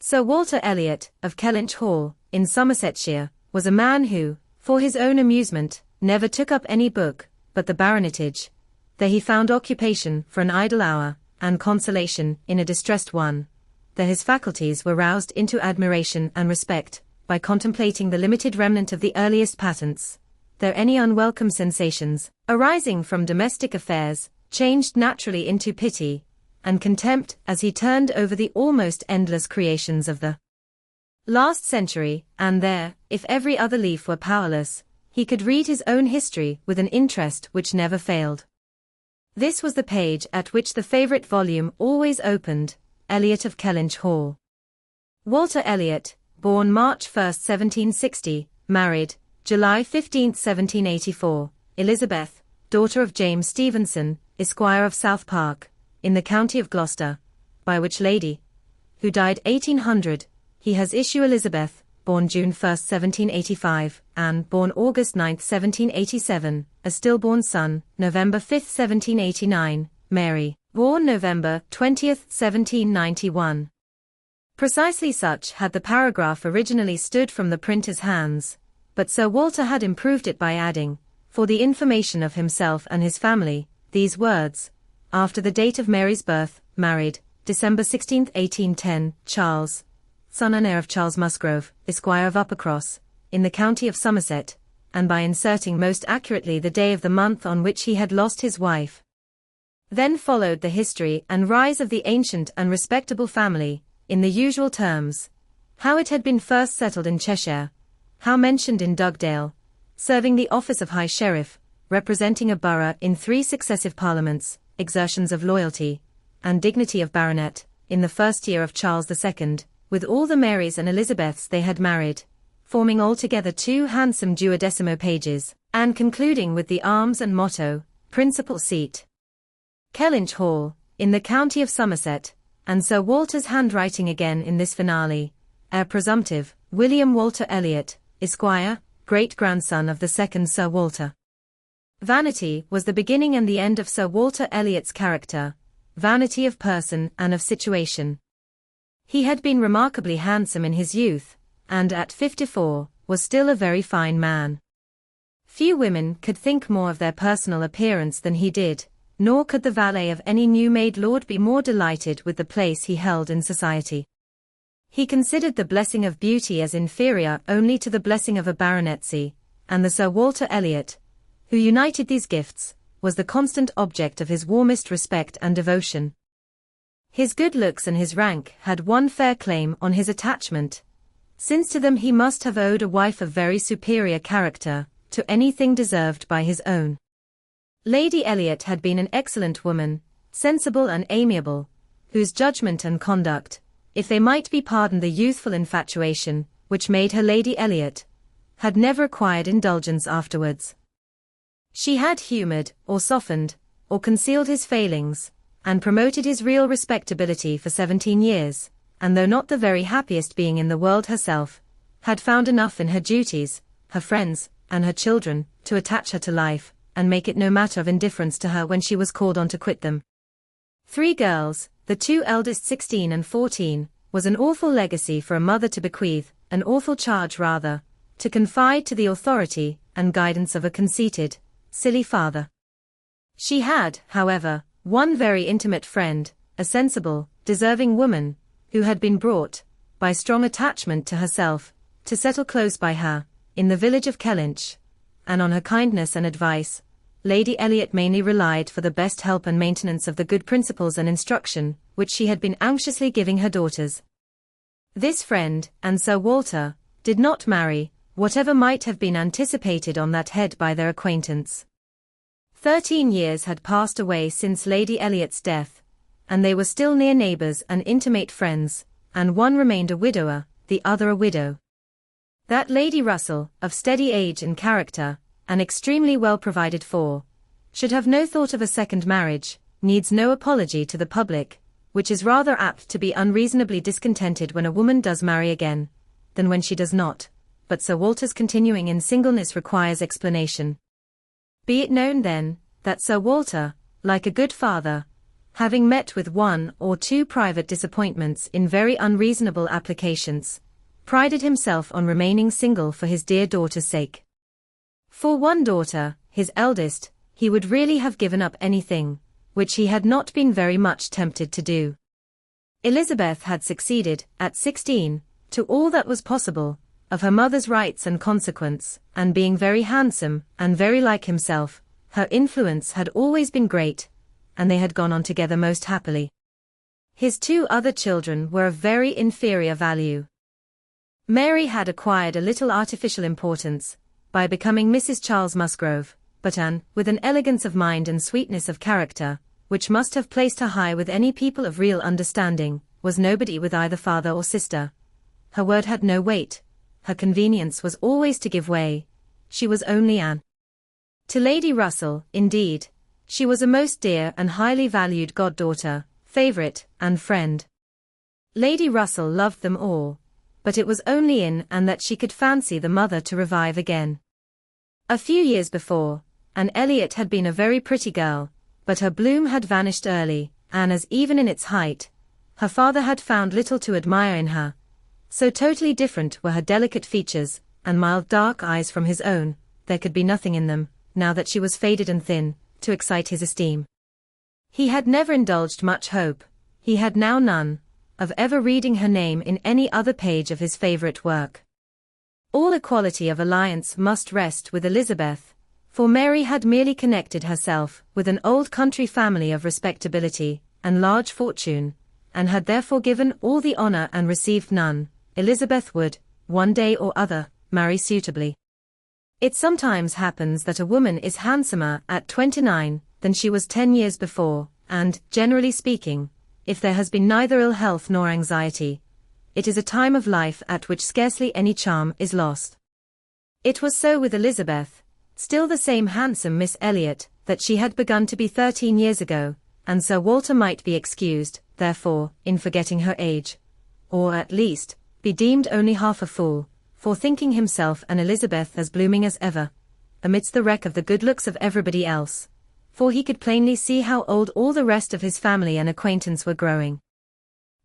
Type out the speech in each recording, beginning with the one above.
Sir Walter Elliot, of Kellynch Hall, in Somersetshire, was a man who, for his own amusement, never took up any book, but the baronetage. There he found occupation for an idle hour, and consolation in a distressed one. There his faculties were roused into admiration and respect, by contemplating the limited remnant of the earliest patents. There any unwelcome sensations, arising from domestic affairs, changed naturally into pity and contempt as he turned over the almost endless creations of the last century, and there, if every other leaf were powerless, he could read his own history with an interest which never failed. This was the page at which the favourite volume always opened, Elliot of Kellynch Hall. Walter Elliot, born March 1, 1760, married, July 15, 1784, Elizabeth, daughter of James Stevenson, Esquire of South Park, in the county of Gloucester, by which lady, who died 1800, he has issue Elizabeth, born June 1, 1785, Anne, born August 9, 1787, a stillborn son, November 5, 1789, Mary, born November 20, 1791. Precisely such had the paragraph originally stood from the printer's hands, but Sir Walter had improved it by adding, for the information of himself and his family, these words: after the date of Mary's birth, married, December 16, 1810, Charles, son and heir of Charles Musgrove, Esquire of Uppercross, in the county of Somerset, and by inserting most accurately the day of the month on which he had lost his wife. Then followed the history and rise of the ancient and respectable family, in the usual terms: how it had been first settled in Cheshire, how mentioned in Dugdale, serving the office of High Sheriff, representing a borough in 3 successive parliaments, exertions of loyalty and dignity of baronet, in the first year of Charles II, with all the Marys and Elizabeths they had married, forming altogether 2 handsome duodecimo pages, and concluding with the arms and motto, principal seat, Kellynch Hall, in the county of Somerset, and Sir Walter's handwriting again in this finale, heir presumptive, William Walter Elliot, Esquire, great-grandson of the second Sir Walter. Vanity was the beginning and the end of Sir Walter Elliot's character, vanity of person and of situation. He had been remarkably handsome in his youth, and at 54, was still a very fine man. Few women could think more of their personal appearance than he did, nor could the valet of any new-made lord be more delighted with the place he held in society. He considered the blessing of beauty as inferior only to the blessing of a baronetcy, and the Sir Walter Elliot, who united these gifts, was the constant object of his warmest respect and devotion. His good looks and his rank had one fair claim on his attachment, since to them he must have owed a wife of very superior character, to anything deserved by his own. Lady Elliot had been an excellent woman, sensible and amiable, whose judgment and conduct, if they might be pardoned the youthful infatuation, which made her Lady Elliot, had never acquired indulgence afterwards. She had humoured, or softened, or concealed his failings, and promoted his real respectability for 17 years, and though not the very happiest being in the world herself, had found enough in her duties, her friends, and her children, to attach her to life, and make it no matter of indifference to her when she was called on to quit them. 3 girls, the 2 eldest 16 and 14, was an awful legacy for a mother to bequeath, an awful charge rather, to confide to the authority and guidance of a conceited, silly father. She had, however, one very intimate friend, a sensible, deserving woman, who had been brought, by strong attachment to herself, to settle close by her, in the village of Kellynch, and on her kindness and advice, Lady Elliot mainly relied for the best help and maintenance of the good principles and instruction, which she had been anxiously giving her daughters. This friend, and Sir Walter, did not marry, whatever might have been anticipated on that head by their acquaintance. 13 years had passed away since Lady Elliot's death, and they were still near neighbours and intimate friends, and one remained a widower, the other a widow. That Lady Russell, of steady age and character, and extremely well provided for, should have no thought of a second marriage, needs no apology to the public, which is rather apt to be unreasonably discontented when a woman does marry again, than when she does not, but Sir Walter's continuing in singleness requires explanation. Be it known then, that Sir Walter, like a good father, having met with 1 or 2 private disappointments in very unreasonable applications, prided himself on remaining single for his dear daughter's sake. For one daughter, his eldest, he would really have given up anything, which he had not been very much tempted to do. Elizabeth had succeeded, at 16, to all that was possible, of her mother's rights and consequence, and being very handsome, and very like himself, her influence had always been great, and they had gone on together most happily. His 2 other children were of very inferior value. Mary had acquired a little artificial importance, by becoming Mrs. Charles Musgrove, but Anne, with an elegance of mind and sweetness of character, which must have placed her high with any people of real understanding, was nobody with either father or sister. Her word had no weight, her convenience was always to give way, she was only Anne. To Lady Russell, indeed, she was a most dear and highly valued goddaughter, favourite, and friend. Lady Russell loved them all, but it was only in Anne that she could fancy the mother to revive again. A few years before, Anne Elliot had been a very pretty girl, but her bloom had vanished early, and as even in its height, her father had found little to admire in her. So totally different were her delicate features, and mild dark eyes from his own, there could be nothing in them, now that she was faded and thin, to excite his esteem. He had never indulged much hope, he had now none, of ever reading her name in any other page of his favourite work. All equality of alliance must rest with Elizabeth, for Mary had merely connected herself with an old country family of respectability and large fortune, and had therefore given all the honour and received none. Elizabeth would, one day or other, marry suitably. It sometimes happens that a woman is handsomer at 29 than she was 10 years before, and, generally speaking, if there has been neither ill health nor anxiety, it is a time of life at which scarcely any charm is lost. It was so with Elizabeth, still the same handsome Miss Elliot that she had begun to be 13 years ago, and Sir Walter might be excused, therefore, in forgetting her age, or at least, be deemed only half a fool, for thinking himself and Elizabeth as blooming as ever, amidst the wreck of the good looks of everybody else, for he could plainly see how old all the rest of his family and acquaintance were growing.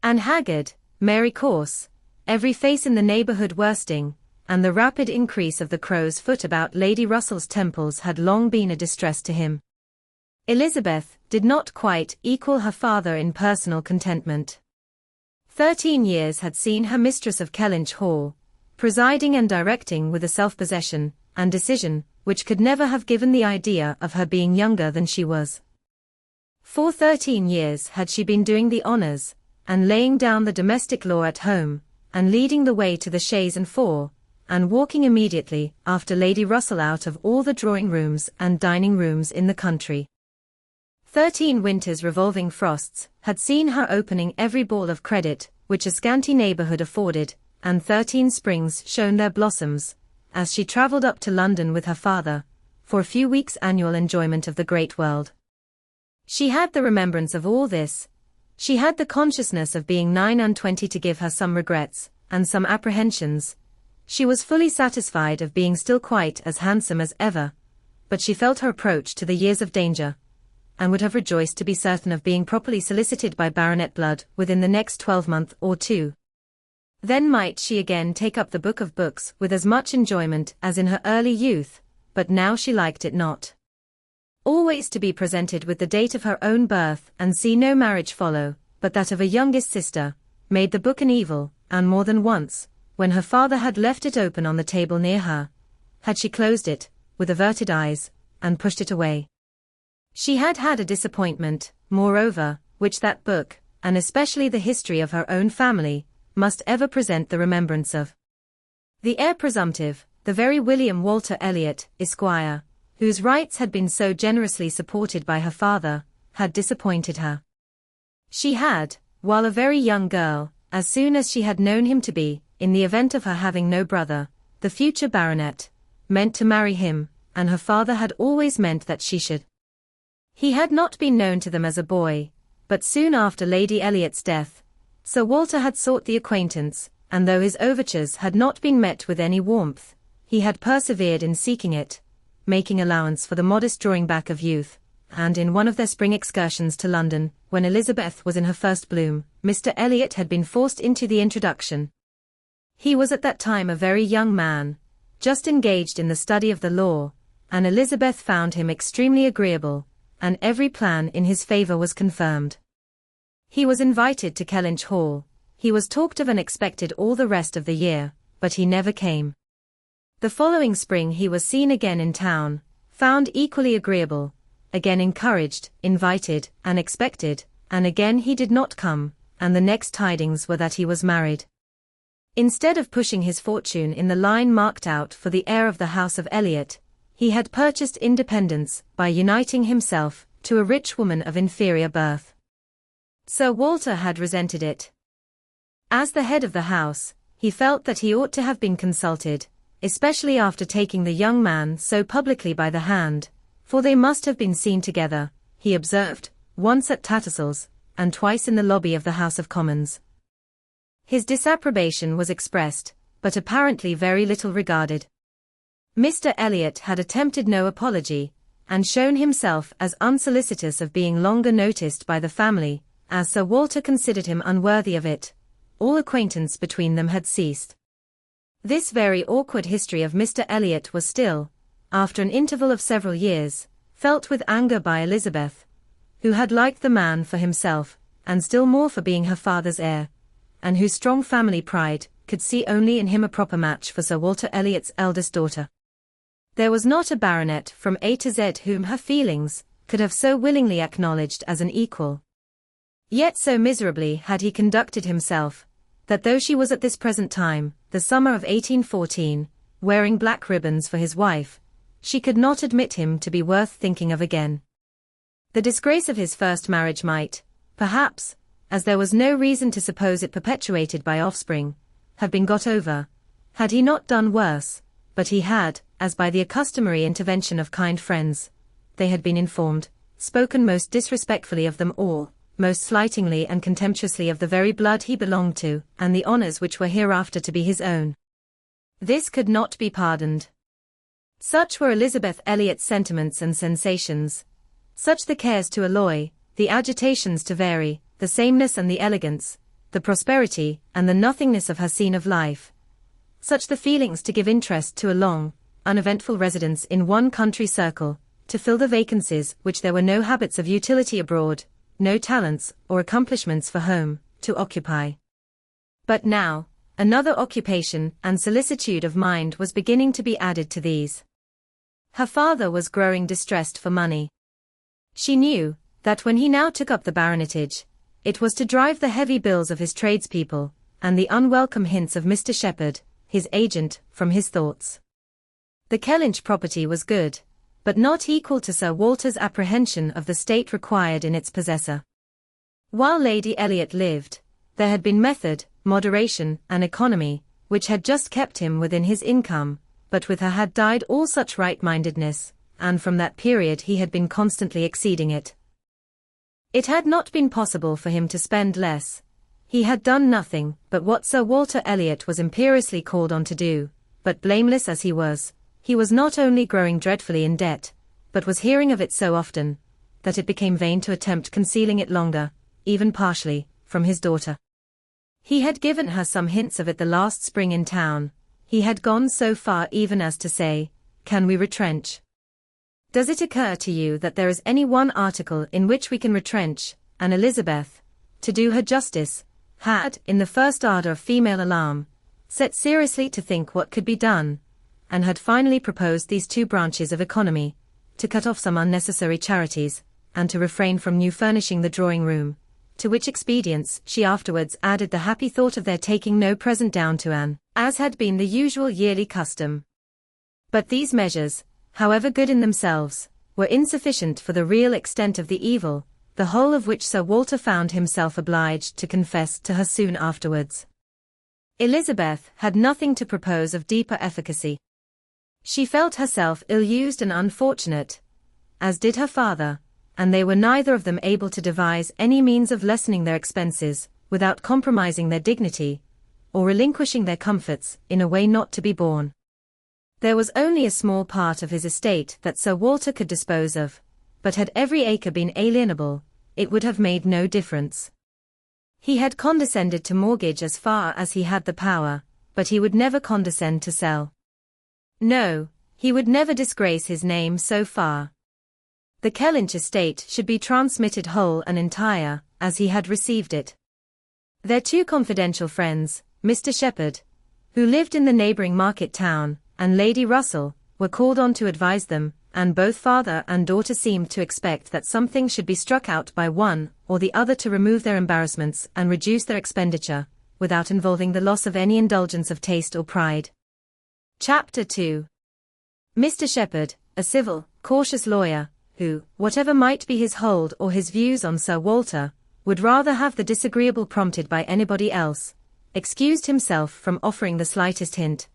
Anne haggard, Mary coarse, every face in the neighbourhood worsting, and the rapid increase of the crow's foot about Lady Russell's temples had long been a distress to him. Elizabeth did not quite equal her father in personal contentment. 13 years had seen her mistress of Kellynch Hall, presiding and directing with a self-possession and decision which could never have given the idea of her being younger than she was. For 13 years had she been doing the honours, and laying down the domestic law at home, and leading the way to the chaise and four, and walking immediately after Lady Russell out of all the drawing-rooms and dining-rooms in the country. 13 winters revolving frosts had seen her opening every ball of credit which a scanty neighbourhood afforded, and 13 springs shone their blossoms, as she travelled up to London with her father, for a few weeks' annual enjoyment of the great world. She had the remembrance of all this, she had the consciousness of being 29 to give her some regrets, and some apprehensions. She was fully satisfied of being still quite as handsome as ever, but she felt her approach to the years of danger, and would have rejoiced to be certain of being properly solicited by baronet blood within the next 12-month or two. Then might she again take up the book of books with as much enjoyment as in her early youth, but now she liked it not. Always to be presented with the date of her own birth and see no marriage follow, but that of a youngest sister, made the book an evil, and more than once, when her father had left it open on the table near her, had she closed it, with averted eyes, and pushed it away. She had had a disappointment, moreover, which that book, and especially the history of her own family, must ever present the remembrance of. The heir presumptive, the very William Walter Elliot, Esquire, whose rights had been so generously supported by her father, had disappointed her. She had, while a very young girl, as soon as she had known him to be, in the event of her having no brother, the future baronet, meant to marry him, and her father had always meant that she should. He had not been known to them as a boy, but soon after Lady Elliot's death, Sir Walter had sought the acquaintance, and though his overtures had not been met with any warmth, he had persevered in seeking it, making allowance for the modest drawing back of youth, and in one of their spring excursions to London, when Elizabeth was in her first bloom, Mr. Elliot had been forced into the introduction. He was at that time a very young man, just engaged in the study of the law, and Elizabeth found him extremely agreeable, and every plan in his favour was confirmed. He was invited to Kellynch Hall, he was talked of and expected all the rest of the year, but he never came. The following spring he was seen again in town, found equally agreeable, again encouraged, invited, and expected, and again he did not come, and the next tidings were that he was married. Instead of pushing his fortune in the line marked out for the heir of the house of Elliot, he had purchased independence by uniting himself to a rich woman of inferior birth. Sir Walter had resented it. As the head of the house, he felt that he ought to have been consulted, especially after taking the young man so publicly by the hand, for they must have been seen together, he observed, once at Tattersall's, and twice in the lobby of the House of Commons. His disapprobation was expressed, but apparently very little regarded. Mr. Elliot had attempted no apology, and shown himself as unsolicitous of being longer noticed by the family, as Sir Walter considered him unworthy of it. All acquaintance between them had ceased. This very awkward history of Mr. Elliot was still, after an interval of several years, felt with anger by Elizabeth, who had liked the man for himself, and still more for being her father's heir, and whose strong family pride could see only in him a proper match for Sir Walter Elliot's eldest daughter. There was not a baronet from A to Z whom her feelings could have so willingly acknowledged as an equal. Yet so miserably had he conducted himself, that though she was at this present time, the summer of 1814, wearing black ribbons for his wife, she could not admit him to be worth thinking of again. The disgrace of his first marriage might, perhaps, as there was no reason to suppose it perpetuated by offspring, have been got over, had he not done worse, but he had, as by the customary intervention of kind friends, they had been informed, spoken most disrespectfully of them all, most slightingly and contemptuously of the very blood he belonged to, and the honours which were hereafter to be his own. This could not be pardoned. Such were Elizabeth Elliot's sentiments and sensations, such the cares to alloy, the agitations to vary, the sameness and the elegance, the prosperity and the nothingness of her scene of life, such the feelings to give interest to a long, uneventful residence in one country circle, to fill the vacancies which there were no habits of utility abroad, no talents or accomplishments for home, to occupy. But now, another occupation and solicitude of mind was beginning to be added to these. Her father was growing distressed for money. She knew that when he now took up the baronetage, it was to drive the heavy bills of his tradespeople, and the unwelcome hints of Mr. Shepherd, his agent, from his thoughts. The Kellynch property was good, but not equal to Sir Walter's apprehension of the state required in its possessor. While Lady Elliot lived, there had been method, moderation, and economy, which had just kept him within his income, but with her had died all such right-mindedness, and from that period he had been constantly exceeding it. It had not been possible for him to spend less. He had done nothing but what Sir Walter Elliot was imperiously called on to do, but blameless as he was not only growing dreadfully in debt, but was hearing of it so often, that it became vain to attempt concealing it longer, even partially, from his daughter. He had given her some hints of it the last spring in town. He had gone so far even as to say, "Can we retrench? Does it occur to you that there is any one article in which we can retrench?" And Elizabeth, to do her justice, had, in the first ardour of female alarm, set seriously to think what could be done, and had finally proposed these two branches of economy, to cut off some unnecessary charities, and to refrain from new furnishing the drawing-room, to which expedients she afterwards added the happy thought of their taking no present down to Anne, as had been the usual yearly custom. But these measures, however good in themselves, were insufficient for the real extent of the evil, the whole of which Sir Walter found himself obliged to confess to her soon afterwards. Elizabeth had nothing to propose of deeper efficacy. She felt herself ill-used and unfortunate, as did her father, and they were neither of them able to devise any means of lessening their expenses, without compromising their dignity, or relinquishing their comforts in a way not to be borne. There was only a small part of his estate that Sir Walter could dispose of, but had every acre been alienable, it would have made no difference. He had condescended to mortgage as far as he had the power, but he would never condescend to sell. No, he would never disgrace his name so far. The Kellynch estate should be transmitted whole and entire, as he had received it. Their two confidential friends, Mr. Shepherd, who lived in the neighbouring market town, and Lady Russell, were called on to advise them, and both father and daughter seemed to expect that something should be struck out by one or the other to remove their embarrassments and reduce their expenditure, without involving the loss of any indulgence of taste or pride. Chapter 2. Mr. Shepherd, a civil, cautious lawyer, who, whatever might be his hold or his views on Sir Walter, would rather have the disagreeable prompted by anybody else, excused himself from offering the slightest hint,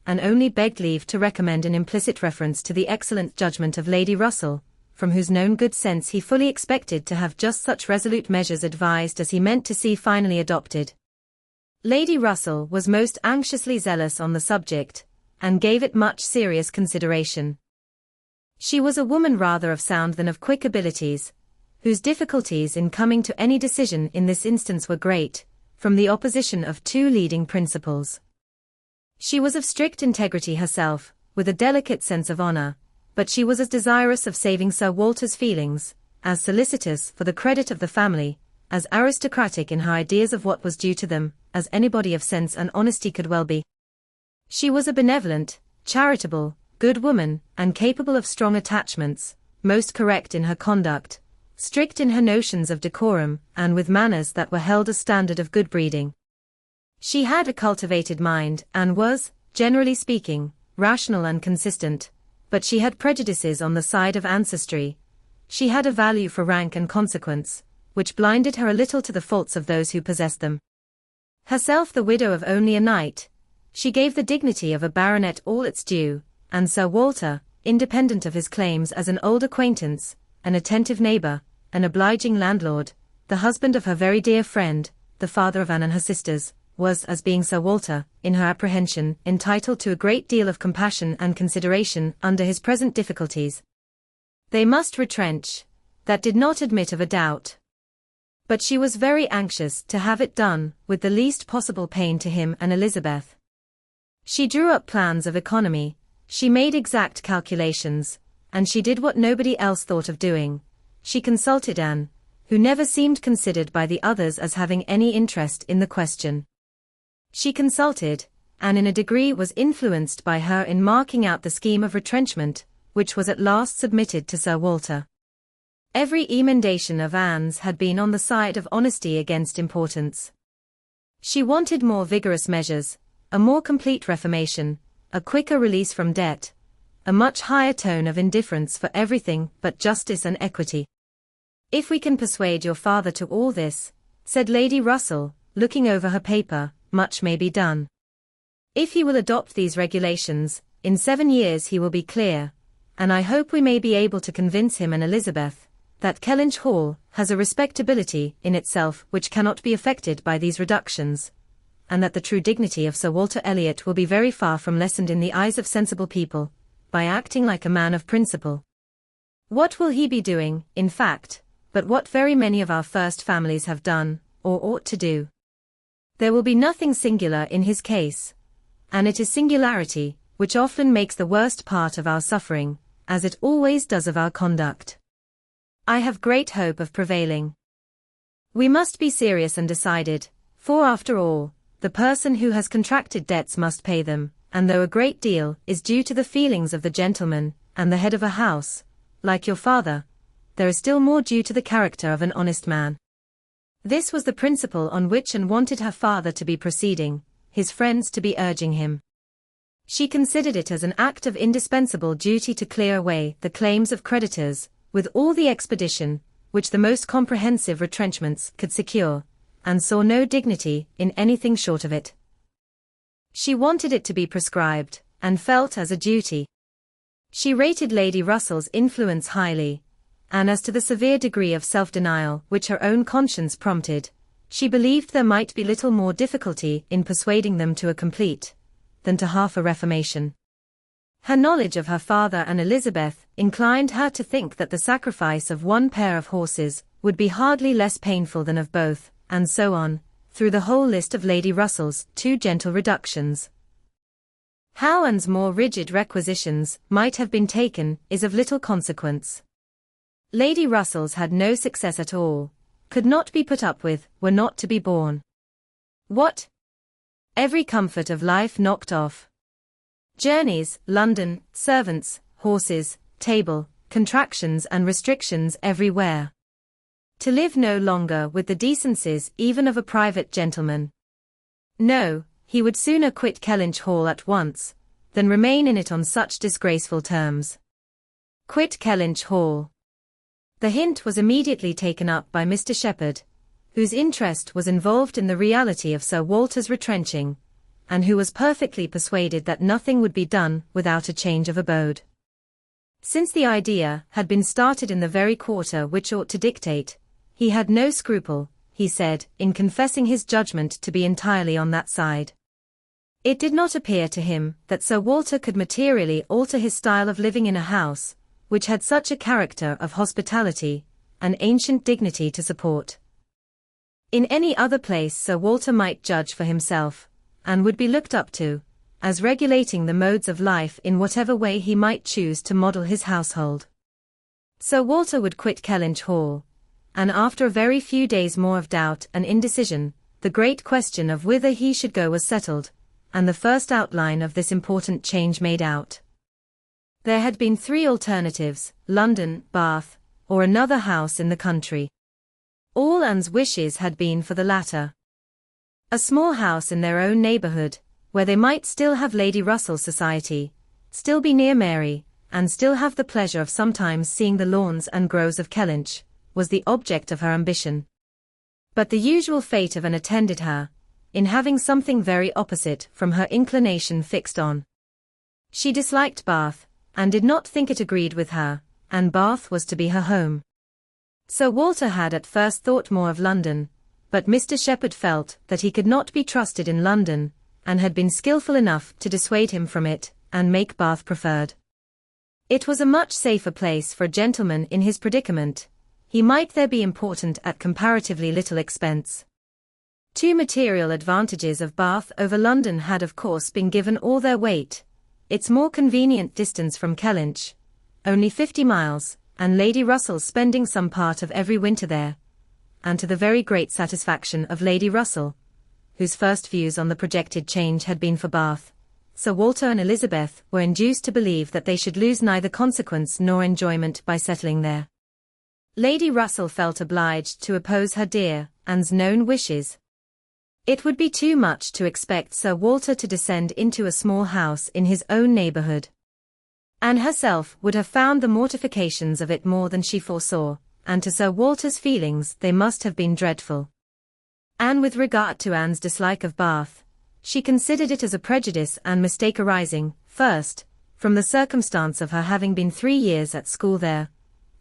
and only begged leave to recommend an implicit reference to the excellent judgment of Lady Russell, from whose known good sense he fully expected to have just such resolute measures advised as he meant to see finally adopted. Lady Russell was most anxiously zealous on the subject, and gave it much serious consideration. She was a woman rather of sound than of quick abilities, whose difficulties in coming to any decision in this instance were great, from the opposition of two leading principles. She was of strict integrity herself, with a delicate sense of honor, but she was as desirous of saving Sir Walter's feelings, as solicitous for the credit of the family, as aristocratic in her ideas of what was due to them, as anybody of sense and honesty could well be. She was a benevolent, charitable, good woman, and capable of strong attachments, most correct in her conduct, strict in her notions of decorum, and with manners that were held a standard of good breeding. She had a cultivated mind, and was, generally speaking, rational and consistent, but she had prejudices on the side of ancestry. She had a value for rank and consequence, which blinded her a little to the faults of those who possessed them. Herself the widow of only a knight, she gave the dignity of a baronet all its due, and Sir Walter, independent of his claims as an old acquaintance, an attentive neighbour, an obliging landlord, the husband of her very dear friend, the father of Anne and her sisters, was, as being Sir Walter, in her apprehension, entitled to a great deal of compassion and consideration under his present difficulties. They must retrench, that did not admit of a doubt. But she was very anxious to have it done, with the least possible pain to him and Elizabeth. She drew up plans of economy, she made exact calculations, and she did what nobody else thought of doing. She consulted Anne, who never seemed considered by the others as having any interest in the question. She consulted, and in a degree was influenced by her in marking out the scheme of retrenchment, which was at last submitted to Sir Walter. Every emendation of Anne's had been on the side of honesty against importance. She wanted more vigorous measures, a more complete reformation, a quicker release from debt, a much higher tone of indifference for everything but justice and equity. "If we can persuade your father to all this," said Lady Russell, looking over her paper, "much may be done. If he will adopt these regulations, in 7 years he will be clear, and I hope we may be able to convince him and Elizabeth that Kellynch Hall has a respectability in itself which cannot be affected by these reductions, and that the true dignity of Sir Walter Elliot will be very far from lessened in the eyes of sensible people, by acting like a man of principle. What will he be doing, in fact, but what very many of our first families have done, or ought to do? There will be nothing singular in his case, and it is singularity which often makes the worst part of our suffering, as it always does of our conduct. I have great hope of prevailing. We must be serious and decided, for after all, the person who has contracted debts must pay them, and though a great deal is due to the feelings of the gentleman and the head of a house, like your father, there is still more due to the character of an honest man. This was the principle on which Anne wanted her father to be proceeding, his friends to be urging him. She considered it as an act of indispensable duty to clear away the claims of creditors, with all the expedition which the most comprehensive retrenchments could secure, and saw no dignity in anything short of it. She wanted it to be prescribed, and felt as a duty. She rated Lady Russell's influence highly, and as to the severe degree of self-denial which her own conscience prompted, she believed there might be little more difficulty in persuading them to a complete, than to half a reformation. Her knowledge of her father and Elizabeth inclined her to think that the sacrifice of one pair of horses would be hardly less painful than of both, and so on, through the whole list of Lady Russell's too gentle reductions. How Anne's more rigid requisitions might have been taken is of little consequence. Lady Russell's had no success at all, could not be put up with, were not to be borne. What? Every comfort of life knocked off. Journeys, London, servants, horses, table, contractions and restrictions everywhere. To live no longer with the decencies even of a private gentleman. No, he would sooner quit Kellynch Hall at once, than remain in it on such disgraceful terms. Quit Kellynch Hall. The hint was immediately taken up by Mr. Shepherd, whose interest was involved in the reality of Sir Walter's retrenching, and who was perfectly persuaded that nothing would be done without a change of abode. Since the idea had been started in the very quarter which ought to dictate, he had no scruple, he said, in confessing his judgment to be entirely on that side. It did not appear to him that Sir Walter could materially alter his style of living in a house, which had such a character of hospitality, and ancient dignity to support. In any other place Sir Walter might judge for himself, and would be looked up to, as regulating the modes of life in whatever way he might choose to model his household. Sir Walter would quit Kellynch Hall, and after a very few days more of doubt and indecision, the great question of whither he should go was settled, and the first outline of this important change made out. There had been three alternatives: London, Bath, or another house in the country. All Anne's wishes had been for the latter. A small house in their own neighbourhood, where they might still have Lady Russell's society, still be near Mary, and still have the pleasure of sometimes seeing the lawns and groves of Kellynch, was the object of her ambition. But the usual fate of Anne attended her, in having something very opposite from her inclination fixed on. She disliked Bath, and did not think it agreed with her, and Bath was to be her home. Sir Walter had at first thought more of London, but Mr. Shepherd felt that he could not be trusted in London, and had been skilful enough to dissuade him from it, and make Bath preferred. It was a much safer place for a gentleman in his predicament. He might there be important at comparatively little expense. Two material advantages of Bath over London had of course been given all their weight: its more convenient distance from Kellynch, only 50 miles, and Lady Russell's spending some part of every winter there, and to the very great satisfaction of Lady Russell, whose first views on the projected change had been for Bath, Sir Walter and Elizabeth were induced to believe that they should lose neither consequence nor enjoyment by settling there. Lady Russell felt obliged to oppose her dear Anne's known wishes. It would be too much to expect Sir Walter to descend into a small house in his own neighbourhood. Anne herself would have found the mortifications of it more than she foresaw, and to Sir Walter's feelings they must have been dreadful. And with regard to Anne's dislike of Bath, she considered it as a prejudice and mistake arising, first, from the circumstance of her having been 3 years at school there,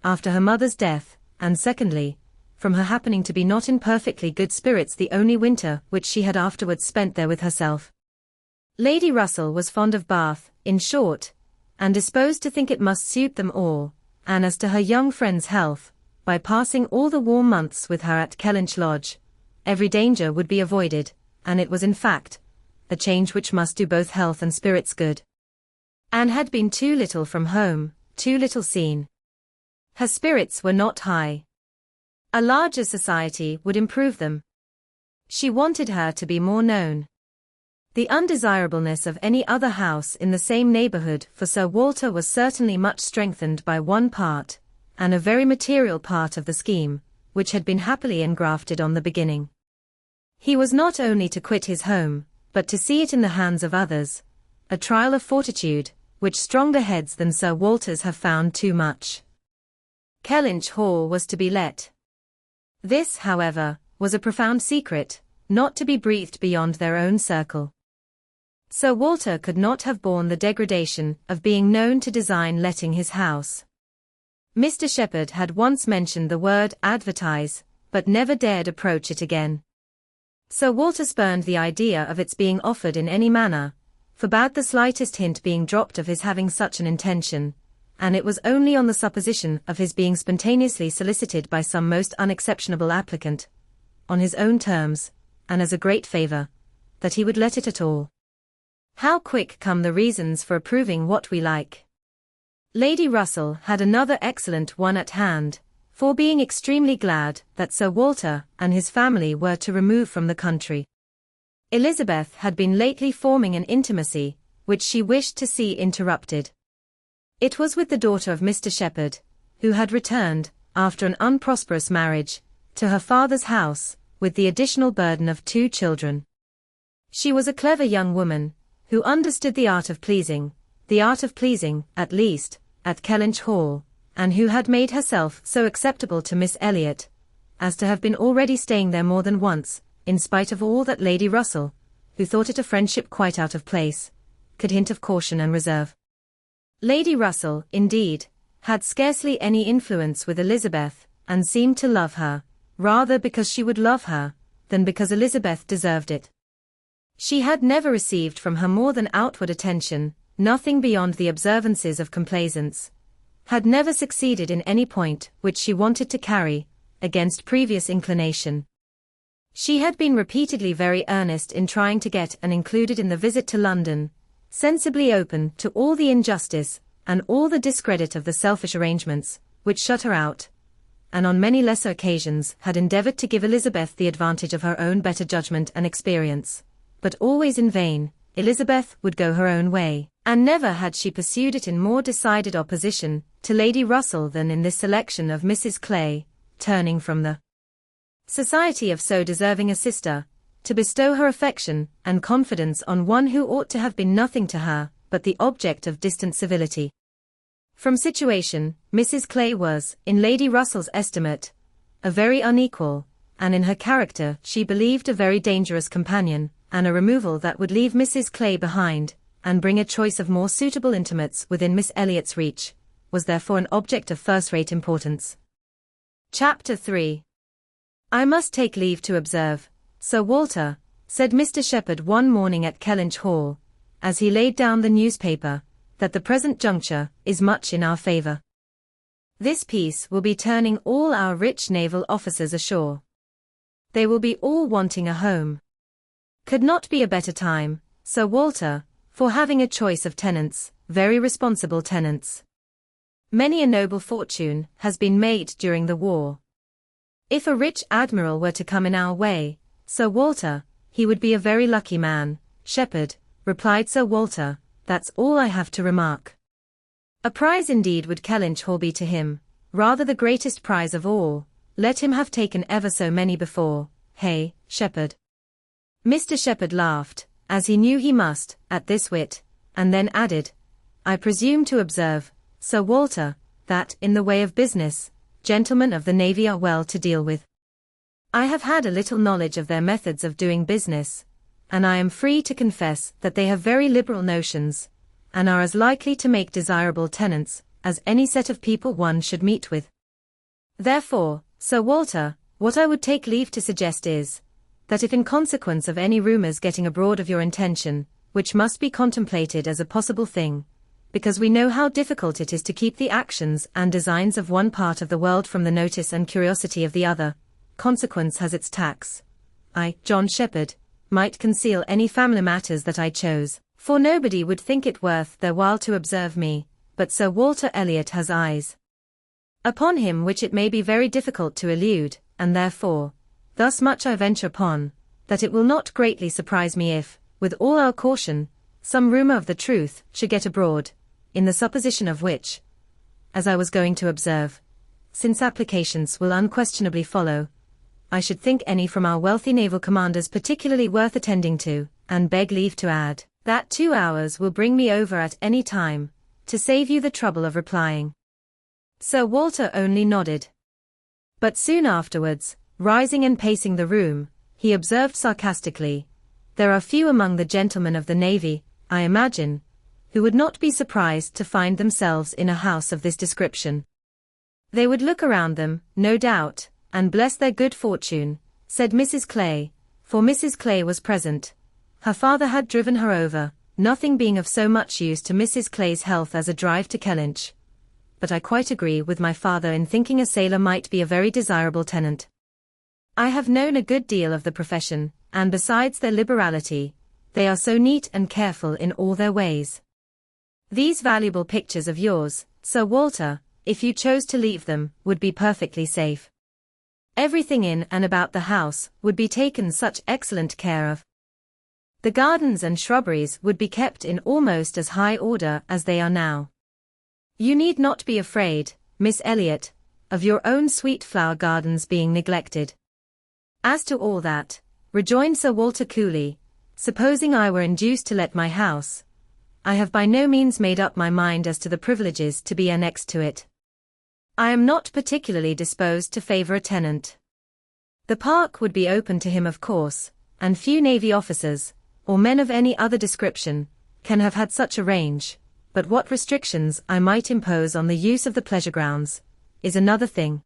after her mother's death, and secondly, from her happening to be not in perfectly good spirits the only winter which she had afterwards spent there with herself. Lady Russell was fond of Bath, in short, and disposed to think it must suit them all, and as to her young friend's health, by passing all the warm months with her at Kellynch Lodge, every danger would be avoided, and it was in fact a change which must do both health and spirits good. Anne had been too little from home, too little seen. Her spirits were not high. A larger society would improve them. She wanted her to be more known. The undesirableness of any other house in the same neighbourhood for Sir Walter was certainly much strengthened by one part, and a very material part of the scheme, which had been happily engrafted on the beginning. He was not only to quit his home, but to see it in the hands of others, a trial of fortitude, which stronger heads than Sir Walter's have found too much. Kellynch Hall was to be let. This, however, was a profound secret, not to be breathed beyond their own circle. Sir Walter could not have borne the degradation of being known to design letting his house. Mr. Shepherd had once mentioned the word advertise, but never dared approach it again. Sir Walter spurned the idea of its being offered in any manner, forbade the slightest hint being dropped of his having such an intention, and it was only on the supposition of his being spontaneously solicited by some most unexceptionable applicant, on his own terms, and as a great favour, that he would let it at all. How quick come the reasons for approving what we like! Lady Russell had another excellent one at hand, for being extremely glad that Sir Walter and his family were to remove from the country. Elizabeth had been lately forming an intimacy, which she wished to see interrupted. It was with the daughter of Mr. Shepherd, who had returned, after an unprosperous marriage, to her father's house, with the additional burden of 2 children. She was a clever young woman, who understood the art of pleasing, at least, at Kellynch Hall, and who had made herself so acceptable to Miss Elliot, as to have been already staying there more than once, in spite of all that Lady Russell, who thought it a friendship quite out of place, could hint of caution and reserve. Lady Russell, indeed, had scarcely any influence with Elizabeth, and seemed to love her, rather because she would love her, than because Elizabeth deserved it. She had never received from her more than outward attention, nothing beyond the observances of complaisance, had never succeeded in any point which she wanted to carry, against previous inclination. She had been repeatedly very earnest in trying to get and included in the visit to London, sensibly open to all the injustice, and all the discredit of the selfish arrangements, which shut her out, and on many lesser occasions had endeavoured to give Elizabeth the advantage of her own better judgment and experience. But always in vain. Elizabeth would go her own way, and never had she pursued it in more decided opposition to Lady Russell than in this selection of Mrs. Clay, turning from the society of so deserving a sister, to bestow her affection and confidence on one who ought to have been nothing to her, but the object of distant civility. From situation, Mrs. Clay was, in Lady Russell's estimate, a very unequal, and in her character she believed a very dangerous companion, and a removal that would leave Mrs. Clay behind, and bring a choice of more suitable intimates within Miss Elliot's reach, was therefore an object of first-rate importance. Chapter 3. I must take leave to observe, Sir Walter, said Mr. Shepherd one morning at Kellynch Hall, as he laid down the newspaper, that the present juncture is much in our favour. This peace will be turning all our rich naval officers ashore. They will be all wanting a home. Could not be a better time, Sir Walter, for having a choice of tenants, very responsible tenants. Many a noble fortune has been made during the war. If a rich admiral were to come in our way, Sir Walter, he would be a very lucky man. Shepherd, replied Sir Walter, that's all I have to remark. A prize indeed would Kellynch Hall be to him, rather the greatest prize of all, let him have taken ever so many before. Hey, Shepherd? Mr. Shepherd laughed, as he knew he must, at this wit, and then added, I presume to observe, Sir Walter, that, in the way of business, gentlemen of the navy are well to deal with. I have had a little knowledge of their methods of doing business, and I am free to confess that they have very liberal notions, and are as likely to make desirable tenants, as any set of people one should meet with. Therefore, Sir Walter, what I would take leave to suggest is, that if in consequence of any rumours getting abroad of your intention, which must be contemplated as a possible thing, because we know how difficult it is to keep the actions and designs of one part of the world from the notice and curiosity of the other, consequence has its tax. I, John Shepherd, might conceal any family matters that I chose, for nobody would think it worth their while to observe me, but Sir Walter Elliot has eyes upon him which it may be very difficult to elude, and therefore, thus much I venture upon, that it will not greatly surprise me if, with all our caution, some rumour of the truth should get abroad, in the supposition of which, as I was going to observe, since applications will unquestionably follow, I should think any from our wealthy naval commanders particularly worth attending to, and beg leave to add, that 2 hours will bring me over at any time, to save you the trouble of replying. Sir Walter only nodded. But soon afterwards, rising and pacing the room, he observed sarcastically, there are few among the gentlemen of the navy, I imagine, who would not be surprised to find themselves in a house of this description. They would look around them, no doubt, and bless their good fortune, said Mrs. Clay, for Mrs. Clay was present. Her father had driven her over, nothing being of so much use to Mrs. Clay's health as a drive to Kellynch, but I quite agree with my father in thinking a sailor might be a very desirable tenant. I have known a good deal of the profession, and besides their liberality, they are so neat and careful in all their ways. These valuable pictures of yours, Sir Walter, if you chose to leave them, would be perfectly safe. Everything in and about the house would be taken such excellent care of. The gardens and shrubberies would be kept in almost as high order as they are now. You need not be afraid, Miss Elliot, of your own sweet flower gardens being neglected. As to all that, rejoined Sir Walter coolly, supposing I were induced to let my house, I have by no means made up my mind as to the privileges to be annexed to it. I am not particularly disposed to favour a tenant. The park would be open to him of course, and few navy officers, or men of any other description, can have had such a range, but what restrictions I might impose on the use of the pleasure grounds, is another thing.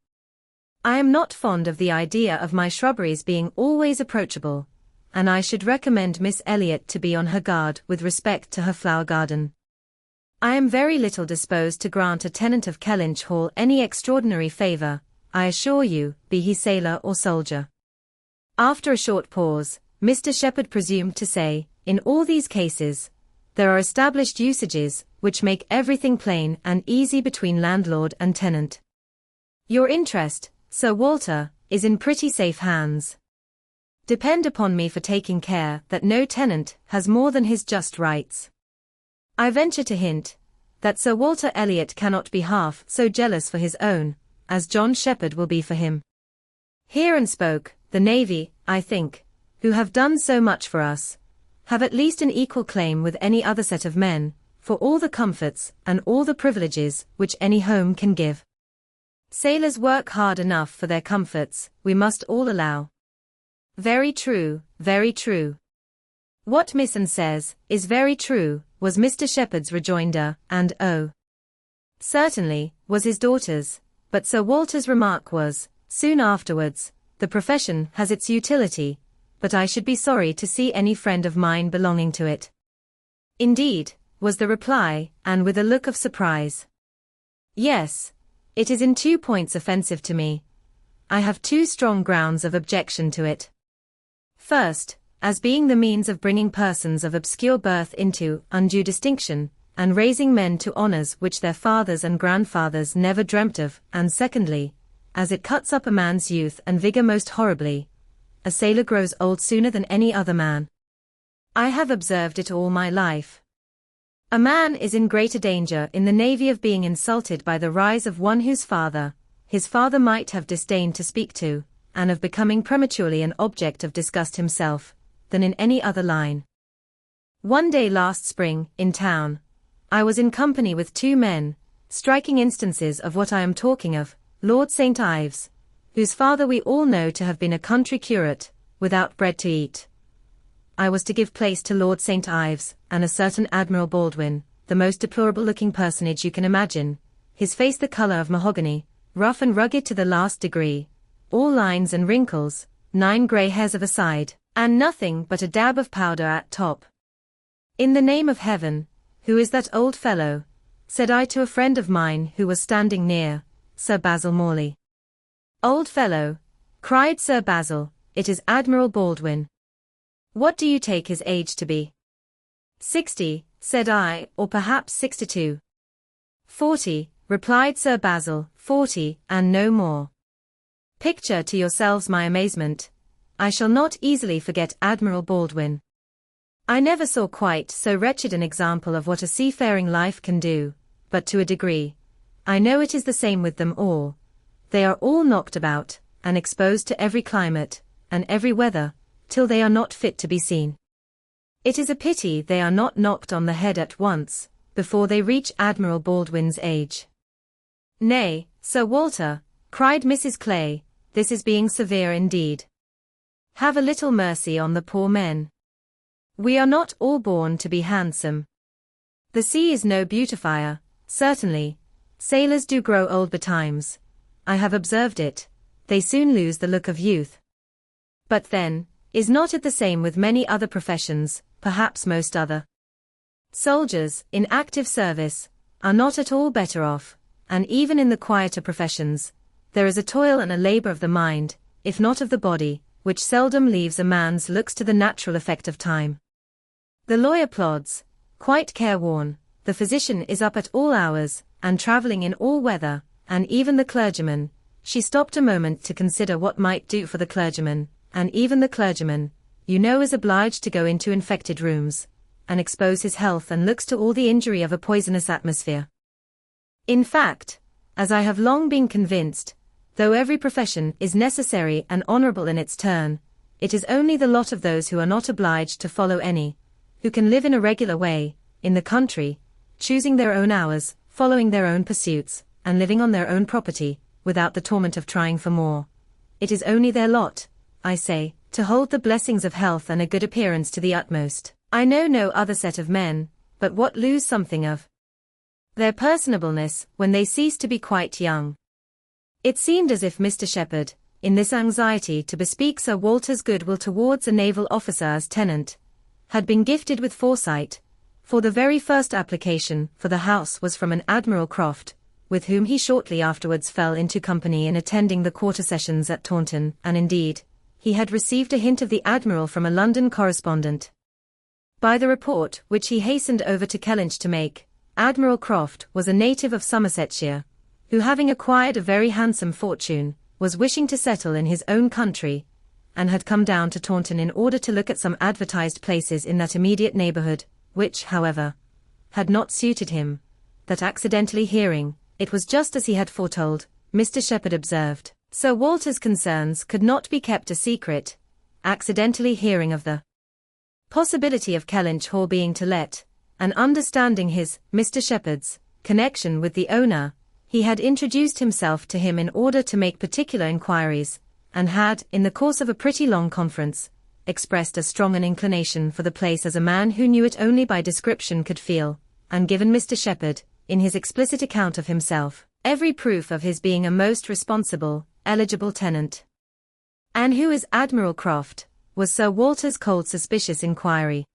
I am not fond of the idea of my shrubberies being always approachable, and I should recommend Miss Elliot to be on her guard with respect to her flower garden. I am very little disposed to grant a tenant of Kellynch Hall any extraordinary favour, I assure you, be he sailor or soldier. After a short pause, Mr. Shepherd presumed to say, in all these cases, there are established usages, which make everything plain and easy between landlord and tenant. Your interest, Sir Walter, is in pretty safe hands. Depend upon me for taking care that no tenant has more than his just rights. I venture to hint, that Sir Walter Elliot cannot be half so jealous for his own, as John Shepherd will be for him. Here and spoke, the Navy, I think, who have done so much for us, have at least an equal claim with any other set of men, for all the comforts and all the privileges which any home can give. Sailors work hard enough for their comforts, we must all allow. Very true, very true. What Miss Anne says, is very true, was Mr. Shepherd's rejoinder, and oh, certainly, was his daughter's, but Sir Walter's remark was, soon afterwards, the profession has its utility, but I should be sorry to see any friend of mine belonging to it. Indeed, was the reply, and with a look of surprise. Yes, it is in 2 points offensive to me. I have 2 strong grounds of objection to it. First, as being the means of bringing persons of obscure birth into undue distinction, and raising men to honours which their fathers and grandfathers never dreamt of, and secondly, as it cuts up a man's youth and vigour most horribly. A sailor grows old sooner than any other man. I have observed it all my life. A man is in greater danger in the navy of being insulted by the rise of one whose father, his father might have disdained to speak to, and of becoming prematurely an object of disgust himself, than in any other line. One day last spring, in town, I was in company with 2 men, striking instances of what I am talking of, Lord St. Ives, whose father we all know to have been a country curate, without bread to eat. I was to give place to Lord St. Ives, and a certain Admiral Baldwin, the most deplorable-looking personage you can imagine, his face the colour of mahogany, rough and rugged to the last degree, all lines and wrinkles, 9 grey hairs of a side, and nothing but a dab of powder at top. In the name of heaven, who is that old fellow? Said I to a friend of mine who was standing near, Sir Basil Morley. Old fellow, cried Sir Basil, it is Admiral Baldwin. What do you take his age to be? 60, said I, or perhaps 62. 40, replied Sir Basil, 40, and no more. Picture to yourselves my amazement. I shall not easily forget Admiral Baldwin. I never saw quite so wretched an example of what a seafaring life can do, but to a degree. I know it is the same with them all. They are all knocked about, and exposed to every climate, and every weather, till they are not fit to be seen. It is a pity they are not knocked on the head at once, before they reach Admiral Baldwin's age. Nay, Sir Walter, cried Mrs. Clay, this is being severe indeed. Have a little mercy on the poor men. We are not all born to be handsome. The sea is no beautifier, certainly. Sailors do grow old betimes. I have observed it. They soon lose the look of youth. But then, is not it the same with many other professions, perhaps most other? Soldiers, in active service, are not at all better off, and even in the quieter professions, there is a toil and a labor of the mind, if not of the body, which seldom leaves a man's looks to the natural effect of time. The lawyer plods, quite careworn, the physician is up at all hours, and travelling in all weather, and even the clergyman. She stopped a moment to consider what might do for the clergyman, and even the clergyman, you know, is obliged to go into infected rooms, and expose his health and looks to all the injury of a poisonous atmosphere. In fact, as I have long been convinced, though every profession is necessary and honourable in its turn, it is only the lot of those who are not obliged to follow any, who can live in a regular way, in the country, choosing their own hours, following their own pursuits, and living on their own property, without the torment of trying for more. It is only their lot, I say, to hold the blessings of health and a good appearance to the utmost. I know no other set of men, but what lose something of their personableness when they cease to be quite young. It seemed as if Mr. Shepherd, in this anxiety to bespeak Sir Walter's goodwill towards a naval officer as tenant, had been gifted with foresight, for the very first application for the house was from an Admiral Croft, with whom he shortly afterwards fell into company in attending the quarter sessions at Taunton, and indeed, he had received a hint of the Admiral from a London correspondent. By the report which he hastened over to Kellynch to make, Admiral Croft was a native of Somersetshire, who having acquired a very handsome fortune, was wishing to settle in his own country, and had come down to Taunton in order to look at some advertised places in that immediate neighbourhood, which, however, had not suited him, that accidentally hearing, it was just as he had foretold, Mr. Shepherd observed, Sir Walter's concerns could not be kept a secret, accidentally hearing of the possibility of Kellynch Hall being to let, and understanding his, Mr. Shepherd's, connection with the owner, he had introduced himself to him in order to make particular inquiries, and had, in the course of a pretty long conference, expressed as strong an inclination for the place as a man who knew it only by description could feel, and given Mr. Shepherd, in his explicit account of himself, every proof of his being a most responsible, eligible tenant. "And who is Admiral Croft?" was Sir Walter's cold suspicious inquiry.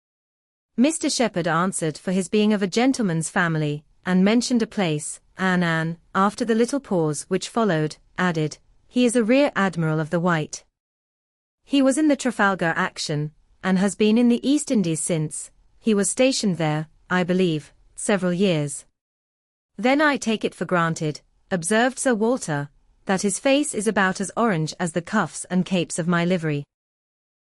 Mr. Shepherd answered for his being of a gentleman's family, and mentioned a place, and, after the little pause which followed, added, "He is a rear admiral of the White. He was in the Trafalgar action, and has been in the East Indies since. He was stationed there, I believe, several years." "Then I take it for granted," observed Sir Walter, "that his face is about as orange as the cuffs and capes of my livery."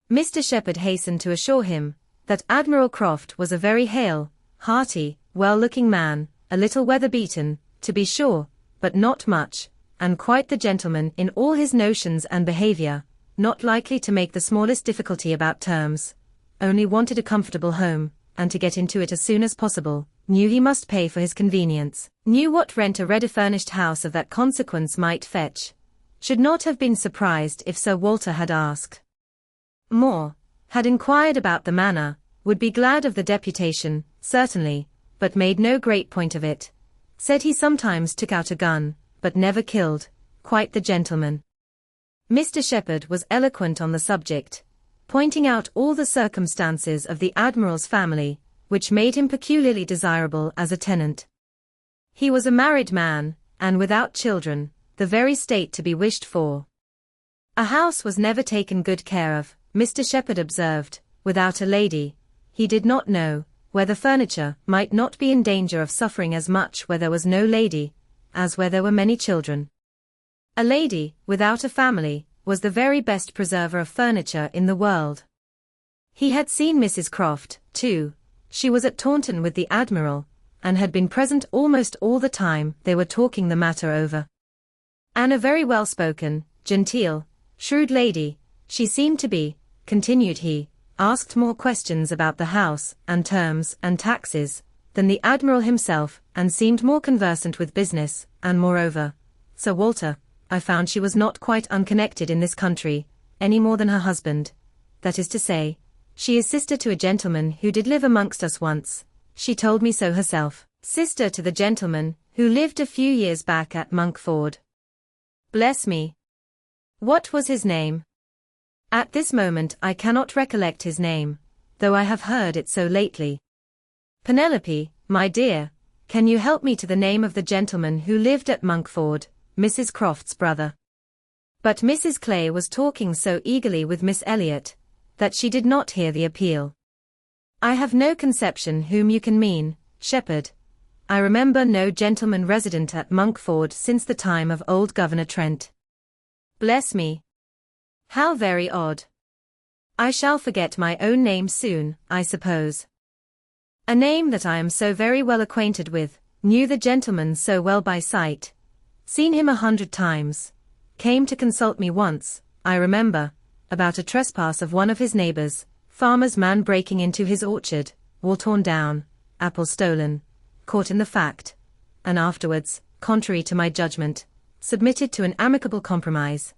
Mr. Shepherd hastened to assure him that Admiral Croft was a very hale, hearty, well-looking man, a little weather-beaten, to be sure, but not much, and quite the gentleman in all his notions and behaviour, not likely to make the smallest difficulty about terms, only wanted a comfortable home, and to get into it as soon as possible, knew he must pay for his convenience, knew what rent a ready-furnished house of that consequence might fetch, should not have been surprised if Sir Walter had asked more, had inquired about the manor, would be glad of the deputation, certainly, but made no great point of it, said he sometimes took out a gun, but never killed, quite the gentleman. Mr. Shepherd was eloquent on the subject, pointing out all the circumstances of the Admiral's family, which made him peculiarly desirable as a tenant. He was a married man, and without children, the very state to be wished for. A house was never taken good care of, Mr. Shepherd observed, without a lady. He did not know where the furniture might not be in danger of suffering as much where there was no lady, as where there were many children. A lady, without a family, was the very best preserver of furniture in the world. He had seen Mrs. Croft, too. She was at Taunton with the Admiral, and had been present almost all the time they were talking the matter over. And a very well-spoken, genteel, shrewd lady, she seemed to be, continued he, asked more questions about the house, and terms, and taxes, than the Admiral himself, and seemed more conversant with business, and moreover, Sir Walter, I found she was not quite unconnected in this country, any more than her husband. That is to say, she is sister to a gentleman who did live amongst us once, she told me so herself, sister to the gentleman who lived a few years back at Monkford. Bless me! What was his name? At this moment I cannot recollect his name, though I have heard it so lately. Penelope, my dear, Can you help me to the name of the gentleman who lived at Monkford, Mrs. Croft's brother?" But Mrs. Clay was talking so eagerly with Miss Elliot that she did not hear the appeal. "I have no conception whom you can mean, Shepherd. I remember no gentleman resident at Monkford since the time of old Governor Trent." "Bless me! How very odd. I shall forget my own name soon, I suppose. A name that I am so very well acquainted with, knew the gentleman so well by sight, seen him 100 times, came to consult me once, I remember, about a trespass of one of his neighbors, farmer's man breaking into his orchard, wall torn down, apples stolen, caught in the fact, and afterwards, contrary to my judgment, submitted to an amicable compromise."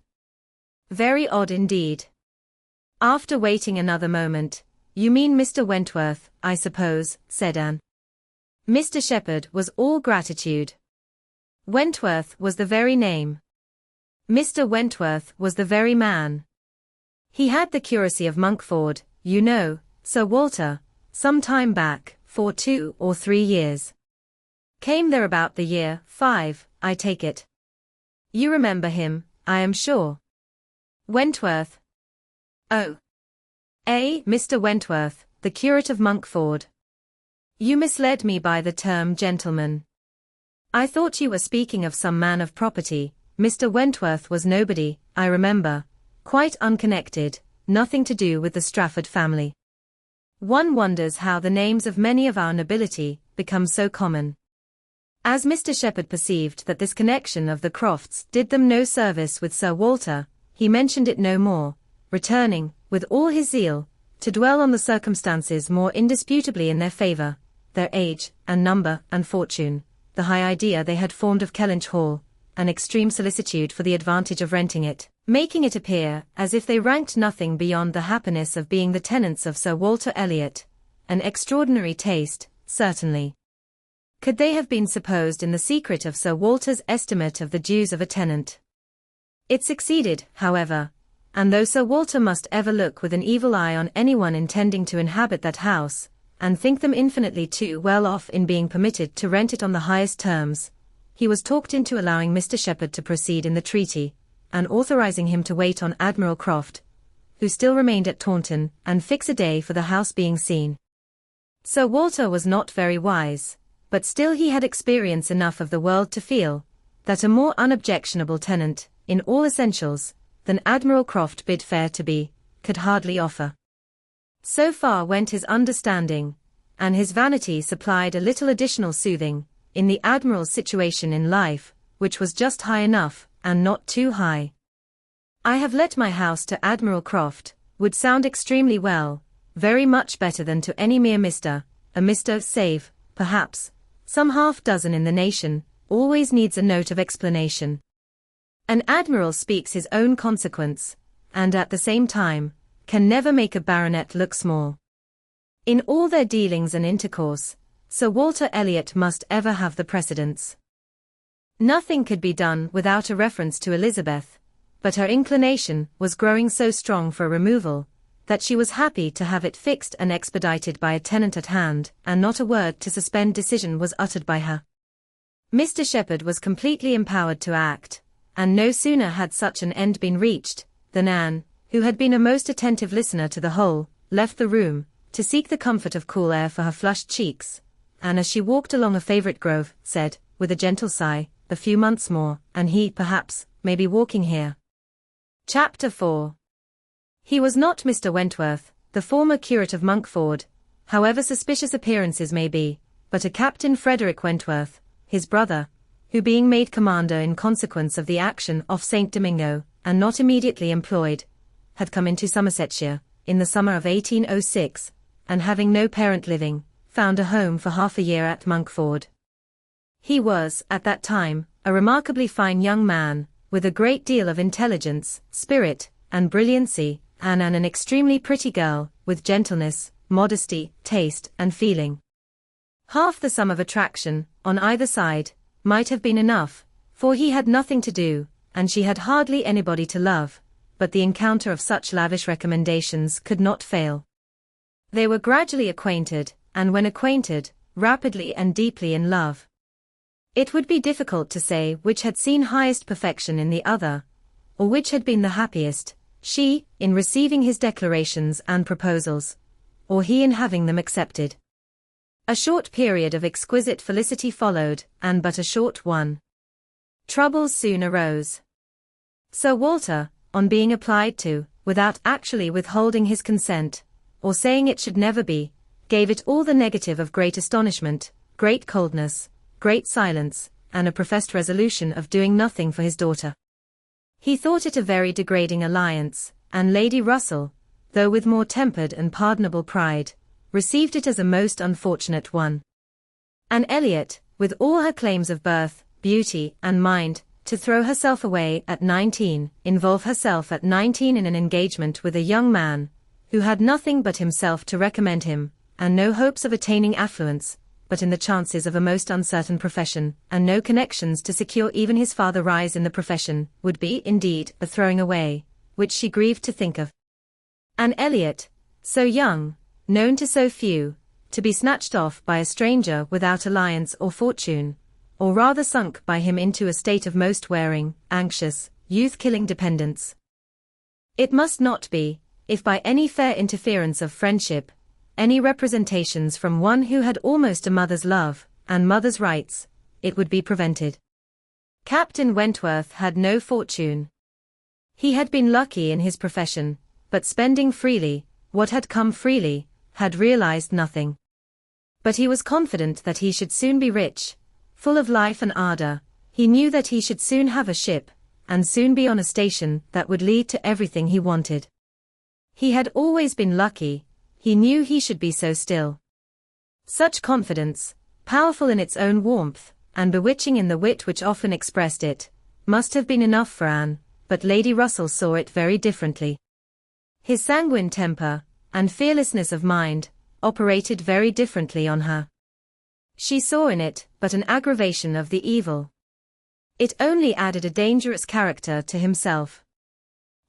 "Very odd indeed." After waiting another moment, "You mean Mr. Wentworth, I suppose," said Anne. Mr. Shepherd was all gratitude. Wentworth was the very name. Mr. Wentworth was the very man. He had the curacy of Monkford, you know, Sir Walter, some time back, for 2 or 3 years. Came there about the year 5, I take it. You remember him, I am sure. Wentworth. Oh. Mr. Wentworth, the curate of Monkford. You misled me by the term gentleman. I thought you were speaking of some man of property. Mr. Wentworth was nobody, I remember, quite unconnected, nothing to do with the Strafford family. One wonders how the names of many of our nobility become so common." As Mr. Shepherd perceived that this connection of the Crofts did them no service with Sir Walter, he mentioned it no more, returning, with all his zeal, to dwell on the circumstances more indisputably in their favour, their age, and number, and fortune, the high idea they had formed of Kellynch Hall, an extreme solicitude for the advantage of renting it, making it appear as if they ranked nothing beyond the happiness of being the tenants of Sir Walter Elliot, an extraordinary taste, certainly. Could they have been supposed in the secret of Sir Walter's estimate of the dues of a tenant? It succeeded, however, and though Sir Walter must ever look with an evil eye on anyone intending to inhabit that house, and think them infinitely too well off in being permitted to rent it on the highest terms, he was talked into allowing Mr. Shepherd to proceed in the treaty, and authorizing him to wait on Admiral Croft, who still remained at Taunton, and fix a day for the house being seen. Sir Walter was not very wise, but still he had experience enough of the world to feel that a more unobjectionable tenant, in all essentials, than Admiral Croft bid fair to be, could hardly offer. So far went his understanding, and his vanity supplied a little additional soothing, in the Admiral's situation in life, which was just high enough, and not too high. "I have let my house to Admiral Croft," would sound extremely well, very much better than to any mere Mr. A Mr. save, perhaps, some half-dozen in the nation, always needs a note of explanation. An admiral speaks his own consequence, and at the same time, can never make a baronet look small. In all their dealings and intercourse, Sir Walter Elliot must ever have the precedence. Nothing could be done without a reference to Elizabeth, but her inclination was growing so strong for a removal, that she was happy to have it fixed and expedited by a tenant at hand, and not a word to suspend decision was uttered by her. Mr. Shepherd was completely empowered to act, and no sooner had such an end been reached, than Anne, who had been a most attentive listener to the whole, left the room, to seek the comfort of cool air for her flushed cheeks, and as she walked along a favourite grove, said, with a gentle sigh, "A few months more, and he, perhaps, may be walking here." Chapter 4. He was not Mr. Wentworth, the former curate of Monkford, however suspicious appearances may be, but a Captain Frederick Wentworth, his brother, who being made commander in consequence of the action off St. Domingo, and not immediately employed, had come into Somersetshire, in the summer of 1806, and having no parent living, found a home for half a year at Monkford. He was, at that time, a remarkably fine young man, with a great deal of intelligence, spirit, and brilliancy, and an extremely pretty girl, with gentleness, modesty, taste, and feeling. Half the sum of attraction, on either side, might have been enough, for he had nothing to do, and she had hardly anybody to love, but the encounter of such lavish recommendations could not fail. They were gradually acquainted, and when acquainted, rapidly and deeply in love. It would be difficult to say which had seen highest perfection in the other, or which had been the happiest, she, in receiving his declarations and proposals, or he in having them accepted. A short period of exquisite felicity followed, and but a short one. Troubles soon arose. Sir Walter, on being applied to, without actually withholding his consent, or saying it should never be, gave it all the negative of great astonishment, great coldness, great silence, and a professed resolution of doing nothing for his daughter. He thought it a very degrading alliance, and Lady Russell, though with more tempered and pardonable pride, received it as a most unfortunate one. And Elliot, with all her claims of birth, beauty, and mind, to throw herself away at 19, involve herself at 19 in an engagement with a young man, who had nothing but himself to recommend him, and no hopes of attaining affluence, but in the chances of a most uncertain profession, and no connections to secure even his farther rise in the profession, would be, indeed, a throwing away, which she grieved to think of. And Elliot, so young, known to so few, to be snatched off by a stranger without alliance or fortune, or rather sunk by him into a state of most wearing, anxious, youth-killing dependence. It must not be, if by any fair interference of friendship, any representations from one who had almost a mother's love, and mother's rights, it would be prevented. Captain Wentworth had no fortune. He had been lucky in his profession, but spending freely, what had come freely, had realized nothing. But he was confident that he should soon be rich, full of life and ardor. He knew that he should soon have a ship, and soon be on a station that would lead to everything he wanted. He had always been lucky, he knew he should be so still. Such confidence, powerful in its own warmth, and bewitching in the wit which often expressed it, must have been enough for Anne, but Lady Russell saw it very differently. His sanguine temper, and fearlessness of mind, operated very differently on her. She saw in it but an aggravation of the evil. It only added a dangerous character to himself.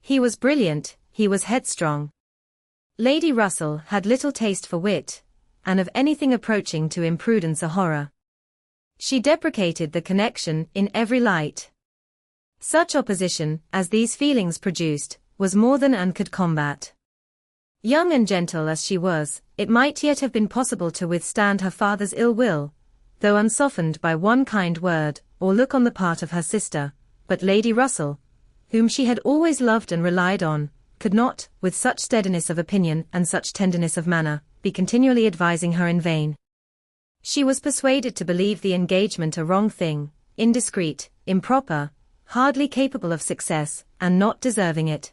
He was brilliant, he was headstrong. Lady Russell had little taste for wit, and of anything approaching to imprudence a horror. She deprecated the connection in every light. Such opposition as these feelings produced was more than Anne could combat. Young and gentle as she was, it might yet have been possible to withstand her father's ill will, though unsoftened by one kind word or look on the part of her sister, but Lady Russell, whom she had always loved and relied on, could not, with such steadiness of opinion and such tenderness of manner, be continually advising her in vain. She was persuaded to believe the engagement a wrong thing, indiscreet, improper, hardly capable of success, and not deserving it.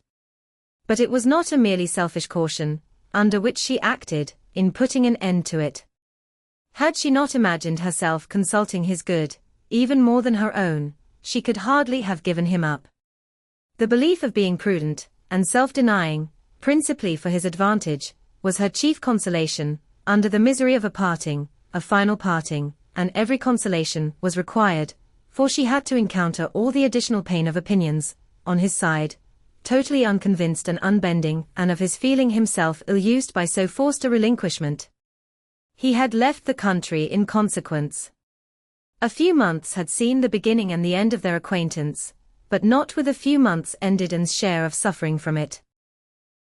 But it was not a merely selfish caution, under which she acted, in putting an end to it. Had she not imagined herself consulting his good, even more than her own, she could hardly have given him up. The belief of being prudent, and self-denying, principally for his advantage, was her chief consolation, under the misery of a parting, a final parting, and every consolation was required, for she had to encounter all the additional pain of opinions, on his side, totally unconvinced and unbending, and of his feeling himself ill-used by so forced a relinquishment. He had left the country in consequence. A few months had seen the beginning and the end of their acquaintance, but not with a few months ended Anne's share of suffering from it.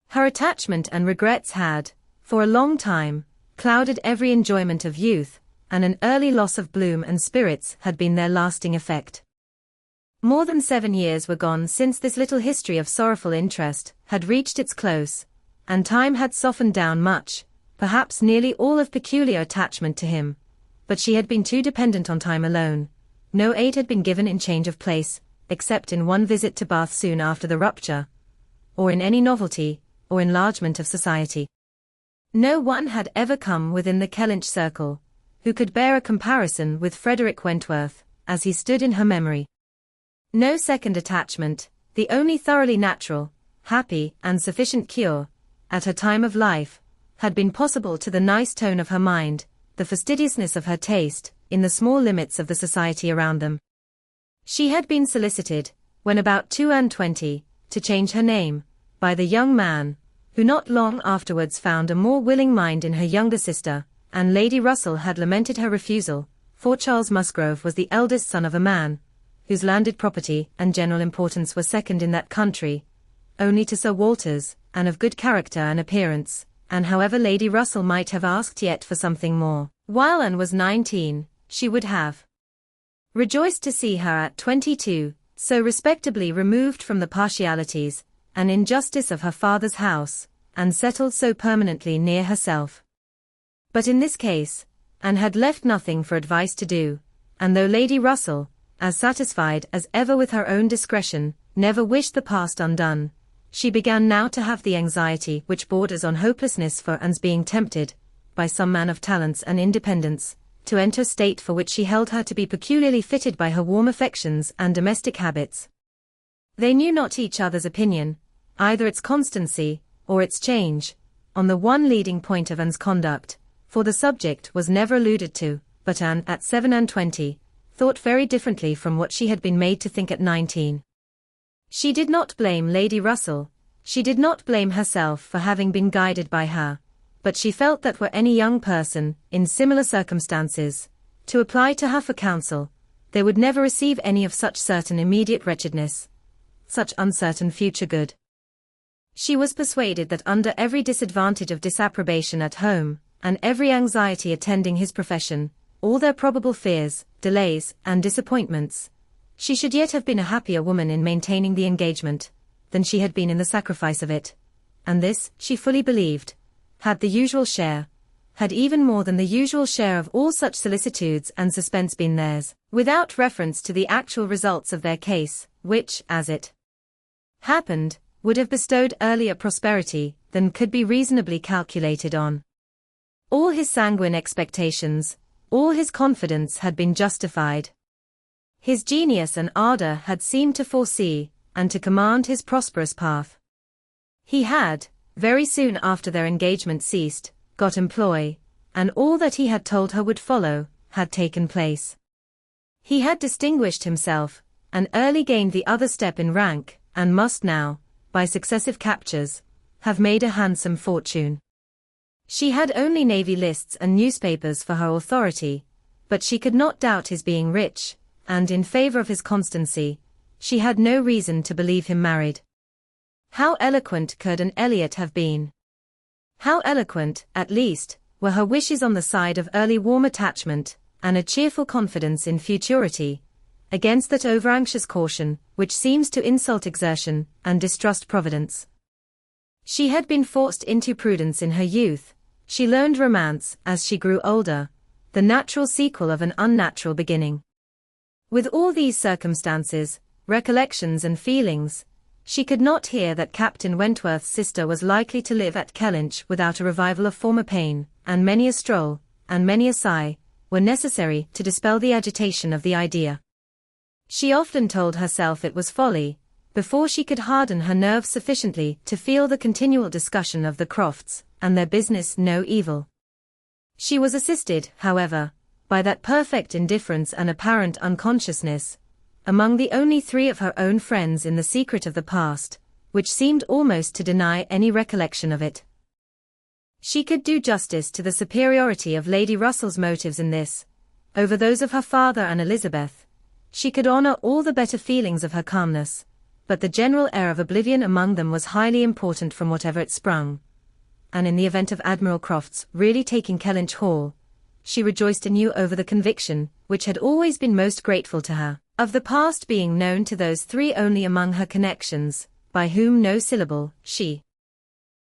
Her attachment and regrets had, for a long time, clouded every enjoyment of youth, and an early loss of bloom and spirits had been their lasting effect. More than 7 years were gone since this little history of sorrowful interest had reached its close, and time had softened down much, perhaps nearly all of peculiar attachment to him, but she had been too dependent on time alone. No aid had been given in change of place, except in one visit to Bath soon after the rupture, or in any novelty, or enlargement of society. No one had ever come within the Kellynch circle, who could bear a comparison with Frederick Wentworth, as he stood in her memory. No second attachment, the only thoroughly natural, happy, and sufficient cure, at her time of life, had been possible to the nice tone of her mind, the fastidiousness of her taste, in the small limits of the society around them. She had been solicited, when about 22, to change her name, by the young man, who not long afterwards found a more willing mind in her younger sister, and Lady Russell had lamented her refusal, for Charles Musgrove was the eldest son of a man whose landed property and general importance were second in that country, only to Sir Walter's, and of good character and appearance, and however Lady Russell might have asked yet for something more, while Anne was 19, she would have rejoiced to see her at 22, so respectably removed from the partialities and injustice of her father's house, and settled so permanently near herself. But in this case, Anne had left nothing for advice to do, and though Lady Russell, as satisfied as ever with her own discretion, never wished the past undone, she began now to have the anxiety which borders on hopelessness for Anne's being tempted, by some man of talents and independence, to enter a state for which she held her to be peculiarly fitted by her warm affections and domestic habits. They knew not each other's opinion, either its constancy, or its change, on the one leading point of Anne's conduct, for the subject was never alluded to, but Anne, at 27, thought very differently from what she had been made to think at 19. She did not blame Lady Russell, she did not blame herself for having been guided by her, but she felt that were any young person, in similar circumstances, to apply to her for counsel, they would never receive any of such certain immediate wretchedness, such uncertain future good. She was persuaded that under every disadvantage of disapprobation at home, and every anxiety attending his profession, all their probable fears, delays, and disappointments, she should yet have been a happier woman in maintaining the engagement, than she had been in the sacrifice of it, and this, she fully believed, had the usual share, had even more than the usual share of all such solicitudes and suspense been theirs, without reference to the actual results of their case, which, as it happened, would have bestowed earlier prosperity than could be reasonably calculated on. All his sanguine expectations, all his confidence had been justified. His genius and ardor had seemed to foresee, and to command his prosperous path. He had, very soon after their engagement ceased, got employ, and all that he had told her would follow, had taken place. He had distinguished himself, and early gained the other step in rank, and must now, by successive captures, have made a handsome fortune. She had only navy lists and newspapers for her authority, but she could not doubt his being rich, and in favor of his constancy, she had no reason to believe him married. How eloquent could an Elliot have been? How eloquent, at least, were her wishes on the side of early warm attachment, and a cheerful confidence in futurity, against that over-anxious caution, which seems to insult exertion, and distrust Providence. She had been forced into prudence in her youth, she learned romance as she grew older, the natural sequel of an unnatural beginning. With all these circumstances, recollections and feelings, she could not hear that Captain Wentworth's sister was likely to live at Kellynch without a revival of former pain, and many a stroll, and many a sigh, were necessary to dispel the agitation of the idea. She often told herself it was folly, before she could harden her nerves sufficiently to feel the continual discussion of the Crofts, and their business no evil. She was assisted, however, by that perfect indifference and apparent unconsciousness, among the only three of her own friends in the secret of the past, which seemed almost to deny any recollection of it. She could do justice to the superiority of Lady Russell's motives in this, over those of her father and Elizabeth. She could honor all the better feelings of her calmness, but the general air of oblivion among them was highly important from whatever it sprung. And in the event of Admiral Croft's really taking Kellynch Hall, she rejoiced anew over the conviction, which had always been most grateful to her, of the past being known to those three only among her connections, by whom no syllable, she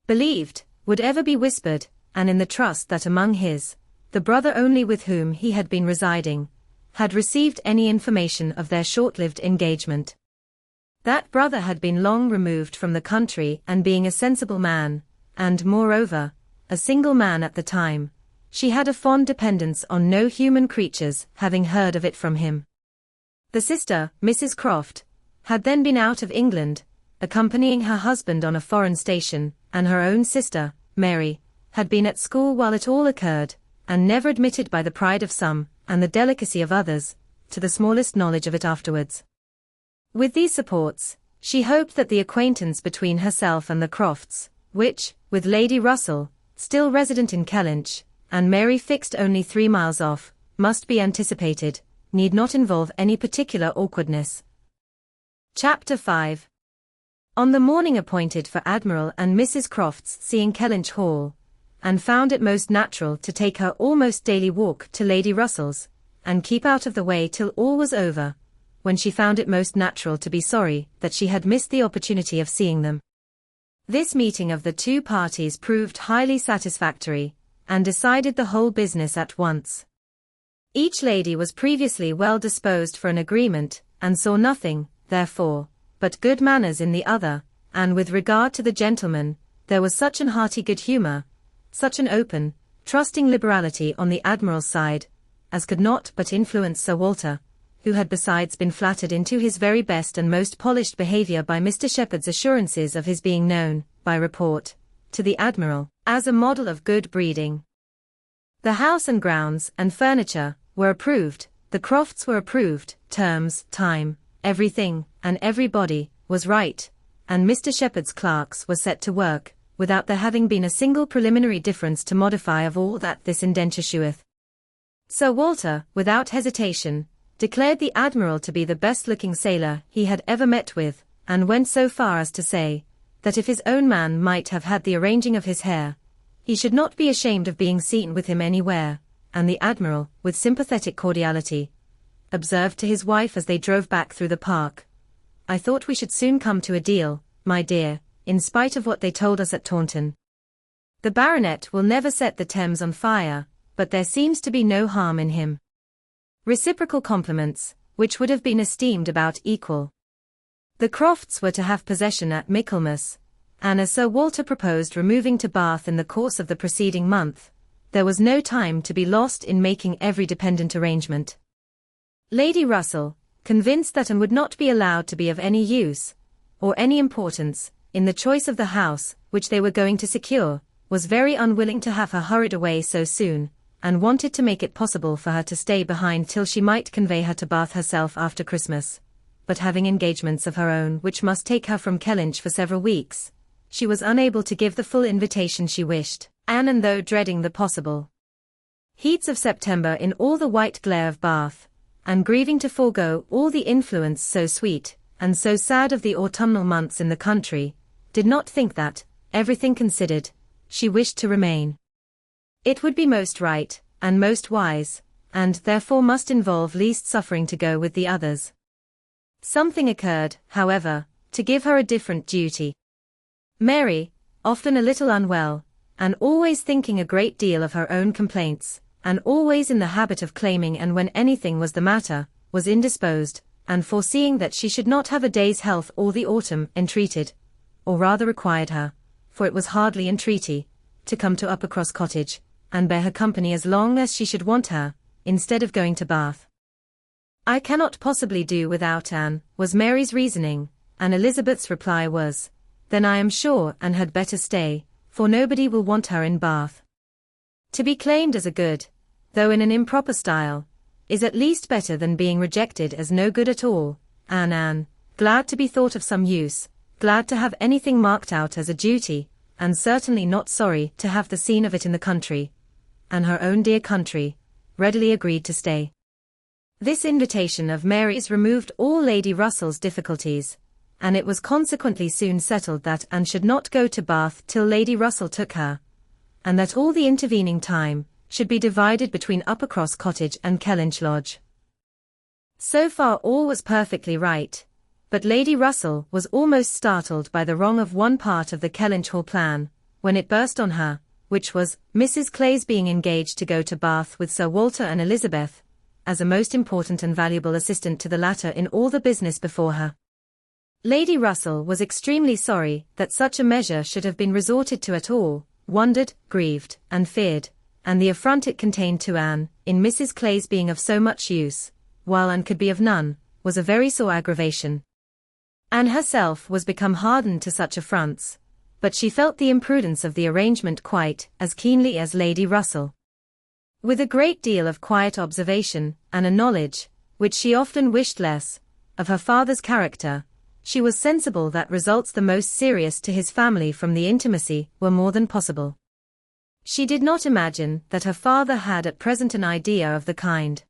believed, would ever be whispered, and in the trust that among his, the brother only with whom he had been residing, had received any information of their short-lived engagement. That brother had been long removed from the country, and being a sensible man, and, moreover, a single man at the time, she had a fond dependence on no human creatures having heard of it from him. The sister, Mrs. Croft, had then been out of England, accompanying her husband on a foreign station, and her own sister, Mary, had been at school while it all occurred, and never admitted by the pride of some, and the delicacy of others, to the smallest knowledge of it afterwards. With these supports, she hoped that the acquaintance between herself and the Crofts, which, with Lady Russell, still resident in Kellynch, and Mary fixed only 3 miles off, must be anticipated, need not involve any particular awkwardness. Chapter 5. On the morning appointed for Admiral and Mrs. Croft's seeing Kellynch Hall, and found it most natural to take her almost daily walk to Lady Russell's, and keep out of the way till all was over, when she found it most natural to be sorry that she had missed the opportunity of seeing them. This meeting of the two parties proved highly satisfactory, and decided the whole business at once. Each lady was previously well disposed for an agreement, and saw nothing, therefore, but good manners in the other, and with regard to the gentleman, there was such an hearty good humour, such an open, trusting liberality on the Admiral's side, as could not but influence Sir Walter, who had besides been flattered into his very best and most polished behaviour by Mr. Shepherd's assurances of his being known, by report, to the Admiral, as a model of good breeding. The house and grounds and furniture were approved, the Crofts were approved, terms, time, everything, and everybody, was right, and Mr. Shepherd's clerks were set to work, without there having been a single preliminary difference to modify of all that this indenture sheweth. Sir Walter, without hesitation, declared the Admiral to be the best-looking sailor he had ever met with, and went so far as to say, that if his own man might have had the arranging of his hair, he should not be ashamed of being seen with him anywhere, and the Admiral, with sympathetic cordiality, observed to his wife as they drove back through the park, "I thought we should soon come to a deal, my dear, in spite of what they told us at Taunton. The Baronet will never set the Thames on fire, but there seems to be no harm in him." Reciprocal compliments, which would have been esteemed about equal. The Crofts were to have possession at Michaelmas, and as Sir Walter proposed removing to Bath in the course of the preceding month, there was no time to be lost in making every dependent arrangement. Lady Russell, convinced that Anne would not be allowed to be of any use, or any importance, in the choice of the house which they were going to secure, was very unwilling to have her hurried away so soon, and wanted to make it possible for her to stay behind till she might convey her to Bath herself after Christmas. But having engagements of her own which must take her from Kellynch for several weeks, she was unable to give the full invitation she wished, and though dreading the possible heats of September in all the white glare of Bath, and grieving to forego all the influence so sweet and so sad of the autumnal months in the country, did not think that, everything considered, she wished to remain. It would be most right, and most wise, and therefore must involve least suffering to go with the others. Something occurred, however, to give her a different duty. Mary, often a little unwell, and always thinking a great deal of her own complaints, and always in the habit of claiming and when anything was the matter, was indisposed, and foreseeing that she should not have a day's health all the autumn, entreated, or rather required her, for it was hardly entreaty, to come to Uppercross Cottage, and bear her company as long as she should want her, instead of going to Bath. "I cannot possibly do without Anne," was Mary's reasoning, and Elizabeth's reply was, "Then I am sure Anne had better stay, for nobody will want her in Bath. To be claimed as a good, though in an improper style, is at least better than being rejected as no good at all, and Anne, glad to be thought of some use, glad to have anything marked out as a duty, and certainly not sorry to have the scene of it in the country, and her own dear country, readily agreed to stay." This invitation of Mary's removed all Lady Russell's difficulties, and it was consequently soon settled that Anne should not go to Bath till Lady Russell took her, and that all the intervening time should be divided between Uppercross Cottage and Kellynch Lodge. So far all was perfectly right, but Lady Russell was almost startled by the wrong of one part of the Kellynch Hall plan, when it burst on her, which was Mrs. Clay's being engaged to go to Bath with Sir Walter and Elizabeth, as a most important and valuable assistant to the latter in all the business before her. Lady Russell was extremely sorry that such a measure should have been resorted to at all, wondered, grieved, and feared, and the affront it contained to Anne, in Mrs. Clay's being of so much use, while Anne could be of none, was a very sore aggravation. Anne herself was become hardened to such affronts, but she felt the imprudence of the arrangement quite as keenly as Lady Russell. With a great deal of quiet observation, and a knowledge, which she often wished less, of her father's character, she was sensible that results the most serious to his family from the intimacy were more than possible. She did not imagine that her father had at present an idea of the kind.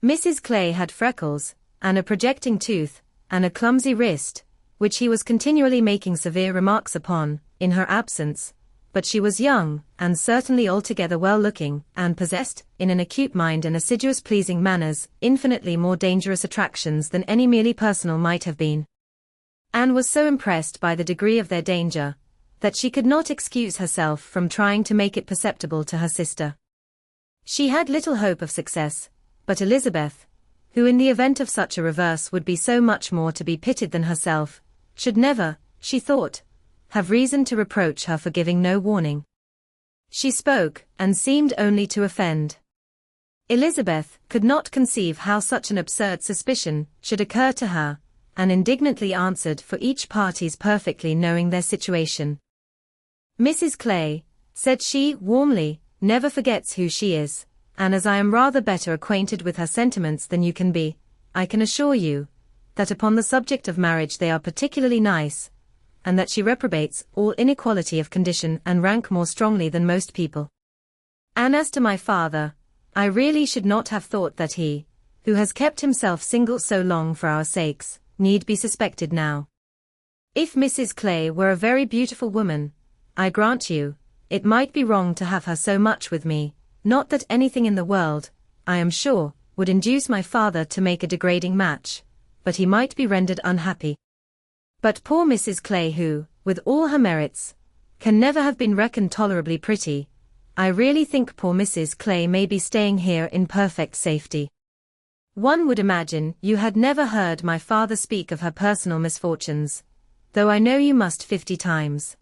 Mrs. Clay had freckles, and a projecting tooth, and a clumsy wrist, which he was continually making severe remarks upon, in her absence, but she was young, and certainly altogether well-looking, and possessed, in an acute mind and assiduous pleasing manners, infinitely more dangerous attractions than any merely personal might have been. Anne was so impressed by the degree of their danger, that she could not excuse herself from trying to make it perceptible to her sister. She had little hope of success, but Elizabeth, who in the event of such a reverse would be so much more to be pitied than herself, should never, she thought, have reason to reproach her for giving no warning. She spoke, and seemed only to offend. Elizabeth could not conceive how such an absurd suspicion should occur to her, and indignantly answered for each party's perfectly knowing their situation. Mrs. Clay, said she warmly, never forgets who she is, and as I am rather better acquainted with her sentiments than you can be, I can assure you, that upon the subject of marriage they are particularly nice, and that she reprobates all inequality of condition and rank more strongly than most people. And as to my father, I really should not have thought that he, who has kept himself single so long for our sakes, need be suspected now. If Mrs. Clay were a very beautiful woman, I grant you, it might be wrong to have her so much with me, not that anything in the world, I am sure, would induce my father to make a degrading match, but he might be rendered unhappy. But poor Mrs. Clay, who, with all her merits, can never have been reckoned tolerably pretty, I really think poor Mrs. Clay may be staying here in perfect safety. One would imagine you had never heard my father speak of her personal misfortunes, though I know you must 50 times.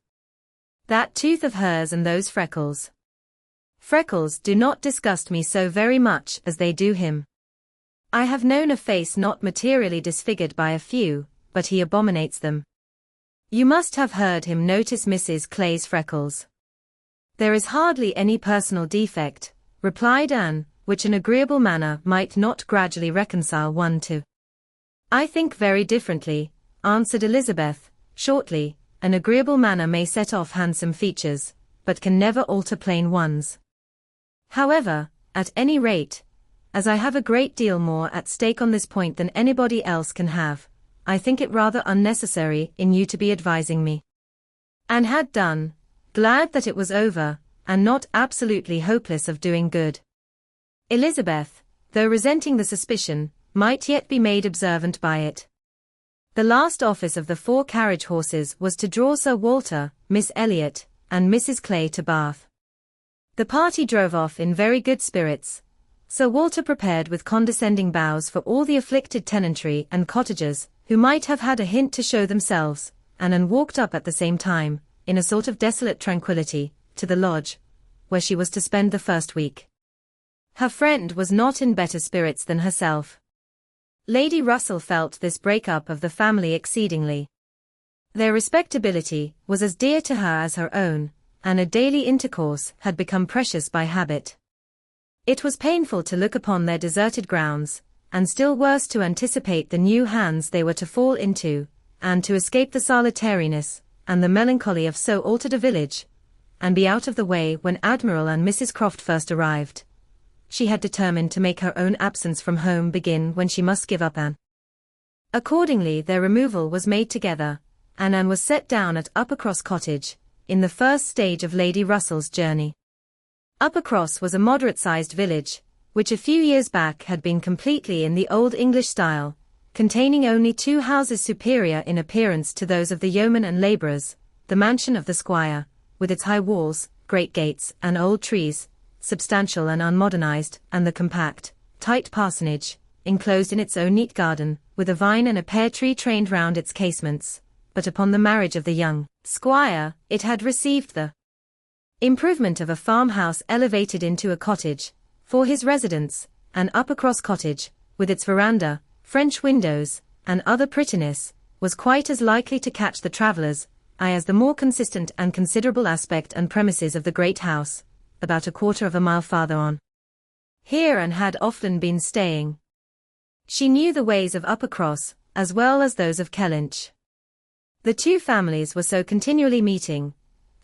That tooth of hers and those freckles. Freckles do not disgust me so very much as they do him. I have known a face not materially disfigured by a few, but he abominates them. You must have heard him notice Mrs. Clay's freckles. There is hardly any personal defect, replied Anne, which an agreeable manner might not gradually reconcile one to. I think very differently, answered Elizabeth, shortly. An agreeable manner may set off handsome features, but can never alter plain ones. However, at any rate, as I have a great deal more at stake on this point than anybody else can have, I think it rather unnecessary in you to be advising me. Anne had done, glad that it was over, and not absolutely hopeless of doing good. Elizabeth, though resenting the suspicion, might yet be made observant by it. The last office of the 4 carriage horses was to draw Sir Walter, Miss Elliot, and Mrs. Clay to Bath. The party drove off in very good spirits. Sir Walter prepared with condescending bows for all the afflicted tenantry and cottagers, who might have had a hint to show themselves, and Anne walked up at the same time, in a sort of desolate tranquillity, to the lodge, where she was to spend the first week. Her friend was not in better spirits than herself. Lady Russell felt this break-up of the family exceedingly. Their respectability was as dear to her as her own, and a daily intercourse had become precious by habit. It was painful to look upon their deserted grounds, and still worse to anticipate the new hands they were to fall into, and to escape the solitariness and the melancholy of so altered a village, and be out of the way when Admiral and Mrs. Croft first arrived. She had determined to make her own absence from home begin when she must give up Anne. Accordingly their removal was made together, and Anne was set down at Uppercross Cottage, in the first stage of Lady Russell's journey. Uppercross was a moderate-sized village, which a few years back had been completely in the old English style, containing only 2 houses superior in appearance to those of the yeomen and labourers, the mansion of the squire, with its high walls, great gates, and old trees, substantial and unmodernized, and the compact, tight parsonage, enclosed in its own neat garden, with a vine and a pear tree trained round its casements, but upon the marriage of the young squire, it had received the improvement of a farmhouse elevated into a cottage, for his residence, and Uppercross Cottage, with its veranda, French windows, and other prettiness, was quite as likely to catch the traveller's eye as the more consistent and considerable aspect and premises of the great house, about a quarter of a mile farther on. Here Anne had often been staying. She knew the ways of Uppercross, as well as those of Kellynch. The 2 families were so continually meeting,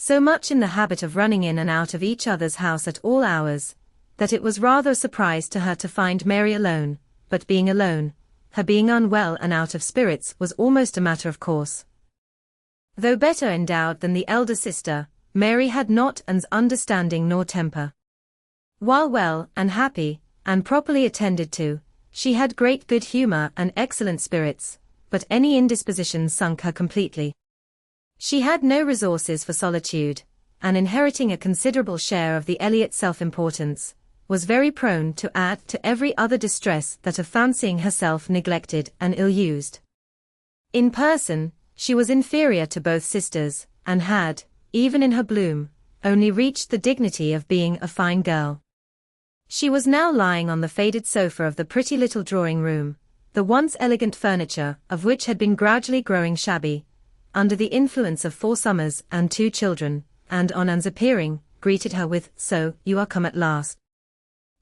so much in the habit of running in and out of each other's house at all hours, that it was rather a surprise to her to find Mary alone, but being alone, her being unwell and out of spirits was almost a matter of course. Though better endowed than the elder sister, Mary had not an understanding nor temper. While well and happy, and properly attended to, she had great good humor and excellent spirits, but any indisposition sunk her completely. She had no resources for solitude, and inheriting a considerable share of the Elliot self-importance, was very prone to add to every other distress that of fancying herself neglected and ill-used. In person, she was inferior to both sisters, and had, even in her bloom, only reached the dignity of being a fine girl. She was now lying on the faded sofa of the pretty little drawing-room, the once elegant furniture of which had been gradually growing shabby, under the influence of 4 summers and 2 children, and on Anne's appearing, greeted her with, "So, you are come at last.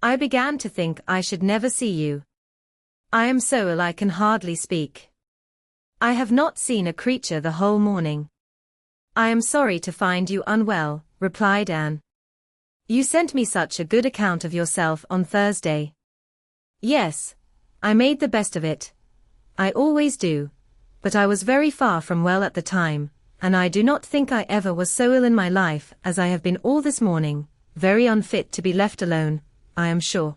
I began to think I should never see you. I am so ill I can hardly speak. I have not seen a creature the whole morning." "I am sorry to find you unwell," replied Anne. "You sent me such a good account of yourself on Thursday." "Yes, I made the best of it. I always do. But I was very far from well at the time, and I do not think I ever was so ill in my life as I have been all this morning, very unfit to be left alone, I am sure.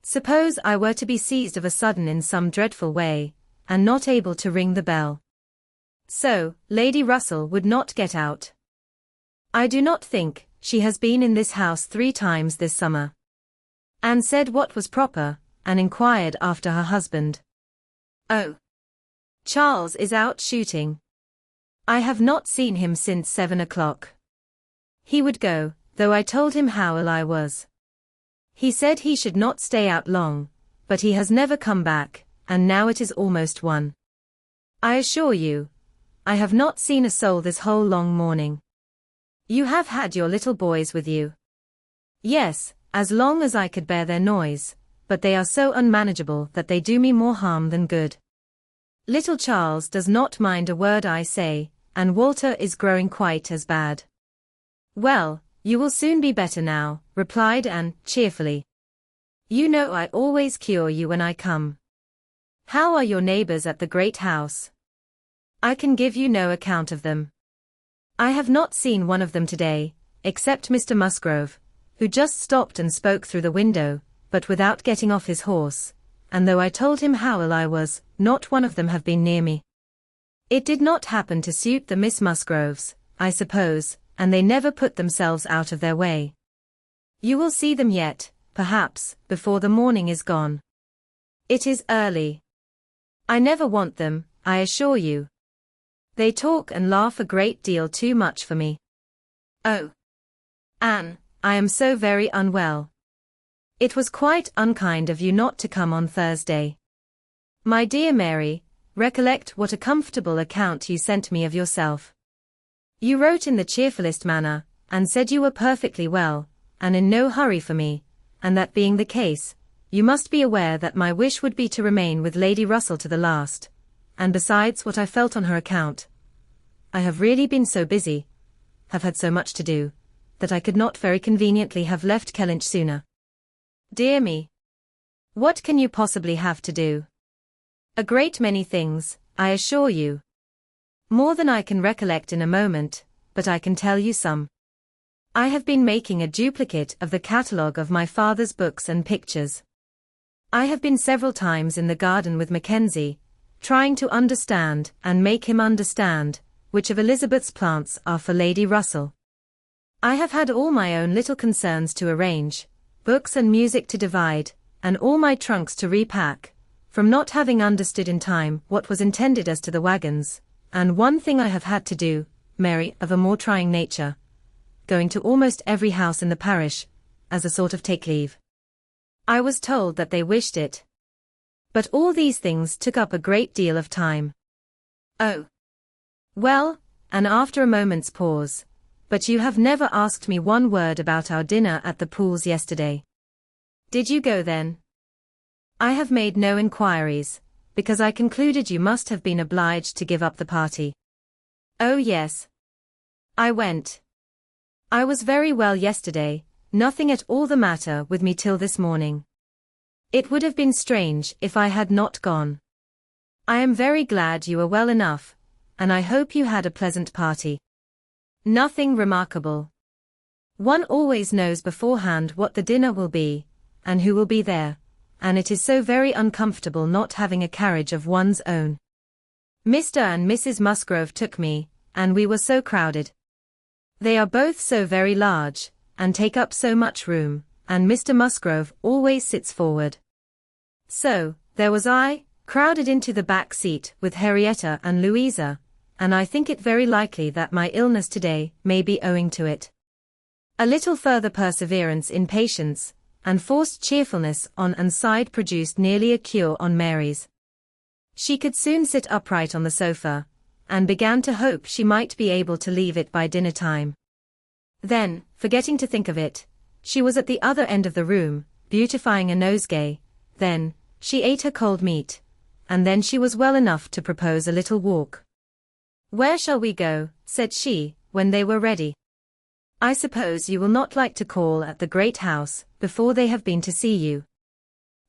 Suppose I were to be seized of a sudden in some dreadful way, and not able to ring the bell. So, Lady Russell would not get out. I do not think she has been in this house 3 times this summer." Anne said what was proper, and inquired after her husband. "Oh, Charles is out shooting. I have not seen him since 7 o'clock. He would go, though I told him how ill I was. He said he should not stay out long, but he has never come back, and now it is almost 1. I assure you, I have not seen a soul this whole long morning." "You have had your little boys with you?" "Yes, as long as I could bear their noise, but they are so unmanageable that they do me more harm than good. Little Charles does not mind a word I say, and Walter is growing quite as bad." "Well, you will soon be better now," replied Anne, cheerfully. "You know I always cure you when I come. How are your neighbors at the great house?" "I can give you no account of them. I have not seen one of them today, except Mr. Musgrove, who just stopped and spoke through the window, but without getting off his horse, and though I told him how ill I was, not one of them have been near me. It did not happen to suit the Miss Musgroves, I suppose, and they never put themselves out of their way. You will see them yet, perhaps, before the morning is gone. It is early. I never want them, I assure you. They talk and laugh a great deal too much for me. Oh, Anne, I am so very unwell. It was quite unkind of you not to come on Thursday. My dear Mary, recollect what a comfortable account you sent me of yourself. You wrote in the cheerfulest manner, and said you were perfectly well, and in no hurry for me, and that being the case, you must be aware that my wish would be to remain with Lady Russell to the last, and besides what I felt on her account, I have really been so busy, have had so much to do, that I could not very conveniently have left Kellynch sooner. Dear me! What can you possibly have to do? A great many things, I assure you. More than I can recollect in a moment, but I can tell you some. I have been making a duplicate of the catalogue of my father's books and pictures. I have been several times in the garden with Mackenzie, trying to understand and make him understand which of Elizabeth's plants are for Lady Russell. I have had all my own little concerns to arrange, books and music to divide, and all my trunks to repack, from not having understood in time what was intended as to the wagons, and one thing I have had to do, Mary, of a more trying nature, going to almost every house in the parish, as a sort of take leave. I was told that they wished it. But all these things took up a great deal of time. Oh. Well, and after a moment's pause, but you have never asked me one word about our dinner at the Pools yesterday. Did you go then? I have made no inquiries, because I concluded you must have been obliged to give up the party. Oh yes. I went, I was very well yesterday, nothing at all the matter with me till this morning. It would have been strange if I had not gone. I am very glad you are well enough, and I hope you had a pleasant party. Nothing remarkable. One always knows beforehand what the dinner will be, and who will be there, and it is so very uncomfortable not having a carriage of one's own. Mr. and Mrs. Musgrove took me, and we were so crowded. They are both so very large, and take up so much room, and Mr. Musgrove always sits forward. So, there was I, crowded into the back seat with Henrietta and Louisa, and I think it very likely that my illness today may be owing to it. A little further perseverance in patience, and forced cheerfulness on one side produced nearly a cure on Mary's. She could soon sit upright on the sofa, and began to hope she might be able to leave it by dinner time. Then, forgetting to think of it, she was at the other end of the room, beautifying a nosegay. Then, she ate her cold meat, and then she was well enough to propose a little walk. "Where shall we go?" said she, when they were ready. "I suppose you will not like to call at the great house, before they have been to see you."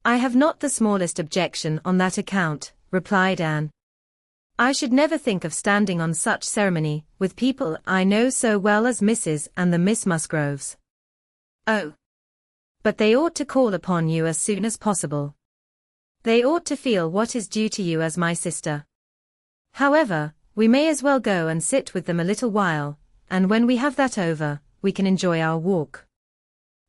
"I have not the smallest objection on that account," replied Anne. "I should never think of standing on such ceremony, with people I know so well as Mrs. and the Miss Musgroves." "Oh! But they ought to call upon you as soon as possible. They ought to feel what is due to you as my sister. However, we may as well go and sit with them a little while, and when we have that over, we can enjoy our walk."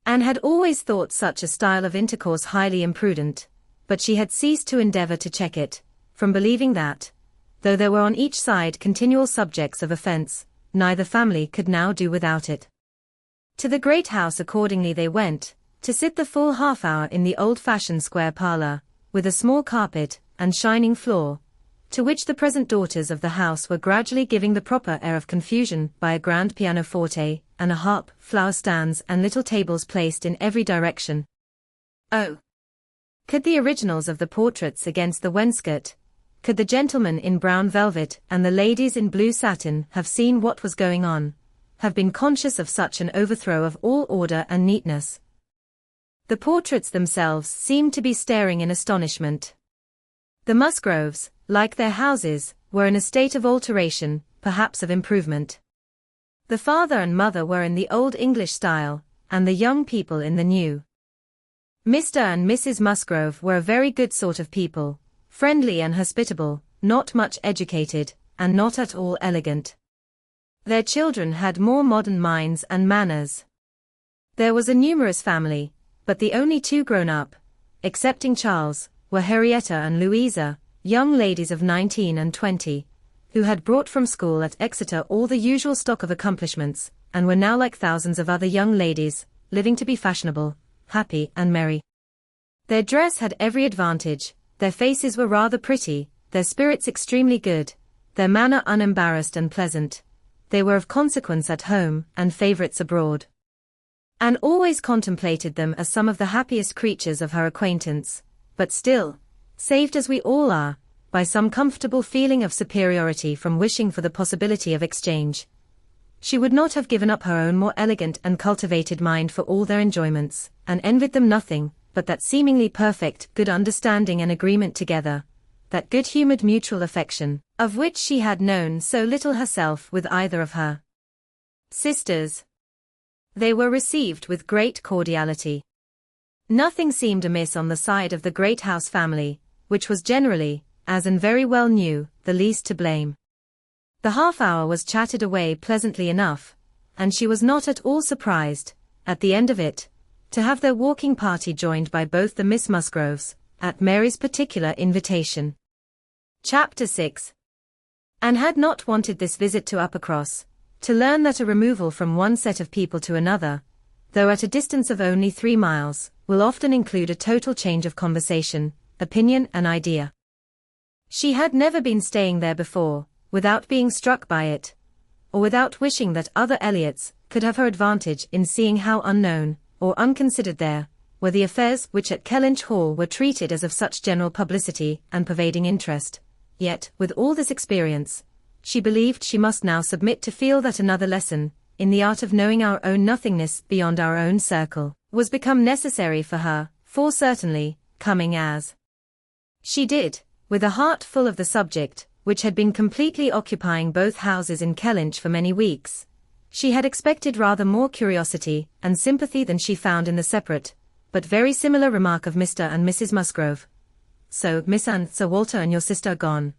Anne had always thought such a style of intercourse highly imprudent, but she had ceased to endeavour to check it, from believing that, though there were on each side continual subjects of offence, neither family could now do without it. To the great house accordingly they went, to sit the full half-hour in the old-fashioned square parlour, with a small carpet and shining floor, to which the present daughters of the house were gradually giving the proper air of confusion by a grand pianoforte, and a harp, flower stands and little tables placed in every direction. Oh! Could the originals of the portraits against the wainscot, could the gentlemen in brown velvet and the ladies in blue satin have seen what was going on, have been conscious of such an overthrow of all order and neatness? The portraits themselves seemed to be staring in astonishment. The Musgroves, like their houses, were in a state of alteration, perhaps of improvement. The father and mother were in the old English style, and the young people in the new. Mr. and Mrs. Musgrove were a very good sort of people, friendly and hospitable, not much educated, and not at all elegant. Their children had more modern minds and manners. There was a numerous family, but the only two grown up, excepting Charles, were Henrietta and Louisa, young ladies of 19 and 20, who had brought from school at Exeter all the usual stock of accomplishments, and were now like thousands of other young ladies, living to be fashionable, happy and merry. Their dress had every advantage, their faces were rather pretty, their spirits extremely good, their manner unembarrassed and pleasant. They were of consequence at home and favourites abroad. Anne always contemplated them as some of the happiest creatures of her acquaintance, but still, saved as we all are, by some comfortable feeling of superiority from wishing for the possibility of exchange, she would not have given up her own more elegant and cultivated mind for all their enjoyments, and envied them nothing but that seemingly perfect good understanding and agreement together, that good-humoured mutual affection, of which she had known so little herself with either of her sisters. They were received with great cordiality. Nothing seemed amiss on the side of the great house family, which was generally, as Anne very well knew, the least to blame. The half-hour was chatted away pleasantly enough, and she was not at all surprised, at the end of it, to have their walking party joined by both the Miss Musgroves, at Mary's particular invitation. Chapter 6. Anne had not wanted this visit to Uppercross, to learn that a removal from one set of people to another, though at a distance of only 3 miles, will often include a total change of conversation, opinion and idea. She had never been staying there before, without being struck by it, or without wishing that other Elliots could have her advantage in seeing how unknown, or unconsidered there, were the affairs which at Kellynch Hall were treated as of such general publicity and pervading interest. Yet, with all this experience, she believed she must now submit to feel that another lesson, in the art of knowing our own nothingness beyond our own circle, was become necessary for her, for certainly, coming as she did, with a heart full of the subject, which had been completely occupying both houses in Kellynch for many weeks, she had expected rather more curiosity and sympathy than she found in the separate, but very similar remark of Mr. and Mrs. Musgrove. So, Miss Anne, Sir Walter and your sister are gone.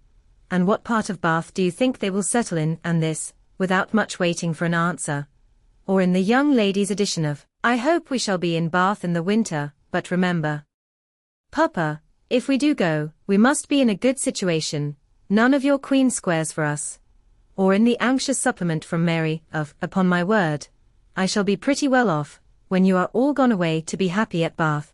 And what part of Bath do you think they will settle in? And this, without much waiting for an answer. Or in the young lady's edition of, I hope we shall be in Bath in the winter, but remember, Papa, if we do go, we must be in a good situation, none of your Queen squares for us. Or in the anxious supplement from Mary, of, upon my word, I shall be pretty well off, when you are all gone away to be happy at Bath.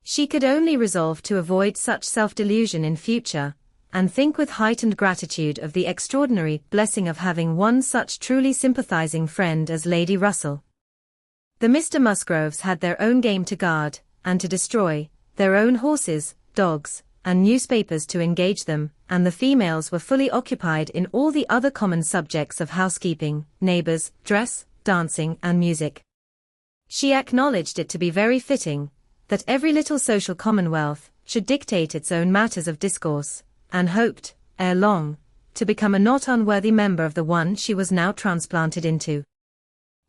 She could only resolve to avoid such self-delusion in future, and think with heightened gratitude of the extraordinary blessing of having one such truly sympathizing friend as Lady Russell. The Mr. Musgroves had their own game to guard, and to destroy, their own horses, dogs, and newspapers to engage them, and the females were fully occupied in all the other common subjects of housekeeping, neighbors, dress, dancing, and music. She acknowledged it to be very fitting, that every little social commonwealth should dictate its own matters of discourse, and hoped, ere long, to become a not unworthy member of the one she was now transplanted into.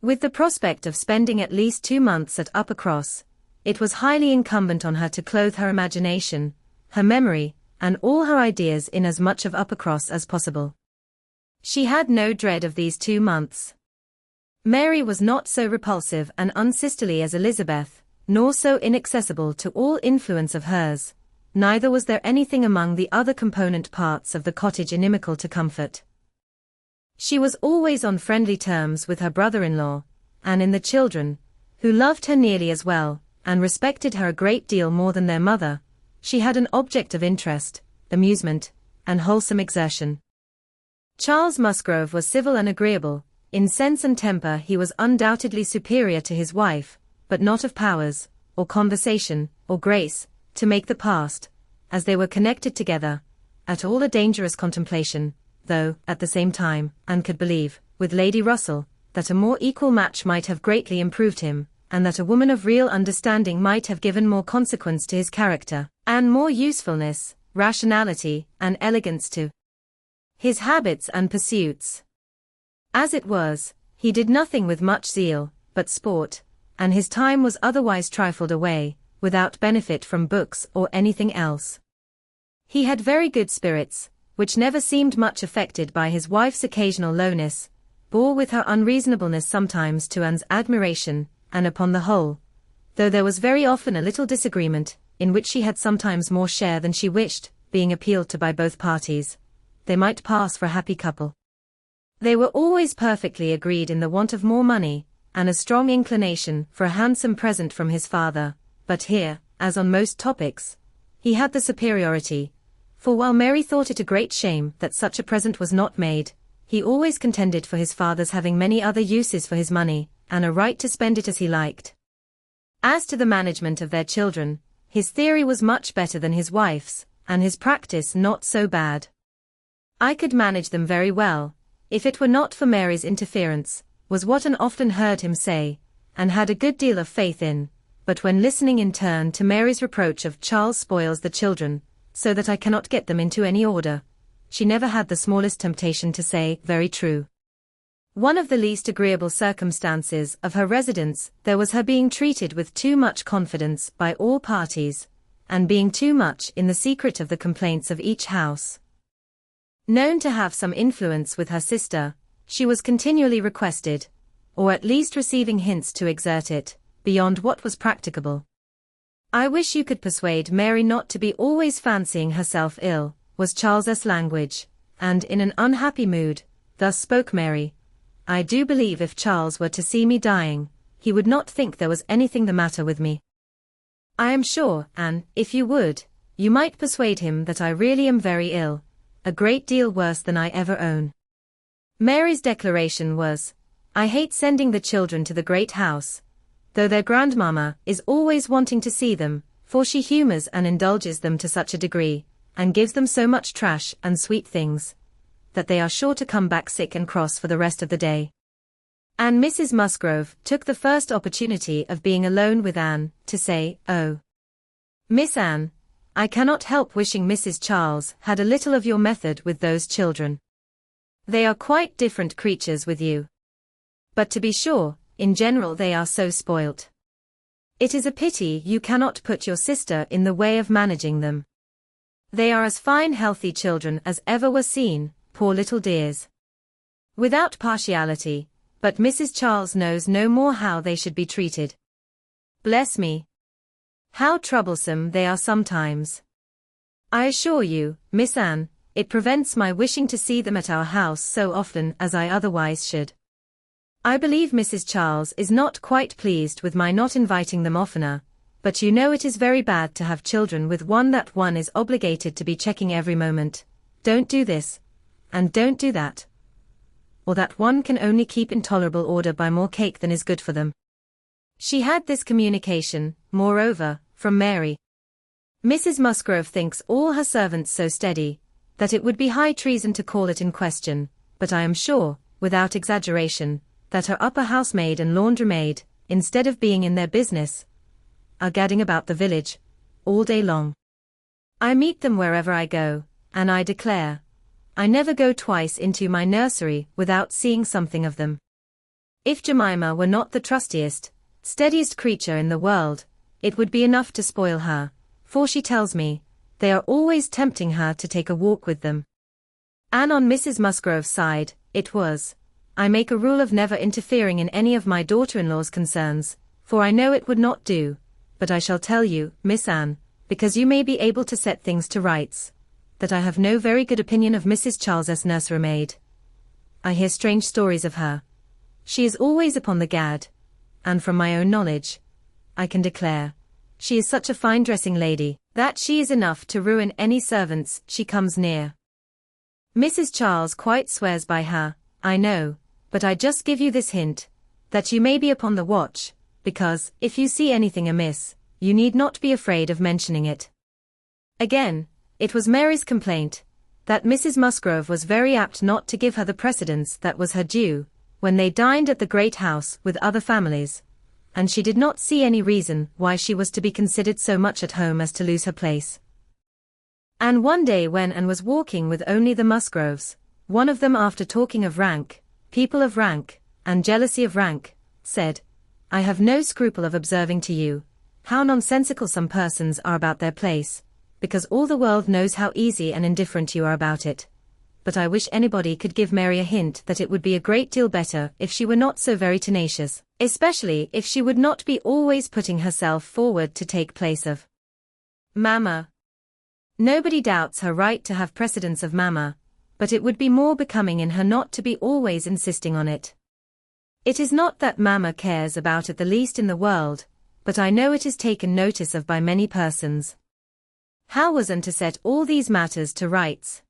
With the prospect of spending at least 2 months at Uppercross, it was highly incumbent on her to clothe her imagination, her memory, and all her ideas in as much of Uppercross as possible. She had no dread of these 2 months. Mary was not so repulsive and unsisterly as Elizabeth, nor so inaccessible to all influence of hers, neither was there anything among the other component parts of the cottage inimical to comfort. She was always on friendly terms with her brother-in-law, and in the children, who loved her nearly as well, and respected her a great deal more than their mother, she had an object of interest, amusement, and wholesome exertion. Charles Musgrove was civil and agreeable, in sense and temper he was undoubtedly superior to his wife, but not of powers, or conversation, or grace, to make the past, as they were connected together, at all a dangerous contemplation, though, at the same time, and could believe, with Lady Russell, that a more equal match might have greatly improved him, and that a woman of real understanding might have given more consequence to his character, and more usefulness, rationality, and elegance to his habits and pursuits. As it was, he did nothing with much zeal, but sport, and his time was otherwise trifled away, without benefit from books or anything else. He had very good spirits, which never seemed much affected by his wife's occasional lowness, bore with her unreasonableness sometimes to Anne's admiration, and upon the whole, though there was very often a little disagreement, in which she had sometimes more share than she wished, being appealed to by both parties, they might pass for a happy couple. They were always perfectly agreed in the want of more money, and a strong inclination for a handsome present from his father, but here, as on most topics, he had the superiority, for while Mary thought it a great shame that such a present was not made, he always contended for his father's having many other uses for his money, and a right to spend it as he liked. As to the management of their children, his theory was much better than his wife's, and his practice not so bad. I could manage them very well, if it were not for Mary's interference, was what Anne often heard him say, and had a good deal of faith in, but when listening in turn to Mary's reproach of Charles spoils the children, so that I cannot get them into any order, she never had the smallest temptation to say, very true. One of the least agreeable circumstances of her residence there was her being treated with too much confidence by all parties, and being too much in the secret of the complaints of each house. Known to have some influence with her sister, she was continually requested, or at least receiving hints to exert it, beyond what was practicable. I wish you could persuade Mary not to be always fancying herself ill, was Charles's language, and in an unhappy mood, thus spoke Mary. I do believe if Charles were to see me dying, he would not think there was anything the matter with me. I am sure, Anne, if you would, you might persuade him that I really am very ill, a great deal worse than I ever own. Mary's declaration was, I hate sending the children to the great house, though their grandmamma is always wanting to see them, for she humours and indulges them to such a degree, and gives them so much trash and sweet things, that they are sure to come back sick and cross for the rest of the day. And Mrs. Musgrove took the first opportunity of being alone with Anne, to say, "Oh, Miss Anne, I cannot help wishing Mrs. Charles had a little of your method with those children. They are quite different creatures with you. But to be sure, in general they are so spoilt. It is a pity you cannot put your sister in the way of managing them. They are as fine healthy children as ever were seen, poor little dears. Without partiality, but Mrs. Charles knows no more how they should be treated. Bless me! How troublesome they are sometimes. I assure you, Miss Anne, it prevents my wishing to see them at our house so often as I otherwise should. I believe Mrs. Charles is not quite pleased with my not inviting them oftener, but you know it is very bad to have children with one that one is obligated to be checking every moment. Don't do this, and don't do that. Or that one can only keep in tolerable order by more cake than is good for them. She had this communication, moreover, from Mary. Mrs. Musgrove thinks all her servants so steady, that it would be high treason to call it in question, but I am sure, without exaggeration, that her upper housemaid and laundry-maid, instead of being in their business, are gadding about the village, all day long. I meet them wherever I go, and I declare, I never go twice into my nursery without seeing something of them. If Jemima were not the trustiest, steadiest creature in the world, it would be enough to spoil her, for she tells me, they are always tempting her to take a walk with them. And on Mrs. Musgrove's side, it was, I make a rule of never interfering in any of my daughter-in-law's concerns, for I know it would not do, but I shall tell you, Miss Anne, because you may be able to set things to rights, that I have no very good opinion of Mrs. Charles's nursery-maid. I hear strange stories of her. She is always upon the gad, and from my own knowledge, I can declare, she is such a fine dressing lady, that she is enough to ruin any servants she comes near. Mrs. Charles quite swears by her, I know, but I just give you this hint, that you may be upon the watch, because, if you see anything amiss, you need not be afraid of mentioning it. Again, it was Mary's complaint, that Mrs. Musgrove was very apt not to give her the precedence that was her due, when they dined at the great house with other families, and she did not see any reason why she was to be considered so much at home as to lose her place. And one day when Anne was walking with only the Musgroves, one of them after talking of rank, people of rank, and jealousy of rank, said, I have no scruple of observing to you, how nonsensical some persons are about their place, because all the world knows how easy and indifferent you are about it. But I wish anybody could give Mary a hint that it would be a great deal better if she were not so very tenacious, especially if she would not be always putting herself forward to take place of Mamma. Nobody doubts her right to have precedence of Mamma, but it would be more becoming in her not to be always insisting on it. It is not that Mamma cares about it the least in the world, but I know it is taken notice of by many persons. How was Anne to set all these matters to rights?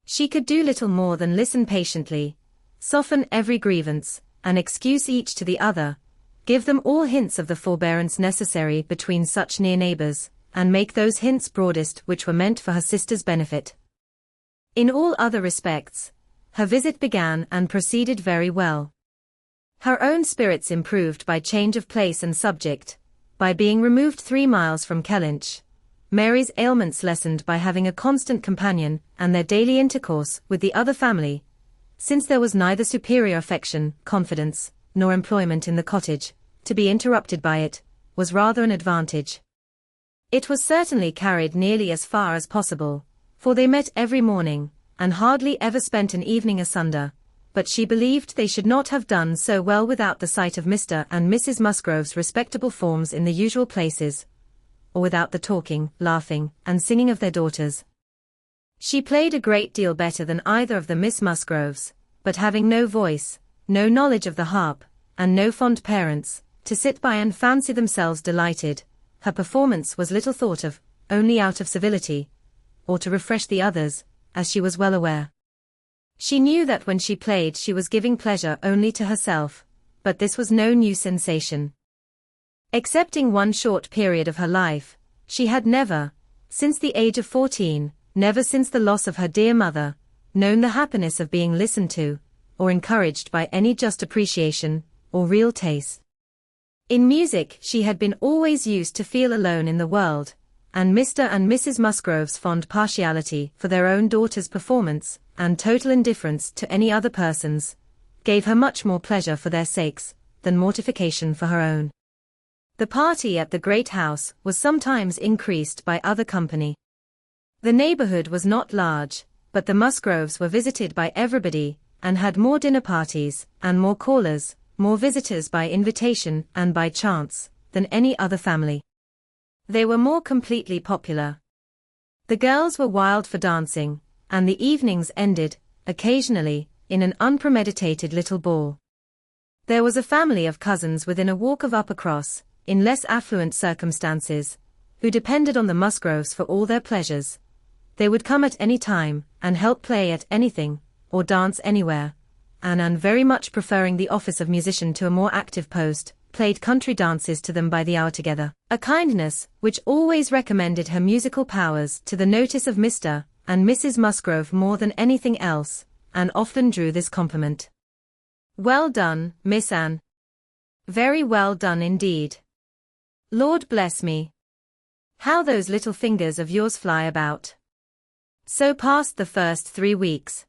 She could do little more than listen patiently, soften every grievance, and excuse each to the other, give them all hints of the forbearance necessary between such near neighbors, and make those hints broadest which were meant for her sister's benefit. In all other respects, her visit began and proceeded very well. Her own spirits improved by change of place and subject, by being removed 3 miles from Kellynch. Mary's ailments lessened by having a constant companion, and their daily intercourse with the other family, since there was neither superior affection, confidence, nor employment in the cottage, to be interrupted by it, was rather an advantage. It was certainly carried nearly as far as possible, for they met every morning, and hardly ever spent an evening asunder, but she believed they should not have done so well without the sight of Mr. and Mrs. Musgrove's respectable forms in the usual places, or without the talking, laughing, and singing of their daughters. She played a great deal better than either of the Miss Musgroves, but having no voice, no knowledge of the harp, and no fond parents, to sit by and fancy themselves delighted, her performance was little thought of, only out of civility, or to refresh the others, as she was well aware. She knew that when she played she was giving pleasure only to herself, but this was no new sensation. Excepting one short period of her life, she had never, since the age of 14, never since the loss of her dear mother, known the happiness of being listened to, or encouraged by any just appreciation, or real taste. In music she had been always used to feel alone in the world, and Mr. and Mrs. Musgrove's fond partiality for their own daughter's performance, and total indifference to any other person's, gave her much more pleasure for their sakes, than mortification for her own. The party at the great house was sometimes increased by other company. The neighborhood was not large, but the Musgroves were visited by everybody, and had more dinner parties, and more callers, more visitors by invitation and by chance, than any other family. They were more completely popular. The girls were wild for dancing, and the evenings ended, occasionally, in an unpremeditated little ball. There was a family of cousins within a walk of Uppercross, in less affluent circumstances, who depended on the Musgroves for all their pleasures. They would come at any time, and help play at anything, or dance anywhere, and Anne, very much preferring the office of musician to a more active post, played country dances to them by the hour together, a kindness which always recommended her musical powers to the notice of Mr. and Mrs. Musgrove more than anything else, and often drew this compliment. "Well done, Miss Anne. Very well done indeed. Lord bless me! How those little fingers of yours fly about!" So passed the first 3 weeks.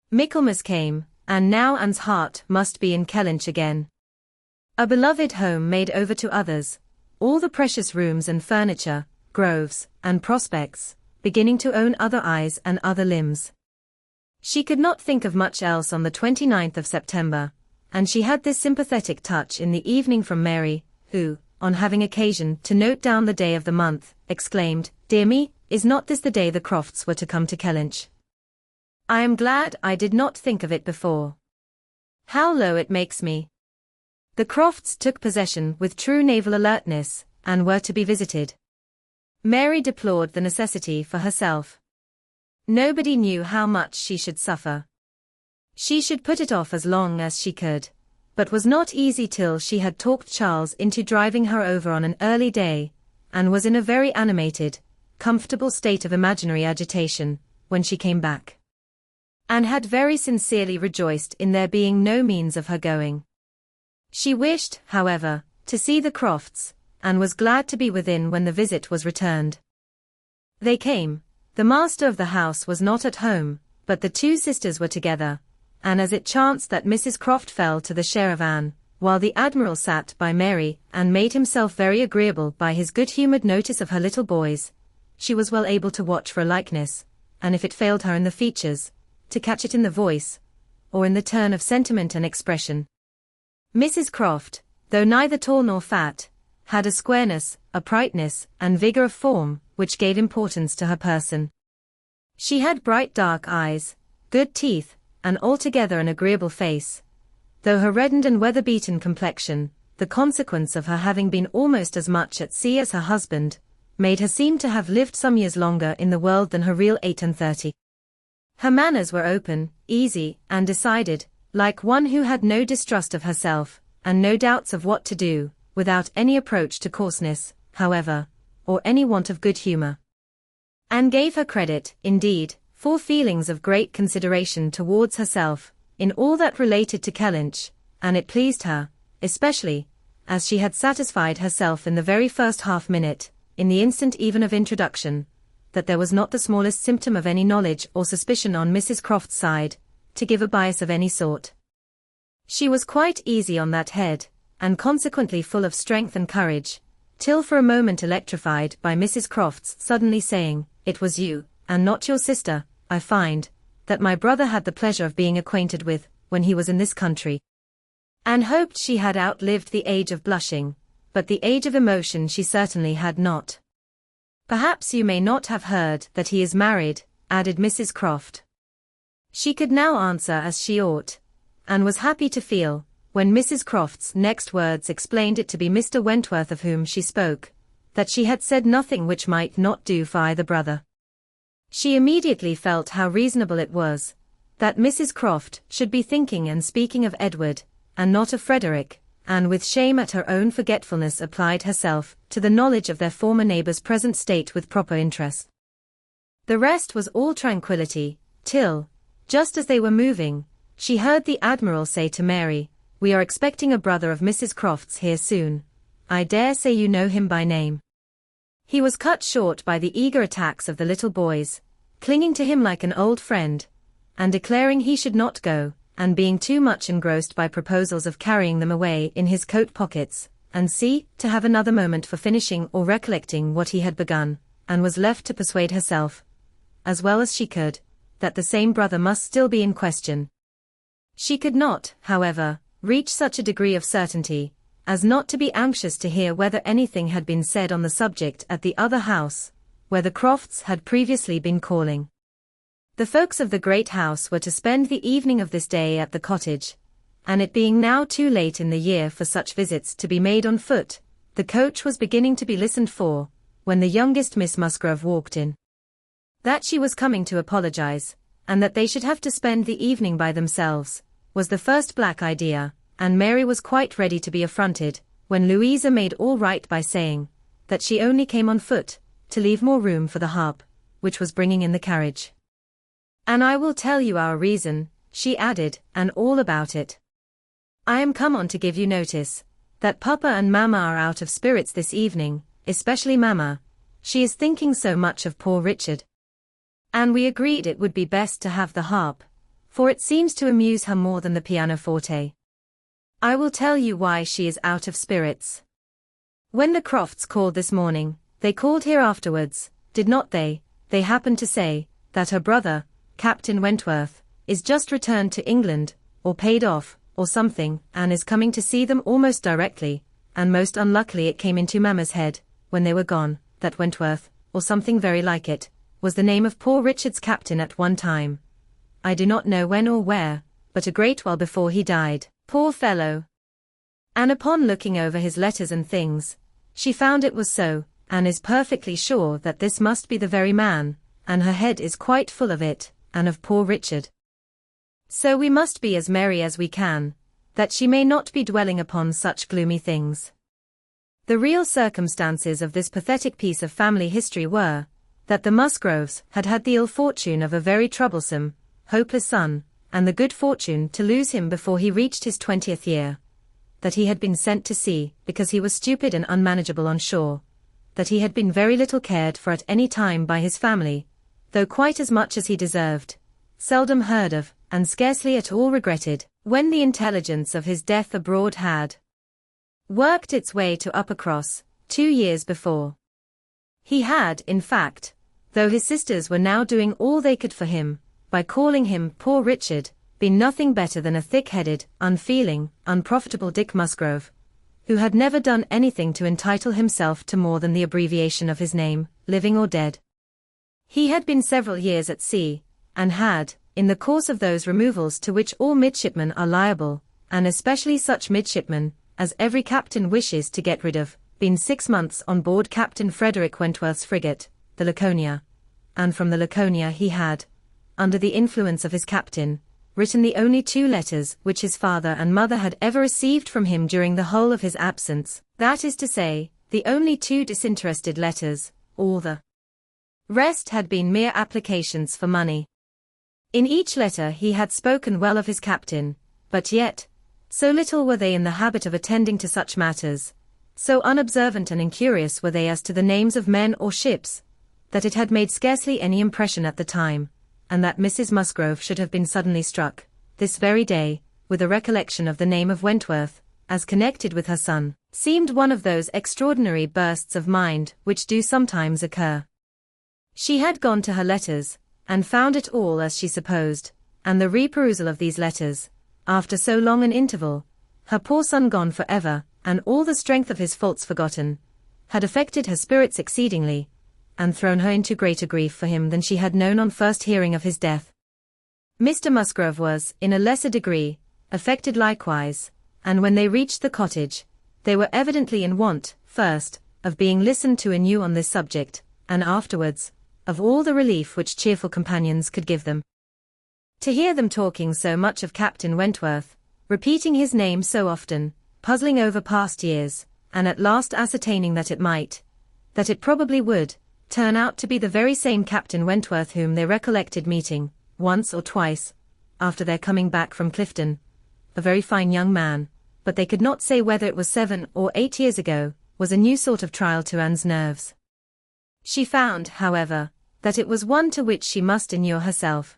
Michaelmas came, and now Anne's heart must be in Kellynch again. A beloved home made over to others, all the precious rooms and furniture, groves, and prospects, beginning to own other eyes and other limbs. She could not think of much else on the 29th of September, and she had this sympathetic touch in the evening from Mary, who, on having occasion to note down the day of the month, exclaimed, "Dear me, is not this the day the Crofts were to come to Kellynch? I am glad I did not think of it before. How low it makes me." The Crofts took possession with true naval alertness, and were to be visited. Mary deplored the necessity for herself. Nobody knew how much she should suffer. She should put it off as long as she could, but was not easy till she had talked Charles into driving her over on an early day, and was in a very animated, comfortable state of imaginary agitation, when she came back. Anne had very sincerely rejoiced in there being no means of her going. She wished, however, to see the Crofts, and was glad to be within when the visit was returned. They came. The master of the house was not at home, but the two sisters were together, and as it chanced that Mrs. Croft fell to the share of Anne, while the Admiral sat by Mary and made himself very agreeable by his good-humoured notice of her little boys, she was well able to watch for a likeness, and if it failed her in the features, to catch it in the voice, or in the turn of sentiment and expression. Mrs. Croft, though neither tall nor fat, had a squareness, a brightness, and vigour of form, which gave importance to her person. She had bright dark eyes, good teeth, and altogether an agreeable face, though her reddened and weather-beaten complexion, the consequence of her having been almost as much at sea as her husband, made her seem to have lived some years longer in the world than her real 38. Her manners were open, easy, and decided, like one who had no distrust of herself, and no doubts of what to do, without any approach to coarseness, however, or any want of good humour. Anne gave her credit, indeed, for feelings of great consideration towards herself, in all that related to Kellynch, and it pleased her, especially, as she had satisfied herself in the very first half-minute, in the instant even of introduction, that there was not the smallest symptom of any knowledge or suspicion on Mrs. Croft's side, to give a bias of any sort. She was quite easy on that head, and consequently full of strength and courage, till for a moment electrified by Mrs. Croft's suddenly saying, "It was you, and not your sister, I find, that my brother had the pleasure of being acquainted with, when he was in this country." Anne hoped she had outlived the age of blushing, but the age of emotion she certainly had not. "Perhaps you may not have heard that he is married," added Mrs. Croft. She could now answer as she ought, and was happy to feel, when Mrs. Croft's next words explained it to be Mr. Wentworth of whom she spoke, that she had said nothing which might not do for either brother. She immediately felt how reasonable it was, that Mrs. Croft should be thinking and speaking of Edward, and not of Frederick, and with shame at her own forgetfulness applied herself to the knowledge of their former neighbour's present state with proper interest. The rest was all tranquillity, till, just as they were moving, she heard the Admiral say to Mary, "We are expecting a brother of Mrs. Croft's here soon. I dare say you know him by name." He was cut short by the eager attacks of the little boys, clinging to him like an old friend, and declaring he should not go, and being too much engrossed by proposals of carrying them away in his coat pockets, and to have another moment for finishing or recollecting what he had begun, and was left to persuade herself, as well as she could, that the same brother must still be in question. She could not, however, reach such a degree of certainty, as not to be anxious to hear whether anything had been said on the subject at the other house, where the Crofts had previously been calling. The folks of the great house were to spend the evening of this day at the cottage, and it being now too late in the year for such visits to be made on foot, the coach was beginning to be listened for, when the youngest Miss Musgrove walked in. That she was coming to apologize, and that they should have to spend the evening by themselves, was the first black idea, and Mary was quite ready to be affronted, when Louisa made all right by saying that she only came on foot, to leave more room for the harp, which was bringing in the carriage. "And I will tell you our reason," she added, "and all about it. I am come on to give you notice, that Papa and Mamma are out of spirits this evening, especially Mamma. She is thinking so much of poor Richard. And we agreed it would be best to have the harp, for it seems to amuse her more than the pianoforte. I will tell you why she is out of spirits. When the Crofts called this morning, they called here afterwards, did not they? They happened to say that her brother, Captain Wentworth, is just returned to England, or paid off, or something, and is coming to see them almost directly, and most unluckily it came into Mamma's head, when they were gone, that Wentworth, or something very like it, was the name of poor Richard's captain at one time. I do not know when or where, but a great while before he died, poor fellow. And upon looking over his letters and things, she found it was so, and is perfectly sure that this must be the very man, and her head is quite full of it, and of poor Richard. So we must be as merry as we can, that she may not be dwelling upon such gloomy things. The real circumstances of this pathetic piece of family history were, that the Musgroves had had the ill fortune of a very troublesome, hopeless son, and the good fortune to lose him before he reached his 20th year. That he had been sent to sea, because he was stupid and unmanageable on shore. That he had been very little cared for at any time by his family, though quite as much as he deserved, seldom heard of, and scarcely at all regretted, when the intelligence of his death abroad had worked its way to Uppercross, 2 years before. He had, in fact, though his sisters were now doing all they could for him, by calling him poor Richard, been nothing better than a thick-headed, unfeeling, unprofitable Dick Musgrove, who had never done anything to entitle himself to more than the abbreviation of his name, living or dead. He had been several years at sea, and had, in the course of those removals to which all midshipmen are liable, and especially such midshipmen as every captain wishes to get rid of, been 6 months on board Captain Frederick Wentworth's frigate, the Laconia, and from the Laconia he had, under the influence of his captain, written the only 2 letters which his father and mother had ever received from him during the whole of his absence, that is to say, the only 2 disinterested letters. All the rest had been mere applications for money. In each letter he had spoken well of his captain, but yet, so little were they in the habit of attending to such matters, so unobservant and incurious were they as to the names of men or ships, that it had made scarcely any impression at the time, and that Mrs. Musgrove should have been suddenly struck, this very day, with a recollection of the name of Wentworth, as connected with her son, seemed one of those extraordinary bursts of mind which do sometimes occur. She had gone to her letters, and found it all as she supposed, and the reperusal of these letters, after so long an interval, her poor son gone for ever, and all the strength of his faults forgotten, had affected her spirits exceedingly, and thrown her into greater grief for him than she had known on first hearing of his death. Mr. Musgrove was, in a lesser degree, affected likewise, and when they reached the cottage, they were evidently in want, first, of being listened to anew on this subject, and afterwards, of all the relief which cheerful companions could give them. To hear them talking so much of Captain Wentworth, repeating his name so often, puzzling over past years, and at last ascertaining that it probably would, turn out to be the very same Captain Wentworth whom they recollected meeting, once or twice, after their coming back from Clifton, a very fine young man, but they could not say whether it was 7 or 8 years ago, was a new sort of trial to Anne's nerves. She found, however, that it was one to which she must inure herself.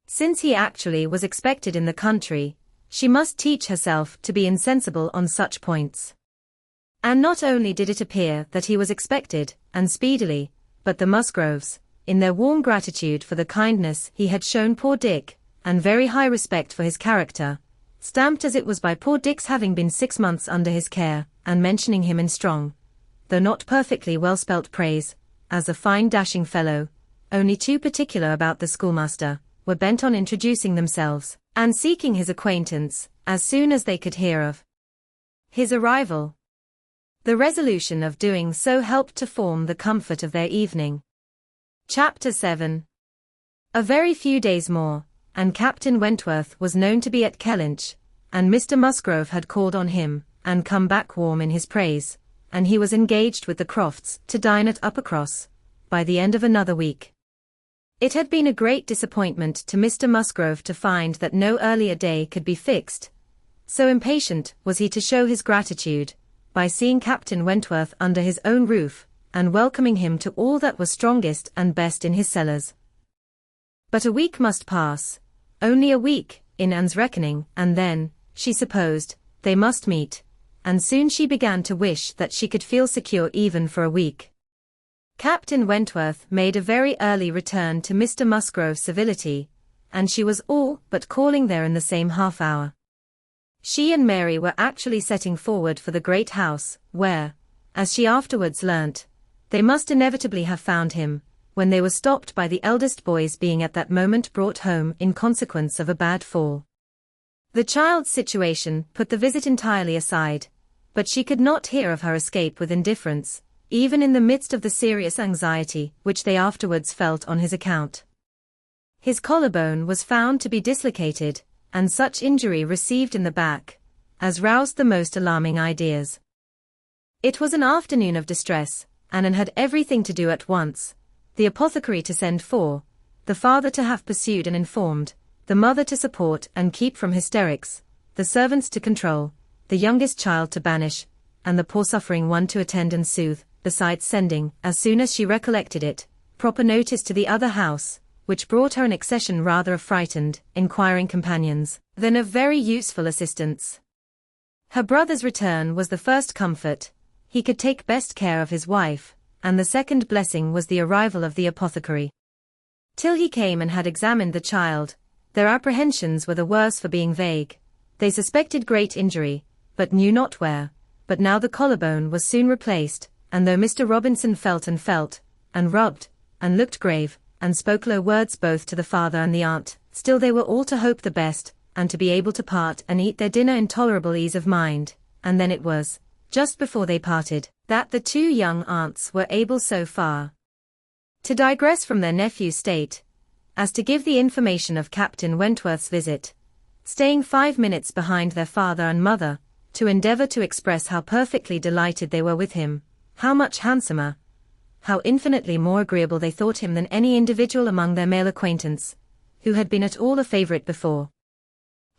Since he actually was expected in the country, she must teach herself to be insensible on such points. And not only did it appear that he was expected, and speedily, but the Musgroves, in their warm gratitude for the kindness he had shown poor Dick, and very high respect for his character, stamped as it was by poor Dick's having been 6 months under his care, and mentioning him in strong, though not perfectly well-spelt praise, as a fine dashing fellow, only too particular about the schoolmaster, were bent on introducing themselves, and seeking his acquaintance, as soon as they could hear of his arrival. The resolution of doing so helped to form the comfort of their evening. Chapter 7. A very few days more, and Captain Wentworth was known to be at Kellynch, and Mr. Musgrove had called on him, and come back warm in his praise, and he was engaged with the Crofts to dine at Uppercross, by the end of another week. It had been a great disappointment to Mr. Musgrove to find that no earlier day could be fixed, so impatient was he to show his gratitude, by seeing Captain Wentworth under his own roof, and welcoming him to all that was strongest and best in his cellars. But a week must pass, only a week, in Anne's reckoning, and then, she supposed, they must meet, and soon she began to wish that she could feel secure even for a week. Captain Wentworth made a very early return to Mr. Musgrove's civility, and she was all but calling there in the same half-hour. She and Mary were actually setting forward for the great house, where, as she afterwards learnt, they must inevitably have found him, when they were stopped by the eldest boy's being at that moment brought home in consequence of a bad fall. The child's situation put the visit entirely aside, but she could not hear of her escape with indifference, even in the midst of the serious anxiety which they afterwards felt on his account. His collarbone was found to be dislocated, and such injury received in the back, as roused the most alarming ideas. It was an afternoon of distress, and Anne had everything to do at once, the apothecary to send for, the father to have pursued and informed, the mother to support and keep from hysterics, the servants to control, the youngest child to banish, and the poor suffering one to attend and soothe, besides sending, as soon as she recollected it, proper notice to the other house, which brought her an accession rather of frightened, inquiring companions, than of very useful assistants. Her brother's return was the first comfort, he could take best care of his wife, and the second blessing was the arrival of the apothecary. Till he came and had examined the child, their apprehensions were the worse for being vague. They suspected great injury, but knew not where, but now the collarbone was soon replaced, and though Mr. Robinson felt, and rubbed, and looked grave, and spoke low words both to the father and the aunt, still they were all to hope the best, and to be able to part and eat their dinner in tolerable ease of mind, and then it was, just before they parted, that the two young aunts were able so far to digress from their nephew's state, as to give the information of Captain Wentworth's visit, staying 5 minutes behind their father and mother, to endeavour to express how perfectly delighted they were with him, how much handsomer, how infinitely more agreeable they thought him than any individual among their male acquaintance, who had been at all a favourite before.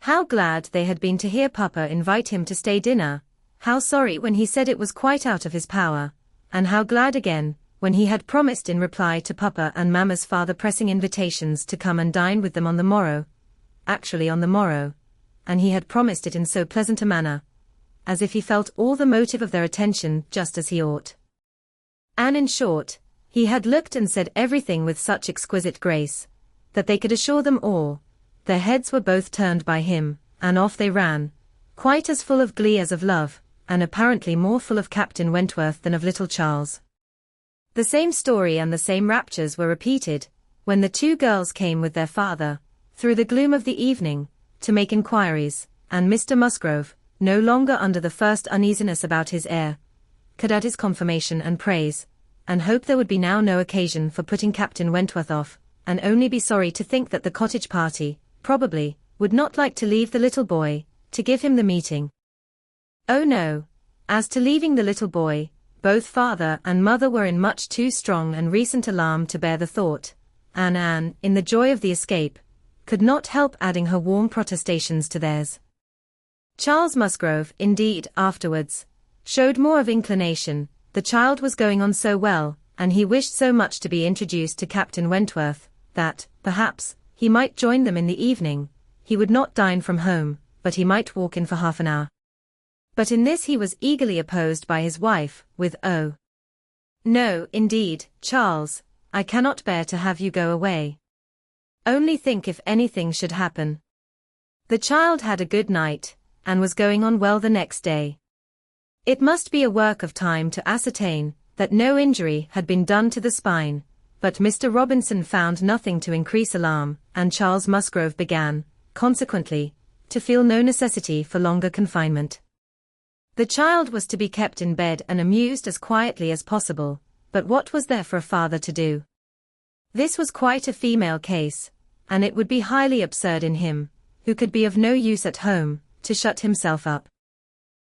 How glad they had been to hear Papa invite him to stay dinner, how sorry when he said it was quite out of his power, and how glad again, when he had promised in reply to Papa and Mamma's father pressing invitations to come and dine with them on the morrow, actually on the morrow, and he had promised it in so pleasant a manner, as if he felt all the motive of their attention just as he ought. And in short, he had looked and said everything with such exquisite grace, that they could assure them all, their heads were both turned by him, and off they ran, quite as full of glee as of love, and apparently more full of Captain Wentworth than of little Charles. The same story and the same raptures were repeated, when the two girls came with their father, through the gloom of the evening, to make inquiries, and Mr. Musgrove, no longer under the first uneasiness about his heir, could add his confirmation and praise, and hope there would be now no occasion for putting Captain Wentworth off, and only be sorry to think that the cottage party, probably, would not like to leave the little boy, to give him the meeting. Oh no, as to leaving the little boy, both father and mother were in much too strong and recent alarm to bear the thought, and Anne, in the joy of the escape, could not help adding her warm protestations to theirs. Charles Musgrove, indeed, afterwards, showed more of inclination. The child was going on so well, and he wished so much to be introduced to Captain Wentworth, that, perhaps, he might join them in the evening. He would not dine from home, but he might walk in for half an hour. But in this he was eagerly opposed by his wife, with "Oh, no, indeed, Charles, I cannot bear to have you go away. Only think if anything should happen." The child had a good night, and was going on well the next day. It must be a work of time to ascertain that no injury had been done to the spine, but Mr. Robinson found nothing to increase alarm, and Charles Musgrove began, consequently, to feel no necessity for longer confinement. The child was to be kept in bed and amused as quietly as possible, but what was there for a father to do? This was quite a female case, and it would be highly absurd in him, who could be of no use at home, to shut himself up.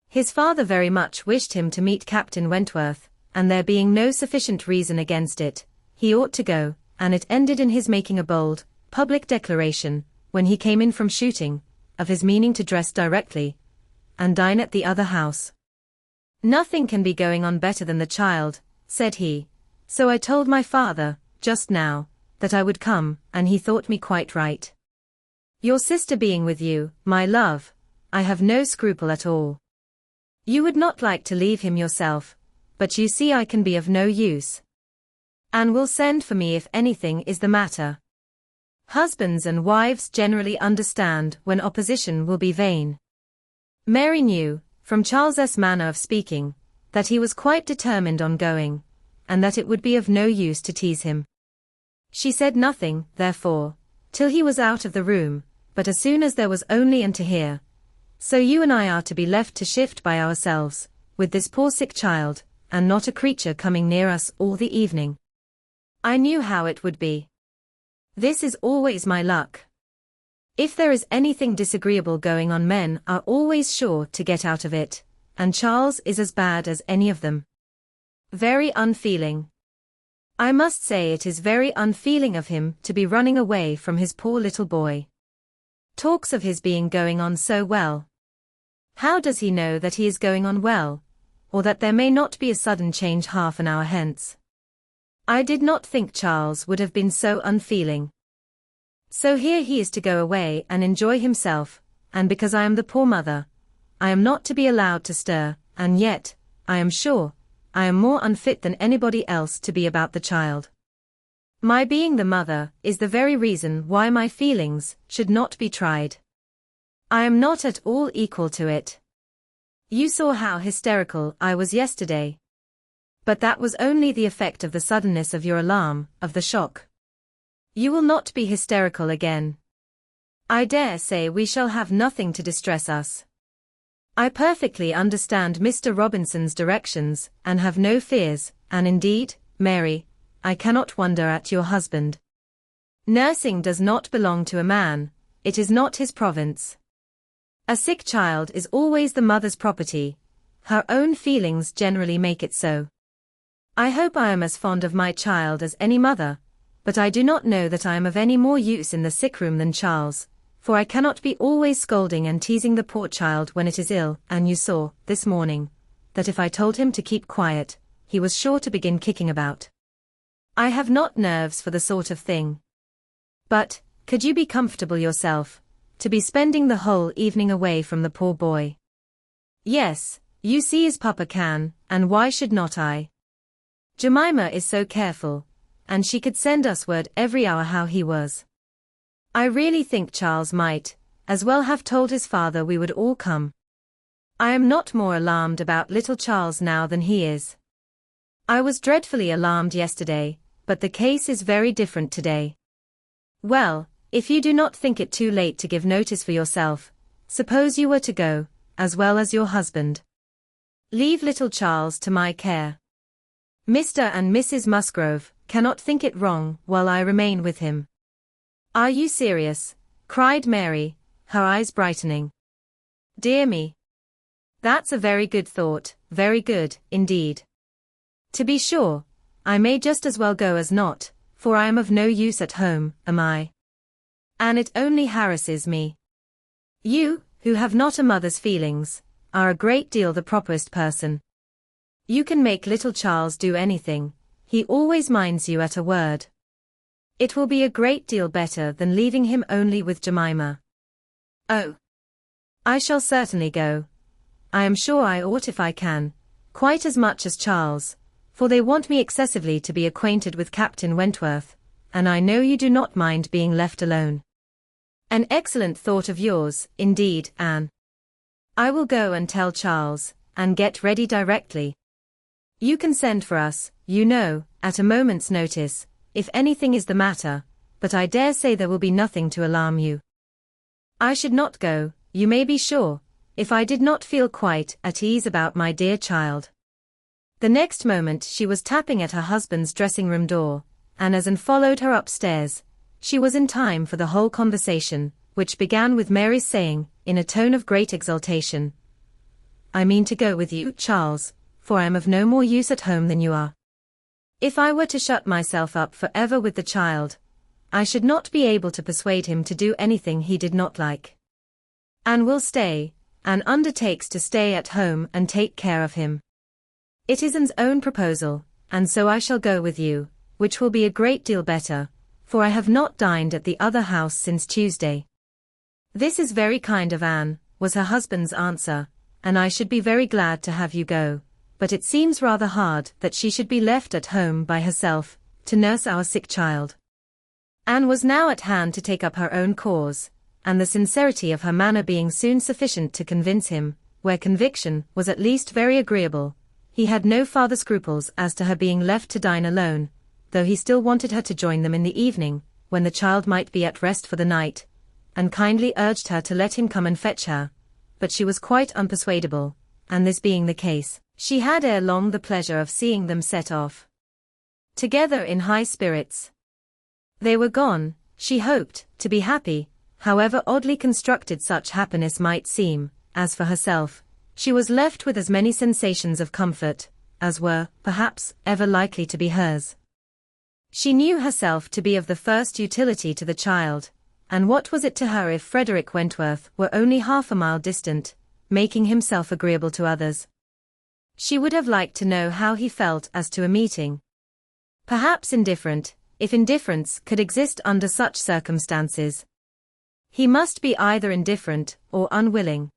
His father very much wished him to meet Captain Wentworth, and there being no sufficient reason against it, he ought to go, and it ended in his making a bold, public declaration, when he came in from shooting, of his meaning to dress directly, and dine at the other house. "Nothing can be going on better than the child," said he, "so I told my father, just now, that I would come, and he thought me quite right. Your sister being with you, my love, I have no scruple at all. You would not like to leave him yourself, but you see I can be of no use. Anne will send for me if anything is the matter." Husbands and wives generally understand when opposition will be vain. Mary knew, from Charles's manner of speaking, that he was quite determined on going, and that it would be of no use to tease him. She said nothing, therefore, till he was out of the room, but as soon as there was only Anne to hear, "So you and I are to be left to shift by ourselves, with this poor sick child, and not a creature coming near us all the evening. I knew how it would be. This is always my luck. If there is anything disagreeable going on, men are always sure to get out of it, and Charles is as bad as any of them. Very unfeeling. I must say it is very unfeeling of him to be running away from his poor little boy. Talks of his being going on so well. How does he know that he is going on well, or that there may not be a sudden change half an hour hence? I did not think Charles would have been so unfeeling. So here he is to go away and enjoy himself, and because I am the poor mother, I am not to be allowed to stir, and yet, I am sure, I am more unfit than anybody else to be about the child. My being the mother is the very reason why my feelings should not be tried. I am not at all equal to it. You saw how hysterical I was yesterday. But that was only the effect of the suddenness of your alarm, of the shock. You will not be hysterical again. I dare say we shall have nothing to distress us. I perfectly understand Mr. Robinson's directions, and have no fears, and indeed, Mary, I cannot wonder at your husband. Nursing does not belong to a man, it is not his province. A sick child is always the mother's property. Her own feelings generally make it so. I hope I am as fond of my child as any mother, but I do not know that I am of any more use in the sick room than Charles, for I cannot be always scolding and teasing the poor child when it is ill, and you saw, this morning, that if I told him to keep quiet, he was sure to begin kicking about. I have not nerves for the sort of thing. But, could you be comfortable yourself, to be spending the whole evening away from the poor boy? Yes, you see as Papa can, and why should not I? Jemima is so careful, and she could send us word every hour how he was. I really think Charles might, as well have told his father we would all come. I am not more alarmed about little Charles now than he is. I was dreadfully alarmed yesterday, but the case is very different today. Well, if you do not think it too late to give notice for yourself, suppose you were to go, as well as your husband. Leave little Charles to my care. Mr. and Mrs. Musgrove cannot think it wrong while I remain with him. Are you serious? Cried Mary, her eyes brightening. Dear me. That's a very good thought, very good, indeed. To be sure, I may just as well go as not, for I am of no use at home, am I? And it only harasses me. You, who have not a mother's feelings, are a great deal the properest person. You can make little Charles do anything, he always minds you at a word. It will be a great deal better than leaving him only with Jemima. Oh! I shall certainly go. I am sure I ought if I can, quite as much as Charles, for they want me excessively to be acquainted with Captain Wentworth, and I know you do not mind being left alone. An excellent thought of yours, indeed, Anne. I will go and tell Charles, and get ready directly. You can send for us, you know, at a moment's notice, if anything is the matter, but I dare say there will be nothing to alarm you. I should not go, you may be sure, if I did not feel quite at ease about my dear child. The next moment she was tapping at her husband's dressing-room door, and as Anne followed her upstairs, she was in time for the whole conversation, which began with Mary's saying, in a tone of great exultation, "I mean to go with you, Charles, for I am of no more use at home than you are. If I were to shut myself up for ever with the child, I should not be able to persuade him to do anything he did not like. Anne will stay, Anne undertakes to stay at home and take care of him. It is Anne's own proposal, and so I shall go with you, which will be a great deal better, for I have not dined at the other house since Tuesday." "This is very kind of Anne," was her husband's answer, "and I should be very glad to have you go, but it seems rather hard that she should be left at home by herself, to nurse our sick child." Anne was now at hand to take up her own cause, and the sincerity of her manner being soon sufficient to convince him, where conviction was at least very agreeable, he had no farther scruples as to her being left to dine alone, though he still wanted her to join them in the evening, when the child might be at rest for the night, and kindly urged her to let him come and fetch her, but she was quite unpersuadable, and this being the case, she had ere long the pleasure of seeing them set off together in high spirits. They were gone, she hoped, to be happy, however oddly constructed such happiness might seem. As for herself, she was left with as many sensations of comfort as were, perhaps, ever likely to be hers. She knew herself to be of the first utility to the child, and what was it to her if Frederick Wentworth were only half a mile distant, making himself agreeable to others? She would have liked to know how he felt as to a meeting. Perhaps indifferent, if indifference could exist under such circumstances. He must be either indifferent or unwilling.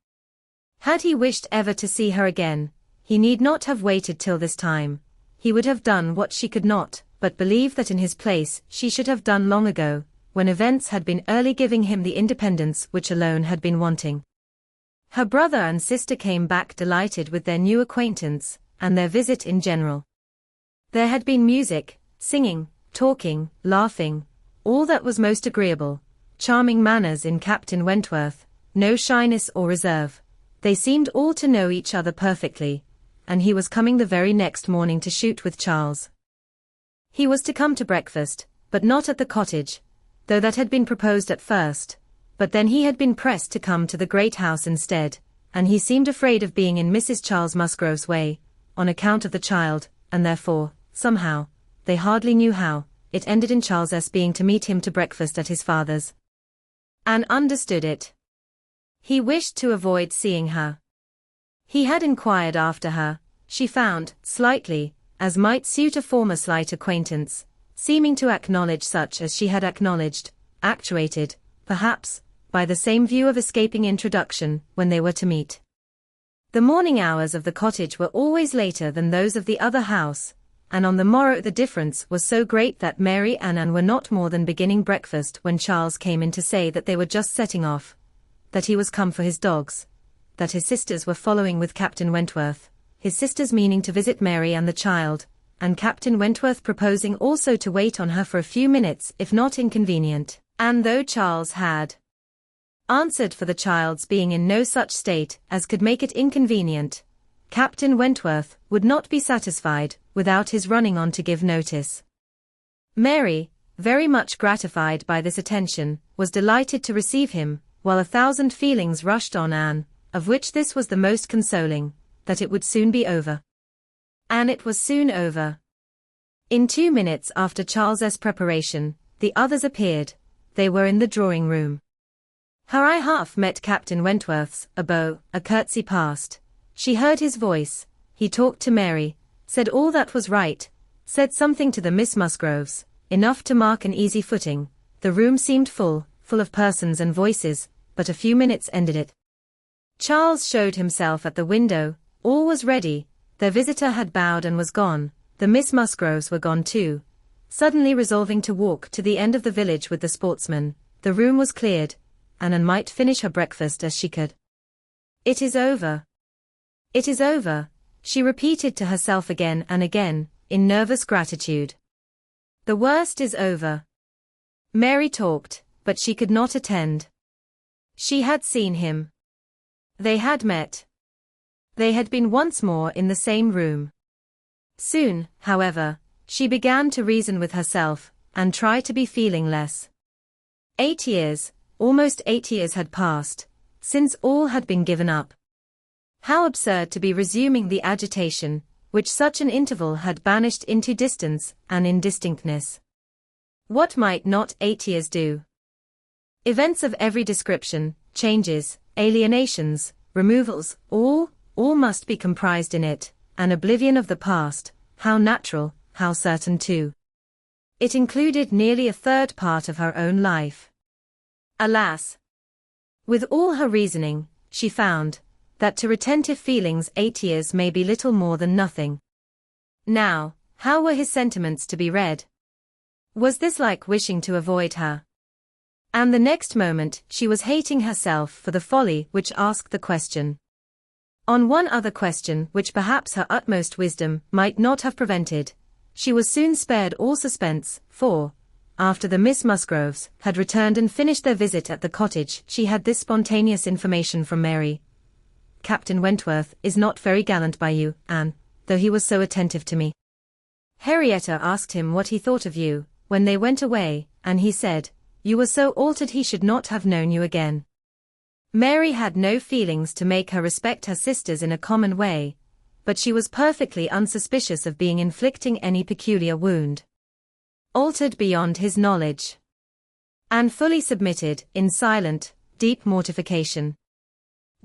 Had he wished ever to see her again, he need not have waited till this time. He would have done what she could not, but believe that in his place she should have done long ago, when events had been early giving him the independence which alone had been wanting. Her brother and sister came back delighted with their new acquaintance, and their visit in general. There had been music, singing, talking, laughing, all that was most agreeable, charming manners in Captain Wentworth, no shyness or reserve. They seemed all to know each other perfectly, and he was coming the very next morning to shoot with Charles. He was to come to breakfast, but not at the cottage, though that had been proposed at first, but then he had been pressed to come to the great house instead, and he seemed afraid of being in Mrs. Charles Musgrove's way, on account of the child, and therefore, somehow, they hardly knew how, it ended in Charles' being to meet him to breakfast at his father's. Anne understood it. He wished to avoid seeing her. He had inquired after her, she found, slightly, as might suit a former slight acquaintance, seeming to acknowledge such as she had acknowledged, actuated, perhaps, by the same view of escaping introduction when they were to meet. The morning hours of the cottage were always later than those of the other house, and on the morrow the difference was so great that Mary and Anne were not more than beginning breakfast when Charles came in to say that they were just setting off, that he was come for his dogs, that his sisters were following with Captain Wentworth, his sisters meaning to visit Mary and the child, and Captain Wentworth proposing also to wait on her for a few minutes if not inconvenient, and though Charles had answered for the child's being in no such state as could make it inconvenient, Captain Wentworth would not be satisfied without his running on to give notice. Mary, very much gratified by this attention, was delighted to receive him, while 1,000 feelings rushed on Anne, of which this was the most consoling, that it would soon be over. And it was soon over. In 2 minutes after Charles's preparation, the others appeared, they were in the drawing-room. Her eye half met Captain Wentworth's, a bow, a curtsy passed. She heard his voice, he talked to Mary, said all that was right, said something to the Miss Musgroves, enough to mark an easy footing. The room seemed full of persons and voices, but a few minutes ended it. Charles showed himself at the window, all was ready, their visitor had bowed and was gone, the Miss Musgroves were gone too. Suddenly resolving to walk to the end of the village with the sportsmen, the room was cleared, and Anne might finish her breakfast as she could. It is over. It is over, she repeated to herself again and again, in nervous gratitude. The worst is over. Mary talked, but she could not attend. She had seen him. They had met. They had been once more in the same room. Soon, however, she began to reason with herself, and try to be feeling less. 8 years, almost 8 years had passed, since all had been given up. How absurd to be resuming the agitation, which such an interval had banished into distance and indistinctness. What might not 8 years do? Events of every description, changes, alienations, removals, all must be comprised in it, an oblivion of the past, how natural, how certain too. It included nearly a third part of her own life. Alas! With all her reasoning, she found that to retentive feelings 8 years may be little more than nothing. Now, how were his sentiments to be read? Was this like wishing to avoid her? And the next moment she was hating herself for the folly which asked the question. On one other question which perhaps her utmost wisdom might not have prevented, she was soon spared all suspense, for, after the Miss Musgroves had returned and finished their visit at the cottage, she had this spontaneous information from Mary. Captain Wentworth is not very gallant by you, Anne, though he was so attentive to me. Henrietta asked him what he thought of you, when they went away, and he said, you were so altered he should not have known you again. Mary had no feelings to make her respect her sisters in a common way, but she was perfectly unsuspicious of being inflicting any peculiar wound. Altered beyond his knowledge. Anne fully submitted, in silent, deep mortification.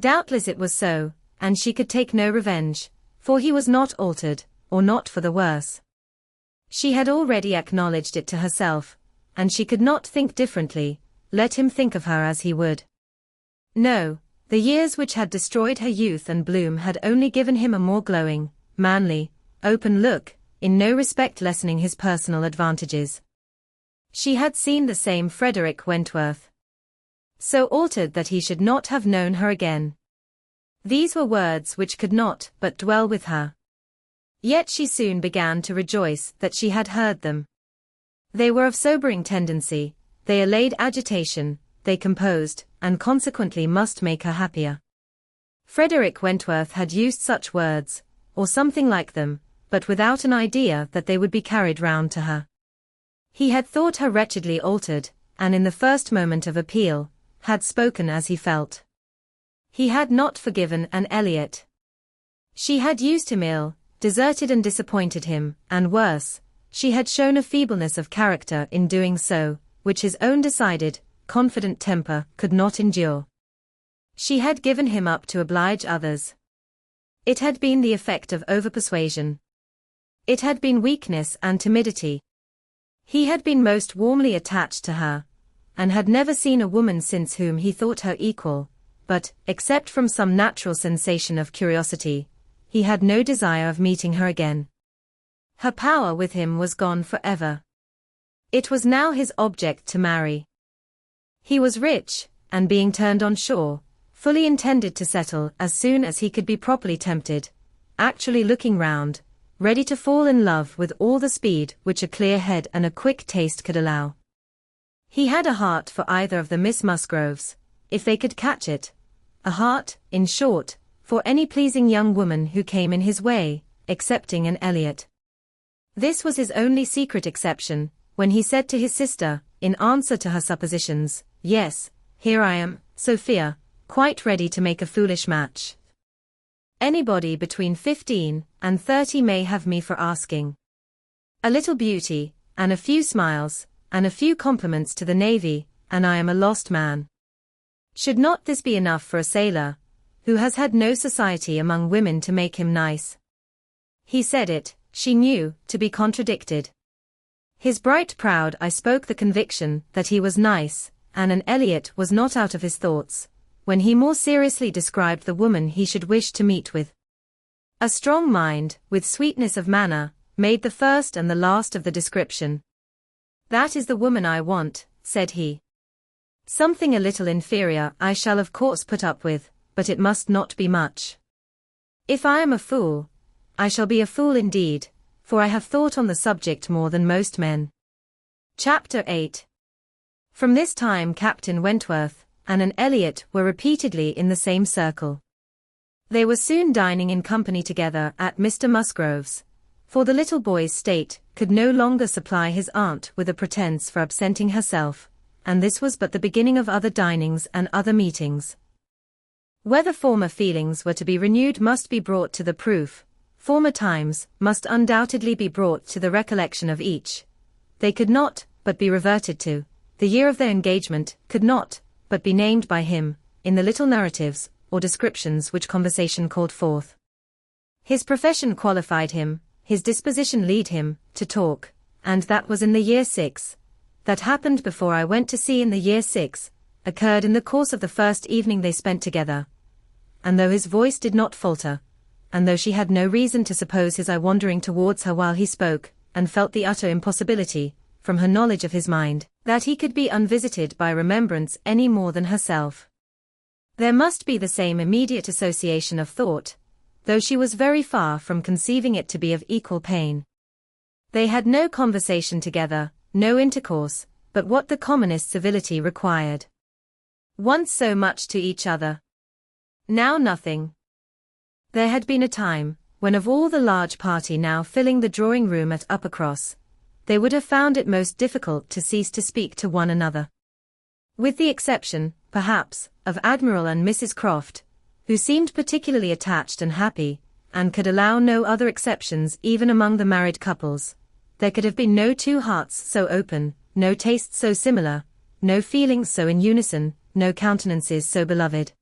Doubtless it was so, and she could take no revenge, for he was not altered, or not for the worse. She had already acknowledged it to herself, and she could not think differently, let him think of her as he would. No, the years which had destroyed her youth and bloom had only given him a more glowing, manly, open look, in no respect lessening his personal advantages. She had seen the same Frederick Wentworth. So altered that he should not have known her again. These were words which could not but dwell with her. Yet she soon began to rejoice that she had heard them. They were of sobering tendency, they allayed agitation, they composed, and consequently must make her happier. Frederick Wentworth had used such words, or something like them, but without an idea that they would be carried round to her. He had thought her wretchedly altered, and in the first moment of appeal, had spoken as he felt. He had not forgiven an Elliot. She had used him ill, deserted and disappointed him, and worse, she had shown a feebleness of character in doing so, which his own decided, confident temper could not endure. She had given him up to oblige others. It had been the effect of over-persuasion. It had been weakness and timidity. He had been most warmly attached to her, and had never seen a woman since whom he thought her equal, but, except from some natural sensation of curiosity, he had no desire of meeting her again. Her power with him was gone forever. It was now his object to marry. He was rich, and being turned on shore, fully intended to settle as soon as he could be properly tempted, actually looking round, ready to fall in love with all the speed which a clear head and a quick taste could allow. He had a heart for either of the Miss Musgroves, if they could catch it, a heart, in short, for any pleasing young woman who came in his way, excepting an Elliot. This was his only secret exception, when he said to his sister, in answer to her suppositions, yes, here I am, Sophia, quite ready to make a foolish match. Anybody between 15 and 30 may have me for asking. A little beauty, and a few smiles, and a few compliments to the navy, and I am a lost man. Should not this be enough for a sailor, who has had no society among women to make him nice? He said it, she knew, to be contradicted. His bright proud eye spoke the conviction that he was nice, and an Elliot was not out of his thoughts, when he more seriously described the woman he should wish to meet with. A strong mind, with sweetness of manner, made the first and the last of the description. That is the woman I want, said he. Something a little inferior I shall of course put up with, but it must not be much. If I am a fool, I shall be a fool indeed, for I have thought on the subject more than most men. Chapter 8. From this time Captain Wentworth and an Elliot were repeatedly in the same circle. They were soon dining in company together at Mr. Musgrove's, for the little boy's state could no longer supply his aunt with a pretence for absenting herself, and this was but the beginning of other dinings and other meetings. Whether former feelings were to be renewed must be brought to the proof, former times must undoubtedly be brought to the recollection of each. They could not but be reverted to, the year of their engagement could not but be named by him, in the little narratives or descriptions which conversation called forth. His profession qualified him, his disposition lead him, to talk, and that was in the year 6. That happened before I went to sea in the year 6, occurred in the course of the first evening they spent together. And though his voice did not falter, and though she had no reason to suppose his eye wandering towards her while he spoke, and felt the utter impossibility, from her knowledge of his mind, that he could be unvisited by remembrance any more than herself. There must be the same immediate association of thought, though she was very far from conceiving it to be of equal pain. They had no conversation together, no intercourse, but what the commonest civility required. Once so much to each other. Now nothing. There had been a time, when of all the large party now filling the drawing-room at Uppercross, they would have found it most difficult to cease to speak to one another. With the exception, perhaps, of Admiral and Mrs. Croft, who seemed particularly attached and happy, and could allow no other exceptions even among the married couples, there could have been no two hearts so open, no tastes so similar, no feelings so in unison, no countenances so beloved.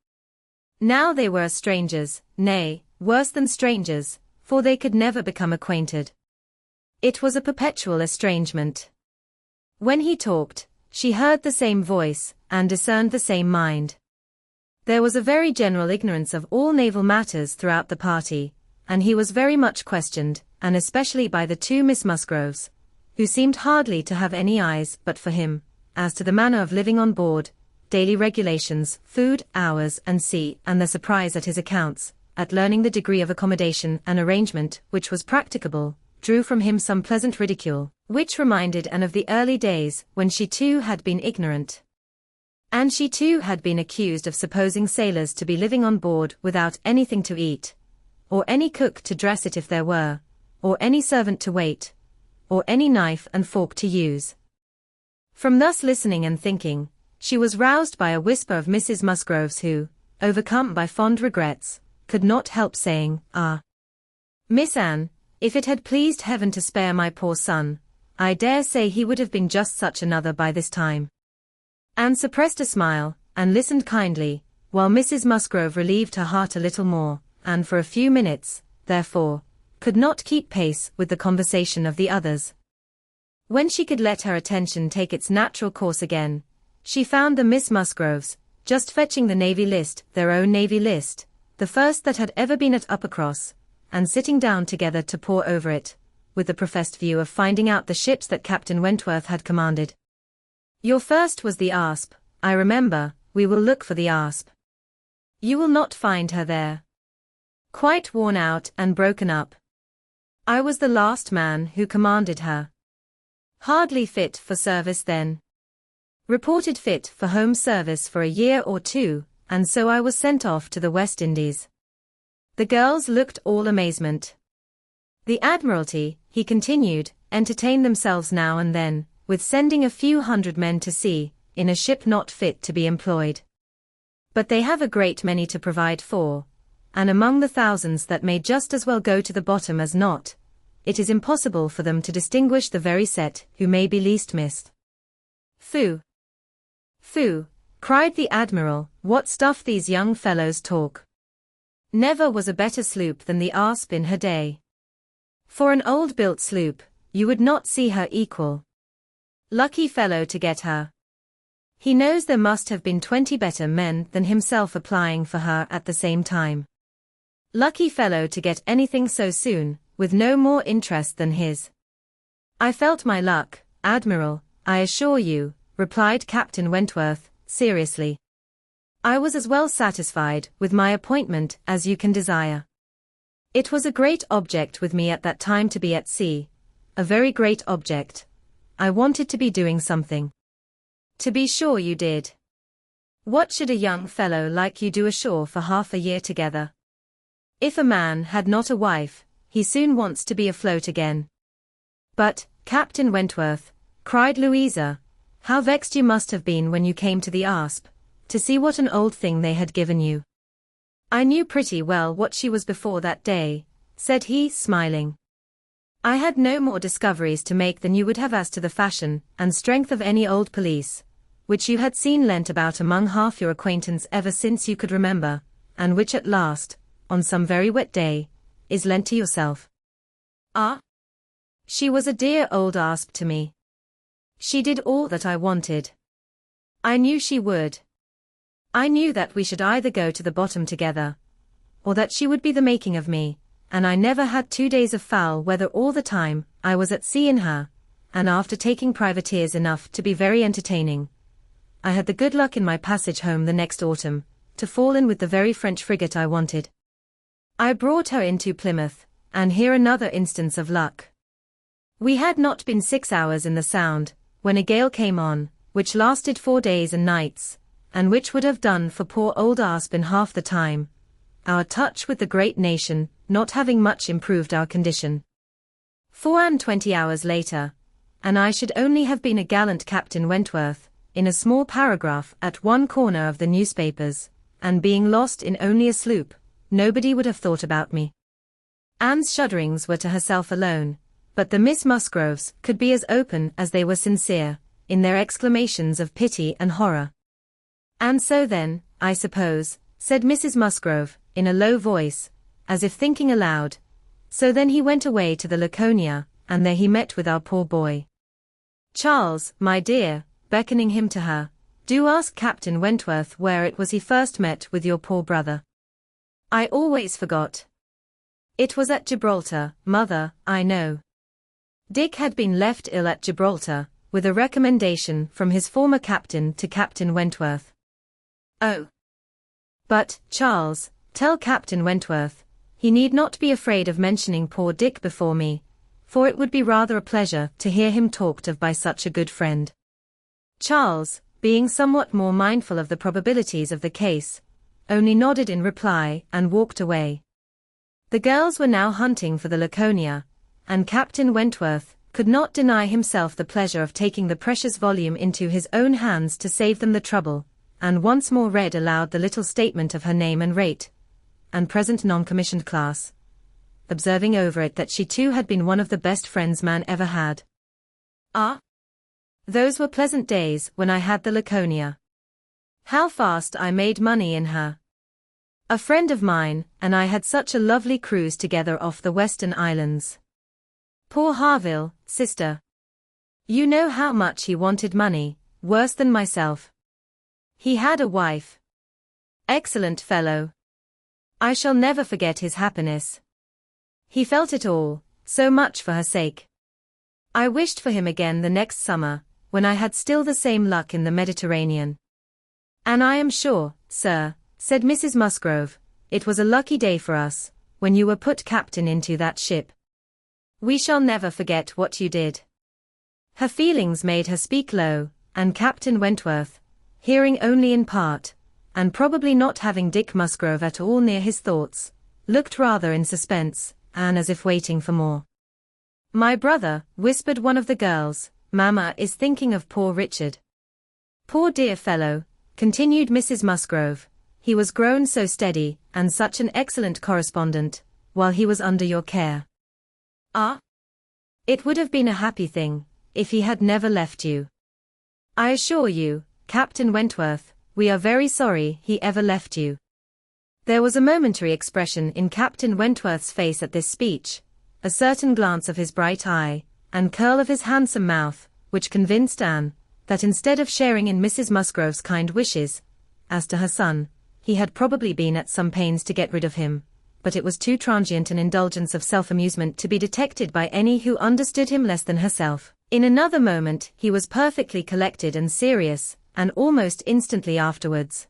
Now they were as strangers, nay, worse than strangers, for they could never become acquainted. It was a perpetual estrangement. When he talked, she heard the same voice, and discerned the same mind. There was a very general ignorance of all naval matters throughout the party, and he was very much questioned, and especially by the two Miss Musgroves, who seemed hardly to have any eyes but for him, as to the manner of living on board, daily regulations, food, hours, and sea, and their surprise at his accounts, at learning the degree of accommodation and arrangement which was practicable, drew from him some pleasant ridicule, which reminded Anne of the early days when she too had been ignorant. And she too had been accused of supposing sailors to be living on board without anything to eat, or any cook to dress it if there were, or any servant to wait, or any knife and fork to use. From thus listening and thinking, she was roused by a whisper of Mrs. Musgrove's who, overcome by fond regrets, could not help saying, "Ah, Miss Anne, if it had pleased heaven to spare my poor son, I dare say he would have been just such another by this time." Anne suppressed a smile, and listened kindly, while Mrs. Musgrove relieved her heart a little more, and for a few minutes, therefore, could not keep pace with the conversation of the others. When she could let her attention take its natural course again, she found the Miss Musgroves, just fetching the Navy List, their own Navy List, the first that had ever been at Uppercross, and sitting down together to pore over it, with the professed view of finding out the ships that Captain Wentworth had commanded. "Your first was the Asp, I remember, we will look for the Asp. You will not find her there. Quite worn out and broken up. I was the last man who commanded her. Hardly fit for service then. Reported fit for home service for a year or two, and so I was sent off to the West Indies." The girls looked all amazement. The Admiralty, he continued, entertain themselves now and then, with sending a few hundred men to sea, in a ship not fit to be employed. But they have a great many to provide for, and among the thousands that may just as well go to the bottom as not, it is impossible for them to distinguish the very set who may be least missed. Phoo! Phoo, cried the Admiral, what stuff these young fellows talk. Never was a better sloop than the Asp in her day. For an old-built sloop, you would not see her equal. Lucky fellow to get her. He knows there must have been 20 better men than himself applying for her at the same time. Lucky fellow to get anything so soon, with no more interest than his. I felt my luck, Admiral, I assure you, replied Captain Wentworth, seriously. I was as well satisfied with my appointment as you can desire. It was a great object with me at that time to be at sea, a very great object. I wanted to be doing something. To be sure you did. What should a young fellow like you do ashore for half a year together? If a man had not a wife, he soon wants to be afloat again. But, Captain Wentworth, cried Louisa, how vexed you must have been when you came to the Asp, to see what an old thing they had given you. I knew pretty well what she was before that day, said he, smiling. I had no more discoveries to make than you would have as to the fashion and strength of any old police, which you had seen lent about among half your acquaintance ever since you could remember, and which at last, on some very wet day, is lent to yourself. Ah! She was a dear old Asp to me. She did all that I wanted. I knew she would. I knew that we should either go to the bottom together, or that she would be the making of me, and I never had 2 days of foul weather all the time I was at sea in her, and after taking privateers enough to be very entertaining, I had the good luck in my passage home the next autumn, to fall in with the very French frigate I wanted. I brought her into Plymouth, and here another instance of luck. We had not been 6 hours in the Sound, when a gale came on, which lasted 4 days and nights, and which would have done for poor old Asp in half the time, our touch with the great nation not having much improved our condition. 24 hours later, and I should only have been a gallant Captain Wentworth, in a small paragraph at one corner of the newspapers, and being lost in only a sloop, nobody would have thought about me. Anne's shudderings were to herself alone, but the Miss Musgroves could be as open as they were sincere, in their exclamations of pity and horror. And so then, I suppose, said Mrs. Musgrove, in a low voice, as if thinking aloud, so then he went away to the Laconia, and there he met with our poor boy. Charles, my dear, beckoning him to her, do ask Captain Wentworth where it was he first met with your poor brother. I always forgot. It was at Gibraltar, mother, I know. Dick had been left ill at Gibraltar, with a recommendation from his former captain to Captain Wentworth. Oh. But, Charles, tell Captain Wentworth, he need not be afraid of mentioning poor Dick before me, for it would be rather a pleasure to hear him talked of by such a good friend. Charles, being somewhat more mindful of the probabilities of the case, only nodded in reply and walked away. The girls were now hunting for the Laconia, and Captain Wentworth could not deny himself the pleasure of taking the precious volume into his own hands to save them the trouble, and once more read aloud the little statement of her name and rate, and present non-commissioned class, observing over it that she too had been one of the best friends man ever had. Ah! Those were pleasant days when I had the Laconia. How fast I made money in her. A friend of mine and I had such a lovely cruise together off the Western Islands. Poor Harville, sister. You know how much he wanted money, worse than myself. He had a wife. Excellent fellow. I shall never forget his happiness. He felt it all, so much for her sake. I wished for him again the next summer, when I had still the same luck in the Mediterranean. And I am sure, sir, said Mrs. Musgrove, it was a lucky day for us, when you were put captain into that ship. We shall never forget what you did. Her feelings made her speak low, and Captain Wentworth, hearing only in part, and probably not having Dick Musgrove at all near his thoughts, looked rather in suspense, and as if waiting for more. My brother, whispered one of the girls, Mamma is thinking of poor Richard. Poor dear fellow, continued Mrs. Musgrove, he was grown so steady, and such an excellent correspondent, while he was under your care. Ah! It would have been a happy thing, if he had never left you. I assure you, Captain Wentworth, we are very sorry he ever left you." There was a momentary expression in Captain Wentworth's face at this speech, a certain glance of his bright eye, and curl of his handsome mouth, which convinced Anne, that instead of sharing in Mrs. Musgrove's kind wishes, as to her son, he had probably been at some pains to get rid of him, but it was too transient an indulgence of self-amusement to be detected by any who understood him less than herself. In another moment he was perfectly collected and serious, and almost instantly afterwards,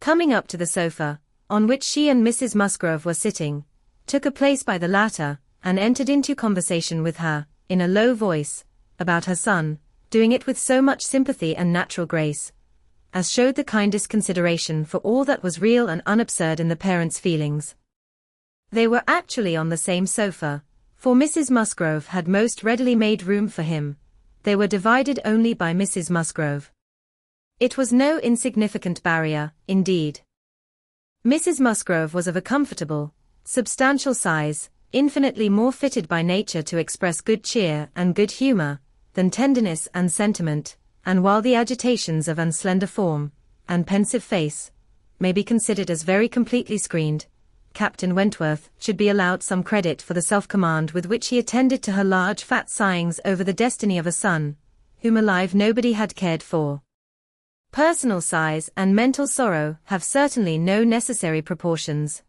coming up to the sofa, on which she and Mrs. Musgrove were sitting, took a place by the latter, and entered into conversation with her, in a low voice, about her son, doing it with so much sympathy and natural grace, as showed the kindest consideration for all that was real and unabsurd in the parents' feelings. They were actually on the same sofa, for Mrs. Musgrove had most readily made room for him. They were divided only by Mrs. Musgrove. It was no insignificant barrier, indeed. Mrs. Musgrove was of a comfortable, substantial size, infinitely more fitted by nature to express good cheer and good humor, than tenderness and sentiment, and while the agitations of an slender form, and pensive face, may be considered as very completely screened, Captain Wentworth should be allowed some credit for the self-command with which he attended to her large fat sighings over the destiny of a son, whom alive nobody had cared for. Personal sighs and mental sorrow have certainly no necessary proportions.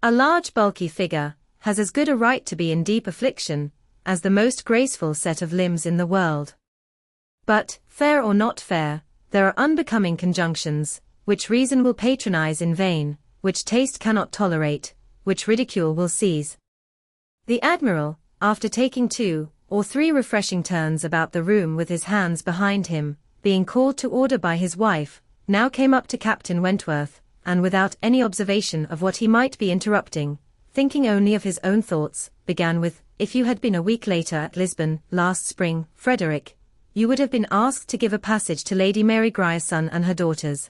A large bulky figure has as good a right to be in deep affliction as the most graceful set of limbs in the world. But, fair or not fair, there are unbecoming conjunctions, which reason will patronize in vain, which taste cannot tolerate, which ridicule will seize. The Admiral, after taking 2 or 3 refreshing turns about the room with his hands behind him, being called to order by his wife, now came up to Captain Wentworth, and without any observation of what he might be interrupting, thinking only of his own thoughts, began with, "If you had been a week later at Lisbon, last spring, Frederick, you would have been asked to give a passage to Lady Mary Grierson and her daughters."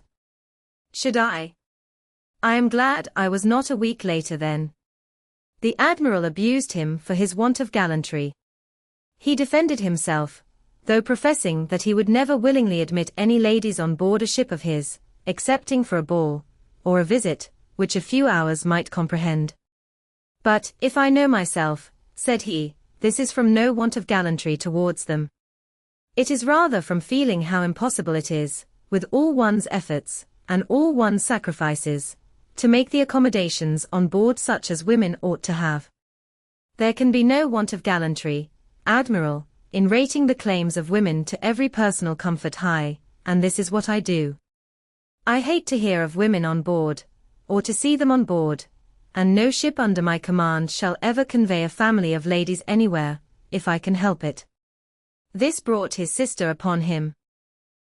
"Should I? I am glad I was not a week later then." The Admiral abused him for his want of gallantry. He defended himself, though professing that he would never willingly admit any ladies on board a ship of his, excepting for a ball, or a visit, which a few hours might comprehend. "But, if I know myself," said he, "this is from no want of gallantry towards them. It is rather from feeling how impossible it is, with all one's efforts, and all one's sacrifices, to make the accommodations on board such as women ought to have. There can be no want of gallantry, Admiral, in rating the claims of women to every personal comfort high, and this is what I do. I hate to hear of women on board, or to see them on board, and no ship under my command shall ever convey a family of ladies anywhere, if I can help it." This brought his sister upon him.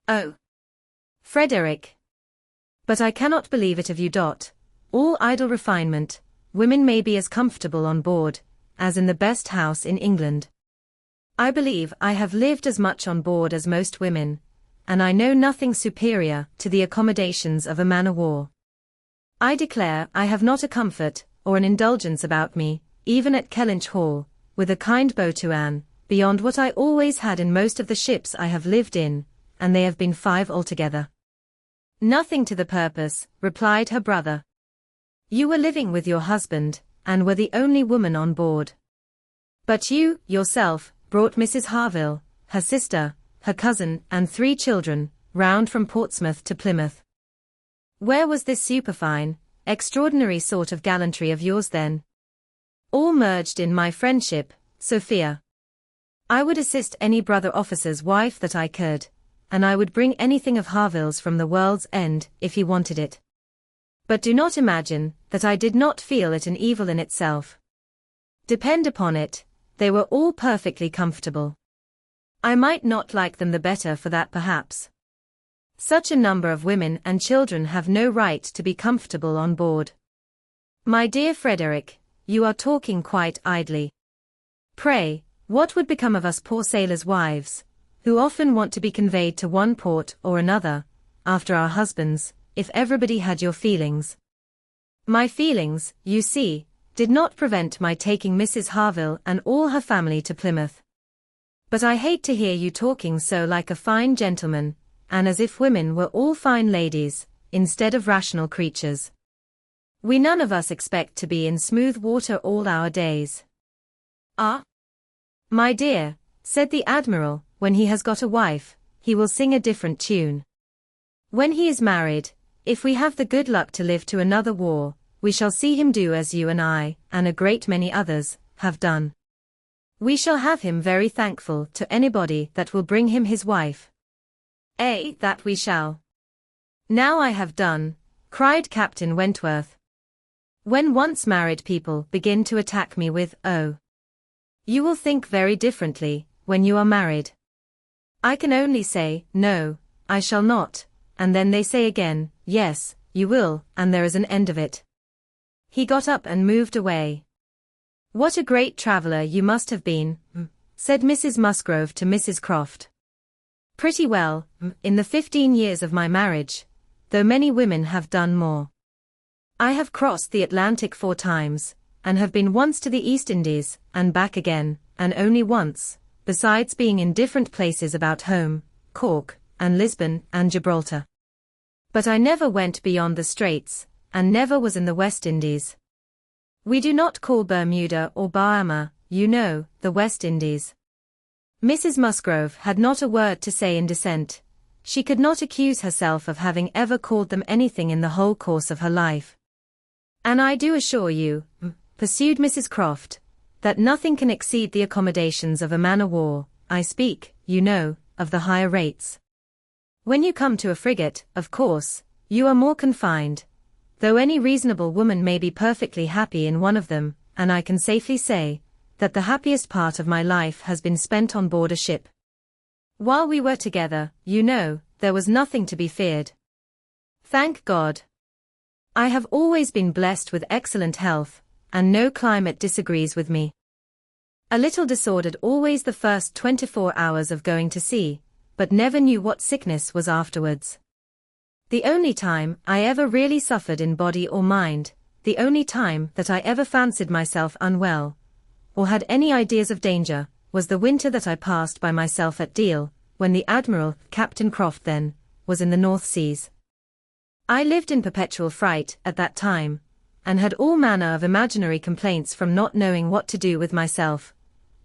"Oh, Frederick! But I cannot believe it of you. All idle refinement, women may be as comfortable on board, as in the best house in England. I believe I have lived as much on board as most women, and I know nothing superior to the accommodations of a man-of-war. I declare I have not a comfort, or an indulgence about me, even at Kellynch Hall, with a kind bow to Anne, beyond what I always had in most of the ships I have lived in, and they have been 5 altogether." "Nothing to the purpose," replied her brother. "You were living with your husband, and were the only woman on board. But you, yourself, brought Mrs. Harville, her sister, her cousin, and 3 children, round from Portsmouth to Plymouth. Where was this superfine, extraordinary sort of gallantry of yours then? All merged in my friendship, Sophia. I would assist any brother officer's wife that I could, and I would bring anything of Harville's from the world's end, if he wanted it. But do not imagine that I did not feel it an evil in itself. Depend upon it, they were all perfectly comfortable. I might not like them the better for that perhaps. Such a number of women and children have no right to be comfortable on board." "My dear Frederick, you are talking quite idly. Pray, what would become of us poor sailors' wives, who often want to be conveyed to one port or another, after our husbands, if everybody had your feelings?" "My feelings, you see, did not prevent my taking Mrs. Harville and all her family to Plymouth. But I hate to hear you talking so like a fine gentleman, and as if women were all fine ladies, instead of rational creatures. We none of us expect to be in smooth water all our days. Ah, my dear, said the Admiral, when he has got a wife, he will sing a different tune. When he is married, if we have the good luck to live to another war, we shall see him do as you and I, and a great many others, have done. We shall have him very thankful to anybody that will bring him his wife. That we shall. Now I have done, cried Captain Wentworth. When once married people begin to attack me with, oh, you will think very differently, when you are married. I can only say, no, I shall not, and then they say again, yes, you will, and there is an end of it. He got up and moved away. What a great traveller you must have been, said Mrs. Musgrove to Mrs. Croft. Pretty well, in the 15 years of my marriage, though many women have done more. I have crossed the Atlantic 4 times, and have been once to the East Indies, and back again, and only once, besides being in different places about home, Cork, and Lisbon, and Gibraltar. But I never went beyond the Straits, and never was in the West Indies. We do not call Bermuda or Bahama, you know, the West Indies. Mrs. Musgrove had not a word to say in dissent. She could not accuse herself of having ever called them anything in the whole course of her life. And I do assure you, pursued Mrs. Croft, that nothing can exceed the accommodations of a man-o'-war. I speak, you know, of the higher rates. When you come to a frigate, of course, you are more confined, though any reasonable woman may be perfectly happy in one of them, and I can safely say, that the happiest part of my life has been spent on board a ship. While we were together, you know, there was nothing to be feared. Thank God. I have always been blessed with excellent health, and no climate disagrees with me. A little disordered always the first 24 hours of going to sea, but never knew what sickness was afterwards. The only time I ever really suffered in body or mind, the only time that I ever fancied myself unwell, or had any ideas of danger, was the winter that I passed by myself at Deal, when the Admiral, Captain Croft then, was in the North Seas. I lived in perpetual fright at that time, and had all manner of imaginary complaints from not knowing what to do with myself,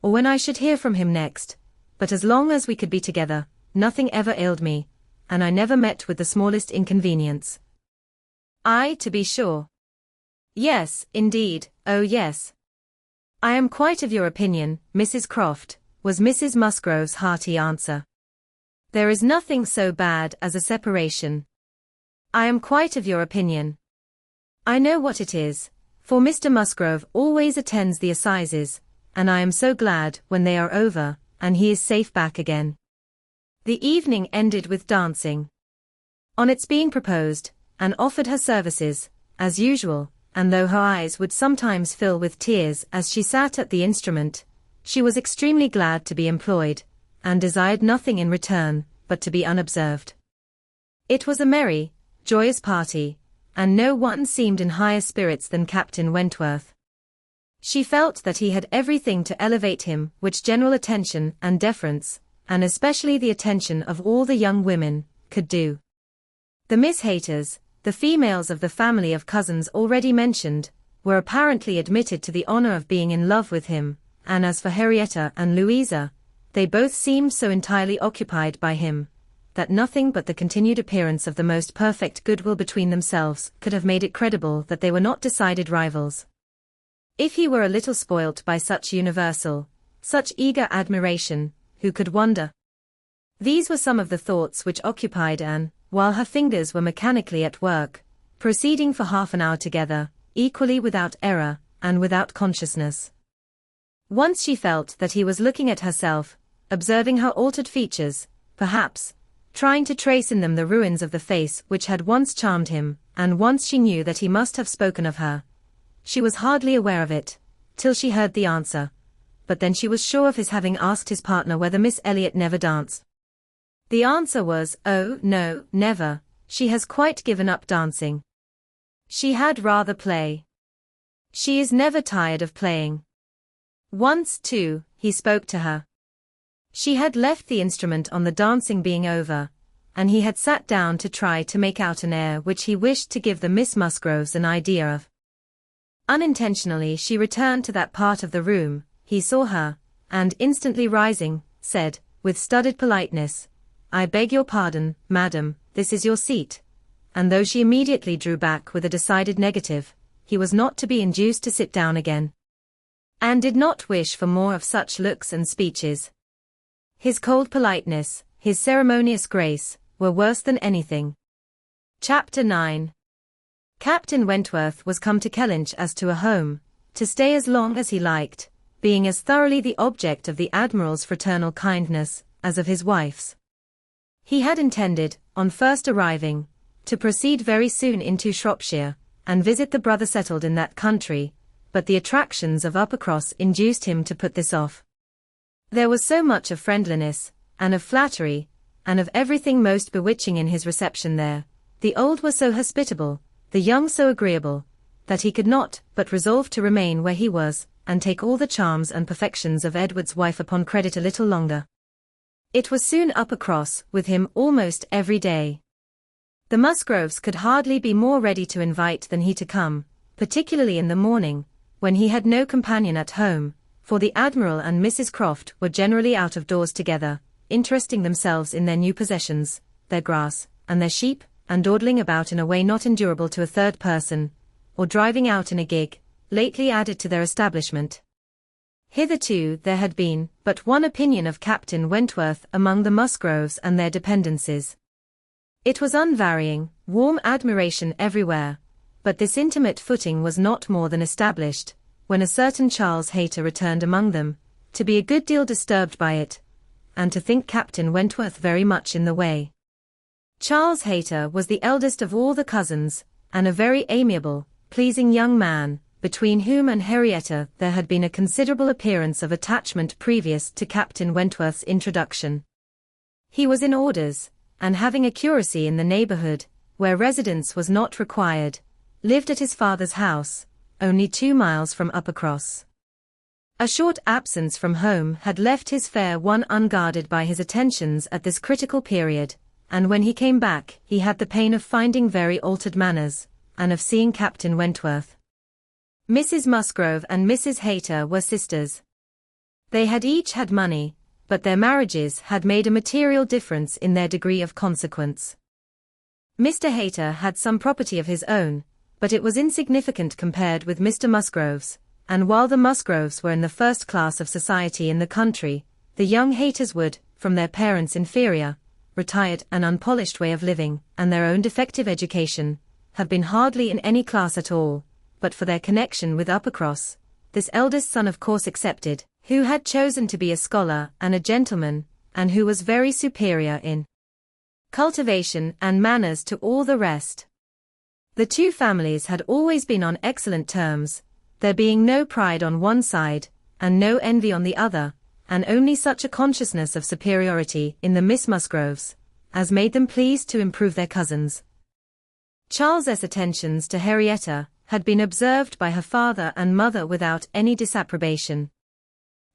or when I should hear from him next, but as long as we could be together, nothing ever ailed me, and I never met with the smallest inconvenience. To be sure. Yes, indeed, oh yes. I am quite of your opinion, Mrs. Croft, was Mrs. Musgrove's hearty answer. There is nothing so bad as a separation. I am quite of your opinion. I know what it is, for Mr. Musgrove always attends the assizes, and I am so glad when they are over, and he is safe back again. The evening ended with dancing. On its being proposed, Anne offered her services, as usual, and though her eyes would sometimes fill with tears as she sat at the instrument, she was extremely glad to be employed, and desired nothing in return, but to be unobserved. It was a merry, joyous party, and no one seemed in higher spirits than Captain Wentworth. She felt that he had everything to elevate him, which general attention and deference, and especially the attention of all the young women, could do. The Miss Hayters, the females of the family of cousins already mentioned, were apparently admitted to the honor of being in love with him, and as for Henrietta and Louisa, they both seemed so entirely occupied by him, that nothing but the continued appearance of the most perfect goodwill between themselves could have made it credible that they were not decided rivals. If he were a little spoilt by such universal, such eager admiration, who could wonder? These were some of the thoughts which occupied Anne, while her fingers were mechanically at work, proceeding for half an hour together, equally without error, and without consciousness. Once she felt that he was looking at herself, observing her altered features, perhaps, trying to trace in them the ruins of the face which had once charmed him, and once she knew that he must have spoken of her. She was hardly aware of it, till she heard the answer, but then she was sure of his having asked his partner whether Miss Elliot never danced. The answer was, oh, no, never, she has quite given up dancing. She had rather play. She is never tired of playing. Once, too, he spoke to her. She had left the instrument on the dancing being over, and he had sat down to try to make out an air which he wished to give the Miss Musgroves an idea of. Unintentionally she returned to that part of the room, he saw her, and instantly rising, said, with studied politeness, "I beg your pardon, madam, this is your seat." And though she immediately drew back with a decided negative, he was not to be induced to sit down again, and did not wish for more of such looks and speeches. His cold politeness, his ceremonious grace, were worse than anything. Chapter 9. Captain Wentworth was come to Kellynch as to a home, to stay as long as he liked, being as thoroughly the object of the Admiral's fraternal kindness, as of his wife's. He had intended, on first arriving, to proceed very soon into Shropshire, and visit the brother settled in that country, but the attractions of Uppercross induced him to put this off. There was so much of friendliness, and of flattery, and of everything most bewitching in his reception there, the old were so hospitable, the young so agreeable, that he could not but resolve to remain where he was, and take all the charms and perfections of Edward's wife upon credit a little longer. It was soon Uppercross with him almost every day. The Musgroves could hardly be more ready to invite than he to come, particularly in the morning, when he had no companion at home, for the Admiral and Mrs. Croft were generally out of doors together, interesting themselves in their new possessions, their grass, and their sheep, and dawdling about in a way not endurable to a third person, or driving out in a gig, lately added to their establishment. Hitherto there had been but one opinion of Captain Wentworth among the Musgroves and their dependencies. It was unvarying, warm admiration everywhere, but this intimate footing was not more than established, when a certain Charles Hayter returned among them, to be a good deal disturbed by it, and to think Captain Wentworth very much in the way. Charles Hayter was the eldest of all the cousins, and a very amiable, pleasing young man, between whom and Henrietta there had been a considerable appearance of attachment previous to Captain Wentworth's introduction. He was in orders, and having a curacy in the neighbourhood, where residence was not required, lived at his father's house, only 2 miles from Uppercross. A short absence from home had left his fair one unguarded by his attentions at this critical period, and when he came back he had the pain of finding very altered manners, and of seeing Captain Wentworth. Mrs. Musgrove and Mrs. Hayter were sisters. They had each had money, but their marriages had made a material difference in their degree of consequence. Mr. Hayter had some property of his own, but it was insignificant compared with Mr. Musgrove's, and while the Musgroves were in the first class of society in the country, the young Hayters would, from their parents' inferior, retired and unpolished way of living, and their own defective education, have been hardly in any class at all, but for their connection with Uppercross, this eldest son of course excepted, who had chosen to be a scholar and a gentleman, and who was very superior in cultivation and manners to all the rest. The two families had always been on excellent terms, there being no pride on one side, and no envy on the other, and only such a consciousness of superiority in the Miss Musgroves, as made them pleased to improve their cousins. Charles's attentions to Henrietta had been observed by her father and mother without any disapprobation.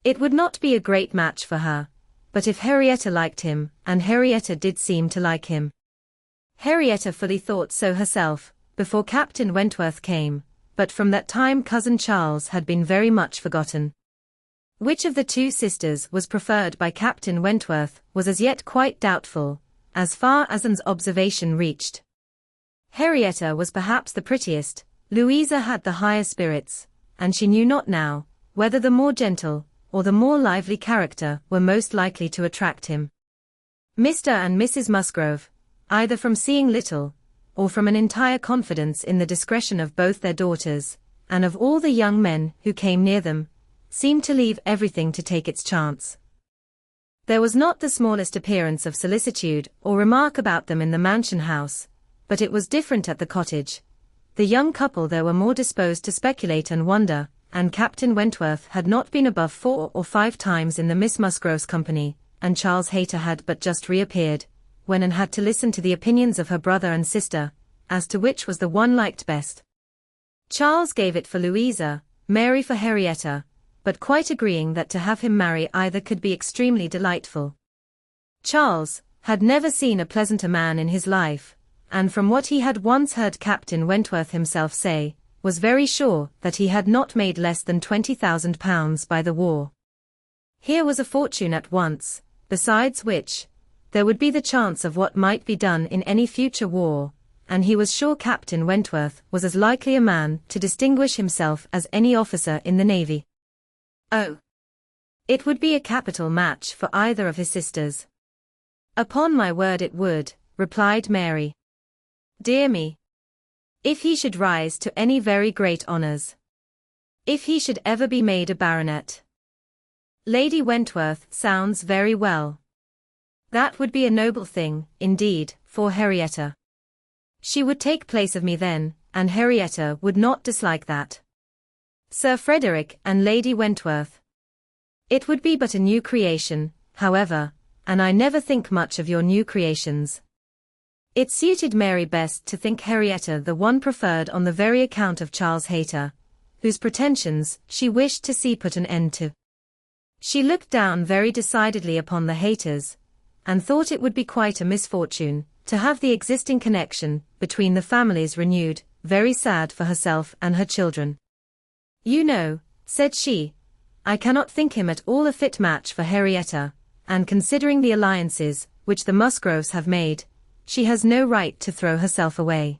It would not be a great match for her, but if Henrietta liked him, and Henrietta did seem to like him. Henrietta fully thought so herself, before Captain Wentworth came, but from that time cousin Charles had been very much forgotten. Which of the two sisters was preferred by Captain Wentworth was as yet quite doubtful, as far as Anne's observation reached. Henrietta was perhaps the prettiest, Louisa had the higher spirits, and she knew not now, whether the more gentle, or the more lively character were most likely to attract him. Mr. and Mrs. Musgrove, either from seeing little, or from an entire confidence in the discretion of both their daughters, and of all the young men who came near them, seemed to leave everything to take its chance. There was not the smallest appearance of solicitude or remark about them in the mansion house, but it was different at the cottage. The young couple there were more disposed to speculate and wonder, and Captain Wentworth had not been above 4 or 5 times in the Miss Musgrove's company, and Charles Hayter had but just reappeared, when Anne had to listen to the opinions of her brother and sister, as to which was the one liked best. Charles gave it for Louisa, Mary for Henrietta, but quite agreeing that to have him marry either could be extremely delightful. Charles, had never seen a pleasanter man in his life, and from what he had once heard Captain Wentworth himself say, was very sure that he had not made less than £20,000 by the war. Here was a fortune at once, besides which, there would be the chance of what might be done in any future war, and he was sure Captain Wentworth was as likely a man to distinguish himself as any officer in the navy. Oh! It would be a capital match for either of his sisters. Upon my word it would, replied Mary. Dear me! If he should rise to any very great honours. If he should ever be made a baronet. Lady Wentworth sounds very well. That would be a noble thing, indeed, for Henrietta. She would take place of me then, and Henrietta would not dislike that. Sir Frederick and Lady Wentworth. It would be but a new creation, however, and I never think much of your new creations. It suited Mary best to think Henrietta the one preferred on the very account of Charles Hayter, whose pretensions she wished to see put an end to. She looked down very decidedly upon the Hayters, and thought it would be quite a misfortune to have the existing connection between the families renewed, very sad for herself and her children. You know, said she, I cannot think him at all a fit match for Henrietta, and considering the alliances which the Musgroves have made, she has no right to throw herself away.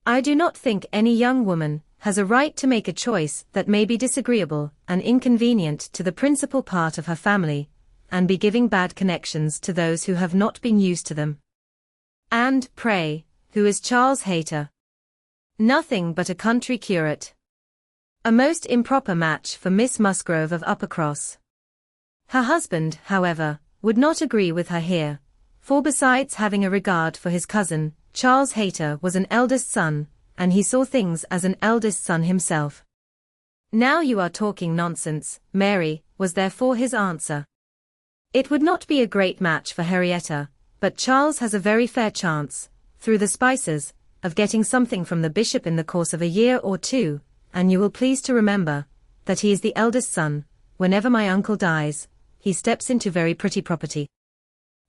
I do not think any young woman has a right to make a choice that may be disagreeable and inconvenient to the principal part of her family, and be giving bad connections to those who have not been used to them. And, pray, who is Charles Hayter? Nothing but a country curate. A most improper match for Miss Musgrove of Uppercross. Her husband, however, would not agree with her here, for besides having a regard for his cousin, Charles Hayter was an eldest son, and he saw things as an eldest son himself. Now you are talking nonsense, Mary, was therefore his answer. It would not be a great match for Henrietta, but Charles has a very fair chance, through the Spicers, of getting something from the bishop in the course of a year or two, and you will please to remember that he is the eldest son. Whenever my uncle dies, he steps into very pretty property.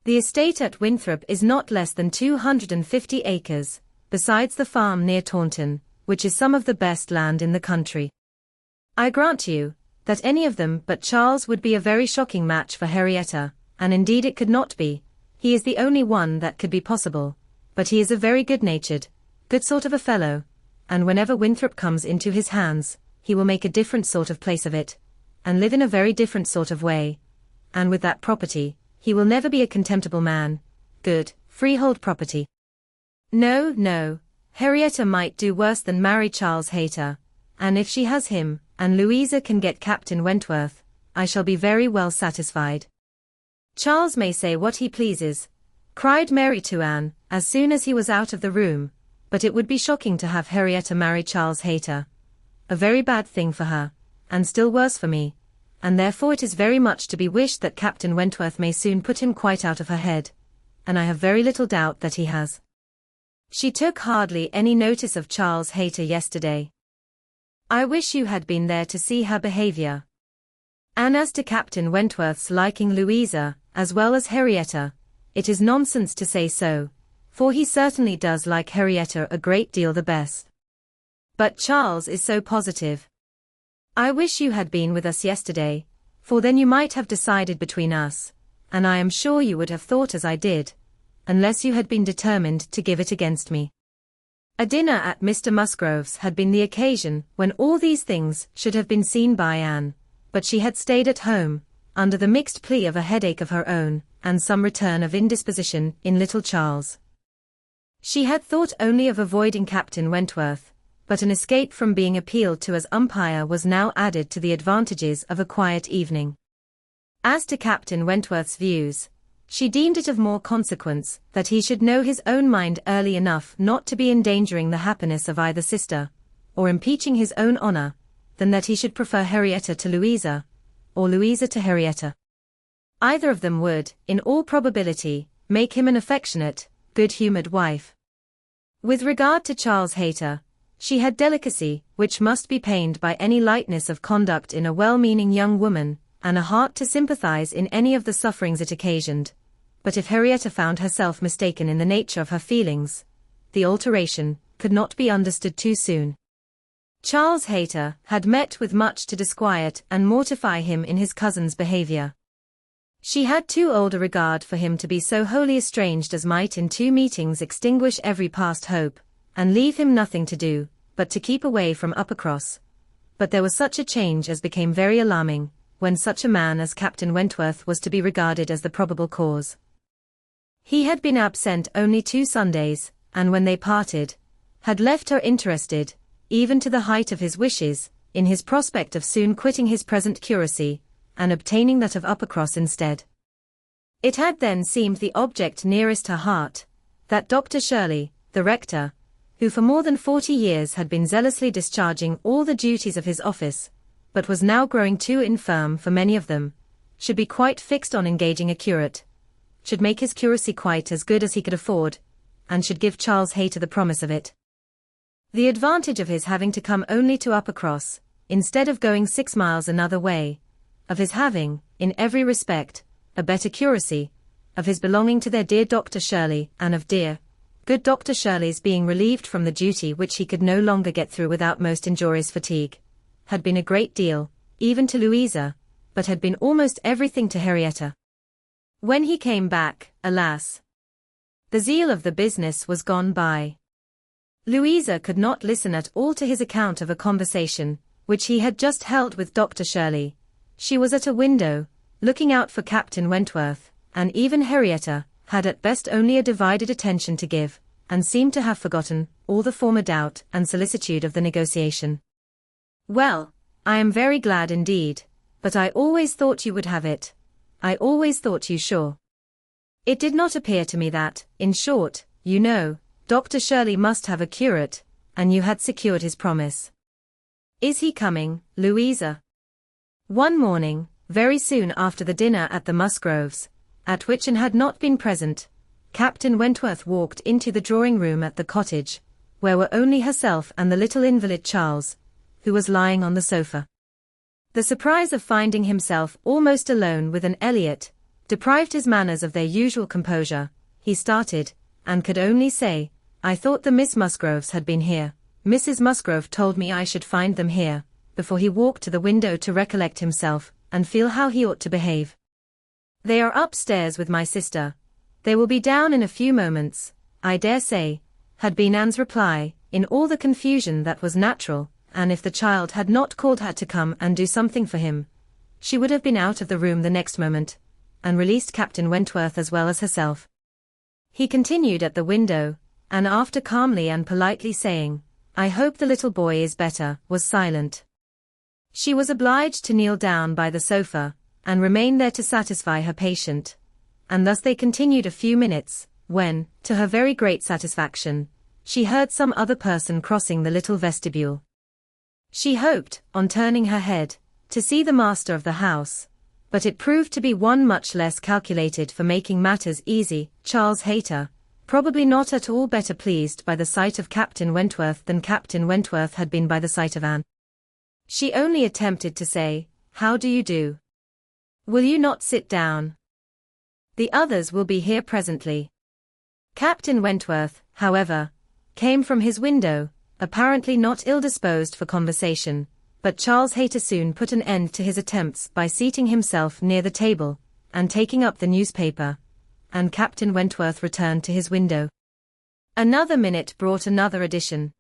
The estate at Winthrop is not less than 250 acres, besides the farm near Taunton, which is some of the best land in the country. I grant you that any of them but Charles would be a very shocking match for Henrietta, and indeed it could not be. He is the only one that could be possible, but he is a very good-natured, good sort of a fellow, and whenever Winthrop comes into his hands, he will make a different sort of place of it, and live in a very different sort of way, and with that property, he will never be a contemptible man. Good, freehold property. No, no, Henrietta might do worse than marry Charles Hayter, and if she has him, and Louisa can get Captain Wentworth, I shall be very well satisfied. Charles may say what he pleases, cried Mary to Anne, as soon as he was out of the room, but it would be shocking to have Henrietta marry Charles Hayter. A very bad thing for her, and still worse for me, and therefore it is very much to be wished that Captain Wentworth may soon put him quite out of her head, and I have very little doubt that he has. She took hardly any notice of Charles Hayter yesterday. I wish you had been there to see her behaviour. And as to Captain Wentworth's liking Louisa, as well as Henrietta, it is nonsense to say so, for he certainly does like Henrietta a great deal the best. But Charles is so positive. I wish you had been with us yesterday, for then you might have decided between us, and I am sure you would have thought as I did, unless you had been determined to give it against me. A dinner at Mr. Musgrove's had been the occasion when all these things should have been seen by Anne, but she had stayed at home, under the mixed plea of a headache of her own, and some return of indisposition in little Charles. She had thought only of avoiding Captain Wentworth, but an escape from being appealed to as umpire was now added to the advantages of a quiet evening. As to Captain Wentworth's views, she deemed it of more consequence that he should know his own mind early enough not to be endangering the happiness of either sister, or impeaching his own honour, than that he should prefer Henrietta to Louisa, or Louisa to Henrietta. Either of them would, in all probability, make him an affectionate, good-humoured wife. With regard to Charles Hayter, she had delicacy, which must be pained by any lightness of conduct in a well-meaning young woman, and a heart to sympathize in any of the sufferings it occasioned, but if Henrietta found herself mistaken in the nature of her feelings, the alteration could not be understood too soon. Charles Hayter had met with much to disquiet and mortify him in his cousin's behavior. She had too old a regard for him to be so wholly estranged as might in 2 meetings extinguish every past hope, and leave him nothing to do, but to keep away from Uppercross. But there was such a change as became very alarming, when such a man as Captain Wentworth was to be regarded as the probable cause. He had been absent only 2 Sundays, and when they parted, had left her interested, even to the height of his wishes, in his prospect of soon quitting his present curacy, and obtaining that of Uppercross instead. It had then seemed the object nearest her heart, that Dr. Shirley, the rector, who for more than 40 years had been zealously discharging all the duties of his office, but was now growing too infirm for many of them, should be quite fixed on engaging a curate, should make his curacy quite as good as he could afford, and should give Charles Hayter the promise of it. The advantage of his having to come only to Uppercross, instead of going 6 miles another way, of his having, in every respect, a better curacy, of his belonging to their dear Dr. Shirley, and of dear, good Dr. Shirley's being relieved from the duty which he could no longer get through without most injurious fatigue, had been a great deal, even to Louisa, but had been almost everything to Henrietta. When he came back, alas! The zeal of the business was gone by. Louisa could not listen at all to his account of a conversation, which he had just held with Dr. Shirley. She was at a window, looking out for Captain Wentworth, and even Henrietta had at best only a divided attention to give, and seemed to have forgotten all the former doubt and solicitude of the negotiation. "Well, I am very glad indeed, but I always thought you would have it. I always thought you sure. It did not appear to me that, in short, you know, Dr. Shirley must have a curate, and you had secured his promise. Is he coming, Louisa?" One morning, very soon after the dinner at the Musgroves, at which Anne had not been present, Captain Wentworth walked into the drawing-room at the cottage, where were only herself and the little invalid Charles, who was lying on the sofa. The surprise of finding himself almost alone with an Elliot deprived his manners of their usual composure. He started, and could only say, "I thought the Miss Musgroves had been here. Mrs. Musgrove told me I should find them here," before he walked to the window to recollect himself, and feel how he ought to behave. "They are upstairs with my sister. They will be down in a few moments, I dare say," had been Anne's reply, in all the confusion that was natural, and if the child had not called her to come and do something for him, she would have been out of the room the next moment, and released Captain Wentworth as well as herself. He continued at the window, and after calmly and politely saying, "I hope the little boy is better," was silent. She was obliged to kneel down by the sofa, and remain there to satisfy her patient, and thus they continued a few minutes, when, to her very great satisfaction, she heard some other person crossing the little vestibule. She hoped, on turning her head, to see the master of the house, but it proved to be one much less calculated for making matters easy, Charles Hayter, probably not at all better pleased by the sight of Captain Wentworth than Captain Wentworth had been by the sight of Anne. She only attempted to say, "How do you do? Will you not sit down? The others will be here presently." Captain Wentworth, however, came from his window, apparently not ill-disposed for conversation, but Charles Hayter soon put an end to his attempts by seating himself near the table, and taking up the newspaper, and Captain Wentworth returned to his window. Another minute brought another addition.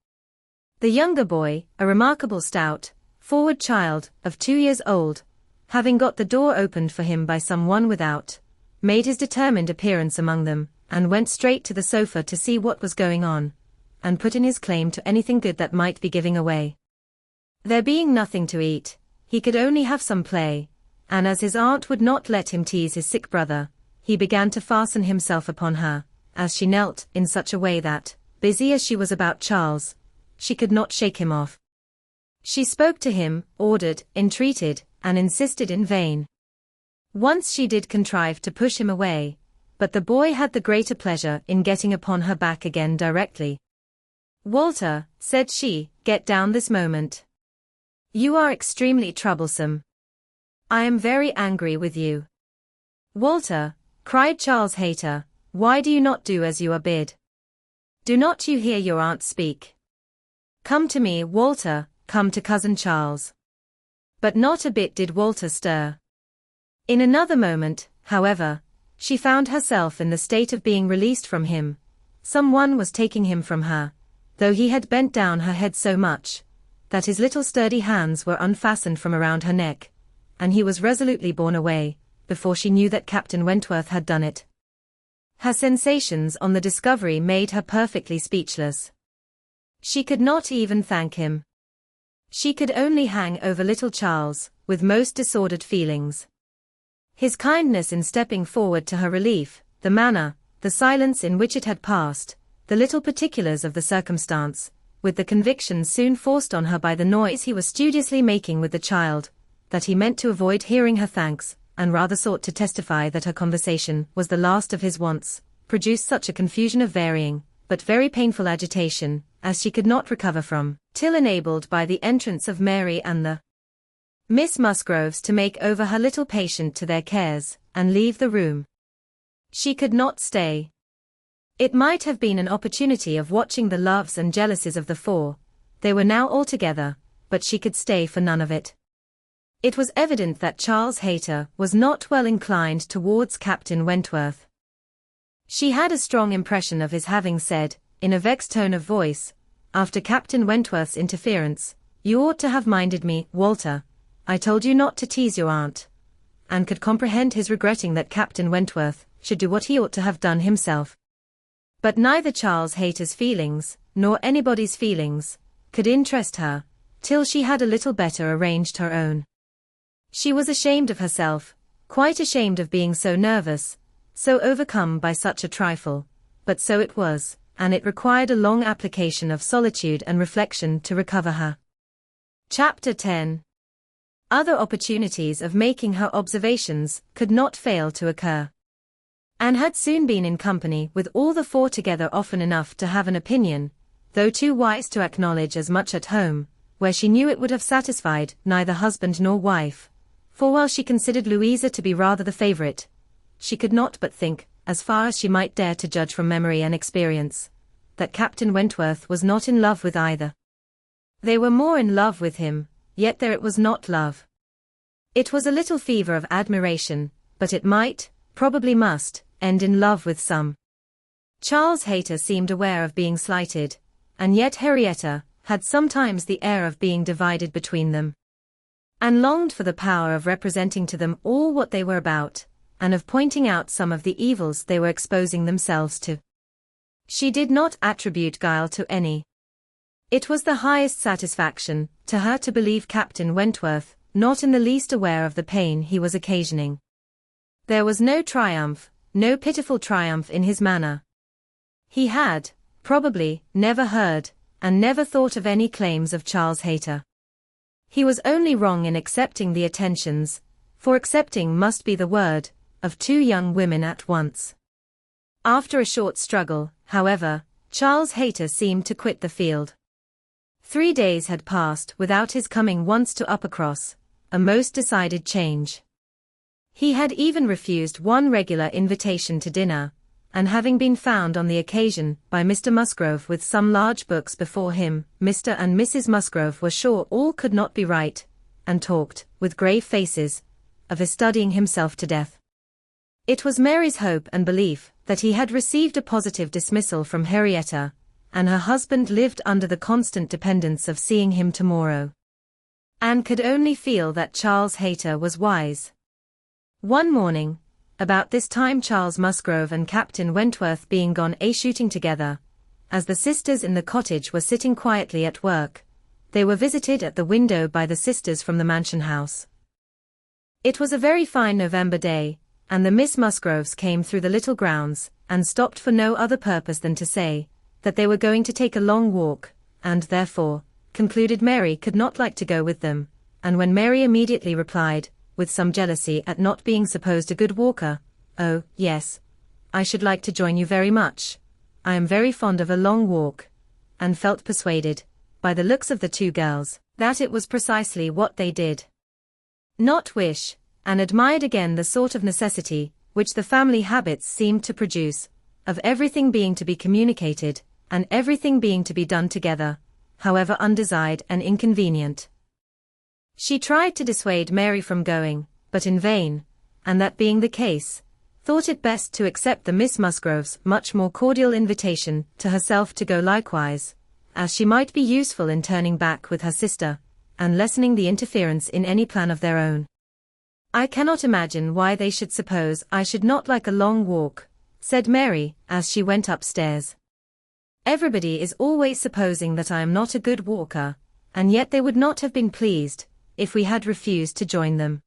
The younger boy, a remarkable stout, forward child, of 2 years old, having got the door opened for him by some one without, made his determined appearance among them, and went straight to the sofa to see what was going on, and put in his claim to anything good that might be giving away. There being nothing to eat, he could only have some play, and as his aunt would not let him tease his sick brother, he began to fasten himself upon her, as she knelt, in such a way that, busy as she was about Charles, she could not shake him off. She spoke to him, ordered, entreated, and insisted in vain. Once she did contrive to push him away, but the boy had the greater pleasure in getting upon her back again directly. "Walter," said she, "get down this moment. You are extremely troublesome. I am very angry with you." "Walter, cried Charles Hayter, why do you not do as you are bid? Do not you hear your aunt speak? Come to me, Walter, come to cousin Charles. But not a bit did Walter stir. In another moment, however, she found herself in the state of being released from him. Someone was taking him from her, though he had bent down her head so much that his little sturdy hands were unfastened from around her neck, and he was resolutely borne away, before she knew that Captain Wentworth had done it. Her sensations on the discovery made her perfectly speechless. She could not even thank him. She could only hang over little Charles, with most disordered feelings. His kindness in stepping forward to her relief, the manner, the silence in which it had passed, the little particulars of the circumstance, with the conviction soon forced on her by the noise he was studiously making with the child, that he meant to avoid hearing her thanks, and rather sought to testify that her conversation was the last of his wants, produced such a confusion of varying, but very painful agitation, as she could not recover from, till enabled by the entrance of Mary and the Miss Musgroves to make over her little patient to their cares, and leave the room. She could not stay. It might have been an opportunity of watching the loves and jealousies of the four, they were now all together, but she could stay for none of it. It was evident that Charles Hayter was not well inclined towards Captain Wentworth. She had a strong impression of his having said, in a vexed tone of voice, after Captain Wentworth's interference, "You ought to have minded me, Walter. I told you not to tease your aunt," and could comprehend his regretting that Captain Wentworth should do what he ought to have done himself. But neither Charles Hayter's feelings, nor anybody's feelings, could interest her, till she had a little better arranged her own. She was ashamed of herself, quite ashamed of being so nervous, so overcome by such a trifle, but so it was, and it required a long application of solitude and reflection to recover her. Chapter 10. Other opportunities of making her observations could not fail to occur. Anne had soon been in company with all the four together often enough to have an opinion, though too wise to acknowledge as much at home, where she knew it would have satisfied neither husband nor wife, for while she considered Louisa to be rather the favourite, she could not but think, as far as she might dare to judge from memory and experience, that Captain Wentworth was not in love with either. They were more in love with him, yet there it was not love. It was a little fever of admiration, but it might, probably must, end in love with some. Charles Hayter seemed aware of being slighted, and yet Henrietta had sometimes the air of being divided between them, and longed for the power of representing to them all what they were about, and of pointing out some of the evils they were exposing themselves to. She did not attribute guile to any. It was the highest satisfaction to her to believe Captain Wentworth not in the least aware of the pain he was occasioning. There was no triumph, no pitiful triumph in his manner. He had, probably, never heard, and never thought of any claims of Charles Hayter. He was only wrong in accepting the attentions, for accepting must be the word, of two young women at once. After a short struggle, however, Charles Hayter seemed to quit the field. 3 days had passed without his coming once to Uppercross, a most decided change. He had even refused one regular invitation to dinner, and having been found on the occasion by Mr. Musgrove with some large books before him, Mr. and Mrs. Musgrove were sure all could not be right, and talked, with grave faces, of his studying himself to death. It was Mary's hope and belief that he had received a positive dismissal from Henrietta, and her husband lived under the constant dependence of seeing him tomorrow. Anne could only feel that Charles Hayter was wise. One morning, about this time Charles Musgrove and Captain Wentworth being gone a-shooting together, as the sisters in the cottage were sitting quietly at work, they were visited at the window by the sisters from the mansion house. It was a very fine November day, and the Miss Musgroves came through the little grounds, and stopped for no other purpose than to say that they were going to take a long walk, and therefore concluded Mary could not like to go with them, and when Mary immediately replied, with some jealousy at not being supposed a good walker, "Oh, yes, I should like to join you very much. I am very fond of a long walk," and felt persuaded, by the looks of the two girls, that it was precisely what they did not wish, and admired again the sort of necessity which the family habits seemed to produce, of everything being to be communicated, and everything being to be done together, however undesired and inconvenient. She tried to dissuade Mary from going, but in vain, and that being the case, thought it best to accept the Miss Musgrove's much more cordial invitation to herself to go likewise, as she might be useful in turning back with her sister, and lessening the interference in any plan of their own. "I cannot imagine why they should suppose I should not like a long walk," said Mary, as she went upstairs. "Everybody is always supposing that I am not a good walker, and yet they would not have been pleased if we had refused to join them.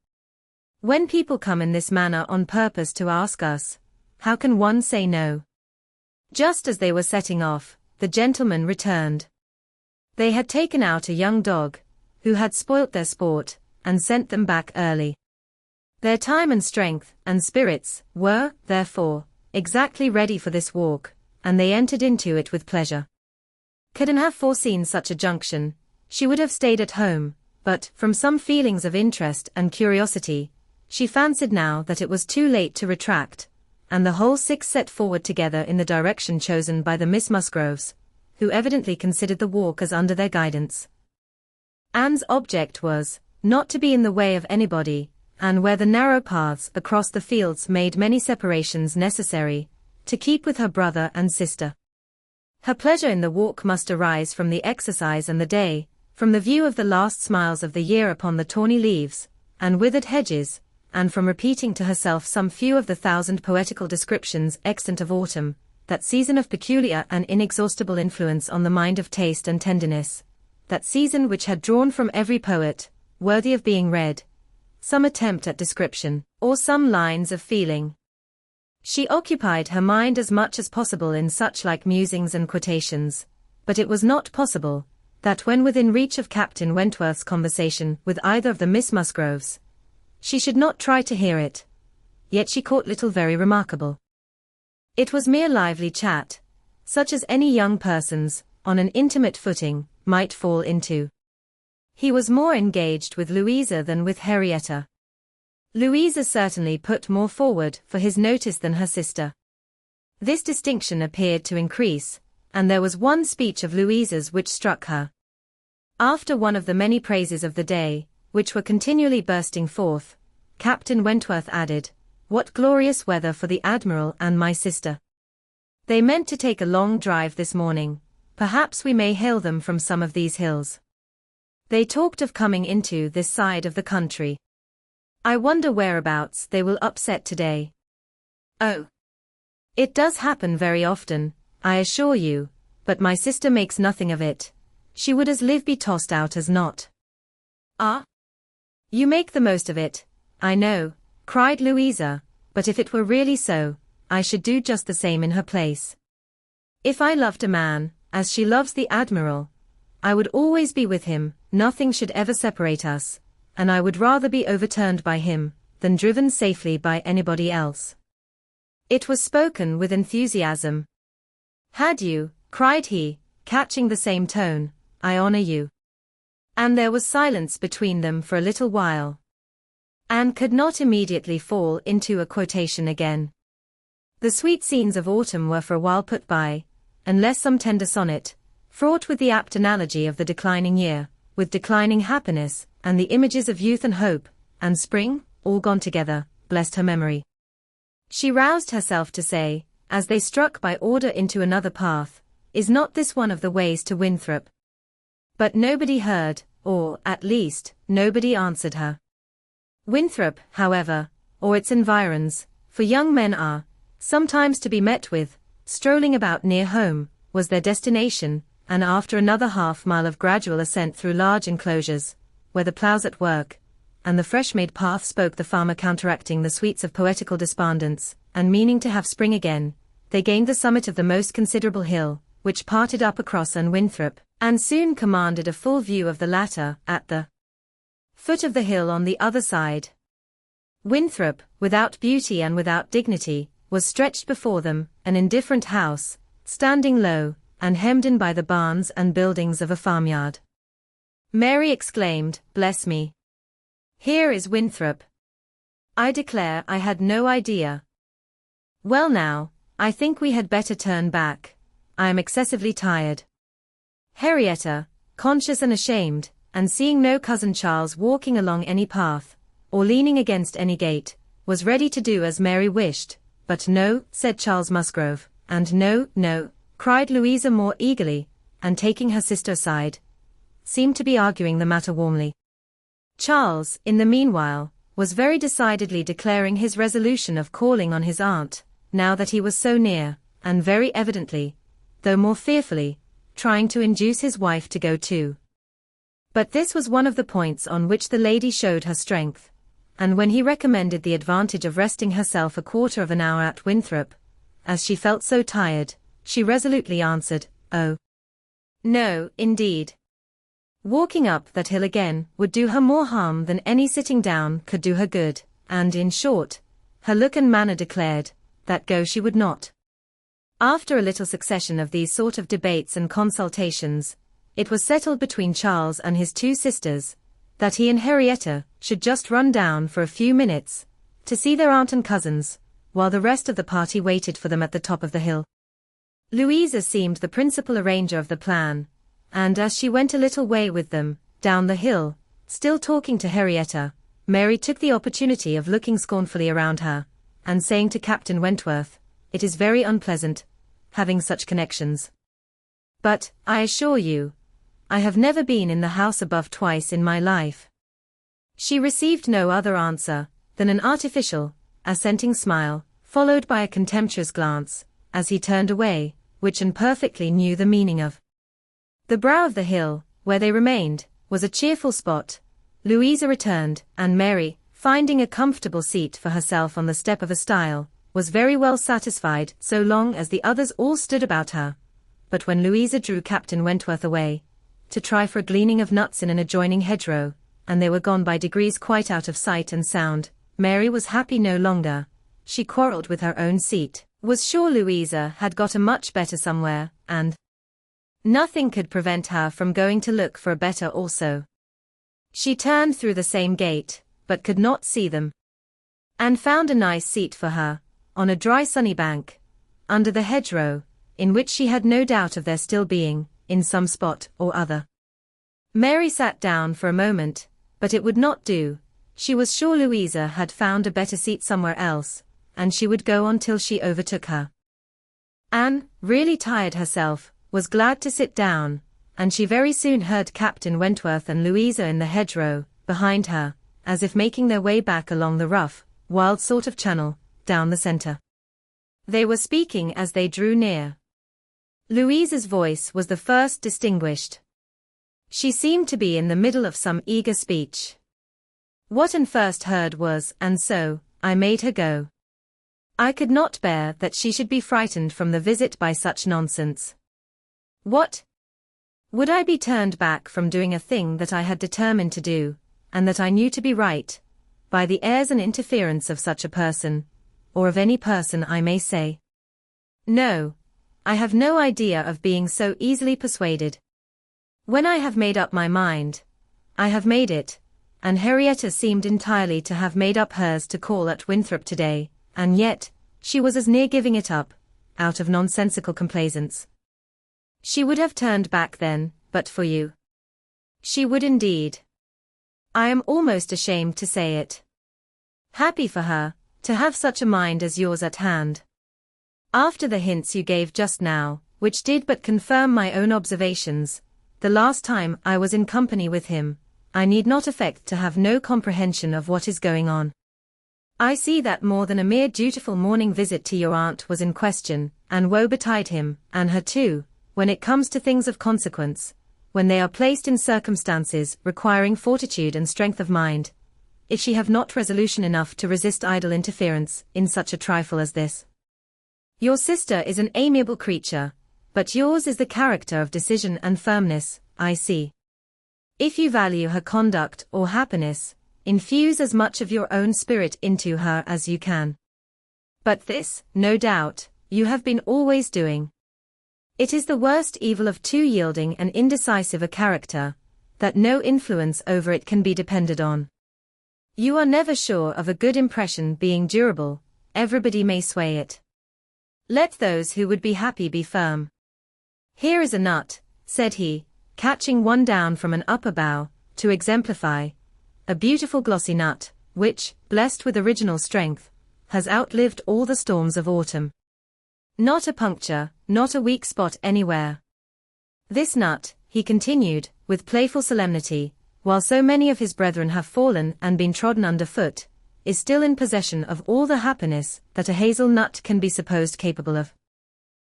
When people come in this manner on purpose to ask us, how can one say no?" Just as they were setting off, the gentlemen returned. They had taken out a young dog, who had spoilt their sport, and sent them back early. Their time and strength and spirits were, therefore, exactly ready for this walk, and they entered into it with pleasure. Could Anne have foreseen such a junction, she would have stayed at home, but, from some feelings of interest and curiosity, she fancied now that it was too late to retract, and the whole six set forward together in the direction chosen by the Miss Musgroves, who evidently considered the walk as under their guidance. Anne's object was, not to be in the way of anybody, and where the narrow paths across the fields made many separations necessary, to keep with her brother and sister. Her pleasure in the walk must arise from the exercise and the day, from the view of the last smiles of the year upon the tawny leaves, and withered hedges, and from repeating to herself some few of the thousand poetical descriptions extant of autumn, that season of peculiar and inexhaustible influence on the mind of taste and tenderness, that season which had drawn from every poet, worthy of being read, some attempt at description, or some lines of feeling. She occupied her mind as much as possible in such like musings and quotations, but it was not possible, that when within reach of Captain Wentworth's conversation with either of the Miss Musgroves, she should not try to hear it. Yet she caught little very remarkable. It was mere lively chat, such as any young persons, on an intimate footing, might fall into. He was more engaged with Louisa than with Henrietta. Louisa certainly put more forward for his notice than her sister. This distinction appeared to increase, and there was one speech of Louisa's which struck her. After one of the many praises of the day, which were continually bursting forth, Captain Wentworth added, "What glorious weather for the Admiral and my sister. They meant to take a long drive this morning, perhaps we may hail them from some of these hills. They talked of coming into this side of the country. I wonder whereabouts they will upset today. Oh, it does happen very often, I assure you, but my sister makes nothing of it. She would as live be tossed out as not." "Ah? You make the most of it, I know," cried Louisa, "but if it were really so, I should do just the same in her place. If I loved a man, as she loves the Admiral, I would always be with him, nothing should ever separate us, and I would rather be overturned by him, than driven safely by anybody else." It was spoken with enthusiasm. "Had you," cried he, catching the same tone, "I honor you." And there was silence between them for a little while. Anne could not immediately fall into a quotation again. The sweet scenes of autumn were for a while put by, unless some tender sonnet, fraught with the apt analogy of the declining year, with declining happiness, and the images of youth and hope, and spring, all gone together, blessed her memory. She roused herself to say, as they struck by order into another path, "Is not this one of the ways to Winthrop?" But nobody heard, or, at least, nobody answered her. Winthrop, however, or its environs, for young men are sometimes to be met with, strolling about near home, was their destination, and after another half-mile of gradual ascent through large enclosures, where the ploughs at work, and the fresh-made path spoke the farmer counteracting the sweets of poetical despondence, and meaning to have spring again, they gained the summit of the most considerable hill, which parted up across and Winthrop, and soon commanded a full view of the latter, at the foot of the hill on the other side. Winthrop, without beauty and without dignity, was stretched before them, an indifferent house, standing low, and hemmed in by the barns and buildings of a farmyard. Mary exclaimed, "Bless me! Here is Winthrop! I declare I had no idea Well now, I think we had better turn back. I am excessively tired. Henrietta, conscious and ashamed, and seeing no cousin Charles walking along any path, or leaning against any gate, was ready to do as Mary wished. But no, said Charles Musgrove, and no, no, cried Louisa more eagerly, and taking her sister aside, seemed to be arguing the matter warmly. Charles, in the meanwhile, was very decidedly declaring his resolution of calling on his aunt, now that he was so near, and very evidently, though more fearfully, trying to induce his wife to go too. But this was one of the points on which the lady showed her strength, and when he recommended the advantage of resting herself a quarter of an hour at Winthrop, as she felt so tired, she resolutely answered, "Oh, no, indeed. Walking up that hill again would do her more harm than any sitting down could do her good," and in short, her look and manner declared, that go she would not. After a little succession of these sort of debates and consultations, it was settled between Charles and his two sisters, that he and Henrietta should just run down for a few minutes, to see their aunt and cousins, while the rest of the party waited for them at the top of the hill. Louisa seemed the principal arranger of the plan, and as she went a little way with them, down the hill, still talking to Henrietta, Mary took the opportunity of looking scornfully around her, and saying to Captain Wentworth, "It is very unpleasant, having such connections. But, I assure you, I have never been in the house above twice in my life." She received no other answer than an artificial, assenting smile, followed by a contemptuous glance, as he turned away, which Anne perfectly knew the meaning of. The brow of the hill, where they remained, was a cheerful spot. Louisa returned, and Mary, finding a comfortable seat for herself on the step of a stile, was very well satisfied so long as the others all stood about her. But when Louisa drew Captain Wentworth away, to try for a gleaning of nuts in an adjoining hedgerow, and they were gone by degrees quite out of sight and sound, Mary was happy no longer. She quarrelled with her own seat, was sure Louisa had got a much better somewhere, and nothing could prevent her from going to look for a better also. She turned through the same gate, but could not see them, and found a nice seat for her, on a dry sunny bank, under the hedgerow, in which she had no doubt of their still being, in some spot or other. Mary sat down for a moment, but it would not do. She was sure Louisa had found a better seat somewhere else, and she would go on till she overtook her. Anne, really tired herself, was glad to sit down, and she very soon heard Captain Wentworth and Louisa in the hedgerow, behind her, as if making their way back along the rough, wild sort of channel, down the centre. They were speaking as they drew near. Louisa's voice was the first distinguished. She seemed to be in the middle of some eager speech. What Anne first heard was, "And so, I made her go. I could not bear that she should be frightened from the visit by such nonsense. What? Would I be turned back from doing a thing that I had determined to do, and that I knew to be right, by the airs and interference of such a person, or of any person I may say? No, I have no idea of being so easily persuaded. When I have made up my mind, I have made it," and Henrietta seemed entirely to have made up hers to call at Winthrop today, and yet, she was as near giving it up, out of nonsensical complaisance. She would have turned back then, but for you. She would indeed. I am almost ashamed to say it. Happy for her, to have such a mind as yours at hand. After the hints you gave just now, which did but confirm my own observations, the last time I was in company with him, I need not affect to have no comprehension of what is going on. I see that more than a mere dutiful morning visit to your aunt was in question, and woe betide him, and her too, when it comes to things of consequence, when they are placed in circumstances requiring fortitude and strength of mind, if she have not resolution enough to resist idle interference in such a trifle as this. Your sister is an amiable creature, but yours is the character of decision and firmness, I see. If you value her conduct or happiness, infuse as much of your own spirit into her as you can. But this, no doubt, you have been always doing. It is the worst evil of too yielding and indecisive a character, that no influence over it can be depended on. You are never sure of a good impression being durable, everybody may sway it. Let those who would be happy be firm. Here is a nut, said he, catching one down from an upper bough, to exemplify. A beautiful glossy nut, which, blessed with original strength, has outlived all the storms of autumn. Not a puncture, not a weak spot anywhere. This nut, he continued, with playful solemnity, while so many of his brethren have fallen and been trodden under foot, is still in possession of all the happiness that a hazel nut can be supposed capable of.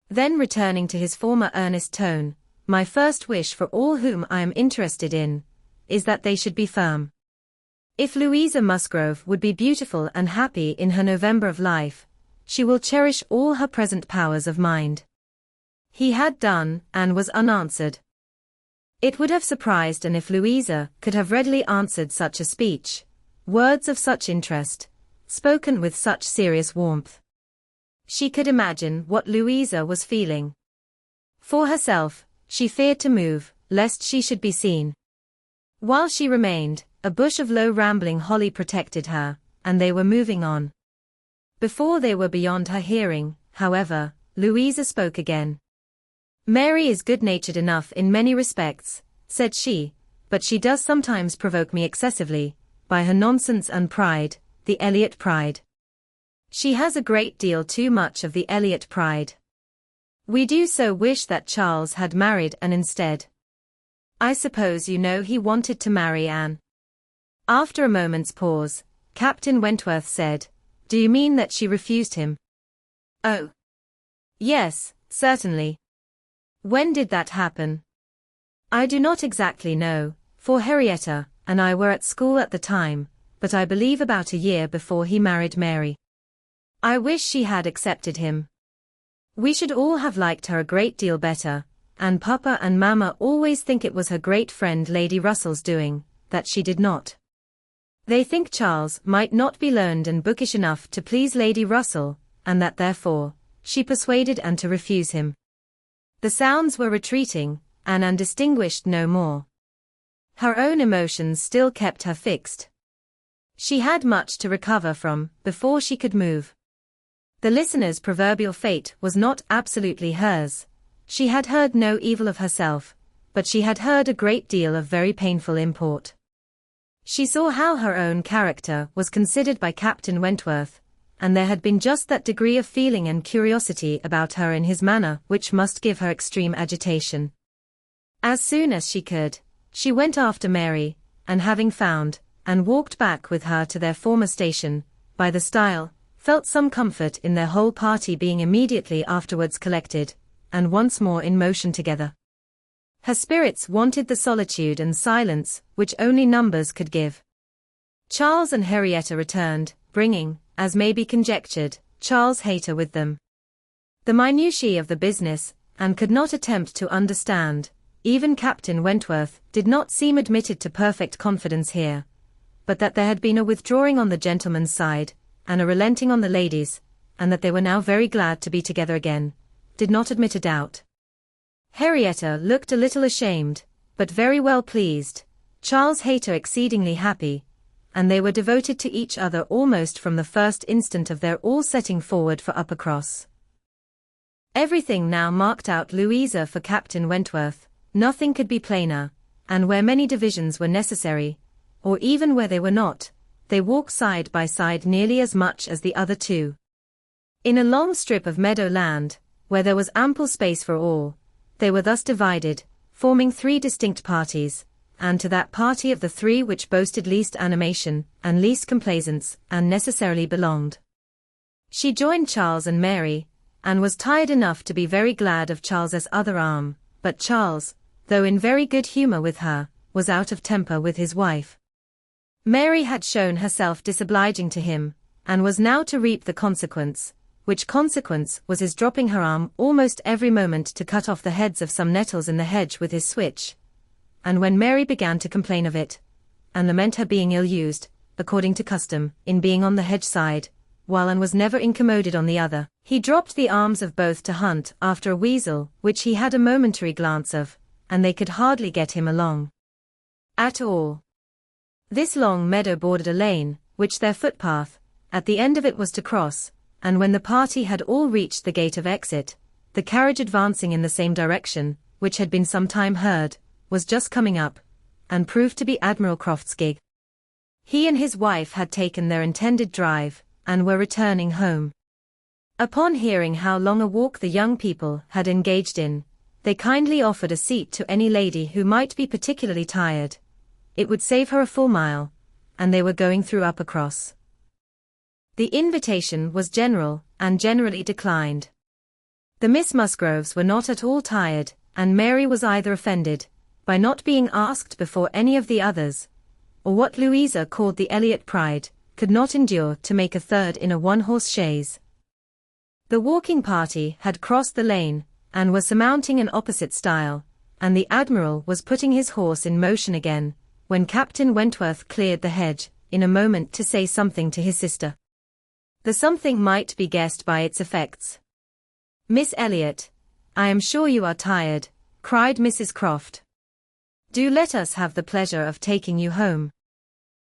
Then returning to his former earnest tone, my first wish for all whom I am interested in, is that they should be firm. If Louisa Musgrove would be beautiful and happy in her November of life, she will cherish all her present powers of mind. He had done, and was unanswered. It would have surprised and if Louisa could have readily answered such a speech, words of such interest, spoken with such serious warmth. She could imagine what Louisa was feeling. For herself, she feared to move, lest she should be seen. While she remained, a bush of low rambling holly protected her, and they were moving on. Before they were beyond her hearing, however, Louisa spoke again. Mary is good-natured enough in many respects, said she, but she does sometimes provoke me excessively, by her nonsense and pride, the Elliot pride. She has a great deal too much of the Elliot pride. We do so wish that Charles had married Anne instead. I suppose you know he wanted to marry Anne. After a moment's pause, Captain Wentworth said, Do you mean that she refused him? Oh. Yes, certainly. When did that happen? I do not exactly know, for Henrietta and I were at school at the time, but I believe about a year before he married Mary. I wish she had accepted him. We should all have liked her a great deal better, and Papa and Mamma always think it was her great friend Lady Russell's doing, that she did not. They think Charles might not be learned and bookish enough to please Lady Russell, and that therefore, she persuaded Anne to refuse him. The sounds were retreating, and Anne distinguished no more. Her own emotions still kept her fixed. She had much to recover from, before she could move. The listener's proverbial fate was not absolutely hers. She had heard no evil of herself, but she had heard a great deal of very painful import. She saw how her own character was considered by Captain Wentworth, and there had been just that degree of feeling and curiosity about her in his manner which must give her extreme agitation. As soon as she could, she went after Mary, and having found, and walked back with her to their former station, by the stile, felt some comfort in their whole party being immediately afterwards collected, and once more in motion together. Her spirits wanted the solitude and silence which only numbers could give. Charles and Henrietta returned, bringing, as may be conjectured, Charles Hayter with them. The minutiae of the business, Anne could not attempt to understand. Even Captain Wentworth did not seem admitted to perfect confidence here, but that there had been a withdrawing on the gentleman's side, and a relenting on the ladies', and that they were now very glad to be together again, did not admit a doubt. Henrietta looked a little ashamed, but very well pleased, Charles Hayter exceedingly happy, and they were devoted to each other almost from the first instant of their all setting forward for Uppercross. Everything now marked out Louisa for Captain Wentworth. Nothing could be plainer, and where many divisions were necessary, or even where they were not, they walked side by side nearly as much as the other two. In a long strip of meadow land, where there was ample space for all, they were thus divided, forming three distinct parties, and to that party of the three which boasted least animation and least complaisance, Anne necessarily belonged. She joined Charles and Mary, and was tired enough to be very glad of Charles's other arm, but Charles, though in very good humor with her, was out of temper with his wife. Mary had shown herself disobliging to him, and was now to reap the consequence, which consequence was his dropping her arm almost every moment to cut off the heads of some nettles in the hedge with his switch. And when Mary began to complain of it, and lament her being ill-used, according to custom, in being on the hedge side, while Anne was never incommoded on the other, he dropped the arms of both to hunt after a weasel which he had a momentary glance of, and they could hardly get him along at all. This long meadow bordered a lane, which their footpath, at the end of it was to cross, and when the party had all reached the gate of exit, the carriage advancing in the same direction, which had been some time heard, was just coming up, and proved to be Admiral Croft's gig. He and his wife had taken their intended drive, and were returning home. Upon hearing how long a walk the young people had engaged in, they kindly offered a seat to any lady who might be particularly tired. It would save her a full mile, and they were going through Uppercross. The invitation was general, and generally declined. The Miss Musgroves were not at all tired, and Mary was either offended by not being asked before any of the others, or what Louisa called the Elliot pride, could not endure to make a third in a one-horse chaise. The walking party had crossed the lane, and were surmounting an opposite stile, and the Admiral was putting his horse in motion again, when Captain Wentworth cleared the hedge, in a moment to say something to his sister. The something might be guessed by its effects. "Miss Elliot, I am sure you are tired," cried Mrs. Croft. "Do let us have the pleasure of taking you home.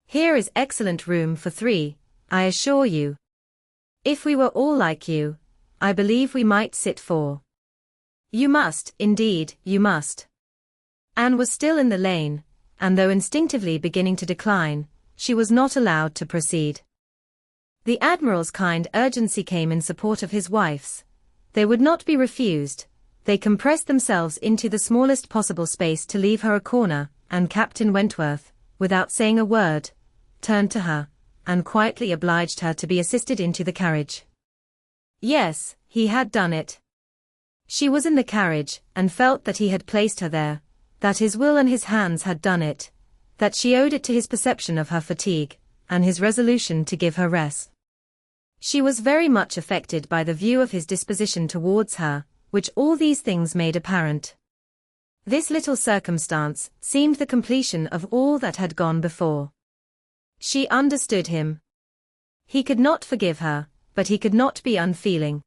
Here is excellent room for 3, I assure you. If we were all like you, I believe we might sit 4. You must, indeed, you must." Anne was still in the lane, and though instinctively beginning to decline, she was not allowed to proceed. The Admiral's kind urgency came in support of his wife's. They would not be refused. They compressed themselves into the smallest possible space to leave her a corner, and Captain Wentworth, without saying a word, turned to her, and quietly obliged her to be assisted into the carriage. Yes, he had done it. She was in the carriage, and felt that he had placed her there, that his will and his hands had done it, that she owed it to his perception of her fatigue, and his resolution to give her rest. She was very much affected by the view of his disposition towards her, which all these things made apparent. This little circumstance seemed the completion of all that had gone before. She understood him. He could not forgive her, but he could not be unfeeling.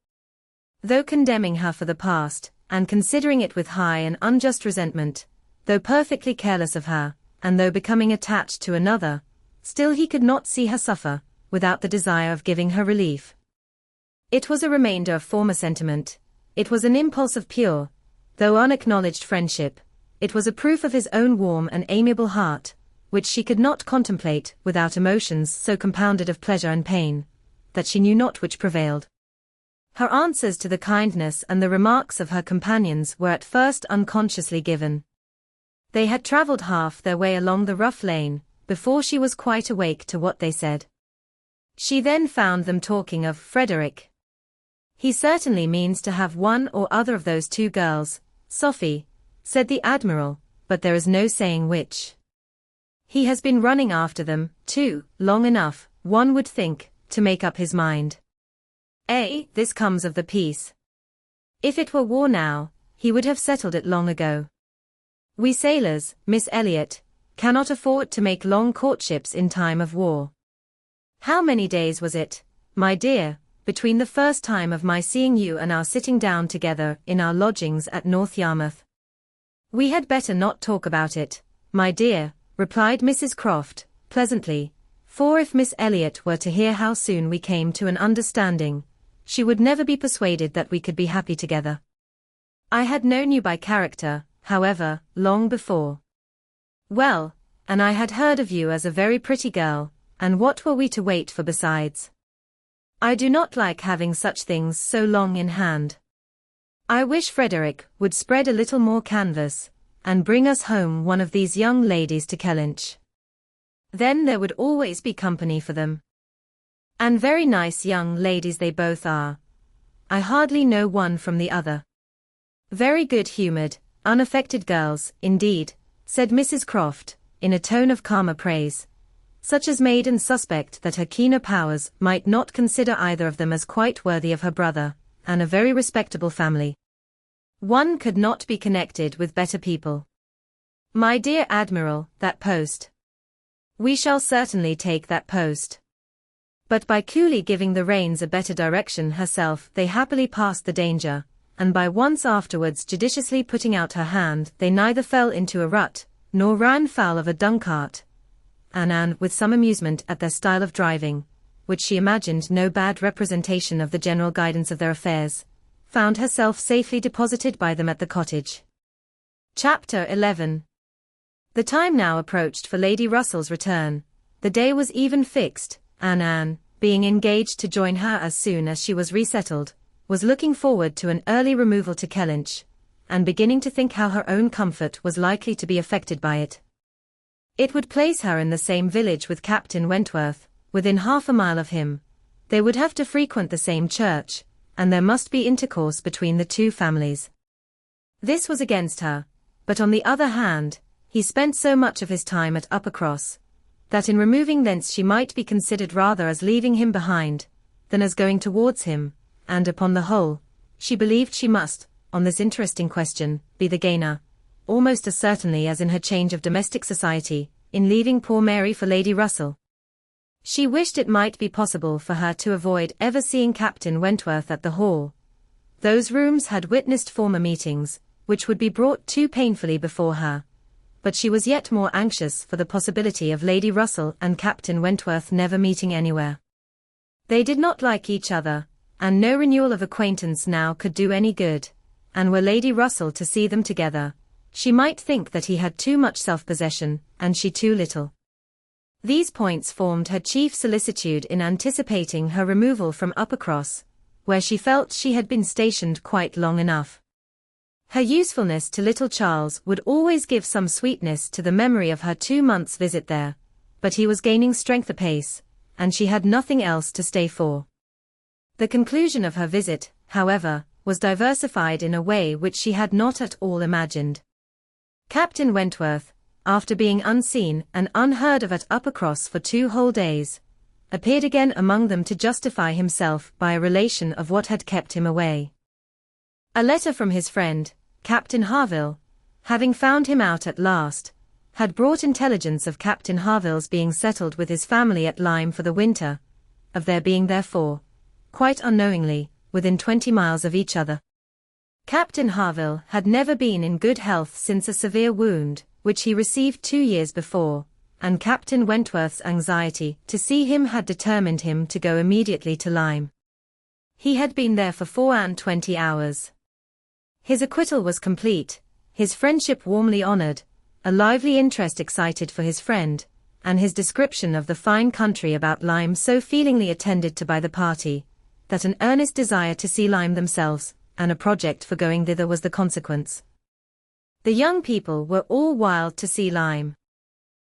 Though condemning her for the past, and considering it with high and unjust resentment, though perfectly careless of her, and though becoming attached to another, still he could not see her suffer, without the desire of giving her relief. It was a remainder of former sentiment, it was an impulse of pure, though unacknowledged friendship, it was a proof of his own warm and amiable heart, which she could not contemplate without emotions so compounded of pleasure and pain, that she knew not which prevailed. Her answers to the kindness and the remarks of her companions were at first unconsciously given. They had travelled half their way along the rough lane, before she was quite awake to what they said. She then found them talking of Frederick. "He certainly means to have one or other of those 2 girls, Sophie," said the Admiral, "but there is no saying which. He has been running after them, too, long enough, one would think, to make up his mind. This comes of the peace. If it were war now, he would have settled it long ago. We sailors, Miss Elliot, cannot afford to make long courtships in time of war. How many days was it, my dear, between the first time of my seeing you and our sitting down together in our lodgings at North Yarmouth?" "We had better not talk about it, my dear," replied Mrs. Croft, pleasantly, "for if Miss Elliot were to hear how soon we came to an understanding, she would never be persuaded that we could be happy together. I had known you by character, however, long before. Well, and I had heard of you as a very pretty girl, and what were we to wait for besides? I do not like having such things so long in hand. I wish Frederick would spread a little more canvas, and bring us home one of these young ladies to Kellynch. Then there would always be company for them. And very nice young ladies they both are. I hardly know one from the other. Very good-humoured, unaffected girls, indeed," said Mrs. Croft, in a tone of calmer praise, such as made Anne suspect that her keener powers might not consider either of them as quite worthy of her brother, and a very respectable family. One could not be connected with better people. "My dear Admiral, that post. We shall certainly take that post." But by coolly giving the reins a better direction herself they happily passed the danger, and by once afterwards judiciously putting out her hand they neither fell into a rut, nor ran foul of a dung cart. And Anne, with some amusement at their style of driving, which she imagined no bad representation of the general guidance of their affairs, found herself safely deposited by them at the cottage. Chapter 11. The time now approached for Lady Russell's return. The day was even fixed, and Anne, being engaged to join her as soon as she was resettled, was looking forward to an early removal to Kellynch, and beginning to think how her own comfort was likely to be affected by it. It would place her in the same village with Captain Wentworth, within half a mile of him. They would have to frequent the same church, and there must be intercourse between the two families. This was against her, but on the other hand, he spent so much of his time at Uppercross, that in removing thence she might be considered rather as leaving him behind, than as going towards him, and upon the whole, she believed she must, on this interesting question, be the gainer, almost as certainly as in her change of domestic society, in leaving poor Mary for Lady Russell. She wished it might be possible for her to avoid ever seeing Captain Wentworth at the Hall. Those rooms had witnessed former meetings, which would be brought too painfully before her. But she was yet more anxious for the possibility of Lady Russell and Captain Wentworth never meeting anywhere. They did not like each other, and no renewal of acquaintance now could do any good, and were Lady Russell to see them together, she might think that he had too much self-possession, and she too little. These points formed her chief solicitude in anticipating her removal from Uppercross, where she felt she had been stationed quite long enough. Her usefulness to little Charles would always give some sweetness to the memory of her 2 months' visit there, but he was gaining strength apace, and she had nothing else to stay for. The conclusion of her visit, however, was diversified in a way which she had not at all imagined. Captain Wentworth, after being unseen and unheard of at Uppercross for 2 whole days, appeared again among them to justify himself by a relation of what had kept him away. A letter from his friend, Captain Harville, having found him out at last, had brought intelligence of Captain Harville's being settled with his family at Lyme for the winter, of their being therefore, quite unknowingly, within 20 miles of each other. Captain Harville had never been in good health since a severe wound, which he received 2 years before, and Captain Wentworth's anxiety to see him had determined him to go immediately to Lyme. He had been there for 24 hours. His acquittal was complete, his friendship warmly honored, a lively interest excited for his friend, and his description of the fine country about Lyme so feelingly attended to by the party, that an earnest desire to see Lyme themselves, and a project for going thither was the consequence. The young people were all wild to see Lyme.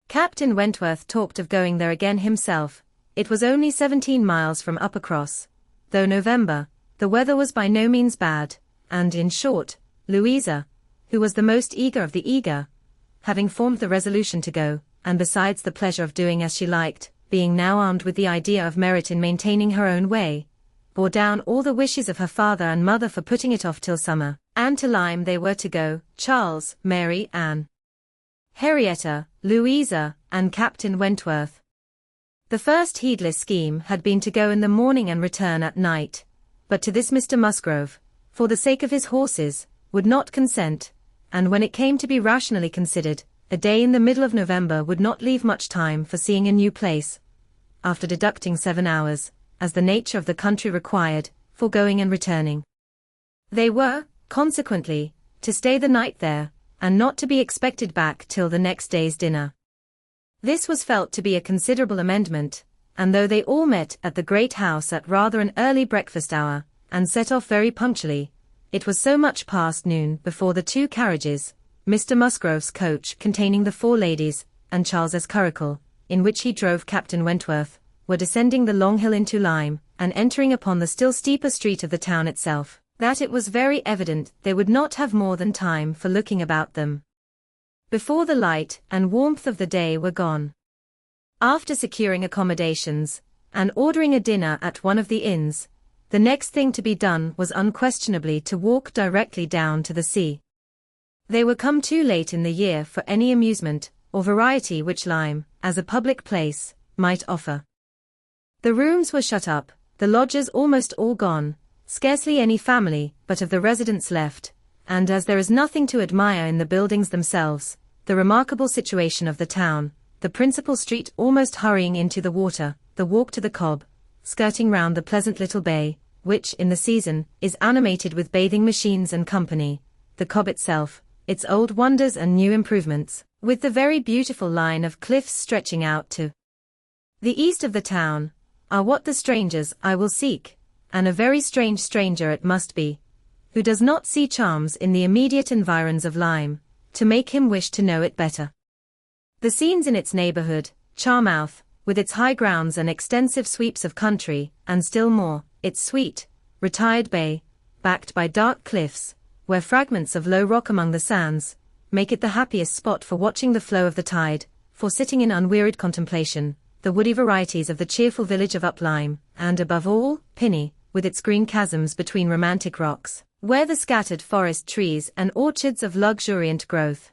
Captain Wentworth talked of going there again himself. It was only 17 miles from Uppercross, though November, the weather was by no means bad, and in short, Louisa, who was the most eager of the eager, having formed the resolution to go, and besides the pleasure of doing as she liked, being now armed with the idea of merit in maintaining her own way, bore down all the wishes of her father and mother for putting it off till summer, and to Lyme they were to go, Charles, Mary, Anne, Henrietta, Louisa, and Captain Wentworth. The first heedless scheme had been to go in the morning and return at night, but to this Mr. Musgrove, for the sake of his horses, would not consent, and when it came to be rationally considered, a day in the middle of November would not leave much time for seeing a new place, after deducting 7 hours, as the nature of the country required, for going and returning. They were, consequently, to stay the night there, and not to be expected back till the next day's dinner. This was felt to be a considerable amendment, and though they all met at the great house at rather an early breakfast hour, and set off very punctually, it was so much past noon before the 2 carriages, Mr. Musgrove's coach containing the 4 ladies, and Charles's curricle, in which he drove Captain Wentworth, were descending the long hill into Lyme, and entering upon the still steeper street of the town itself, that it was very evident they would not have more than time for looking about them before the light and warmth of the day were gone. After securing accommodations, and ordering a dinner at one of the inns, the next thing to be done was unquestionably to walk directly down to the sea. They were come too late in the year for any amusement, or variety which Lyme, as a public place, might offer. The rooms were shut up, the lodgers almost all gone, scarcely any family but of the residents left, and as there is nothing to admire in the buildings themselves, the remarkable situation of the town, the principal street almost hurrying into the water, the walk to the Cobb, skirting round the pleasant little bay, which, in the season, is animated with bathing machines and company, the Cobb itself, its old wonders and new improvements, with the very beautiful line of cliffs stretching out to the east of the town, are what the strangers I will seek, and a very strange stranger it must be, who does not see charms in the immediate environs of Lyme, to make him wish to know it better. The scenes in its neighborhood, Charmouth, with its high grounds and extensive sweeps of country, and still more, its sweet, retired bay, backed by dark cliffs, where fragments of low rock among the sands, make it the happiest spot for watching the flow of the tide, for sitting in unwearied contemplation, the woody varieties of the cheerful village of Uplyme, and above all, Pinny, with its green chasms between romantic rocks, where the scattered forest trees and orchards of luxuriant growth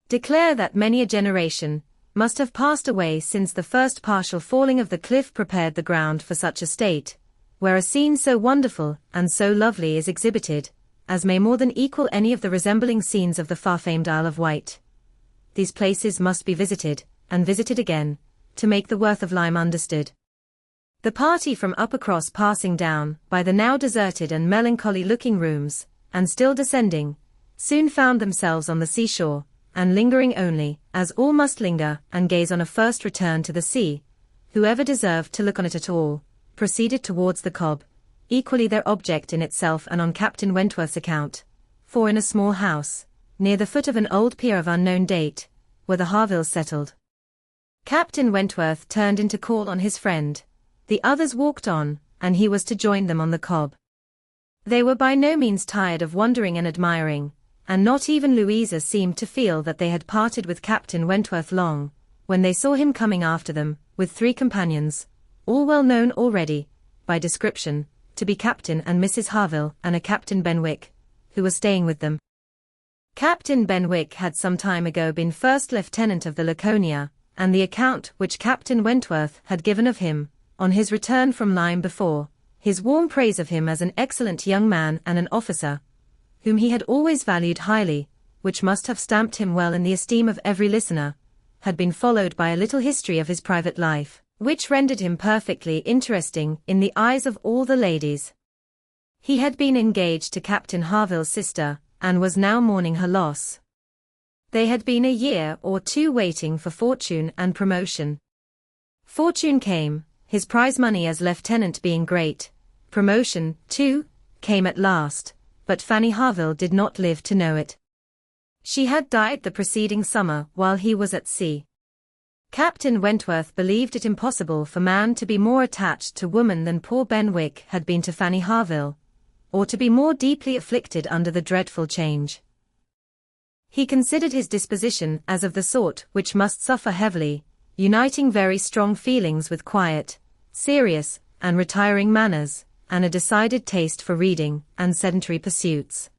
declare that many a generation must have passed away since the first partial falling of the cliff prepared the ground for such a state, where a scene so wonderful and so lovely is exhibited, as may more than equal any of the resembling scenes of the far-famed Isle of Wight. These places must be visited, and visited again, to make the worth of Lyme understood. The party from Uppercross passing down by the now deserted and melancholy-looking rooms, and still descending, soon found themselves on the seashore, and lingering only, as all must linger and gaze on a first return to the sea, whoever deserved to look on it at all, proceeded towards the Cobb, equally their object in itself and on Captain Wentworth's account, for in a small house, near the foot of an old pier of unknown date, were the Harvilles settled. Captain Wentworth turned in to call on his friend, the others walked on, and he was to join them on the Cobb. They were by no means tired of wondering and admiring, and not even Louisa seemed to feel that they had parted with Captain Wentworth long, when they saw him coming after them, with 3 companions, all well known already, by description, to be Captain and Mrs. Harville and a Captain Benwick, who was staying with them. Captain Benwick had some time ago been first lieutenant of the Laconia, and the account which Captain Wentworth had given of him, on his return from Lyme before, his warm praise of him as an excellent young man and an officer, whom he had always valued highly, which must have stamped him well in the esteem of every listener, had been followed by a little history of his private life, which rendered him perfectly interesting in the eyes of all the ladies. He had been engaged to Captain Harville's sister, and was now mourning her loss. They had been a year or 2 waiting for fortune and promotion. Fortune came, his prize money as lieutenant being great. Promotion, too, came at last, but Fanny Harville did not live to know it. She had died the preceding summer while he was at sea. Captain Wentworth believed it impossible for man to be more attached to woman than poor Benwick had been to Fanny Harville, or to be more deeply afflicted under the dreadful change. He considered his disposition as of the sort which must suffer heavily, uniting very strong feelings with quiet, serious, and retiring manners, and a decided taste for reading and sedentary pursuits.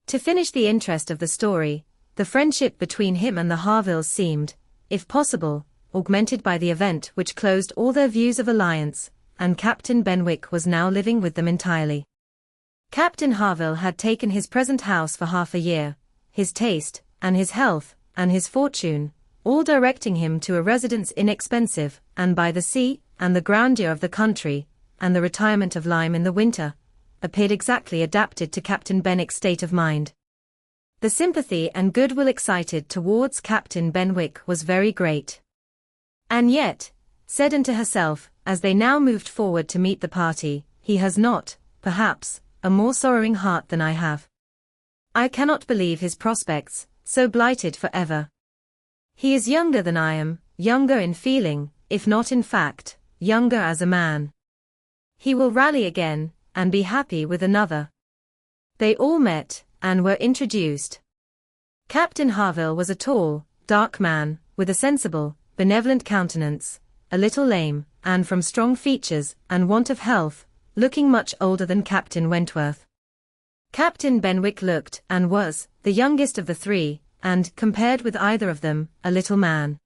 To finish the interest of the story, the friendship between him and the Harvilles seemed, if possible, augmented by the event which closed all their views of alliance, and Captain Benwick was now living with them entirely. Captain Harville had taken his present house for half a year, his taste, and his health, and his fortune, all directing him to a residence inexpensive, and by the sea, and the grandeur of the country, and the retirement of Lyme in the winter, appeared exactly adapted to Captain Benwick's state of mind. The sympathy and goodwill excited towards Captain Benwick was very great. And yet, said unto herself, as they now moved forward to meet the party, he has not, perhaps, a more sorrowing heart than I have. I cannot believe his prospects, so blighted for ever. He is younger than I am, younger in feeling, if not in fact, younger as a man. He will rally again, and be happy with another. They all met, and were introduced. Captain Harville was a tall, dark man, with a sensible, benevolent countenance, a little lame, and from strong features, and want of health, looking much older than Captain Wentworth. Captain Benwick looked, and was, the youngest of the 3, and, compared with either of them, a little man.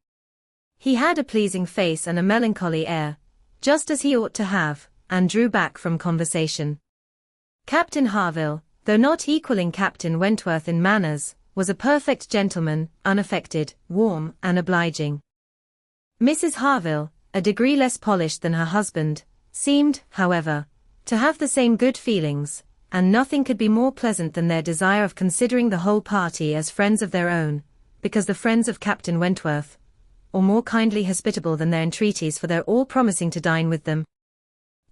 He had a pleasing face and a melancholy air, just as he ought to have, and drew back from conversation. Captain Harville, though not equaling Captain Wentworth in manners, was a perfect gentleman, unaffected, warm, and obliging. Mrs. Harville, a degree less polished than her husband, seemed, however, to have the same good feelings, and nothing could be more pleasant than their desire of considering the whole party as friends of their own, because the friends of Captain Wentworth, or more kindly hospitable than their entreaties, for their all promising to dine with them.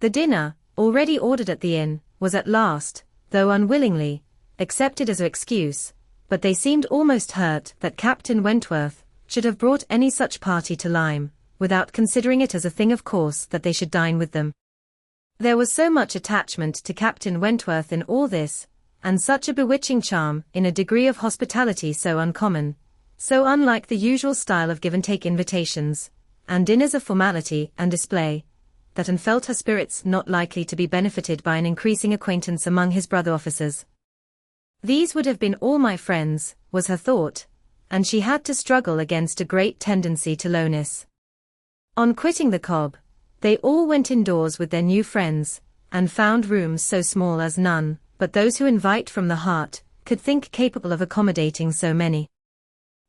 The dinner, already ordered at the inn, was at last, though unwillingly, accepted as an excuse, but they seemed almost hurt that Captain Wentworth should have brought any such party to Lyme, without considering it as a thing of course that they should dine with them. There was so much attachment to Captain Wentworth in all this, and such a bewitching charm in a degree of hospitality so uncommon, so unlike the usual style of give-and-take invitations, and dinners of formality and display, that Anne felt her spirits not likely to be benefited by an increasing acquaintance among his brother officers. These would have been all my friends, was her thought, and she had to struggle against a great tendency to lowness. On quitting the Cobb, they all went indoors with their new friends, and found rooms so small as none, but those who invite from the heart, could think capable of accommodating so many.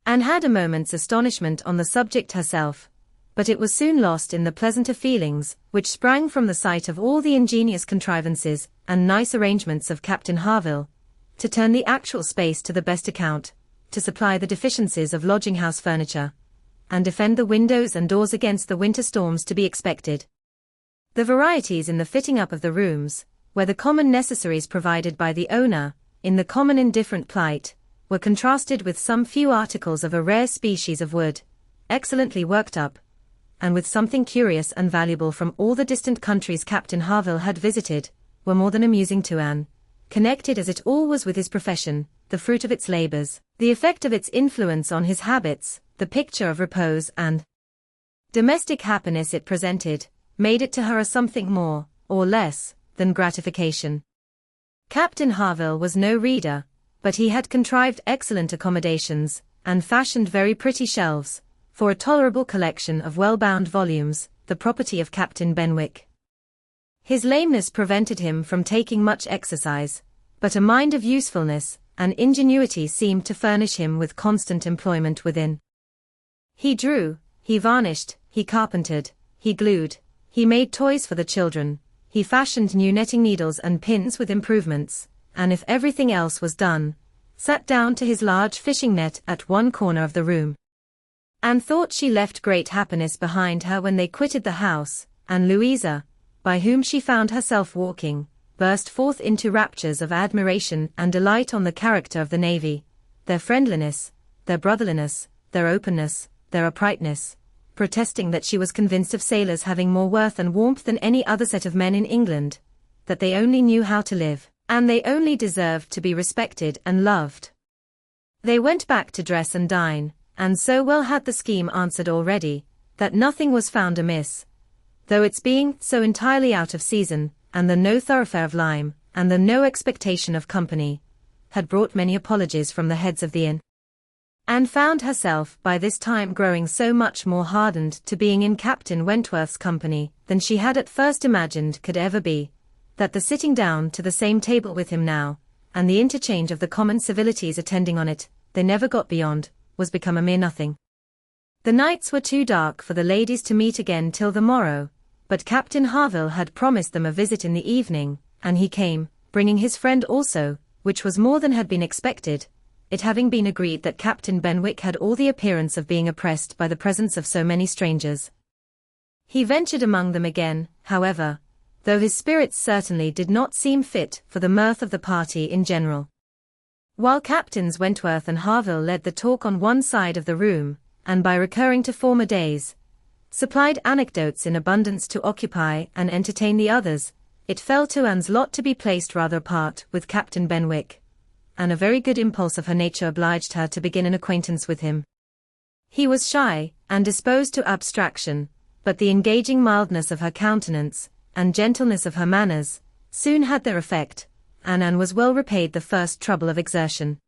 Anne had a moment's astonishment on the subject herself, but it was soon lost in the pleasanter feelings, which sprang from the sight of all the ingenious contrivances and nice arrangements of Captain Harville, to turn the actual space to the best account, to supply the deficiencies of lodging-house furniture, and defend the windows and doors against the winter storms to be expected. The varieties in the fitting up of the rooms, where the common necessaries provided by the owner, in the common indifferent plight, were contrasted with some few articles of a rare species of wood, excellently worked up, and with something curious and valuable from all the distant countries Captain Harville had visited, were more than amusing to Anne, connected as it all was with his profession, the fruit of its labors, the effect of its influence on his habits, the picture of repose and domestic happiness it presented, made it to her a something more, or less, than gratification. Captain Harville was no reader, but he had contrived excellent accommodations, and fashioned very pretty shelves, for a tolerable collection of well-bound volumes, the property of Captain Benwick. His lameness prevented him from taking much exercise, but a mind of usefulness and ingenuity seemed to furnish him with constant employment within. He drew, he varnished, he carpentered, he glued, he made toys for the children, he fashioned new netting needles and pins with improvements, and if everything else was done, sat down to his large fishing net at one corner of the room. Anne thought she left great happiness behind her when they quitted the house, and Louisa, by whom she found herself walking, burst forth into raptures of admiration and delight on the character of the navy, their friendliness, their brotherliness, their openness, their uprightness, protesting that she was convinced of sailors having more worth and warmth than any other set of men in England, that they only knew how to live, and they only deserved to be respected and loved. They went back to dress and dine, and so well had the scheme answered already, that nothing was found amiss, though its being so entirely out of season, and the no thoroughfare of Lyme, and the no expectation of company, had brought many apologies from the heads of the inn. Anne found herself by this time growing so much more hardened to being in Captain Wentworth's company than she had at first imagined could ever be, that the sitting down to the same table with him now, and the interchange of the common civilities attending on it, they never got beyond, was become a mere nothing. The nights were too dark for the ladies to meet again till the morrow, but Captain Harville had promised them a visit in the evening, and he came, bringing his friend also, which was more than had been expected, it having been agreed that Captain Benwick had all the appearance of being oppressed by the presence of so many strangers. He ventured among them again, however, though his spirits certainly did not seem fit for the mirth of the party in general. While Captains Wentworth and Harville led the talk on one side of the room, and by recurring to former days, supplied anecdotes in abundance to occupy and entertain the others, it fell to Anne's lot to be placed rather apart with Captain Benwick, and a very good impulse of her nature obliged her to begin an acquaintance with him. He was shy, and disposed to abstraction, but the engaging mildness of her countenance, and gentleness of her manners, soon had their effect, and Anne was well repaid the first trouble of exertion.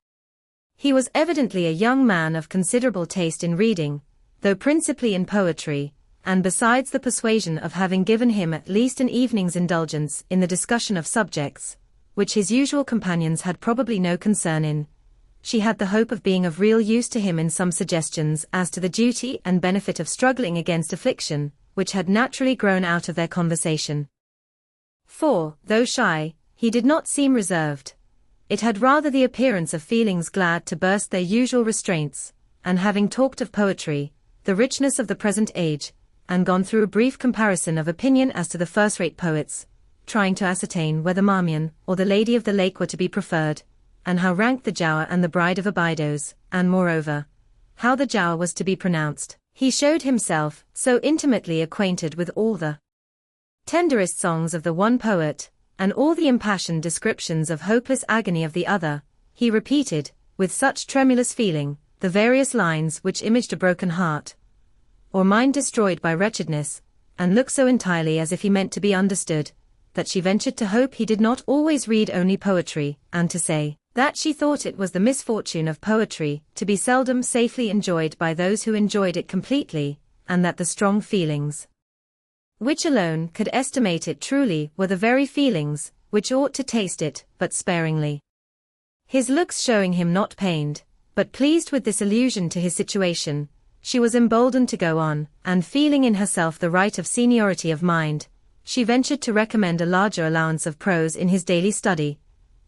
He was evidently a young man of considerable taste in reading, though principally in poetry, and besides the persuasion of having given him at least an evening's indulgence in the discussion of subjects, which his usual companions had probably no concern in, she had the hope of being of real use to him in some suggestions as to the duty and benefit of struggling against affliction, which had naturally grown out of their conversation. For, though shy, he did not seem reserved. It had rather the appearance of feelings glad to burst their usual restraints, and having talked of poetry, the richness of the present age, and gone through a brief comparison of opinion as to the first-rate poets, trying to ascertain whether Marmion or the Lady of the Lake were to be preferred, and how ranked the Giaour and the Bride of Abydos, and moreover, how the Giaour was to be pronounced, he showed himself so intimately acquainted with all the tenderest songs of the one poet, and all the impassioned descriptions of hopeless agony of the other, he repeated, with such tremulous feeling, the various lines which imaged a broken heart, or mind destroyed by wretchedness, and looked so entirely as if he meant to be understood, that she ventured to hope he did not always read only poetry, and to say, that she thought it was the misfortune of poetry to be seldom safely enjoyed by those who enjoyed it completely, and that the strong feelings which alone could estimate it truly were the very feelings which ought to taste it but sparingly. His looks showing him not pained, but pleased with this allusion to his situation, she was emboldened to go on, and feeling in herself the right of seniority of mind, she ventured to recommend a larger allowance of prose in his daily study,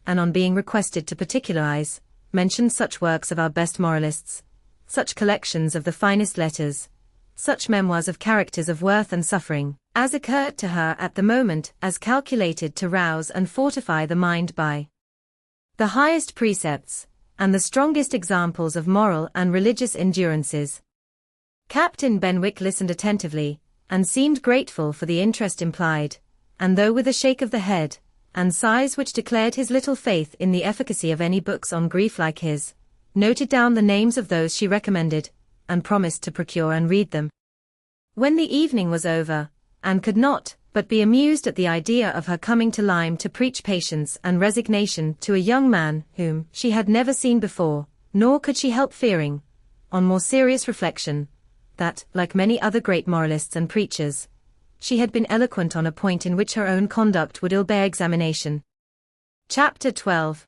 and on being requested to particularize, mentioned such works of our best moralists, such collections of the finest letters, such memoirs of characters of worth and suffering, as occurred to her at the moment as calculated to rouse and fortify the mind by the highest precepts, and the strongest examples of moral and religious endurances. Captain Benwick listened attentively, and seemed grateful for the interest implied, and though with a shake of the head, and sighs which declared his little faith in the efficacy of any books on grief like his, noted down the names of those she recommended, and promised to procure and read them. When the evening was over, and could not but be amused at the idea of her coming to Lyme to preach patience and resignation to a young man whom she had never seen before, nor could she help fearing, on more serious reflection, that, like many other great moralists and preachers, she had been eloquent on a point in which her own conduct would ill bear examination. Chapter 12.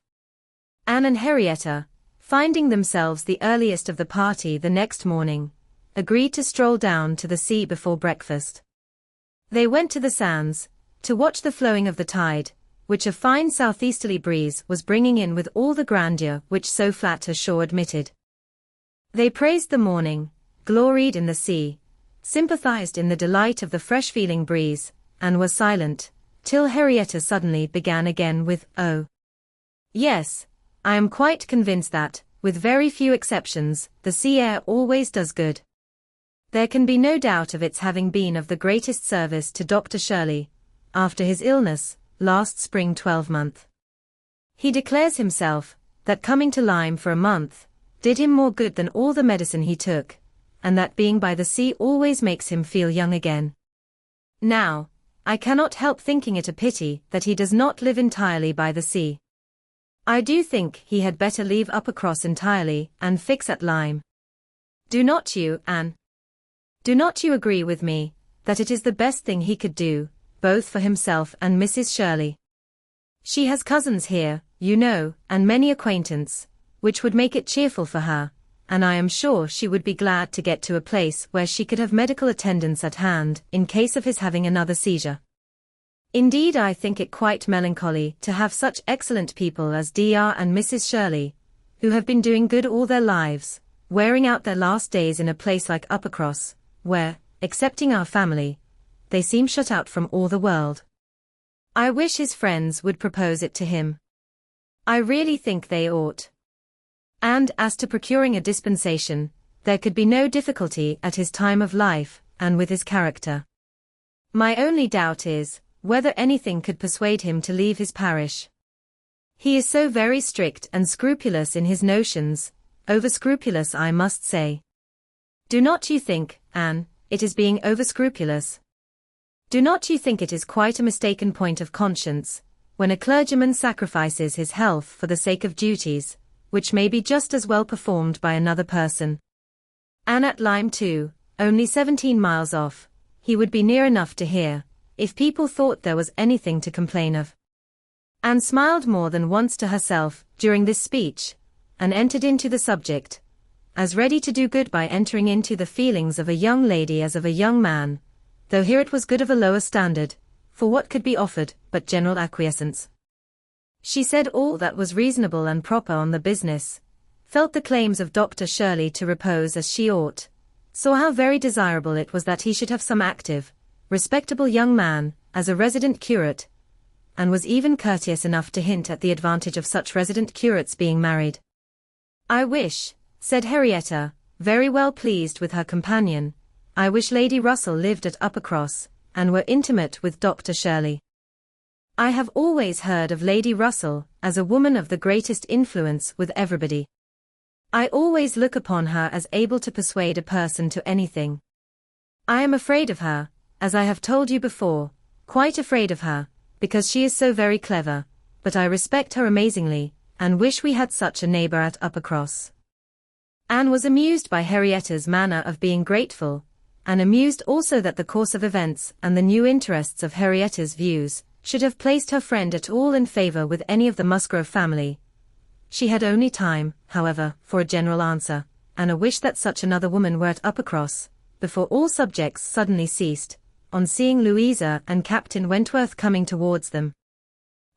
Anne and Henrietta, finding themselves the earliest of the party the next morning, agreed to stroll down to the sea before breakfast. They went to the sands, to watch the flowing of the tide, which a fine southeasterly breeze was bringing in with all the grandeur which so flat a shore admitted. They praised the morning, gloried in the sea, sympathized in the delight of the fresh-feeling breeze, and were silent, till Henrietta suddenly began again with, "Oh, yes, I am quite convinced that, with very few exceptions, the sea air always does good. There can be no doubt of its having been of the greatest service to Dr. Shirley, after his illness, last spring 12-month. He declares himself, that coming to Lyme for a month, did him more good than all the medicine he took, and that being by the sea always makes him feel young again. Now, I cannot help thinking it a pity that he does not live entirely by the sea. I do think he had better leave Uppercross entirely, and fix at Lyme. Do not you, Anne? Do not you agree with me, that it is the best thing he could do, both for himself and Mrs. Shirley? She has cousins here, you know, and many acquaintance, which would make it cheerful for her, and I am sure she would be glad to get to a place where she could have medical attendance at hand, in case of his having another seizure. Indeed, I think it quite melancholy to have such excellent people as Dr. and Mrs. Shirley, who have been doing good all their lives, wearing out their last days in a place like Uppercross, where, excepting our family, they seem shut out from all the world. I wish his friends would propose it to him. I really think they ought. And as to procuring a dispensation, there could be no difficulty at his time of life, and with his character. My only doubt is, whether anything could persuade him to leave his parish. He is so very strict and scrupulous in his notions, over-scrupulous I must say. Do not you think, Anne, it is being over-scrupulous? Do not you think it is quite a mistaken point of conscience, when a clergyman sacrifices his health for the sake of duties, which may be just as well performed by another person? And at Lyme too, only 17 miles off, he would be near enough to hear, if people thought there was anything to complain of. Anne smiled more than once to herself during this speech, and entered into the subject, as ready to do good by entering into the feelings of a young lady as of a young man, though here it was good of a lower standard, for what could be offered but general acquiescence. She said all that was reasonable and proper on the business, felt the claims of Dr. Shirley to repose as she ought, saw how very desirable it was that he should have some active, respectable young man, as a resident curate, and was even courteous enough to hint at the advantage of such resident curates being married. "I wish," said Henrietta, very well pleased with her companion, "I wish Lady Russell lived at Uppercross, and were intimate with Dr. Shirley. I have always heard of Lady Russell as a woman of the greatest influence with everybody. I always look upon her as able to persuade a person to anything. I am afraid of her, as I have told you before, quite afraid of her, because she is so very clever, but I respect her amazingly, and wish we had such a neighbour at Uppercross." Anne was amused by Henrietta's manner of being grateful, and amused also that the course of events and the new interests of Henrietta's views should have placed her friend at all in favour with any of the Musgrove family. She had only time, however, for a general answer, and a wish that such another woman were at Uppercross, before all subjects suddenly ceased, on seeing Louisa and Captain Wentworth coming towards them.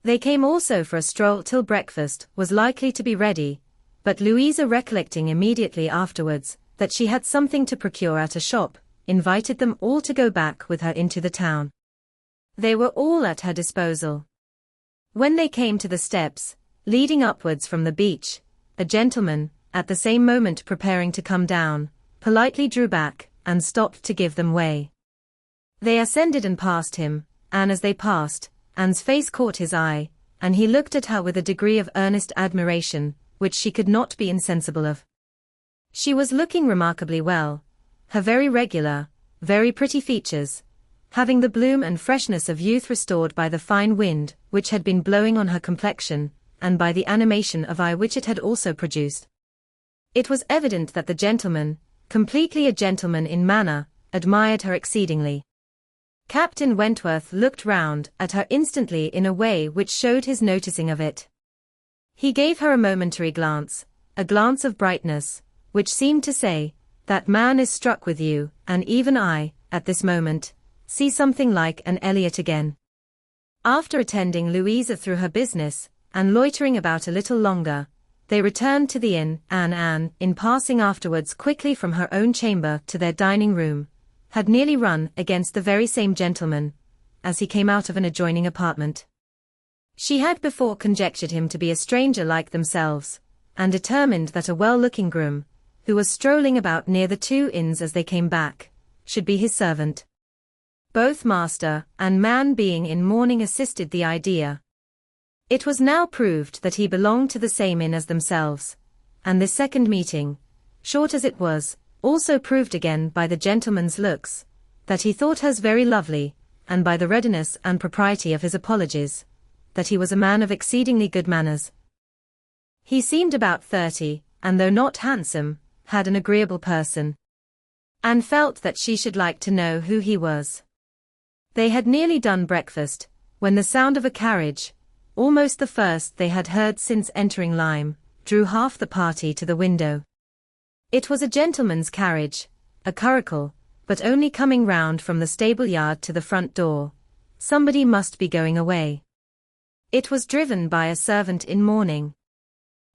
They came also for a stroll till breakfast was likely to be ready, but Louisa, recollecting immediately afterwards that she had something to procure at a shop, invited them all to go back with her into the town. They were all at her disposal. When they came to the steps, leading upwards from the beach, a gentleman, at the same moment preparing to come down, politely drew back, and stopped to give them way. They ascended and passed him, and as they passed, Anne's face caught his eye, and he looked at her with a degree of earnest admiration, which she could not be insensible of. She was looking remarkably well, her very regular, very pretty features, having the bloom and freshness of youth restored by the fine wind which had been blowing on her complexion, and by the animation of eye which it had also produced. It was evident that the gentleman, completely a gentleman in manner, admired her exceedingly. Captain Wentworth looked round at her instantly in a way which showed his noticing of it. He gave her a momentary glance, a glance of brightness, which seemed to say, "That man is struck with you, and even I, at this moment, see something like an Elliot again." After attending Louisa through her business, and loitering about a little longer, they returned to the inn. Anne, in passing afterwards quickly from her own chamber to their dining room, had nearly run against the very same gentleman, as he came out of an adjoining apartment. She had before conjectured him to be a stranger like themselves, and determined that a well-looking groom, who was strolling about near the two inns as they came back, should be his servant. Both master and man being in mourning assisted the idea. It was now proved that he belonged to the same inn as themselves, and this second meeting, short as it was, also proved again by the gentleman's looks, that he thought hers very lovely, and by the readiness and propriety of his apologies, that he was a man of exceedingly good manners. He seemed about 30, and though not handsome, had an agreeable person. Anne felt that she should like to know who he was. They had nearly done breakfast, when the sound of a carriage, almost the first they had heard since entering Lyme, drew half the party to the window. It was a gentleman's carriage, a curricle, but only coming round from the stable yard to the front door. Somebody must be going away. It was driven by a servant in mourning.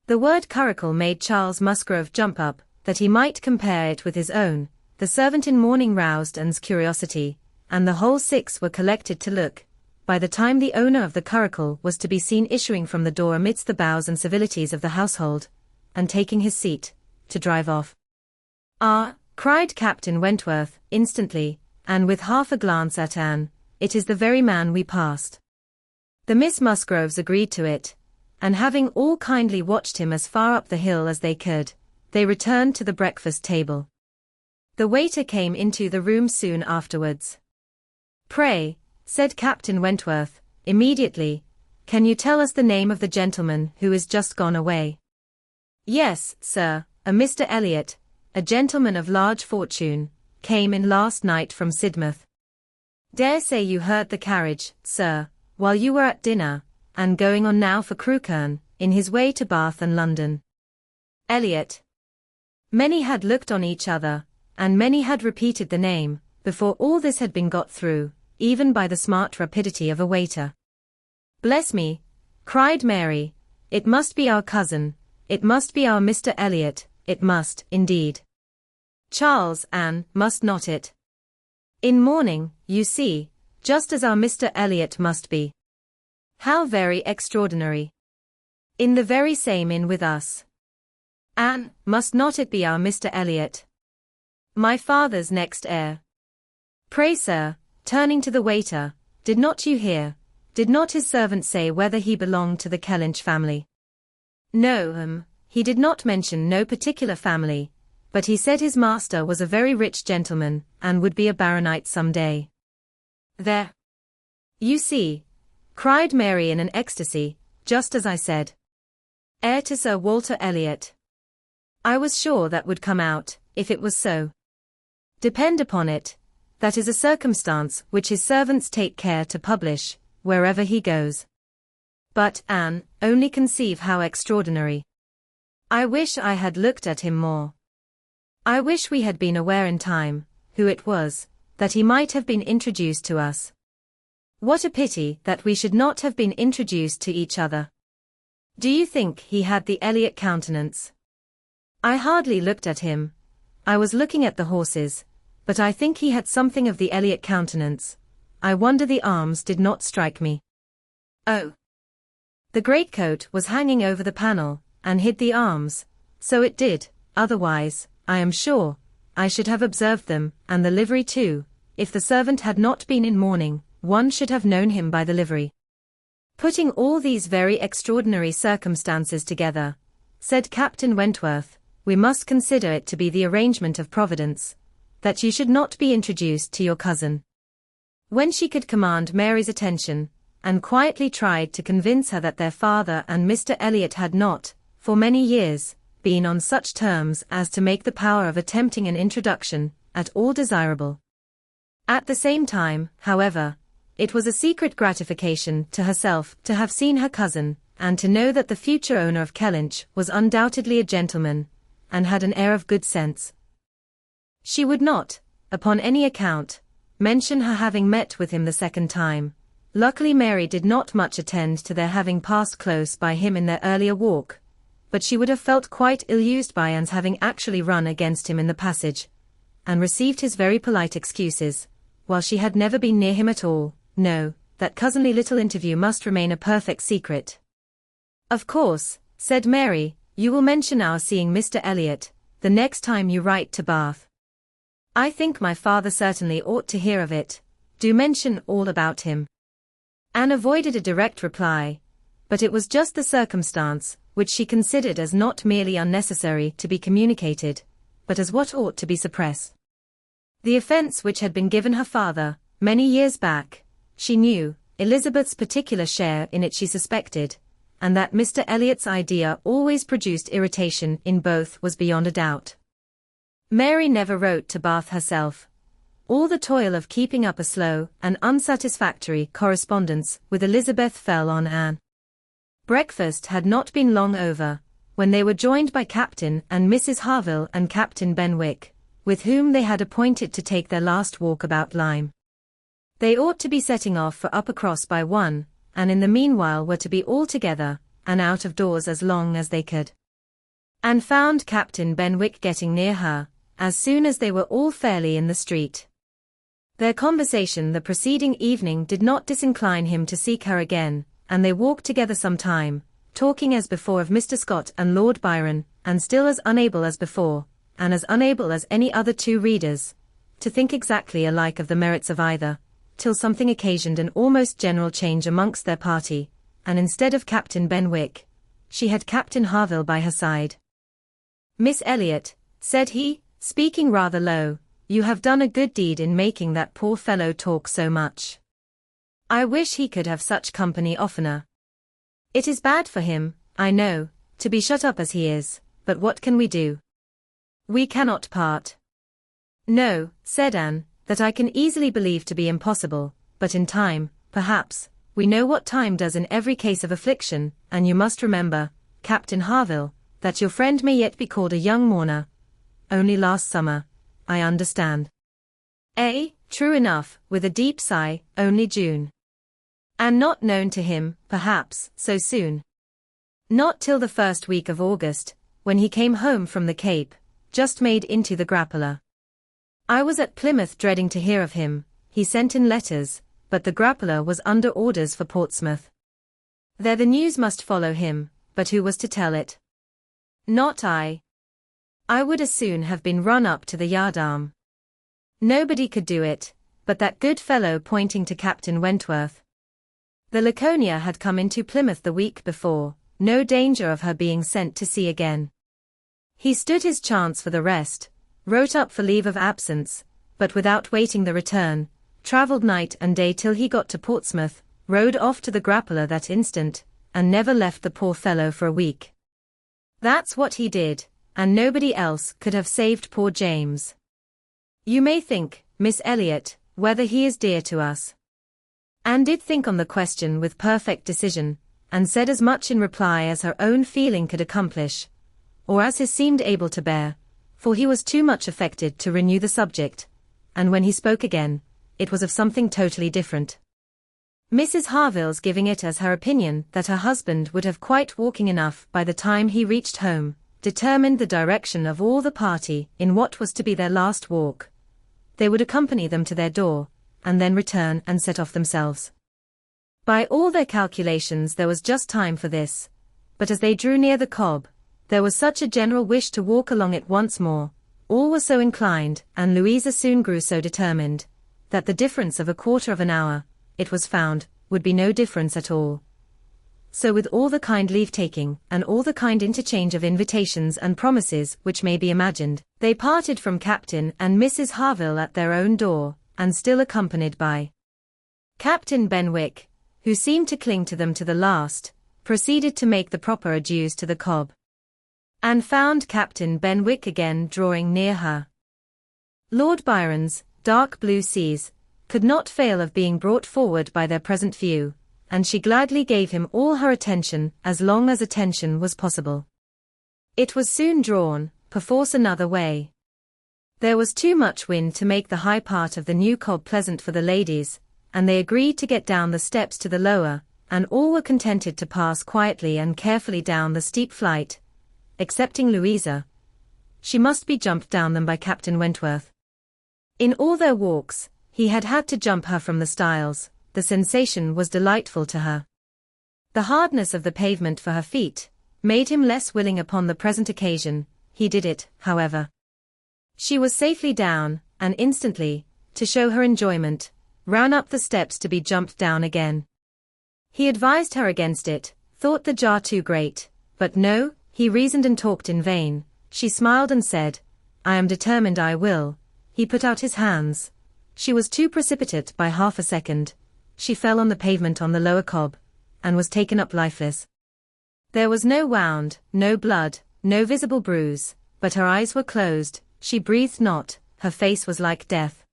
The word curricle made Charles Musgrove jump up, that he might compare it with his own. The servant in mourning roused Anne's curiosity, and the whole six were collected to look. By the time the owner of the curricle was to be seen issuing from the door amidst the bows and civilities of the household, and taking his seat, to drive off. "Ah," cried Captain Wentworth, instantly, and with half a glance at Anne, "it is the very man we passed." The Miss Musgroves agreed to it, and having all kindly watched him as far up the hill as they could, they returned to the breakfast table. The waiter came into the room soon afterwards. "Pray," said Captain Wentworth, immediately, "can you tell us the name of the gentleman who is just gone away?" "Yes, sir, a Mr. Elliot, a gentleman of large fortune, came in last night from Sidmouth. Dare say you heard the carriage, sir, while you were at dinner, and going on now for Crewkerne, in his way to Bath and London." Elliot. Many had looked on each other, and many had repeated the name, before all this had been got through, even by the smart rapidity of a waiter. "Bless me," cried Mary, "it must be our cousin, it must be our Mr. Elliot, it must, indeed. Charles, Anne, must not it? In mourning, you see, just as our Mr. Elliot must be. How very extraordinary. In the very same inn with us. Anne, must not it be our Mr. Elliot? My father's next heir. Pray, sir," turning to the waiter, "did not you hear, did not his servant say whether he belonged to the Kellynch family?" "No, he did not mention no particular family, but he said his master was a very rich gentleman, and would be a baronet some day." "There. You see," cried Mary in an ecstasy, "just as I said. Heir to Sir Walter Elliot. I was sure that would come out, if it was so. Depend upon it, that is a circumstance which his servants take care to publish, wherever he goes. But, Anne, only conceive how extraordinary. I wish I had looked at him more. I wish we had been aware in time, who it was, that he might have been introduced to us. What a pity that we should not have been introduced to each other. Do you think he had the Elliot countenance? I hardly looked at him. I was looking at the horses, but I think he had something of the Elliot countenance. I wonder the arms did not strike me. Oh! The greatcoat was hanging over the panel, and hid the arms, so it did, otherwise, I am sure, I should have observed them, and the livery too. If the servant had not been in mourning, one should have known him by the livery. Putting all these very extraordinary circumstances together, said Captain Wentworth, we must consider it to be the arrangement of Providence, that you should not be introduced to your cousin. When she could command Mary's attention, and quietly tried to convince her that their father and Mr. Elliot had not, for many years, been on such terms as to make the power of attempting an introduction at all desirable. At the same time, however, it was a secret gratification to herself to have seen her cousin, and to know that the future owner of Kellynch was undoubtedly a gentleman, and had an air of good sense. She would not, upon any account, mention her having met with him the second time. Luckily Mary did not much attend to their having passed close by him in their earlier walk, but she would have felt quite ill-used by Anne's having actually run against him in the passage, and received his very polite excuses, while she had never been near him at all. No, that cousinly little interview must remain a perfect secret. Of course, said Mary, you will mention our seeing Mr. Elliot, the next time you write to Bath. I think my father certainly ought to hear of it. Do mention all about him. Anne avoided a direct reply, but it was just the circumstance, which she considered as not merely unnecessary to be communicated, but as what ought to be suppressed. The offence which had been given her father, many years back, she knew, Elizabeth's particular share in it she suspected, and that Mr. Elliot's idea always produced irritation in both was beyond a doubt. Mary never wrote to Bath herself. All the toil of keeping up a slow and unsatisfactory correspondence with Elizabeth fell on Anne. Breakfast had not been long over, when they were joined by Captain and Mrs. Harville and Captain Benwick, with whom they had appointed to take their last walk about Lyme. They ought to be setting off for Uppercross by 1, and in the meanwhile were to be all together, and out of doors as long as they could. Anne found Captain Benwick getting near her, as soon as they were all fairly in the street. Their conversation the preceding evening did not disincline him to seek her again, and they walked together some time, talking as before of Mr. Scott and Lord Byron, and still as unable as before, and as unable as any other two readers, to think exactly alike of the merits of either, till something occasioned an almost general change amongst their party, and instead of Captain Benwick, she had Captain Harville by her side. Miss Elliot, said he, speaking rather low, you have done a good deed in making that poor fellow talk so much. I wish he could have such company oftener. It is bad for him, I know, to be shut up as he is, but what can we do? We cannot part. No, said Anne, that I can easily believe to be impossible, but in time, perhaps, we know what time does in every case of affliction, and you must remember, Captain Harville, that your friend may yet be called a young mourner. Only last summer, I understand. True enough, with a deep sigh, only June. And not known to him, perhaps, so soon. Not till the first week of August, when he came home from the Cape, just made into the Grappler. I was at Plymouth dreading to hear of him, he sent in letters, but the Grappler was under orders for Portsmouth. There the news must follow him, but who was to tell it? Not I. I would as soon have been run up to the yardarm. Nobody could do it, but that good fellow pointing to Captain Wentworth. The Laconia had come into Plymouth the week before, no danger of her being sent to sea again. He stood his chance for the rest, wrote up for leave of absence, but without waiting the return, travelled night and day till he got to Portsmouth, rowed off to the Grappler that instant, and never left the poor fellow for a week. That's what he did, and nobody else could have saved poor James. You may think, Miss Elliot, whether he is dear to us. Anne did think on the question with perfect decision, and said as much in reply as her own feeling could accomplish, or as his seemed able to bear, for he was too much affected to renew the subject, and when he spoke again, it was of something totally different. Mrs. Harville's giving it as her opinion that her husband would have quite walking enough by the time he reached home, determined the direction of all the party in what was to be their last walk. They would accompany them to their door, and then return and set off themselves. By all their calculations there was just time for this, but as they drew near the Cobb, there was such a general wish to walk along it once more, all were so inclined, and Louisa soon grew so determined, that the difference of a quarter of an hour, it was found, would be no difference at all. So with all the kind leave-taking, and all the kind interchange of invitations and promises which may be imagined, they parted from Captain and Mrs. Harville at their own door, and still accompanied by Captain Benwick, who seemed to cling to them to the last, proceeded to make the proper adieus to the Cobb. And found Captain Benwick again drawing near her. Lord Byron's dark blue seas could not fail of being brought forward by their present view, and she gladly gave him all her attention as long as attention was possible. It was soon drawn, perforce another way. There was too much wind to make the high part of the new Cobb pleasant for the ladies, and they agreed to get down the steps to the lower, and all were contented to pass quietly and carefully down the steep flight, excepting Louisa. She must be jumped down them by Captain Wentworth. In all their walks, he had had to jump her from the stiles. The sensation was delightful to her. The hardness of the pavement for her feet made him less willing upon the present occasion. He did it, however. She was safely down, and instantly, to show her enjoyment, ran up the steps to be jumped down again. He advised her against it, thought the jar too great, but no, he reasoned and talked in vain. She smiled and said, "I am determined I will." He put out his hands. She was too precipitate by half a second. She fell on the pavement on the lower Cobb, and was taken up lifeless. There was no wound, no blood, no visible bruise, but her eyes were closed, she breathed not, her face was like death.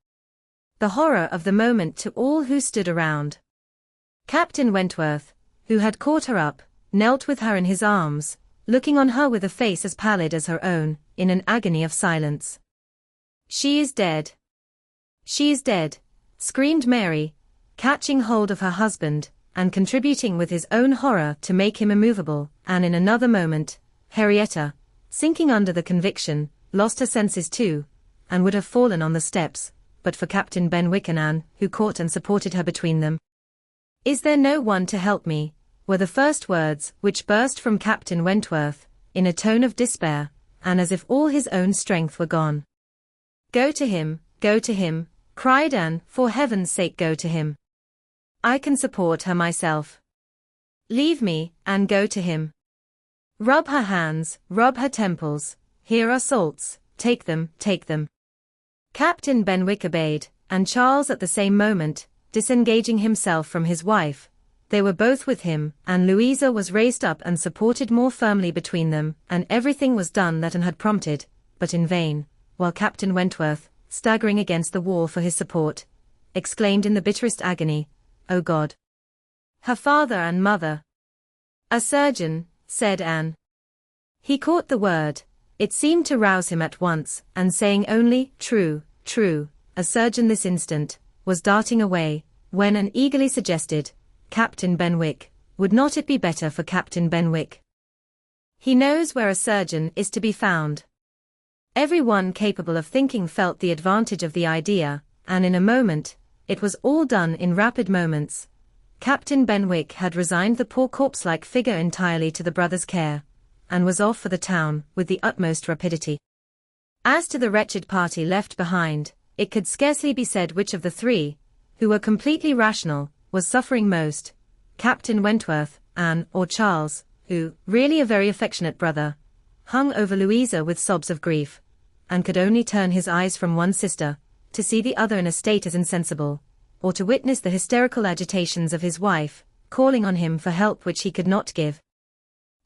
The horror of the moment to all who stood around. Captain Wentworth, who had caught her up, knelt with her in his arms, looking on her with a face as pallid as her own, in an agony of silence. "She is dead. She is dead," screamed Mary, catching hold of her husband, and contributing with his own horror to make him immovable, and in another moment, Henrietta, sinking under the conviction, lost her senses too, and would have fallen on the steps, but for Captain Benwick and Anne, who caught and supported her between them. "Is there no one to help me?" were the first words which burst from Captain Wentworth, in a tone of despair, and as if all his own strength were gone. Go to him, cried Anne, "for heaven's sake go to him. I can support her myself. Leave me, and go to him. Rub her hands, rub her temples, here are salts, take them, take them." Captain Benwick obeyed, and Charles at the same moment, disengaging himself from his wife, they were both with him, and Louisa was raised up and supported more firmly between them, and everything was done that Anne had prompted, but in vain, while Captain Wentworth, staggering against the wall for his support, exclaimed in the bitterest agony, "O God! Her father and mother!" "A surgeon," said Anne. He caught the word, it seemed to rouse him at once, and saying only, "True, true," a surgeon this instant, was darting away, when Anne eagerly suggested, "Captain Benwick, would not it be better for Captain Benwick? He knows where a surgeon is to be found." Every one capable of thinking felt the advantage of the idea, and in a moment, it was all done in rapid moments. Captain Benwick had resigned the poor corpse-like figure entirely to the brother's care, and was off for the town with the utmost rapidity. As to the wretched party left behind, it could scarcely be said which of the three, who were completely rational, was suffering most, Captain Wentworth, Anne, or Charles, who, really a very affectionate brother, hung over Louisa with sobs of grief, and could only turn his eyes from one sister, to see the other in a state as insensible, or to witness the hysterical agitations of his wife, calling on him for help which he could not give.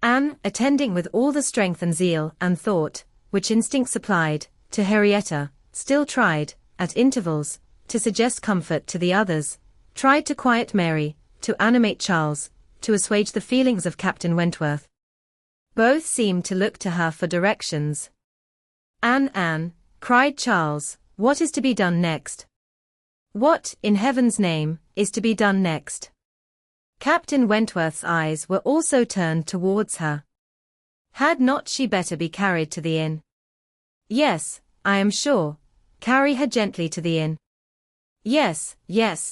Anne, attending with all the strength and zeal and thought, which instinct supplied, to Henrietta, still tried, at intervals, to suggest comfort to the others, tried to quiet Mary, to animate Charles, to assuage the feelings of Captain Wentworth. Both seemed to look to her for directions. "Anne," cried Charles, "what is to be done next? What, in heaven's name, is to be done next?" Captain Wentworth's eyes were also turned towards her. Had not she better be carried to the inn? "Yes, I am sure. Carry her gently to the inn." Yes,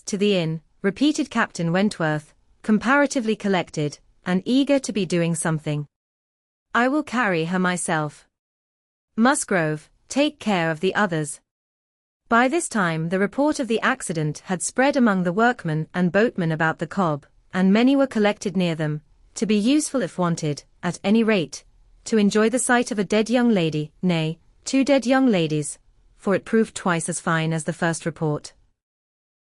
to the inn," repeated Captain Wentworth, comparatively collected, and eager to be doing something. "I will carry her myself. Musgrove, take care of the others." By this time the report of the accident had spread among the workmen and boatmen about the Cobb, and many were collected near them, to be useful if wanted, at any rate, to enjoy the sight of a dead young lady, nay, 2 dead young ladies, for it proved twice as fine as the first report.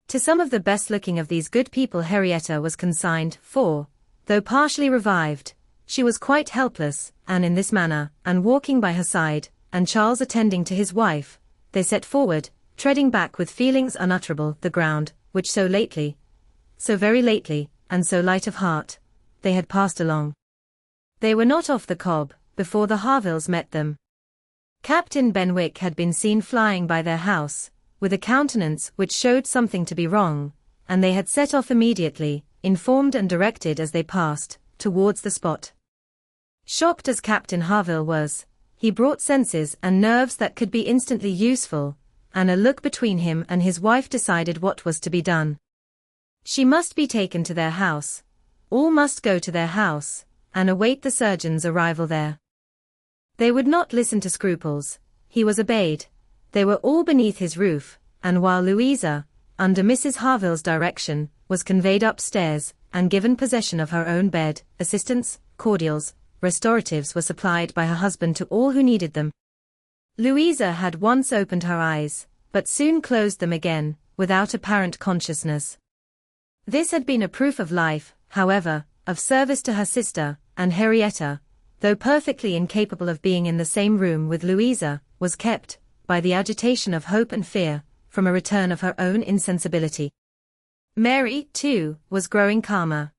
To some of the best-looking of these good people Henrietta was consigned, for, though partially revived, she was quite helpless, and in this manner, and walking by her side, and Charles attending to his wife, they set forward, treading back with feelings unutterable, the ground, which so lately, so very lately, and so light of heart, they had passed along. They were not off the Cobb, before the Harvilles met them. Captain Benwick had been seen flying by their house, with a countenance which showed something to be wrong, and they had set off immediately, informed and directed as they passed, towards the spot. Shocked as Captain Harville was, he brought senses and nerves that could be instantly useful, and a look between him and his wife decided what was to be done. She must be taken to their house. All must go to their house, and await the surgeon's arrival there. They would not listen to scruples. He was obeyed. They were all beneath his roof, and while Louisa, under Mrs. Harville's direction, was conveyed upstairs, and given possession of her own bed, assistance, cordials, restoratives were supplied by her husband to all who needed them. Louisa had once opened her eyes, but soon closed them again, without apparent consciousness. This had been a proof of life, however, of service to her sister, and Henrietta, though perfectly incapable of being in the same room with Louisa, was kept, by the agitation of hope and fear, from a return of her own insensibility. Mary, too, was growing calmer.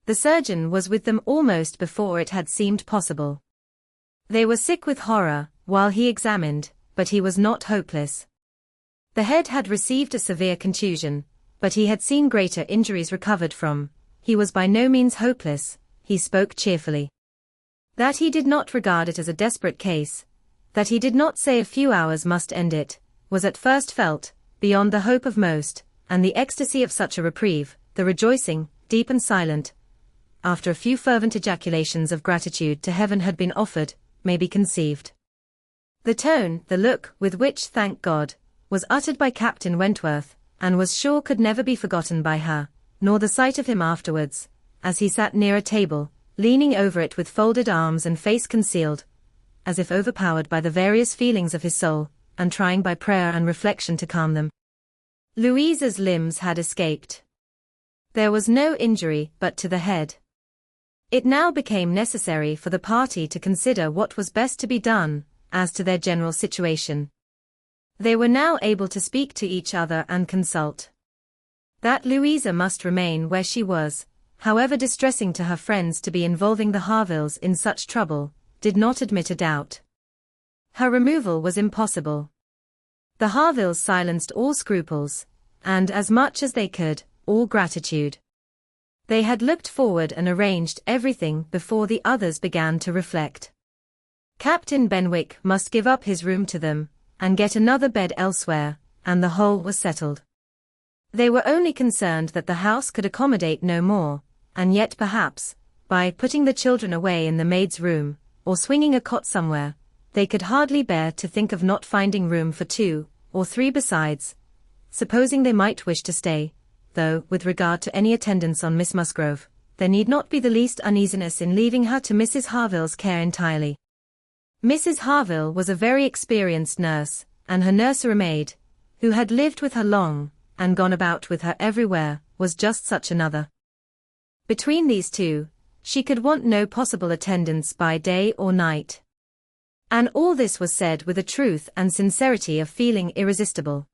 The surgeon was with them almost before it had seemed possible. They were sick with horror, while he examined, but he was not hopeless. The head had received a severe contusion, but he had seen greater injuries recovered from. He was by no means hopeless, he spoke cheerfully. That he did not regard it as a desperate case, that he did not say a few hours must end it, was at first felt, beyond the hope of most, and the ecstasy of such a reprieve, the rejoicing, deep and silent, after a few fervent ejaculations of gratitude to heaven had been offered, may be conceived. The tone, the look, with which, thank God, was uttered by Captain Wentworth, and was sure could never be forgotten by her, nor the sight of him afterwards, as he sat near a table, leaning over it with folded arms and face concealed, as if overpowered by the various feelings of his soul, and trying by prayer and reflection to calm them. Louisa's limbs had escaped. There was no injury but to the head. It now became necessary for the party to consider what was best to be done, as to their general situation. They were now able to speak to each other and consult. That Louisa must remain where she was, however distressing to her friends to be involving the Harvilles in such trouble, did not admit a doubt. Her removal was impossible. The Harvilles silenced all scruples, and as much as they could, all gratitude. They had looked forward and arranged everything before the others began to reflect. Captain Benwick must give up his room to them, and get another bed elsewhere, and the whole was settled. They were only concerned that the house could accommodate no more, and yet perhaps, by putting the children away in the maid's room, or swinging a cot somewhere, they could hardly bear to think of not finding room for 2 or 3 besides, supposing they might wish to stay, though, with regard to any attendance on Miss Musgrove, there need not be the least uneasiness in leaving her to Mrs. Harville's care entirely. Mrs. Harville was a very experienced nurse, and her nursery maid, who had lived with her long, and gone about with her everywhere, was just such another. Between these two, she could want no possible attendance by day or night. And all this was said with a truth and sincerity of feeling irresistible.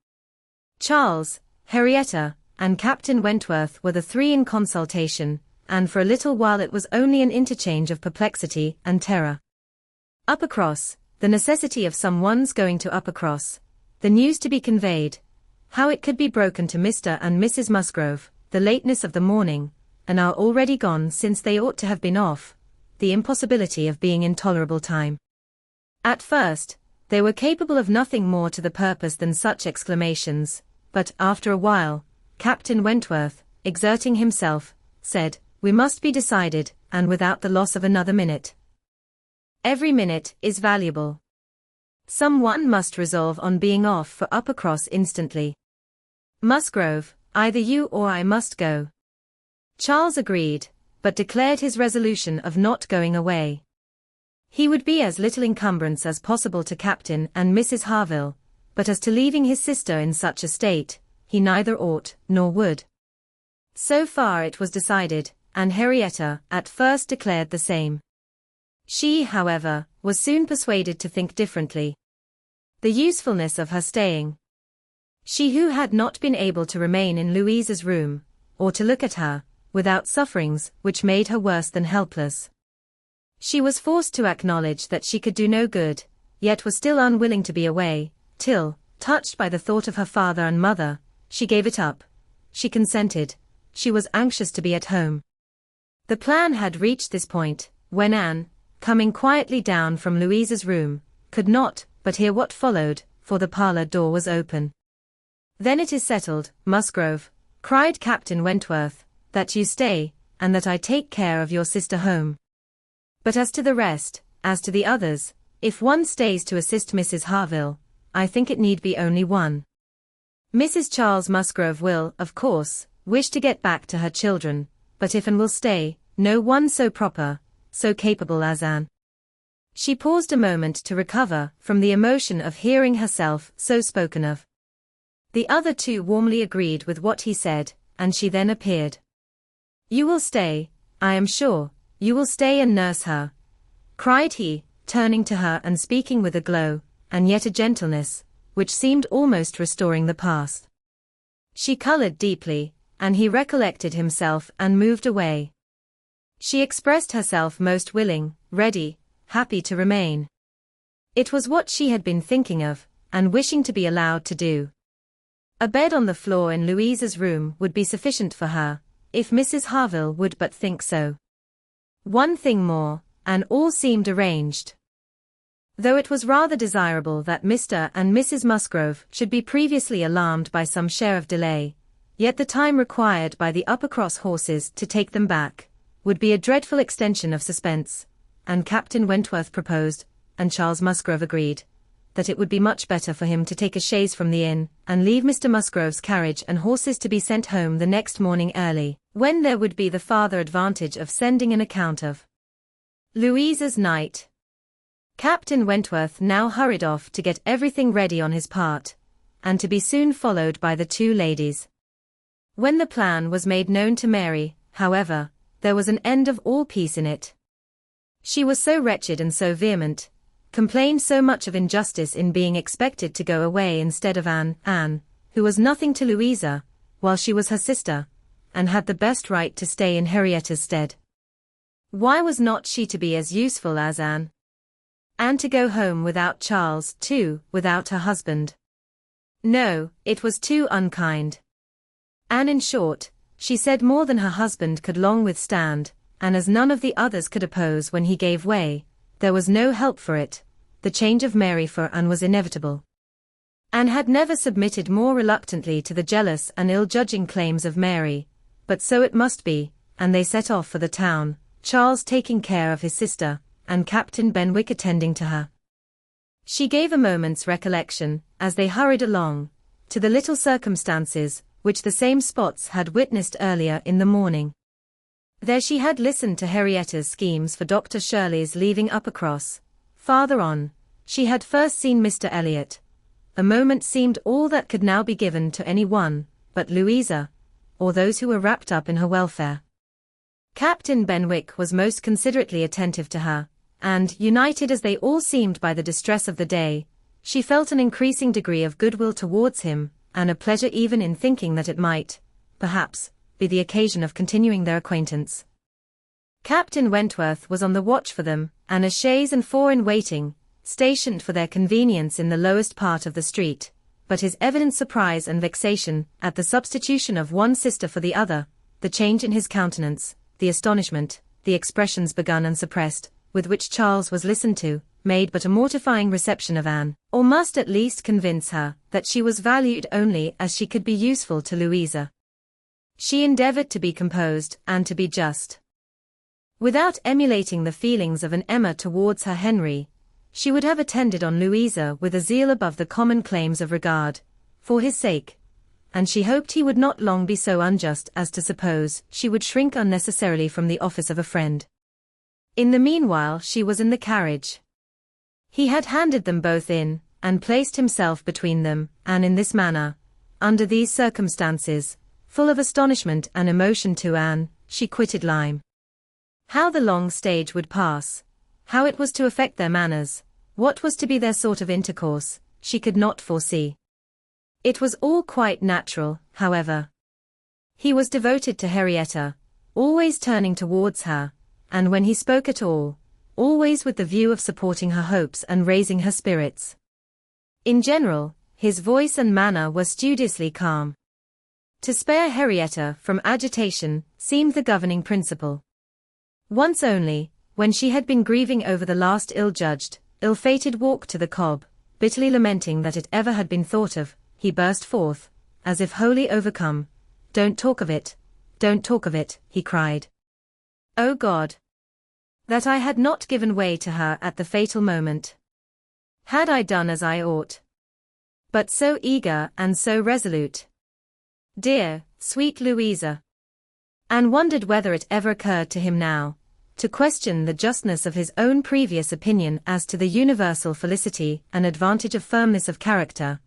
Charles, Henrietta, and Captain Wentworth were the 3 in consultation, and for a little while it was only an interchange of perplexity and terror. Uppercross, the necessity of some one's going to Uppercross, the news to be conveyed, how it could be broken to Mr. and Mrs. Musgrove, the lateness of the morning, an hour already gone since they ought to have been off, the impossibility of being in tolerable time. At first, they were capable of nothing more to the purpose than such exclamations, but after a while, Captain Wentworth, exerting himself, said, "We must be decided, and without the loss of another minute. Every minute is valuable. Some one must resolve on being off for Uppercross instantly. Musgrove, either you or I must go." Charles agreed, but declared his resolution of not going away. He would be as little encumbrance as possible to Captain and Mrs. Harville, but as to leaving his sister in such a state, he neither ought nor would. So far it was decided, and Henrietta at first declared the same. She, however, was soon persuaded to think differently. The usefulness of her staying. She who had not been able to remain in Louisa's room, or to look at her, without sufferings which made her worse than helpless. She was forced to acknowledge that she could do no good, yet was still unwilling to be away, till, touched by the thought of her father and mother, she gave it up. She consented. She was anxious to be at home. The plan had reached this point, when Anne, coming quietly down from Louisa's room, could not but hear what followed, for the parlour door was open. "Then it is settled, Musgrove," cried Captain Wentworth, "that you stay, and that I take care of your sister home. But as to the rest, as to the others, if one stays to assist Mrs. Harville, I think it need be only one. Mrs. Charles Musgrove will, of course, wish to get back to her children, but if Anne will stay, no one so proper, so capable as Anne." She paused a moment to recover from the emotion of hearing herself so spoken of. The other 2 warmly agreed with what he said, and she then appeared. "You will stay, I am sure, you will stay and nurse her," cried he, turning to her and speaking with a glow, and yet a gentleness, which seemed almost restoring the past. She coloured deeply, and he recollected himself and moved away. She expressed herself most willing, ready, happy to remain. It was what she had been thinking of, and wishing to be allowed to do. A bed on the floor in Louisa's room would be sufficient for her, if Mrs. Harville would but think so. One thing more, and all seemed arranged. Though it was rather desirable that Mr. and Mrs. Musgrove should be previously alarmed by some share of delay, yet the time required by the Uppercross horses to take them back would be a dreadful extension of suspense, and Captain Wentworth proposed, and Charles Musgrove agreed, that it would be much better for him to take a chaise from the inn, and leave Mr. Musgrove's carriage and horses to be sent home the next morning early, when there would be the farther advantage of sending an account of Louisa's night. Captain Wentworth now hurried off to get everything ready on his part, and to be soon followed by the 2 ladies. When the plan was made known to Mary, however, there was an end of all peace in it. She was so wretched and so vehement, complained so much of injustice in being expected to go away instead of Anne, who was nothing to Louisa, while she was her sister, and had the best right to stay in Henrietta's stead. Why was not she to be as useful as Anne? And to go home without Charles, too, without her husband? No, it was too unkind. And in short, she said more than her husband could long withstand, and as none of the others could oppose when he gave way, there was no help for it. The change of Mary for Anne was inevitable. Anne had never submitted more reluctantly to the jealous and ill-judging claims of Mary, but so it must be, and they set off for the town, Charles taking care of his sister, and Captain Benwick attending to her. She gave a moment's recollection, as they hurried along, to the little circumstances, which the same spots had witnessed earlier in the morning. There she had listened to Henrietta's schemes for Dr. Shirley's leaving Uppercross. Farther on, she had first seen Mr. Elliot. A moment seemed all that could now be given to any one, but Louisa, or those who were wrapped up in her welfare. Captain Benwick was most considerately attentive to her, and, united as they all seemed by the distress of the day, she felt an increasing degree of goodwill towards him, and a pleasure even in thinking that it might, perhaps, be the occasion of continuing their acquaintance. Captain Wentworth was on the watch for them, and a chaise and four in waiting, stationed for their convenience in the lowest part of the street, but his evident surprise and vexation at the substitution of one sister for the other, the change in his countenance, the astonishment, the expressions begun and suppressed, with which Charles was listened to, made but a mortifying reception of Anne, or must at least convince her that she was valued only as she could be useful to Louisa. She endeavoured to be composed and to be just. Without emulating the feelings of an Emma towards her Henry, she would have attended on Louisa with a zeal above the common claims of regard, for his sake, and she hoped he would not long be so unjust as to suppose she would shrink unnecessarily from the office of a friend. In the meanwhile she was in the carriage. He had handed them both in, and placed himself between them, and in this manner, under these circumstances, full of astonishment and emotion to Anne, she quitted Lyme. How the long stage would pass, how it was to affect their manners, what was to be their sort of intercourse, she could not foresee. It was all quite natural, however. He was devoted to Henrietta, always turning towards her, and when he spoke at all, always with the view of supporting her hopes and raising her spirits. In general, his voice and manner were studiously calm. To spare Henrietta from agitation seemed the governing principle. Once only, when she had been grieving over the last ill-judged, ill-fated walk to the Cobb, bitterly lamenting that it ever had been thought of, he burst forth, as if wholly overcome. "Don't talk of it, don't talk of it," he cried. "O God! That I had not given way to her at the fatal moment. Had I done as I ought? But so eager and so resolute. Dear, sweet Louisa." Anne wondered whether it ever occurred to him now, to question the justness of his own previous opinion as to the universal felicity and advantage of firmness of character,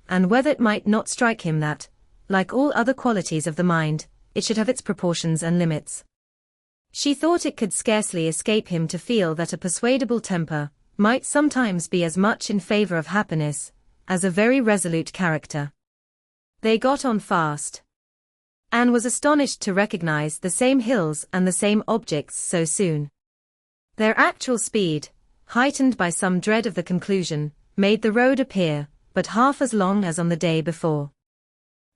and whether it might not strike him that, like all other qualities of the mind, it should have its proportions and limits. She thought it could scarcely escape him to feel that a persuadable temper might sometimes be as much in favor of happiness as a very resolute character. They got on fast. Anne was astonished to recognize the same hills and the same objects so soon. Their actual speed, heightened by some dread of the conclusion, made the road appear but half as long as on the day before.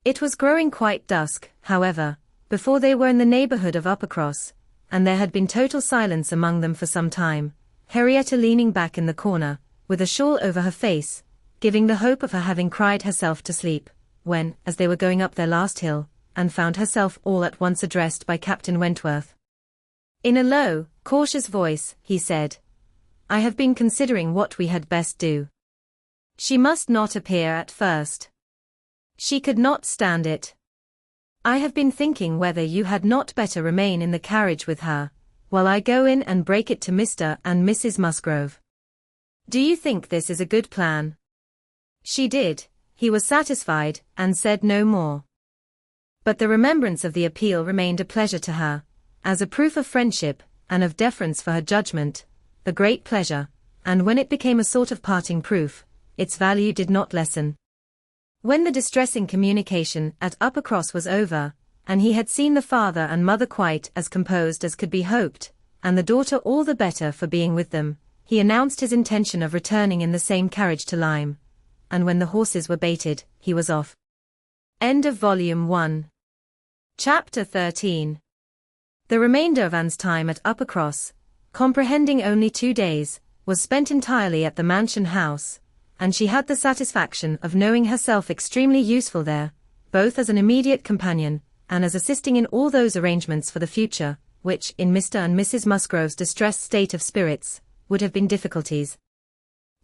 It was growing quite dusk, however, before they were in the neighborhood of Uppercross, and there had been total silence among them for some time, Henrietta leaning back in the corner, with a shawl over her face, giving the hope of her having cried herself to sleep, when, as they were going up their last hill, and found herself all at once addressed by Captain Wentworth. In a low, cautious voice, he said, "I have been considering what we had best do. She must not appear at first. She could not stand it. I have been thinking whether you had not better remain in the carriage with her, while I go in and break it to Mr. and Mrs. Musgrove. Do you think this is a good plan?" She did. He was satisfied, and said no more. But the remembrance of the appeal remained a pleasure to her, as a proof of friendship, and of deference for her judgment, a great pleasure, and when it became a sort of parting proof, its value did not lessen. When the distressing communication at Uppercross was over, and he had seen the father and mother quite as composed as could be hoped, and the daughter all the better for being with them, he announced his intention of returning in the same carriage to Lyme, and when the horses were baited, he was off. End of Volume 1. Chapter 13. The remainder of Anne's time at Uppercross, comprehending only 2 days, was spent entirely at the mansion house, and she had the satisfaction of knowing herself extremely useful there, both as an immediate companion, and as assisting in all those arrangements for the future, which, in Mr. and Mrs. Musgrove's distressed state of spirits, would have been difficulties.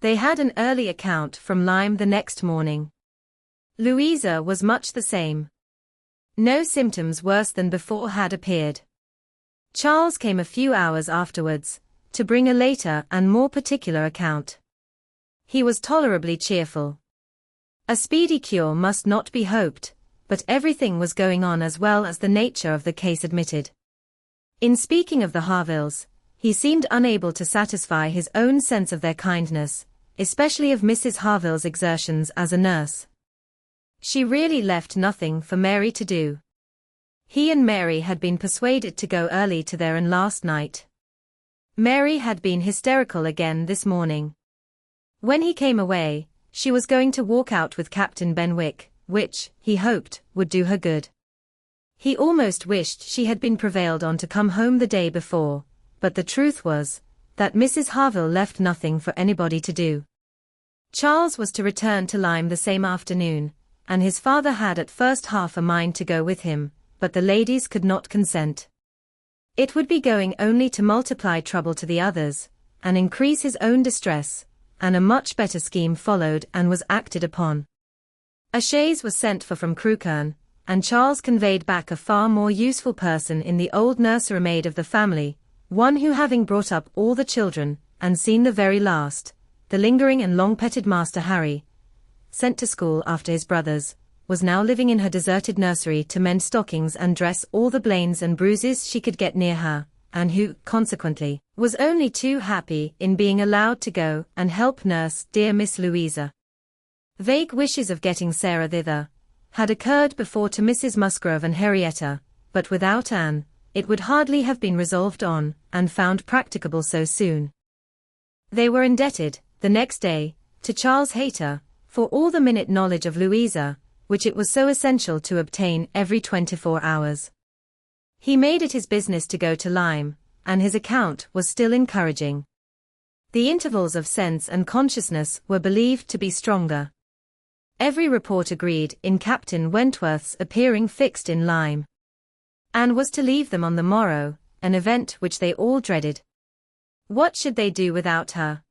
They had an early account from Lyme the next morning. Louisa was much the same. No symptoms worse than before had appeared. Charles came a few hours afterwards, to bring a later and more particular account. He was tolerably cheerful. A speedy cure must not be hoped, but everything was going on as well as the nature of the case admitted. In speaking of the Harvilles, he seemed unable to satisfy his own sense of their kindness, especially of Mrs. Harville's exertions as a nurse. She really left nothing for Mary to do. He and Mary had been persuaded to go early to their inn last night. Mary had been hysterical again this morning. When he came away, she was going to walk out with Captain Benwick, which, he hoped, would do her good. He almost wished she had been prevailed on to come home the day before, but the truth was, that Mrs. Harville left nothing for anybody to do. Charles was to return to Lyme the same afternoon, and his father had at first half a mind to go with him, but the ladies could not consent. It would be going only to multiply trouble to the others, and increase his own distress, and a much better scheme followed and was acted upon. A chaise was sent for from Crewkerne, and Charles conveyed back a far more useful person in the old nursery maid of the family, one who, having brought up all the children, and seen the very last, the lingering and long-petted Master Harry, sent to school after his brothers, was now living in her deserted nursery to mend stockings and dress all the blains and bruises she could get near her, and who, consequently, was only too happy in being allowed to go and help nurse dear Miss Louisa. Vague wishes of getting Sarah thither had occurred before to Mrs. Musgrove and Henrietta, but without Anne, it would hardly have been resolved on, and found practicable so soon. They were indebted, the next day, to Charles Hayter, for all the minute knowledge of Louisa, which it was so essential to obtain every 24 hours. He made it his business to go to Lyme, and his account was still encouraging. The intervals of sense and consciousness were believed to be stronger. Every report agreed in Captain Wentworth's appearing fixed in Lyme. Anne was to leave them on the morrow, an event which they all dreaded. What should they do without her?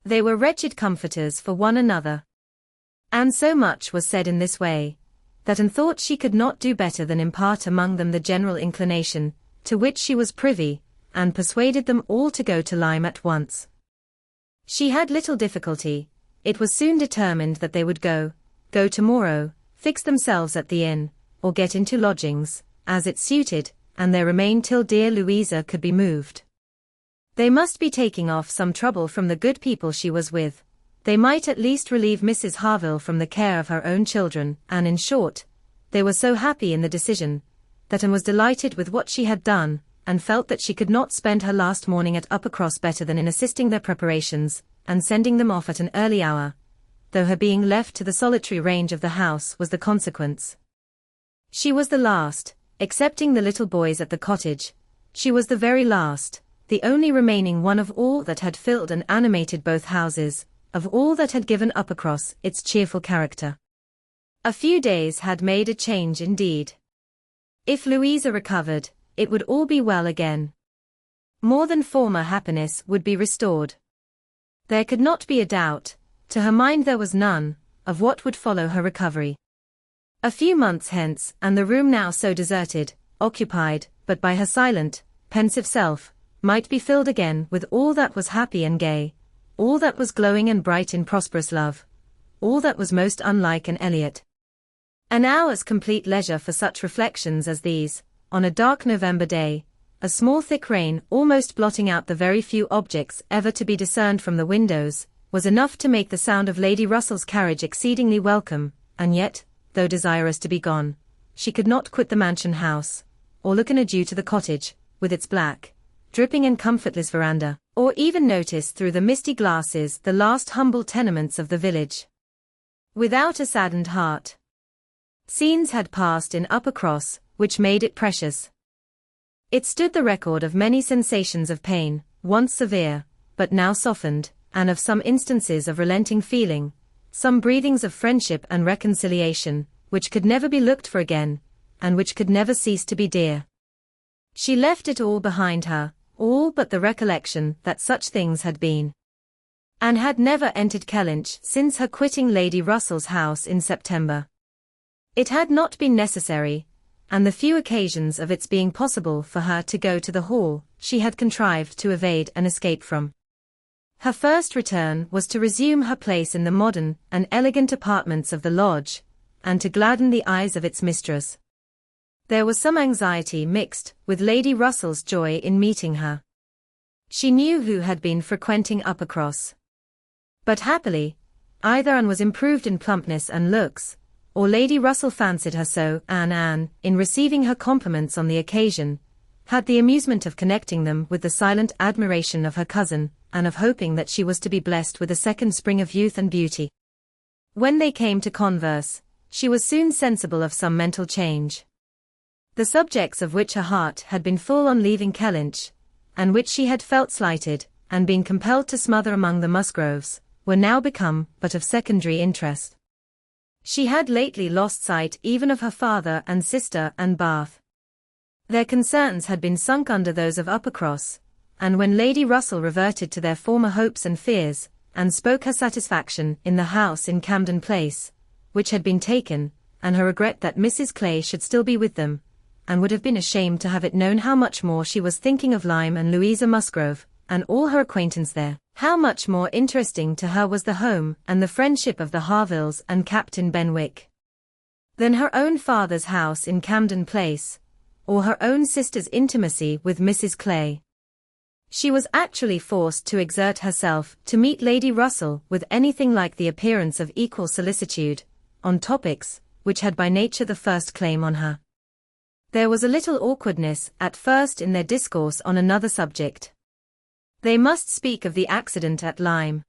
They were wretched comforters for one another. And so much was said in this way, that Anne thought she could not do better than impart among them the general inclination, to which she was privy, and persuaded them all to go to Lyme at once. She had little difficulty. It was soon determined that they would go tomorrow, fix themselves at the inn, or get into lodgings, as it suited, and there remain till dear Louisa could be moved. They must be taking off some trouble from the good people she was with. They might at least relieve Mrs. Harville from the care of her own children, and in short, they were so happy in the decision, that Anne was delighted with what she had done, and felt that she could not spend her last morning at Uppercross better than in assisting their preparations, and sending them off at an early hour, though her being left to the solitary range of the house was the consequence. She was the last, excepting the little boys at the cottage, she was the very last, the only remaining one of all that had filled and animated both houses, of all that had given Uppercross its cheerful character. A few days had made a change indeed. If Louisa recovered, it would all be well again. More than former happiness would be restored. There could not be a doubt, to her mind there was none, of what would follow her recovery. A few months hence, and the room now so deserted, occupied, but by her silent, pensive self, might be filled again with all that was happy and gay, all that was glowing and bright in prosperous love, all that was most unlike an Elliot. An hour's complete leisure for such reflections as these, on a dark November day, a small thick rain almost blotting out the very few objects ever to be discerned from the windows, was enough to make the sound of Lady Russell's carriage exceedingly welcome, and yet, though desirous to be gone, she could not quit the mansion house, or look in adieu to the cottage, with its black, dripping and comfortless veranda, or even notice through the misty glasses the last humble tenements of the village. without a saddened heart. Scenes had passed in Uppercross, which made it precious. It stood the record of many sensations of pain, once severe, but now softened, and of some instances of relenting feeling, some breathings of friendship and reconciliation, which could never be looked for again, and which could never cease to be dear. She left it all behind her, all but the recollection that such things had been. Anne had never entered Kellynch since her quitting Lady Russell's house in September. It had not been necessary, and the few occasions of its being possible for her to go to the Hall, she had contrived to evade and escape from. Her first return was to resume her place in the modern and elegant apartments of the lodge, and to gladden the eyes of its mistress. There was some anxiety mixed with Lady Russell's joy in meeting her. She knew who had been frequenting Uppercross. But happily, either Anne was improved in plumpness and looks, or Lady Russell fancied her so, Anne, in receiving her compliments on the occasion, had the amusement of connecting them with the silent admiration of her cousin, and of hoping that she was to be blessed with a second spring of youth and beauty. When they came to converse, she was soon sensible of some mental change. The subjects of which her heart had been full on leaving Kellynch, and which she had felt slighted, and been compelled to smother among the Musgroves, were now become but of secondary interest. She had lately lost sight even of her father and sister and Bath. Their concerns had been sunk under those of Uppercross, and when Lady Russell reverted to their former hopes and fears, and spoke her satisfaction in the house in Camden Place, which had been taken, and her regret that Mrs. Clay should still be with them, and would have been ashamed to have it known how much more she was thinking of Lyme and Louisa Musgrove, and all her acquaintance there, how much more interesting to her was the home and the friendship of the Harvilles and Captain Benwick, than her own father's house in Camden Place, or her own sister's intimacy with Mrs. Clay. She was actually forced to exert herself to meet Lady Russell with anything like the appearance of equal solicitude, on topics which had by nature the first claim on her. There was a little awkwardness at first in their discourse on another subject. They must speak of the accident at Lyme.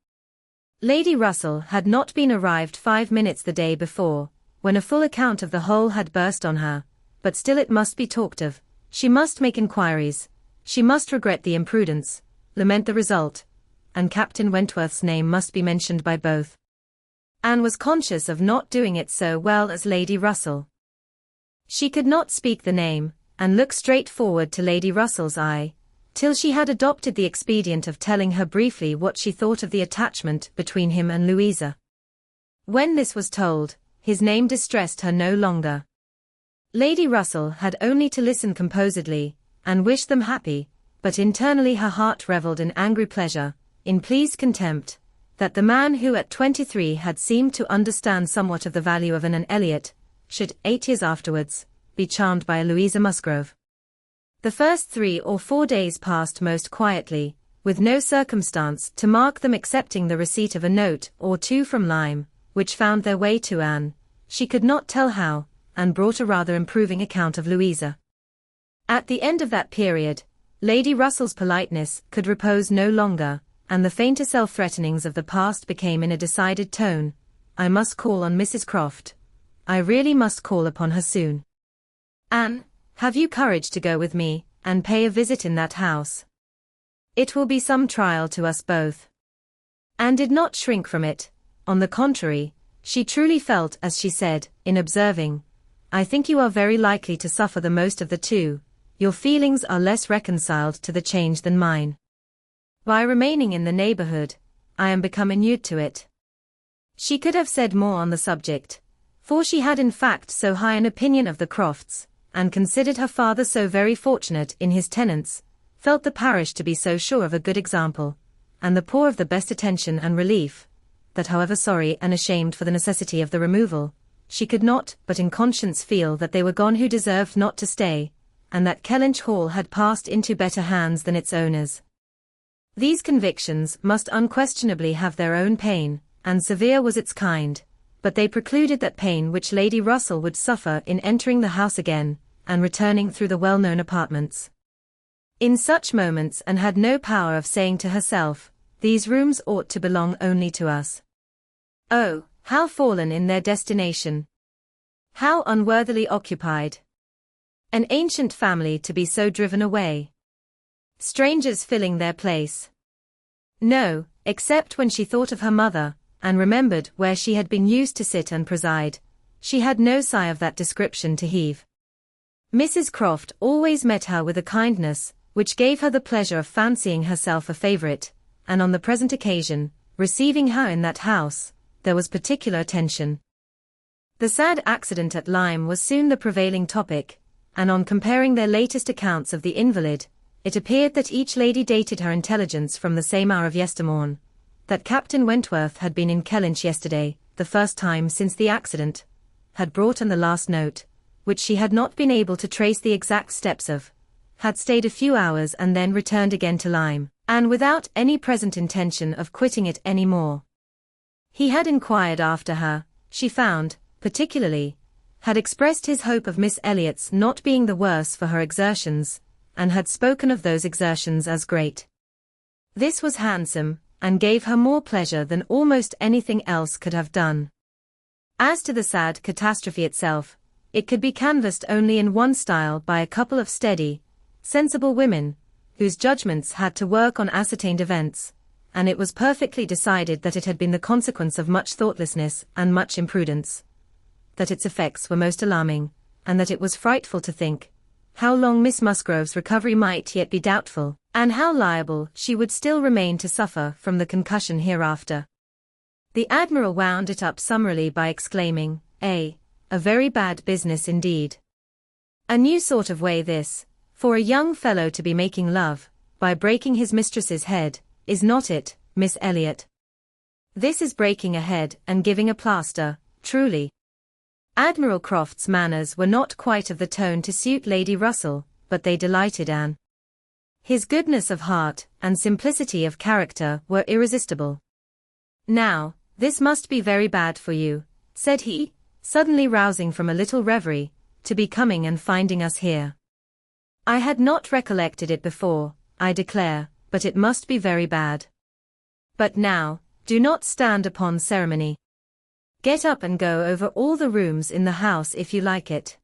Lady Russell had not been arrived 5 minutes the day before, when a full account of the whole had burst on her, but still it must be talked of, she must make inquiries, she must regret the imprudence, lament the result, and Captain Wentworth's name must be mentioned by both. Anne was conscious of not doing it so well as Lady Russell. She could not speak the name, and look straight forward to Lady Russell's eye, till she had adopted the expedient of telling her briefly what she thought of the attachment between him and Louisa. When this was told, his name distressed her no longer. Lady Russell had only to listen composedly, and wish them happy, but internally her heart revelled in angry pleasure, in pleased contempt, that the man who at 23 had seemed to understand somewhat of the value of an Elliot, should, 8 years afterwards, be charmed by a Louisa Musgrove. The first 3 or 4 days passed most quietly, with no circumstance to mark them excepting the receipt of a note or 2 from Lyme, which found their way to Anne, she could not tell how, and brought a rather improving account of Louisa. At the end of that period, Lady Russell's politeness could repose no longer, and the fainter self-threatenings of the past became in a decided tone, "I must call on Mrs. Croft. I really must call upon her soon. Anne, have you courage to go with me, and pay a visit in that house? It will be some trial to us both." Anne did not shrink from it, on the contrary, she truly felt as she said, in observing, "I think you are very likely to suffer the most of the two, your feelings are less reconciled to the change than mine. By remaining in the neighborhood, I am become inured to it." She could have said more on the subject, for she had in fact so high an opinion of the Crofts, and considered her father so very fortunate in his tenants, felt the parish to be so sure of a good example, and the poor of the best attention and relief, that however sorry and ashamed for the necessity of the removal, she could not but in conscience feel that they were gone who deserved not to stay, and that Kellynch Hall had passed into better hands than its owners. These convictions must unquestionably have their own pain, and severe was its kind, but they precluded that pain which Lady Russell would suffer in entering the house again, and returning through the well-known apartments. In such moments Anne had no power of saying to herself, "These rooms ought to belong only to us." Oh, How fallen in their destination! How unworthily occupied! An ancient family to be so driven away. Strangers filling their place. No, except when she thought of her mother, and remembered where she had been used to sit and preside, she had no sigh of that description to heave. Mrs. Croft always met her with a kindness, which gave her the pleasure of fancying herself a favourite, and on the present occasion, receiving her in that house, there was particular attention. The sad accident at Lyme was soon the prevailing topic, and on comparing their latest accounts of the invalid, it appeared that each lady dated her intelligence from the same hour of yestermorn, that Captain Wentworth had been in Kellynch yesterday, the first time since the accident, had brought on the last note, which she had not been able to trace the exact steps of, had stayed a few hours and then returned again to Lyme, and without any present intention of quitting it any more. He had inquired after her, she found, particularly, had expressed his hope of Miss Elliot's not being the worse for her exertions, and had spoken of those exertions as great. This was handsome, and gave her more pleasure than almost anything else could have done. As to the sad catastrophe itself, it could be canvassed only in one style by a couple of steady, sensible women, whose judgments had to work on ascertained events, and it was perfectly decided that it had been the consequence of much thoughtlessness and much imprudence, that its effects were most alarming, and that it was frightful to think how long Miss Musgrove's recovery might yet be doubtful, and how liable she would still remain to suffer from the concussion hereafter. The Admiral wound it up summarily by exclaiming, A very bad business indeed. A new sort of way this, for a young fellow to be making love, by breaking his mistress's head, is not it, Miss Elliot? This is breaking a head and giving a plaster, truly. Admiral Croft's manners were not quite of the tone to suit Lady Russell, but they delighted Anne. His goodness of heart and simplicity of character were irresistible. Now, this must be very bad for you, said he, suddenly rousing from a little reverie, to be coming and finding us here. I had not recollected it before, I declare, but it must be very bad. But now, do not stand upon ceremony. Get up and go over all the rooms in the house if you like it.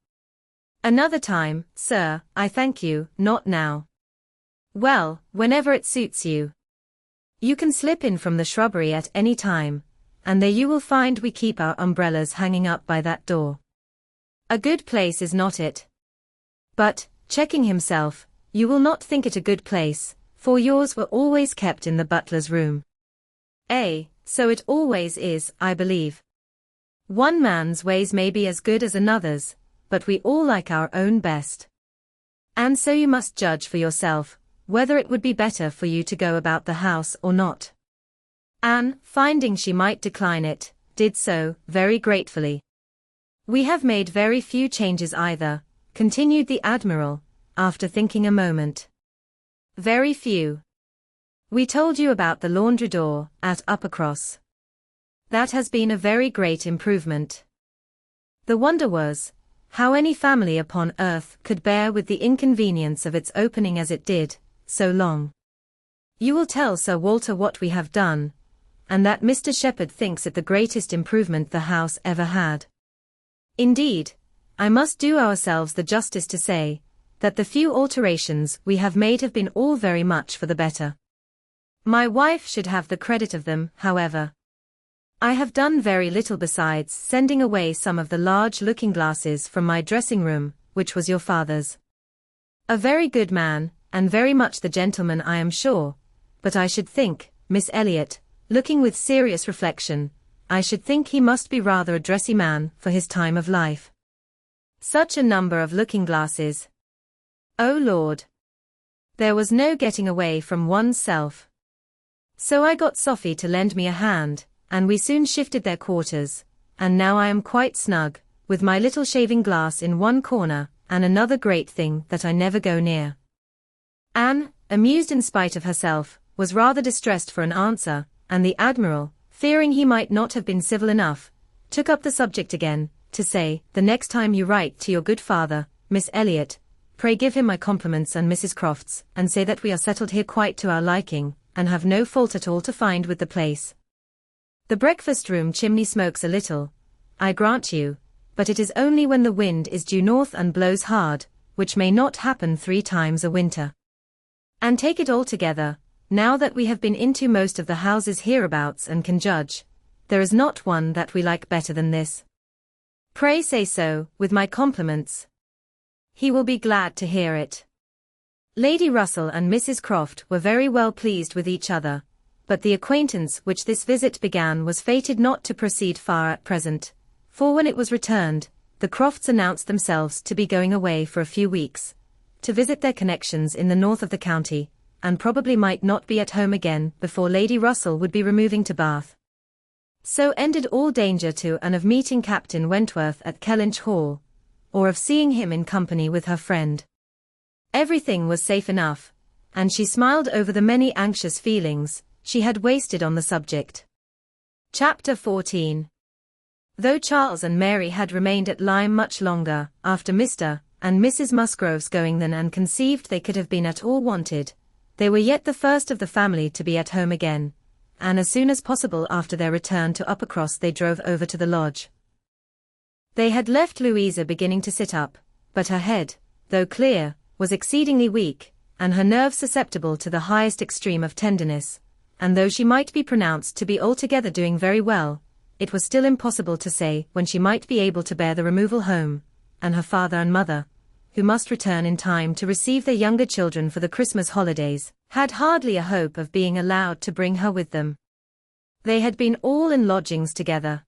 Another time, sir, I thank you, not now. Well, whenever it suits you. You can slip in from the shrubbery at any time, and there you will find we keep our umbrellas hanging up by that door. A good place is not it? But, checking himself, you will not think it a good place, for yours were always kept in the butler's room. So it always is, I believe. One man's ways may be as good as another's, but we all like our own best. And so you must judge for yourself, whether it would be better for you to go about the house or not. Anne, finding she might decline it, did so, very gratefully. We have made very few changes either, continued the Admiral, after thinking a moment. Very few. We told you about the laundry door, at Uppercross. That has been a very great improvement. The wonder was, how any family upon earth could bear with the inconvenience of its opening as it did, so long. You will tell Sir Walter what we have done, and that Mr. Shepherd thinks it the greatest improvement the house ever had. Indeed, I must do ourselves the justice to say, that the few alterations we have made have been all very much for the better. My wife should have the credit of them, however. I have done very little besides sending away some of the large looking-glasses from my dressing-room, which was your father's. A very good man, and very much the gentleman I am sure, but I should think, Miss Elliot, looking with serious reflection, I should think he must be rather a dressy man for his time of life. Such a number of looking-glasses. Oh Lord! There was no getting away from one's self. So I got Sophie to lend me a hand, and we soon shifted their quarters, and now I am quite snug, with my little shaving glass in one corner, and another great thing that I never go near. Anne, amused in spite of herself, was rather distressed for an answer, and the Admiral, fearing he might not have been civil enough, took up the subject again, to say, the next time you write to your good father, Miss Elliot, pray give him my compliments and Mrs. Croft's, and say that we are settled here quite to our liking, and have no fault at all to find with the place. The breakfast-room chimney smokes a little, I grant you, but it is only when the wind is due north and blows hard, which may not happen 3 times a winter. And take it all together, now that we have been into most of the houses hereabouts and can judge, there is not one that we like better than this. Pray say so, with my compliments. He will be glad to hear it. Lady Russell and Mrs. Croft were very well pleased with each other, but the acquaintance which this visit began was fated not to proceed far at present, for when it was returned, the Crofts announced themselves to be going away for a few weeks, to visit their connections in the north of the county, and probably might not be at home again before Lady Russell would be removing to Bath. So ended all danger to and of meeting Captain Wentworth at Kellynch Hall, or of seeing him in company with her friend. Everything was safe enough, and she smiled over the many anxious feelings she had wasted on the subject. Chapter 14. Though Charles and Mary had remained at Lyme much longer after Mr. and Mrs. Musgrove's going than Anne conceived they could have been at all wanted, they were yet the first of the family to be at home again, and as soon as possible after their return to Uppercross they drove over to the lodge. They had left Louisa beginning to sit up, but her head, though clear, was exceedingly weak, and her nerves susceptible to the highest extreme of tenderness, and though she might be pronounced to be altogether doing very well, it was still impossible to say when she might be able to bear the removal home, and her father and mother, who must return in time to receive their younger children for the Christmas holidays, had hardly a hope of being allowed to bring her with them. They had been all in lodgings together.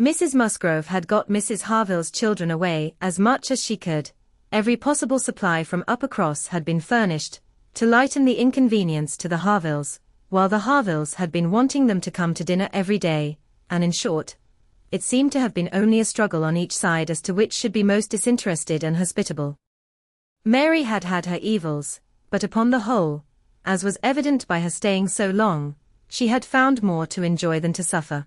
Mrs. Musgrove had got Mrs. Harville's children away as much as she could. Every possible supply from Uppercross had been furnished, to lighten the inconvenience to the Harvilles, while the Harvilles had been wanting them to come to dinner every day, and in short, it seemed to have been only a struggle on each side as to which should be most disinterested and hospitable. Mary had had her evils, but upon the whole, as was evident by her staying so long, she had found more to enjoy than to suffer.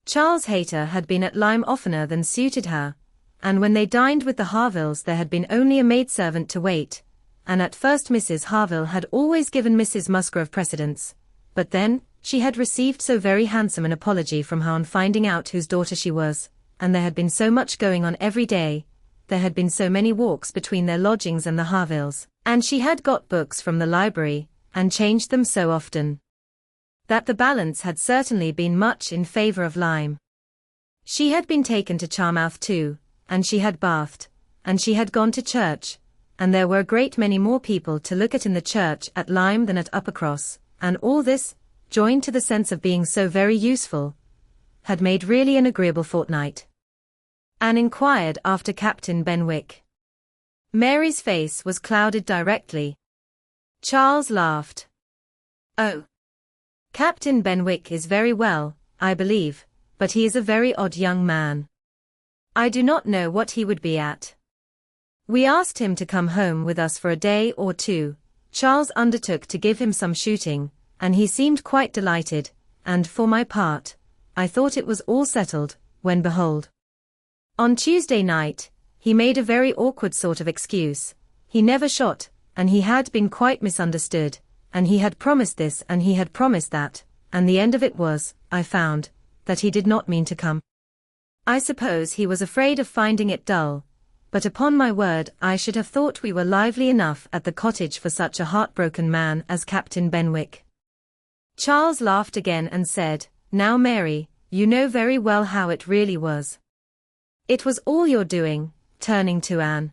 Charles Hayter had been at Lyme oftener than suited her, and when they dined with the Harvilles there had been only a maidservant to wait, and at first Mrs. Harville had always given Mrs. Musgrove precedence, but then, she had received so very handsome an apology from her on finding out whose daughter she was, and there had been so much going on every day, there had been so many walks between their lodgings and the Harvilles, and she had got books from the library, and changed them so often, that the balance had certainly been much in favour of Lyme. She had been taken to Charmouth too, and she had bathed, and she had gone to church, and there were a great many more people to look at in the church at Lyme than at Uppercross, and all this, joined to the sense of being so very useful, had made really an agreeable fortnight. Anne inquired after Captain Benwick. Mary's face was clouded directly. Charles laughed. "Oh, Captain Benwick is very well, I believe, but he is a very odd young man. I do not know what he would be at. We asked him to come home with us for a day or two. Charles undertook to give him some shooting, and he seemed quite delighted, and for my part, I thought it was all settled, when behold, on Tuesday night, he made a very awkward sort of excuse. He never shot, and he had been quite misunderstood, and he had promised this and he had promised that, and the end of it was, I found, that he did not mean to come. I suppose he was afraid of finding it dull, but upon my word I should have thought we were lively enough at the cottage for such a heartbroken man as Captain Benwick." Charles laughed again and said, "Now Mary, you know very well how it really was. It was all your doing," turning to Anne.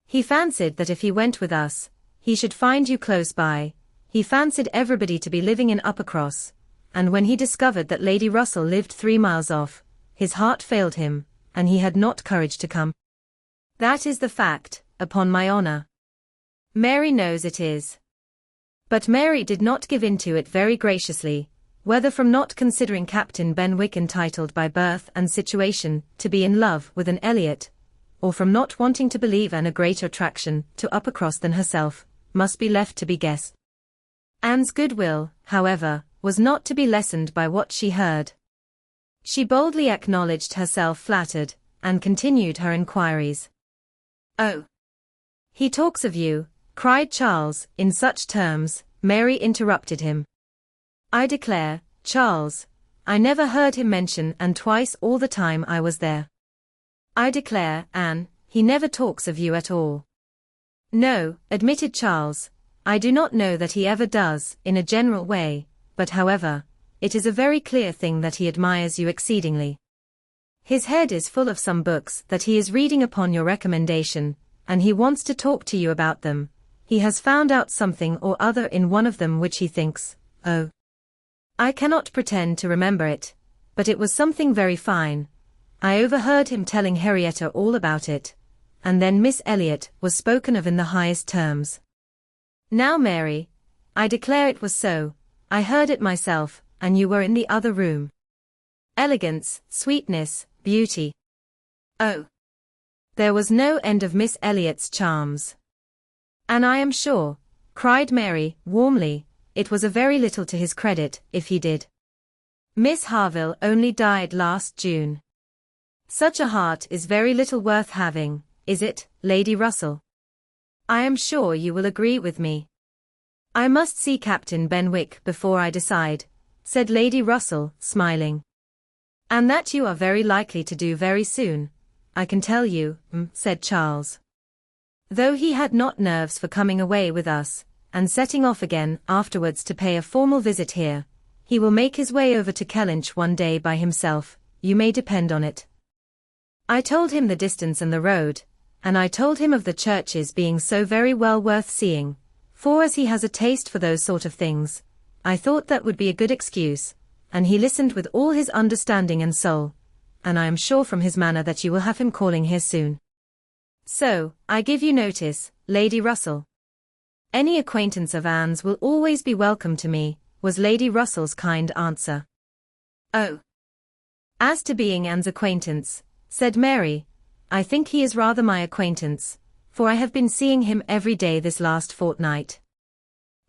"He fancied that if he went with us, he should find you close by. He fancied everybody to be living in Uppercross, and when he discovered that Lady Russell lived 3 miles off, his heart failed him, and he had not courage to come. That is the fact, upon my honour. Mary knows it is." But Mary did not give in to it very graciously, whether from not considering Captain Benwick entitled by birth and situation to be in love with an Elliot, or from not wanting to believe Anne a greater attraction to Uppercross than herself, must be left to be guessed. Anne's goodwill, however, was not to be lessened by what she heard. She boldly acknowledged herself flattered, and continued her inquiries. "Oh, he talks of you," cried Charles, in such terms. Mary interrupted him. "I declare, Charles, I never heard him mention and twice all the time I was there. I declare, Anne, he never talks of you at all. No, admitted Charles, I do not know that he ever does, in a general way, but however, it is a very clear thing that he admires you exceedingly. His head is full of some books that he is reading upon your recommendation, and he wants to talk to you about them. He has found out something or other in one of them which he thinks, oh, I cannot pretend to remember it, but it was something very fine. I overheard him telling Henrietta all about it, and then Miss Elliot was spoken of in the highest terms. Now Mary, I declare it was so, I heard it myself, and you were in the other room. Elegance, sweetness, beauty. Oh, there was no end of Miss Elliot's charms. And I am sure, cried Mary, warmly, it was a very little to his credit, if he did. Miss Harville only died last June. Such a heart is very little worth having, is it, Lady Russell? I am sure you will agree with me. I must see Captain Benwick before I decide, said Lady Russell, smiling. And that you are very likely to do very soon, I can tell you, said Charles. Though he had not nerves for coming away with us, and setting off again afterwards to pay a formal visit here, he will make his way over to Kellynch one day by himself, you may depend on it. I told him the distance and the road, and I told him of the churches being so very well worth seeing, for as he has a taste for those sort of things, I thought that would be a good excuse, and he listened with all his understanding and soul, and I am sure from his manner that you will have him calling here soon. So, I give you notice, Lady Russell. Any acquaintance of Anne's will always be welcome to me, was Lady Russell's kind answer. Oh. As to being Anne's acquaintance, said Mary, I think he is rather my acquaintance, for I have been seeing him every day this last fortnight.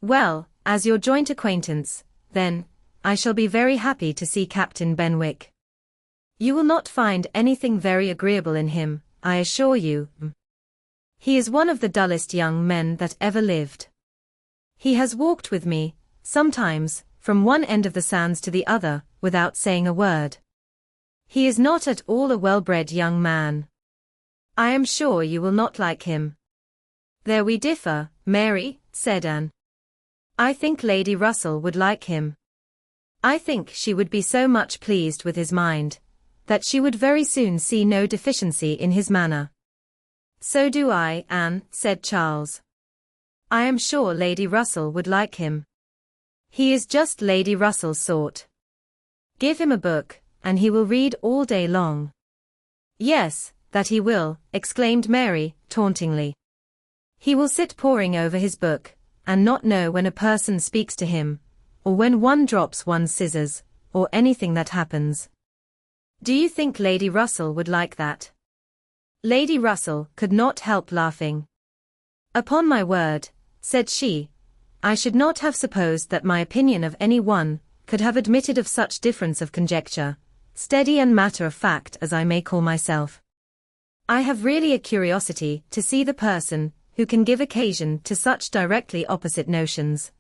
Well, as your joint acquaintance, then, I shall be very happy to see Captain Benwick. You will not find anything very agreeable in him, I assure you. He is one of the dullest young men that ever lived. He has walked with me, sometimes, from one end of the sands to the other, without saying a word. He is not at all a well-bred young man. I am sure you will not like him. There we differ, Mary, said Anne. I think Lady Russell would like him. I think she would be so much pleased with his mind, that she would very soon see no deficiency in his manner. So do I, Anne, said Charles. I am sure Lady Russell would like him. He is just Lady Russell's sort. Give him a book, and he will read all day long. Yes, that he will, exclaimed Mary, tauntingly. He will sit poring over his book, and not know when a person speaks to him, or when one drops one's scissors, or anything that happens. Do you think Lady Russell would like that? Lady Russell could not help laughing. Upon my word, said she, I should not have supposed that my opinion of any one could have admitted of such difference of conjecture, steady and matter of fact as I may call myself. I have really a curiosity to see the person who can give occasion to such directly opposite notions.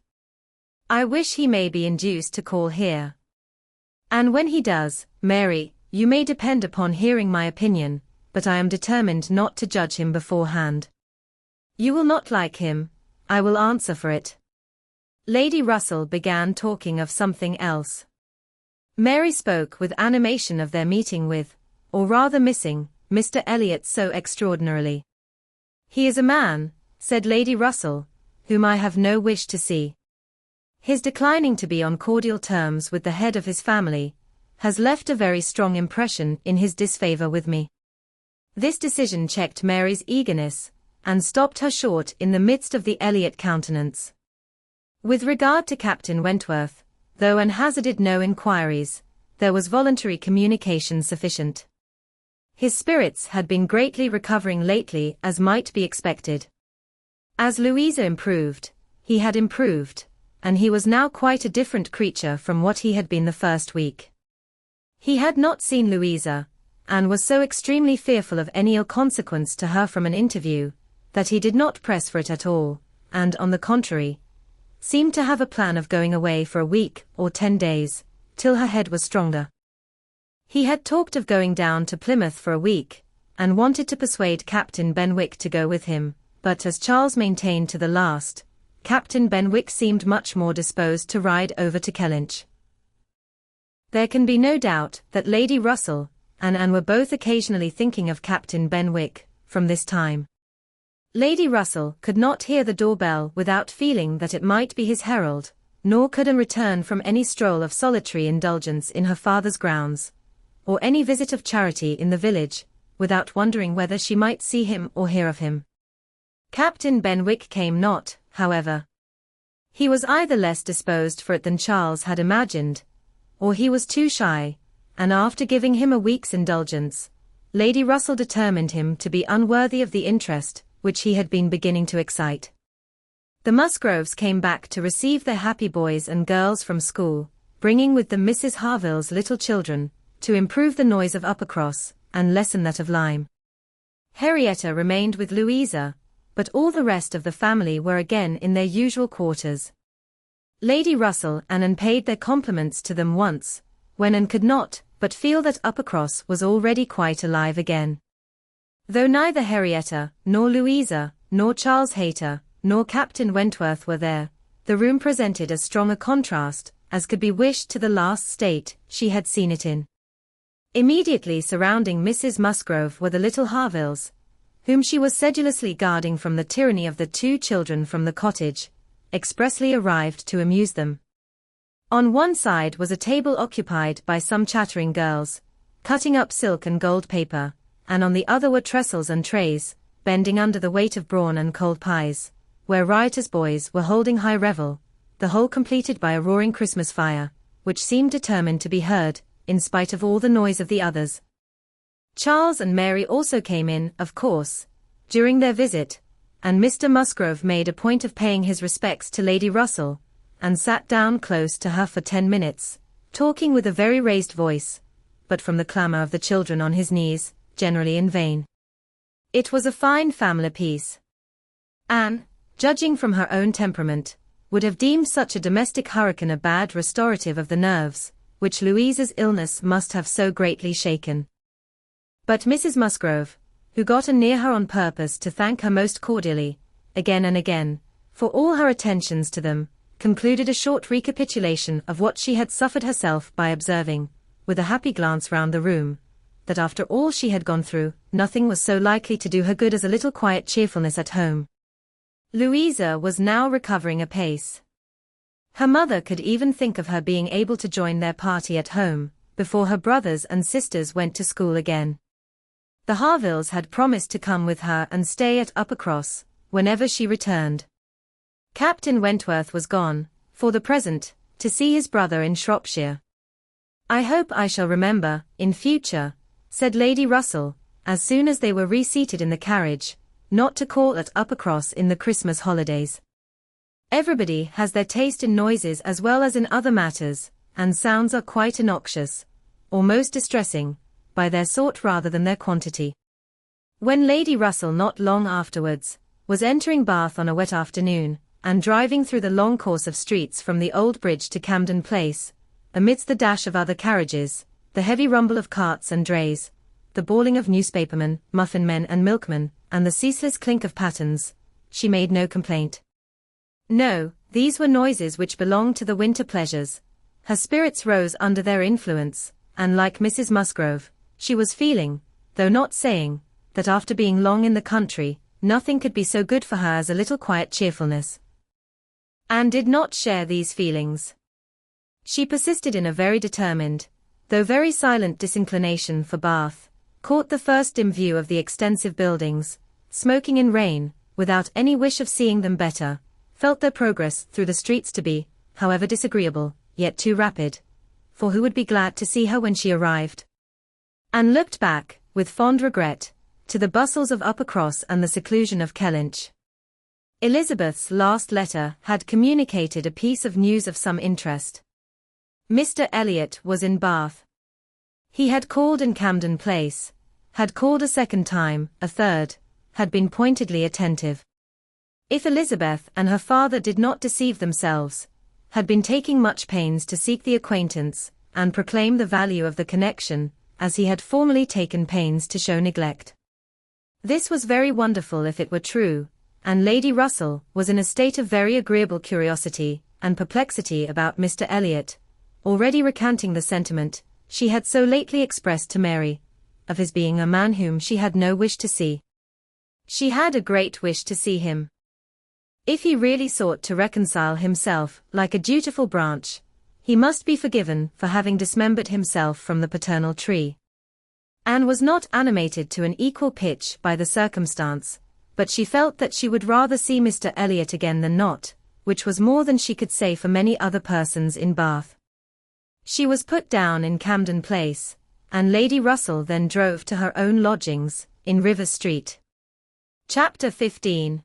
I wish he may be induced to call here. And when he does, Mary, you may depend upon hearing my opinion, but I am determined not to judge him beforehand. You will not like him, I will answer for it. Lady Russell began talking of something else. Mary spoke with animation of their meeting with, or rather missing, Mr. Elliot so extraordinarily. He is a man, said Lady Russell, whom I have no wish to see. His declining to be on cordial terms with the head of his family has left a very strong impression in his disfavor with me. This decision checked Mary's eagerness, and stopped her short in the midst of the Elliot countenance. With regard to Captain Wentworth, though Anne hazarded no inquiries, there was voluntary communication sufficient. His spirits had been greatly recovering lately as might be expected. As Louisa improved, he had improved, and he was now quite a different creature from what he had been the first week. He had not seen Louisa, and was so extremely fearful of any ill consequence to her from an interview, that he did not press for it at all, and on the contrary, seemed to have a plan of going away for a week or 10 days, till her head was stronger. He had talked of going down to Plymouth for a week, and wanted to persuade Captain Benwick to go with him, but as Charles maintained to the last, Captain Benwick seemed much more disposed to ride over to Kellynch. There can be no doubt that Lady Russell and Anne were both occasionally thinking of Captain Benwick, from this time. Lady Russell could not hear the doorbell without feeling that it might be his herald, nor could Anne return from any stroll of solitary indulgence in her father's grounds, or any visit of charity in the village, without wondering whether she might see him or hear of him. Captain Benwick came not, however. He was either less disposed for it than Charles had imagined, or he was too shy, and after giving him a week's indulgence, Lady Russell determined him to be unworthy of the interest which he had been beginning to excite. The Musgroves came back to receive their happy boys and girls from school, bringing with them Mrs. Harville's little children, to improve the noise of Uppercross, and lessen that of Lyme. Henrietta remained with Louisa, but all the rest of the family were again in their usual quarters. Lady Russell and Anne paid their compliments to them once, when Anne could not but feel that Uppercross was already quite alive again. Though neither Henrietta, nor Louisa, nor Charles Hayter, nor Captain Wentworth were there, the room presented as strong a contrast as could be wished to the last state she had seen it in. Immediately surrounding Mrs. Musgrove were the little Harvilles, whom she was sedulously guarding from the tyranny of the two children from the cottage, expressly arrived to amuse them. On one side was a table occupied by some chattering girls, cutting up silk and gold paper, and on the other were trestles and trays, bending under the weight of brawn and cold pies, where riotous boys were holding high revel, the whole completed by a roaring Christmas fire, which seemed determined to be heard, in spite of all the noise of the others. Charles and Mary also came in, of course, during their visit, and Mr. Musgrove made a point of paying his respects to Lady Russell, and sat down close to her for 10 minutes, talking with a very raised voice, but from the clamour of the children on his knees, generally in vain. It was a fine family piece. Anne, judging from her own temperament, would have deemed such a domestic hurricane a bad restorative of the nerves, which Louisa's illness must have so greatly shaken. But Mrs. Musgrove, who got near her on purpose to thank her most cordially, again and again, for all her attentions to them, concluded a short recapitulation of what she had suffered herself by observing, with a happy glance round the room, that after all she had gone through, nothing was so likely to do her good as a little quiet cheerfulness at home. Louisa was now recovering apace. Her mother could even think of her being able to join their party at home, before her brothers and sisters went to school again. The Harvilles had promised to come with her and stay at Uppercross, whenever she returned. Captain Wentworth was gone, for the present, to see his brother in Shropshire. "I hope I shall remember, in future," said Lady Russell, as soon as they were reseated in the carriage, "not to call at Uppercross in the Christmas holidays. Everybody has their taste in noises as well as in other matters, and sounds are quite innoxious, or most distressing, by their sort rather than their quantity." When Lady Russell not long afterwards, was entering Bath on a wet afternoon, and driving through the long course of streets from the Old Bridge to Camden Place, amidst the dash of other carriages, the heavy rumble of carts and drays, the bawling of newspapermen, muffin men and milkmen, and the ceaseless clink of pattens, she made no complaint. No, these were noises which belonged to the winter pleasures. Her spirits rose under their influence, and like Mrs. Musgrove, she was feeling, though not saying, that after being long in the country, nothing could be so good for her as a little quiet cheerfulness. Anne did not share these feelings. She persisted in a very determined, though very silent disinclination for Bath, caught the first dim view of the extensive buildings, smoking in rain, without any wish of seeing them better, felt their progress through the streets to be, however disagreeable, yet too rapid, for who would be glad to see her when she arrived? And looked back, with fond regret, to the bustles of Uppercross and the seclusion of Kellynch. Elizabeth's last letter had communicated a piece of news of some interest. Mr. Elliot was in Bath. He had called in Camden Place, had called a second time, a third, had been pointedly attentive. If Elizabeth and her father did not deceive themselves, had been taking much pains to seek the acquaintance, and proclaim the value of the connection, as he had formerly taken pains to show neglect. This was very wonderful if it were true, and Lady Russell was in a state of very agreeable curiosity and perplexity about Mr. Elliot, already recanting the sentiment she had so lately expressed to Mary, of his being a man whom she had no wish to see. She had a great wish to see him. If he really sought to reconcile himself like a dutiful branch, he must be forgiven for having dismembered himself from the paternal tree. Anne was not animated to an equal pitch by the circumstance, but she felt that she would rather see Mr. Elliot again than not, which was more than she could say for many other persons in Bath. She was put down in Camden Place, and Lady Russell then drove to her own lodgings, in Rivers Street. Chapter 15.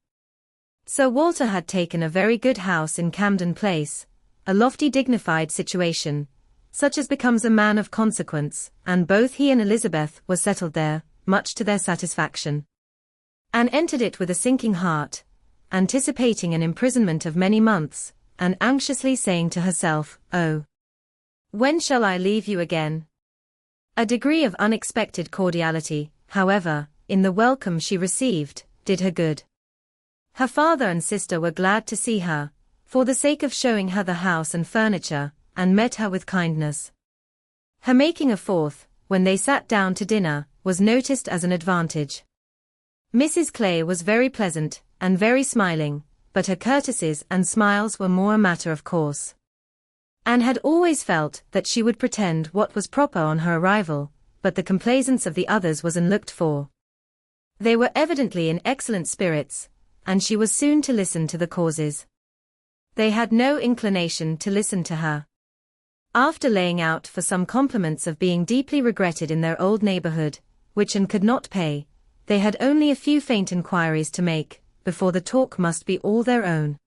Sir Walter had taken a very good house in Camden Place, a lofty dignified situation, such as becomes a man of consequence, and both he and Elizabeth were settled there, much to their satisfaction. Anne entered it with a sinking heart, anticipating an imprisonment of many months, and anxiously saying to herself, "Oh, when shall I leave you again?" A degree of unexpected cordiality, however, in the welcome she received, did her good. Her father and sister were glad to see her, for the sake of showing her the house and furniture, and met her with kindness. Her making a fourth, when they sat down to dinner, was noticed as an advantage. Mrs. Clay was very pleasant, and very smiling, but her courtesies and smiles were more a matter of course. Anne had always felt that she would pretend what was proper on her arrival, but the complaisance of the others was unlooked for. They were evidently in excellent spirits, and she was soon to listen to the causes. They had no inclination to listen to her. After laying out for some compliments of being deeply regretted in their old neighborhood, which Anne could not pay, they had only a few faint inquiries to make, before the talk must be all their own.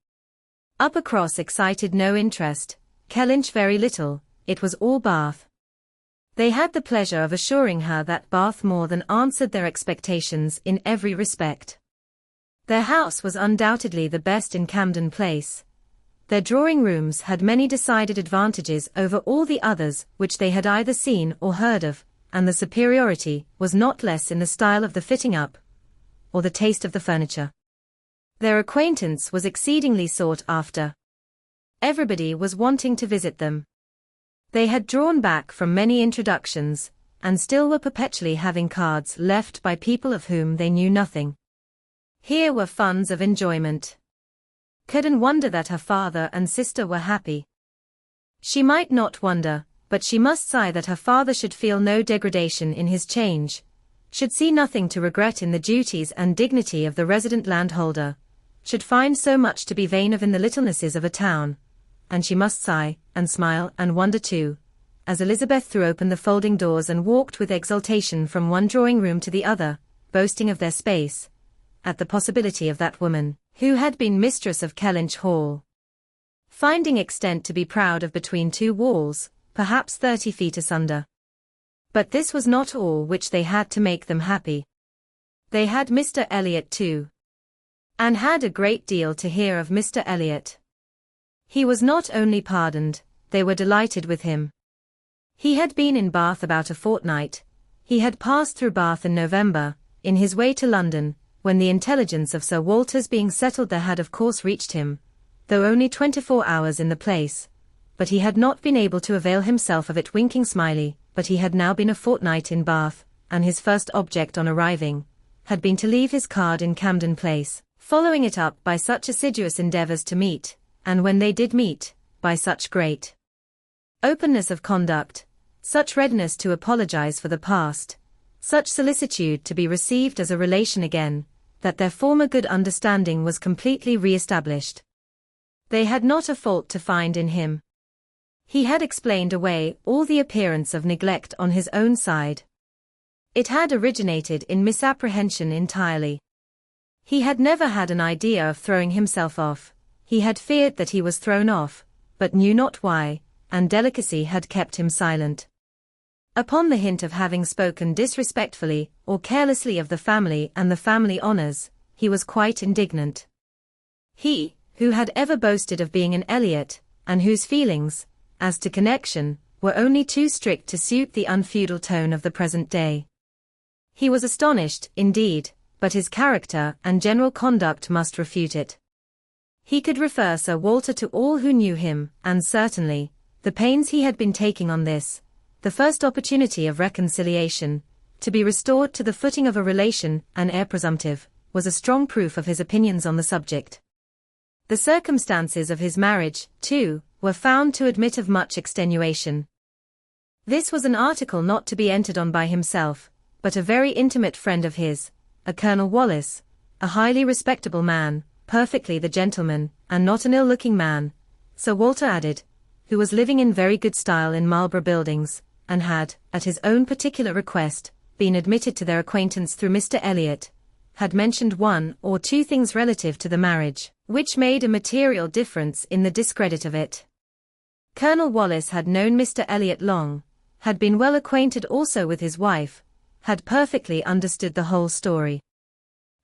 Uppercross excited no interest, Kellynch very little, it was all Bath. They had the pleasure of assuring her that Bath more than answered their expectations in every respect. Their house was undoubtedly the best in Camden Place. Their drawing-rooms had many decided advantages over all the others which they had either seen or heard of, and the superiority was not less in the style of the fitting-up, or the taste of the furniture. Their acquaintance was exceedingly sought after. Everybody was wanting to visit them. They had drawn back from many introductions, and still were perpetually having cards left by people of whom they knew nothing. Here were funds of enjoyment. Could Anne wonder that her father and sister were happy? She might not wonder, but she must sigh that her father should feel no degradation in his change, should see nothing to regret in the duties and dignity of the resident landholder, should find so much to be vain of in the littlenesses of a town, and she must sigh, and smile, and wonder too, as Elizabeth threw open the folding doors and walked with exultation from one drawing-room to the other, boasting of their space, at the possibility of that woman, who had been mistress of Kellynch Hall, finding extent to be proud of between two walls, perhaps 30 feet asunder. But this was not all which they had to make them happy. They had Mr. Elliot too. Anne had a great deal to hear of Mr. Elliot. He was not only pardoned, they were delighted with him. He had been in Bath about a fortnight. He had passed through Bath in November, in his way to London, when the intelligence of Sir Walter's being settled there had of course reached him, though only 24 hours in the place, but he had not been able to avail himself of it. Winking Smiley, but he had now been a fortnight in Bath, and his first object on arriving had been to leave his card in Camden Place, following it up by such assiduous endeavours to meet, and when they did meet, by such great openness of conduct, such readiness to apologize for the past, such solicitude to be received as a relation again, that their former good understanding was completely re-established. They had not a fault to find in him. He had explained away all the appearance of neglect on his own side. It had originated in misapprehension entirely. He had never had an idea of throwing himself off. He had feared that he was thrown off, but knew not why, and delicacy had kept him silent. Upon the hint of having spoken disrespectfully or carelessly of the family and the family honors, he was quite indignant. He, who had ever boasted of being an Elliot, and whose feelings, as to connection, were only too strict to suit the unfeudal tone of the present day. He was astonished, indeed, but his character and general conduct must refute it. He could refer Sir Walter to all who knew him, and certainly, the pains he had been taking on this, the first opportunity of reconciliation, to be restored to the footing of a relation and heir presumptive, was a strong proof of his opinions on the subject. The circumstances of his marriage, too, were found to admit of much extenuation. This was an article not to be entered on by himself, but a very intimate friend of his, a Colonel Wallace, a highly respectable man, perfectly the gentleman, and not an ill-looking man, Sir Walter added, who was living in very good style in Marlborough Buildings, and had, at his own particular request, been admitted to their acquaintance through Mr. Elliot, had mentioned one or two things relative to the marriage, which made a material difference in the discredit of it. Colonel Wallace had known Mr. Elliot long, had been well acquainted also with his wife, had perfectly understood the whole story.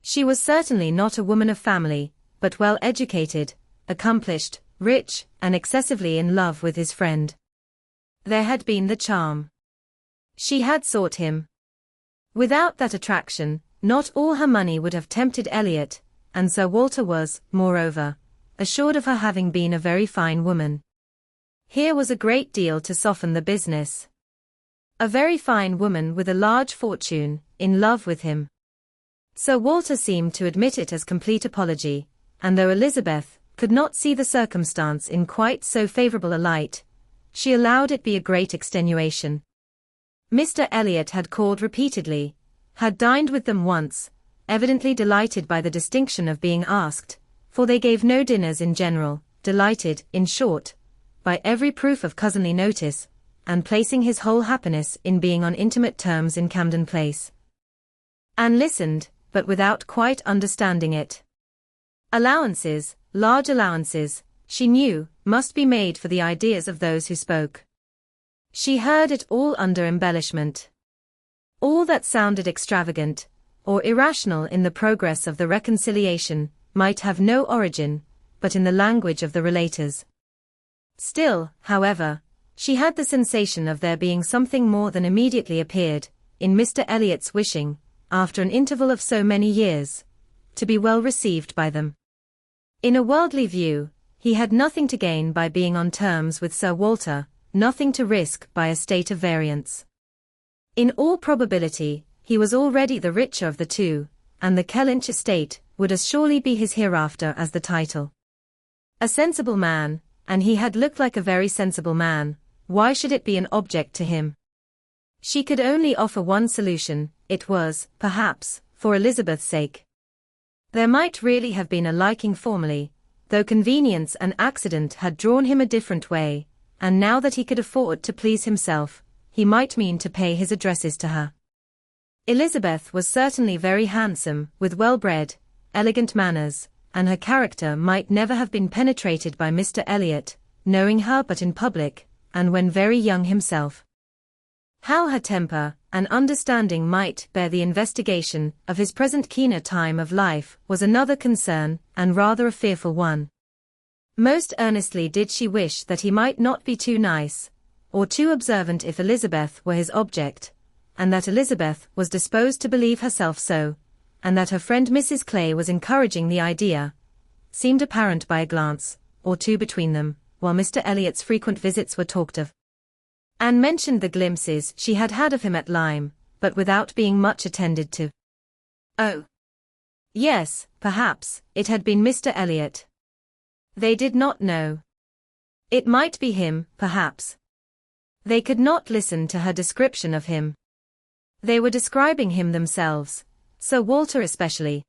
She was certainly not a woman of family, but well educated, accomplished, rich, and excessively in love with his friend. There had been the charm. She had sought him. Without that attraction, not all her money would have tempted Elliot, and Sir Walter was, moreover, assured of her having been a very fine woman. Here was a great deal to soften the business. A very fine woman with a large fortune, in love with him. Sir Walter seemed to admit it as complete apology, and though Elizabeth could not see the circumstance in quite so favourable a light, she allowed it be a great extenuation. Mr. Elliot had called repeatedly, had dined with them once, evidently delighted by the distinction of being asked, for they gave no dinners in general, delighted, in short, by every proof of cousinly notice, and placing his whole happiness in being on intimate terms in Camden Place. Anne listened, but without quite understanding it. Allowances, large allowances, she knew, must be made for the ideas of those who spoke. She heard it all under embellishment. All that sounded extravagant, or irrational in the progress of the reconciliation, might have no origin, but in the language of the relators. Still, however, she had the sensation of there being something more than immediately appeared, in Mr. Elliot's wishing, after an interval of so many years, to be well received by them. In a worldly view, he had nothing to gain by being on terms with Sir Walter, nothing to risk by a state of variance. In all probability, he was already the richer of the two, and the Kellynch estate would as surely be his hereafter as the title. A sensible man, and he had looked like a very sensible man, why should it be an object to him? She could only offer one solution, it was, perhaps, for Elizabeth's sake. There might really have been a liking formerly, though convenience and accident had drawn him a different way, and now that he could afford to please himself, he might mean to pay his addresses to her. Elizabeth was certainly very handsome, with well-bred, elegant manners, and her character might never have been penetrated by Mr. Elliot, knowing her but in public, and when very young himself. How her temper and understanding might bear the investigation of his present keener time of life was another concern, and rather a fearful one. Most earnestly did she wish that he might not be too nice, or too observant if Elizabeth were his object, and that Elizabeth was disposed to believe herself so, and that her friend Mrs. Clay was encouraging the idea, seemed apparent by a glance or two between them, while Mr. Elliot's frequent visits were talked of. Anne mentioned the glimpses she had had of him at Lyme, but without being much attended to. Oh! Yes, perhaps, it had been Mr. Elliot. They did not know. It might be him, perhaps. They could not listen to her description of him. They were describing him themselves, Sir Walter especially.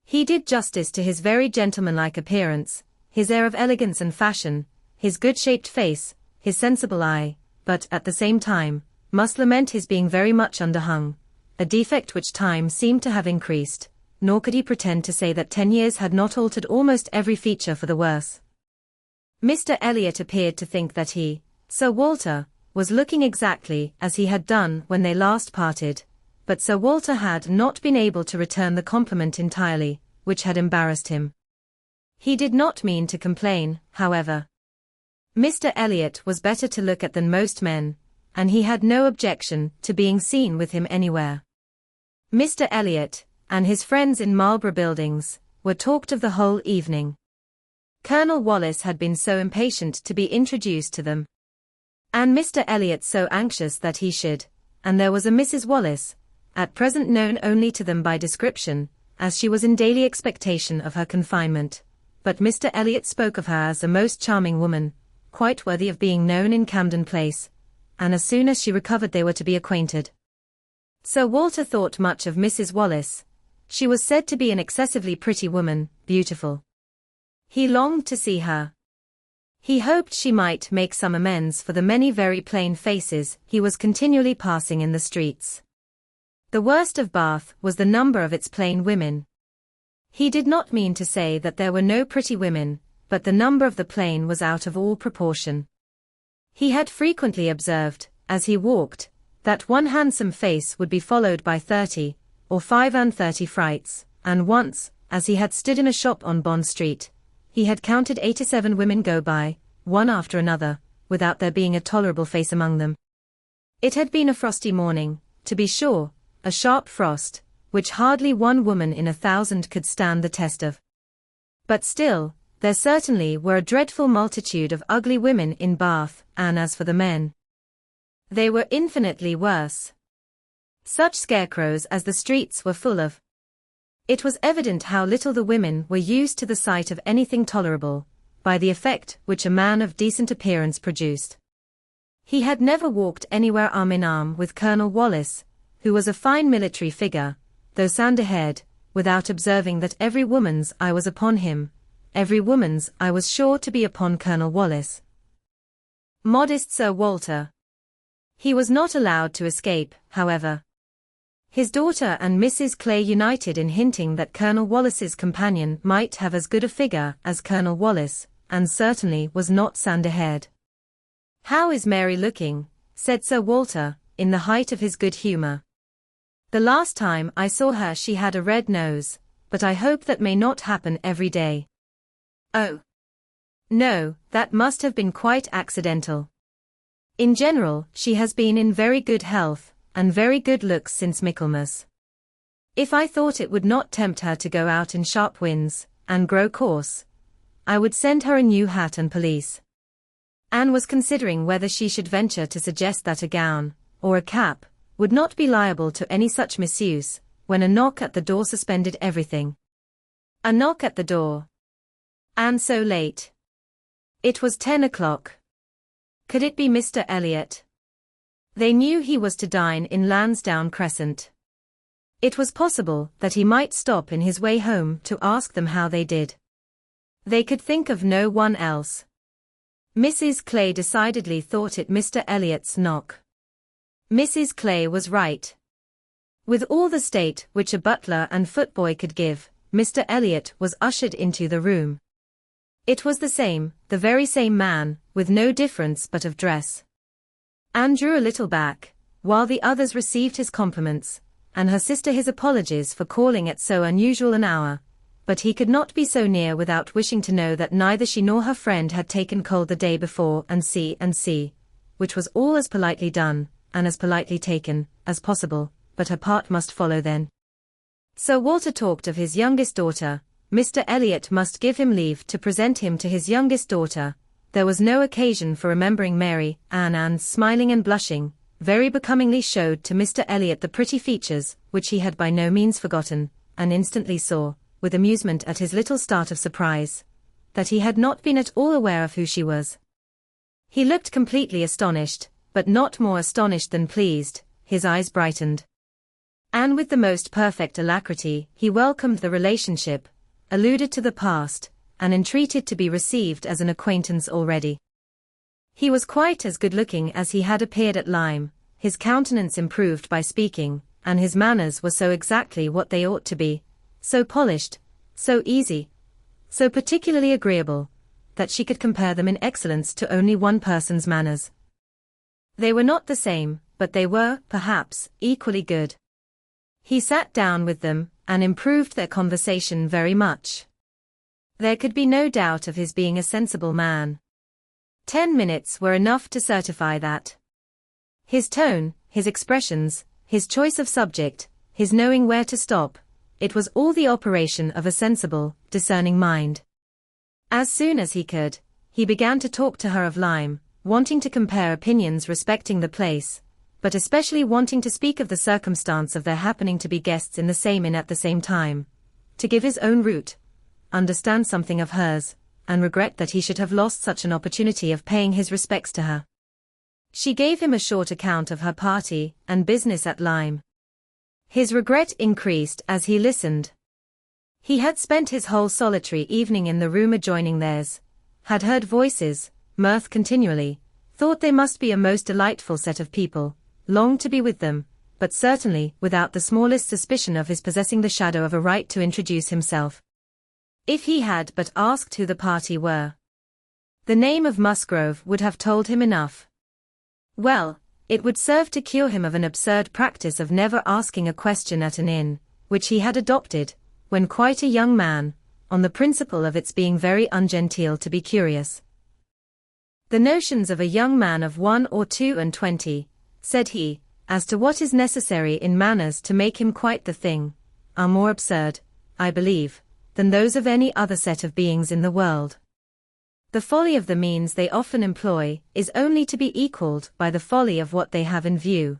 He did justice to his very gentlemanlike appearance, his air of elegance and fashion, his good-shaped face, his sensible eye, but, at the same time, must lament his being very much underhung, a defect which time seemed to have increased, nor could he pretend to say that 10 years had not altered almost every feature for the worse. Mr. Elliot appeared to think that he, Sir Walter, was looking exactly as he had done when they last parted, but Sir Walter had not been able to return the compliment entirely, which had embarrassed him. He did not mean to complain, however. Mr. Elliot was better to look at than most men, and he had no objection to being seen with him anywhere. Mr. Elliot, and his friends in Marlborough Buildings, were talked of the whole evening. Colonel Wallis had been so impatient to be introduced to them, and Mr. Elliot so anxious that he should, and there was a Mrs. Wallis, at present known only to them by description, as she was in daily expectation of her confinement, but Mr. Elliot spoke of her as a most charming woman, quite worthy of being known in Camden Place, and as soon as she recovered they were to be acquainted. Sir Walter thought much of Mrs. Wallis. She was said to be an excessively pretty woman, beautiful. He longed to see her. He hoped she might make some amends for the many very plain faces he was continually passing in the streets. The worst of Bath was the number of its plain women. He did not mean to say that there were no pretty women, but the number of the plain was out of all proportion. He had frequently observed, as he walked, that one handsome face would be followed by 30, or 35 frights, and once, as he had stood in a shop on Bond Street, he had counted 87 women go by, one after another, without there being a tolerable face among them. It had been a frosty morning, to be sure, a sharp frost, which hardly one woman in 1,000 could stand the test of. But still, there certainly were a dreadful multitude of ugly women in Bath, and as for the men, they were infinitely worse. Such scarecrows as the streets were full of. It was evident how little the women were used to the sight of anything tolerable, by the effect which a man of decent appearance produced. He had never walked anywhere arm in arm with Colonel Wallis, who was a fine military figure, though sandy-haired, without observing that every woman's eye was upon him, every woman's eye was sure to be upon Colonel Wallis. Modest Sir Walter. He was not allowed to escape, however. His daughter and Mrs. Clay united in hinting that Colonel Wallis's companion might have as good a figure as Colonel Wallis, and certainly was not sandy-haired. "How is Mary looking?" said Sir Walter, in the height of his good humour. "The last time I saw her she had a red nose, but I hope that may not happen every day." "Oh, no, that must have been quite accidental. In general, she has been in very good health, and very good looks since Michaelmas. If I thought it would not tempt her to go out in sharp winds, and grow coarse, I would send her a new hat and pelisse." Anne was considering whether she should venture to suggest that a gown, or a cap, would not be liable to any such misuse, when a knock at the door suspended everything. A knock at the door. And so late. It was 10 o'clock. Could it be Mr. Elliot? They knew he was to dine in Lansdowne Crescent. It was possible that he might stop in his way home to ask them how they did. They could think of no one else. Mrs. Clay decidedly thought it Mr. Elliot's knock. Mrs. Clay was right. With all the state which a butler and footboy could give, Mr. Elliot was ushered into the room. It was the very same man, with no difference but of dress. Anne drew a little back, while the others received his compliments, and her sister his apologies for calling at so unusual an hour, but he could not be so near without wishing to know that neither she nor her friend had taken cold the day before, and see, which was all as politely done, and as politely taken, as possible, but her part must follow then. Sir Walter talked of his youngest daughter. Mr. Elliot must give him leave to present him to his youngest daughter. There was no occasion for remembering Mary. Anne, smiling and blushing, very becomingly showed to Mr. Elliot the pretty features, which he had by no means forgotten, and instantly saw, with amusement at his little start of surprise, that he had not been at all aware of who she was. He looked completely astonished, but not more astonished than pleased. His eyes brightened. And with the most perfect alacrity he welcomed the relationship, alluded to the past, and entreated to be received as an acquaintance already. He was quite as good-looking as he had appeared at Lyme, his countenance improved by speaking, and his manners were so exactly what they ought to be, so polished, so easy, so particularly agreeable, that she could compare them in excellence to only one person's manners. They were not the same, but they were, perhaps, equally good. He sat down with them, and improved their conversation very much. There could be no doubt of his being a sensible man. 10 minutes were enough to certify that. His tone, his expressions, his choice of subject, his knowing where to stop, it was all the operation of a sensible, discerning mind. As soon as he could, he began to talk to her of Lyme, wanting to compare opinions respecting the place, but especially wanting to speak of the circumstance of their happening to be guests in the same inn at the same time, to give his own route, understand something of hers, and regret that he should have lost such an opportunity of paying his respects to her. She gave him a short account of her party and business at Lyme. His regret increased as he listened. He had spent his whole solitary evening in the room adjoining theirs, had heard voices, mirth continually, thought they must be a most delightful set of people, longed to be with them, but certainly without the smallest suspicion of his possessing the shadow of a right to introduce himself. If he had but asked who the party were, the name of Musgrove would have told him enough. Well, it would serve to cure him of an absurd practice of never asking a question at an inn, which he had adopted, when quite a young man, on the principle of its being very ungenteel to be curious. The notions of a young man of 1 or 22, said he, as to what is necessary in manners to make him quite the thing, are more absurd, I believe, than those of any other set of beings in the world. The folly of the means they often employ is only to be equalled by the folly of what they have in view.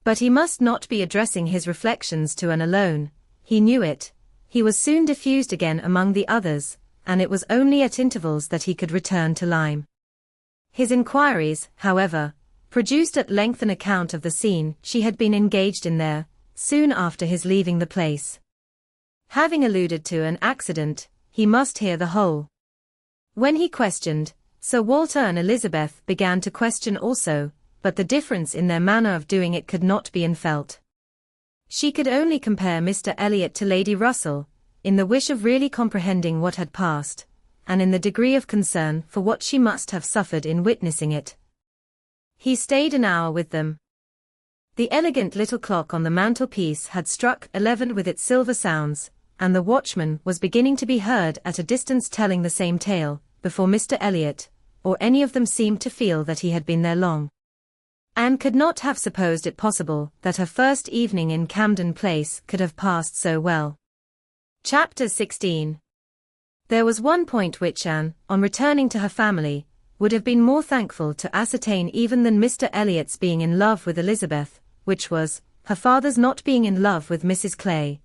But he must not be addressing his reflections to an alone, he knew it, he was soon diffused again among the others, and it was only at intervals that he could return to Lyme. His inquiries, however, produced at length an account of the scene she had been engaged in there, soon after his leaving the place. Having alluded to an accident, he must hear the whole. When he questioned, Sir Walter and Elizabeth began to question also, but the difference in their manner of doing it could not be infelt. She could only compare Mr. Elliot to Lady Russell, in the wish of really comprehending what had passed, and in the degree of concern for what she must have suffered in witnessing it. He stayed an hour with them. The elegant little clock on the mantelpiece had struck 11 with its silver sounds, and the watchman was beginning to be heard at a distance telling the same tale, before Mr. Elliot, or any of them seemed to feel that he had been there long. Anne could not have supposed it possible that her first evening in Camden Place could have passed so well. Chapter 16. There was one point which Anne, on returning to her family, would have been more thankful to ascertain even than Mr. Elliot's being in love with Elizabeth, which was, her father's not being in love with Mrs. Clay.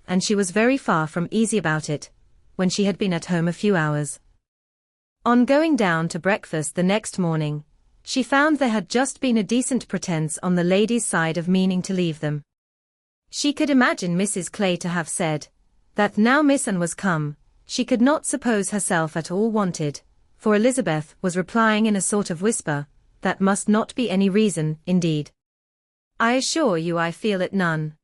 And she was very far from easy about it, when she had been at home a few hours. On going down to breakfast the next morning, she found there had just been a decent pretence on the ladies' side of meaning to leave them. She could imagine Mrs. Clay to have said, that now Miss Anne was come, she could not suppose herself at all wanted, for Elizabeth was replying in a sort of whisper, that must not be any reason, indeed. I assure you I feel it none.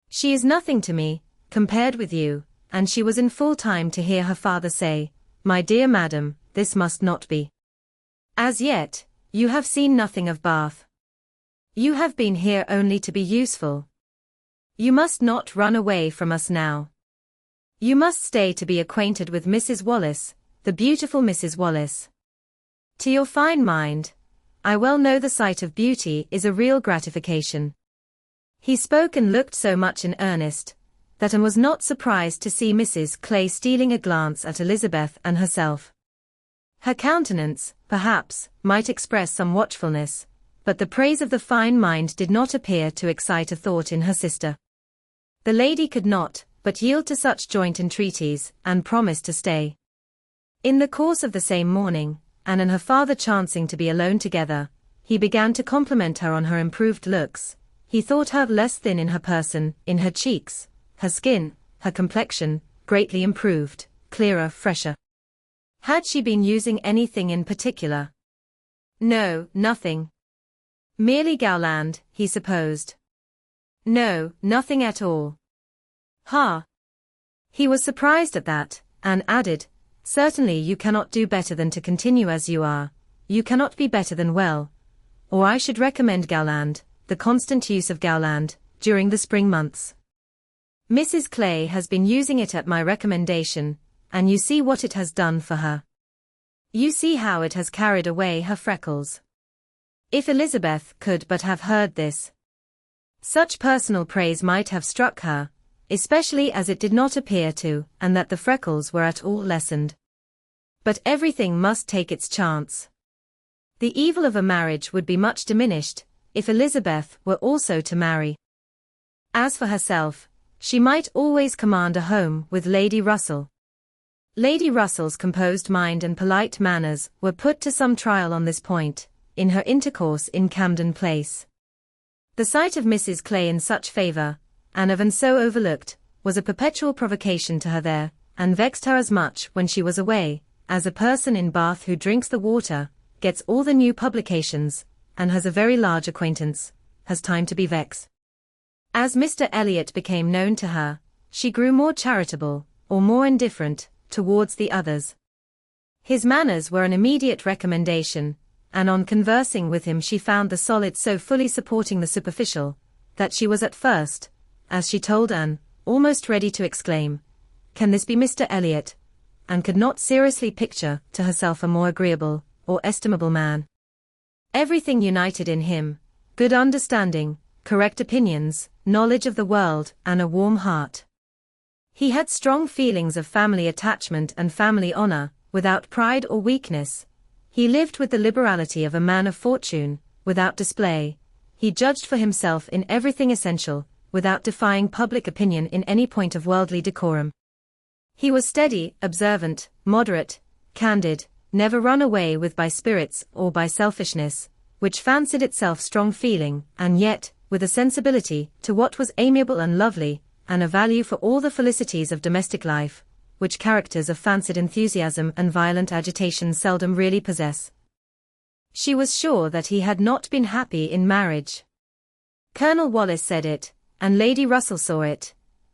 She is nothing to me, compared with you, and she was in full time to hear her father say, my dear madam, this must not be. As yet, you have seen nothing of Bath. You have been here only to be useful. You must not run away from us now. You must stay to be acquainted with Mrs. Wallace, the beautiful Mrs. Wallace. To your fine mind, I well know the sight of beauty is a real gratification. He spoke and looked so much in earnest, that Anne was not surprised to see Mrs. Clay stealing a glance at Elizabeth and herself. Her countenance, perhaps, might express some watchfulness, but the praise of the fine mind did not appear to excite a thought in her sister. The lady could not but yield to such joint entreaties, and promised to stay. In the course of the same morning, Anne and her father chancing to be alone together, he began to compliment her on her improved looks. He thought her less thin in her person, in her cheeks, her skin, her complexion, greatly improved, clearer, fresher. Had she been using anything in particular? No, nothing. Merely Gowland, he supposed. No, nothing at all. Ha! He was surprised at that, and added, certainly you cannot do better than to continue as you are, you cannot be better than well, or I should recommend Gowland, the constant use of Gowland, during the spring months. Mrs. Clay has been using it at my recommendation, and you see what it has done for her. You see how it has carried away her freckles. If Elizabeth could but have heard this. Such personal praise might have struck her, especially as it did not appear to, and that the freckles were at all lessened. But everything must take its chance. The evil of a marriage would be much diminished, if Elizabeth were also to marry. As for herself, she might always command a home with Lady Russell. Lady Russell's composed mind and polite manners were put to some trial on this point, in her intercourse in Camden Place. The sight of Mrs. Clay in such favour, and so overlooked, was a perpetual provocation to her there, and vexed her as much when she was away, as a person in Bath who drinks the water, gets all the new publications, and has a very large acquaintance, has time to be vexed. As Mr. Elliot became known to her, she grew more charitable, or more indifferent, towards the others. His manners were an immediate recommendation, and on conversing with him she found the solid so fully supporting the superficial, that she was at first, as she told Anne, almost ready to exclaim, "Can this be Mr. Elliot?" and could not seriously picture to herself a more agreeable, or estimable man. Everything united in him, good understanding, correct opinions, knowledge of the world, and a warm heart. He had strong feelings of family attachment and family honor, without pride or weakness. He lived with the liberality of a man of fortune, without display. He judged for himself in everything essential, without defying public opinion in any point of worldly decorum. He was steady, observant, moderate, candid, never run away with by spirits or by selfishness, which fancied itself strong feeling, and yet, with a sensibility to what was amiable and lovely, and a value for all the felicities of domestic life, which characters of fancied enthusiasm and violent agitation seldom really possess. She was sure that he had not been happy in marriage. Colonel Wallis said it, and Lady Russell saw it,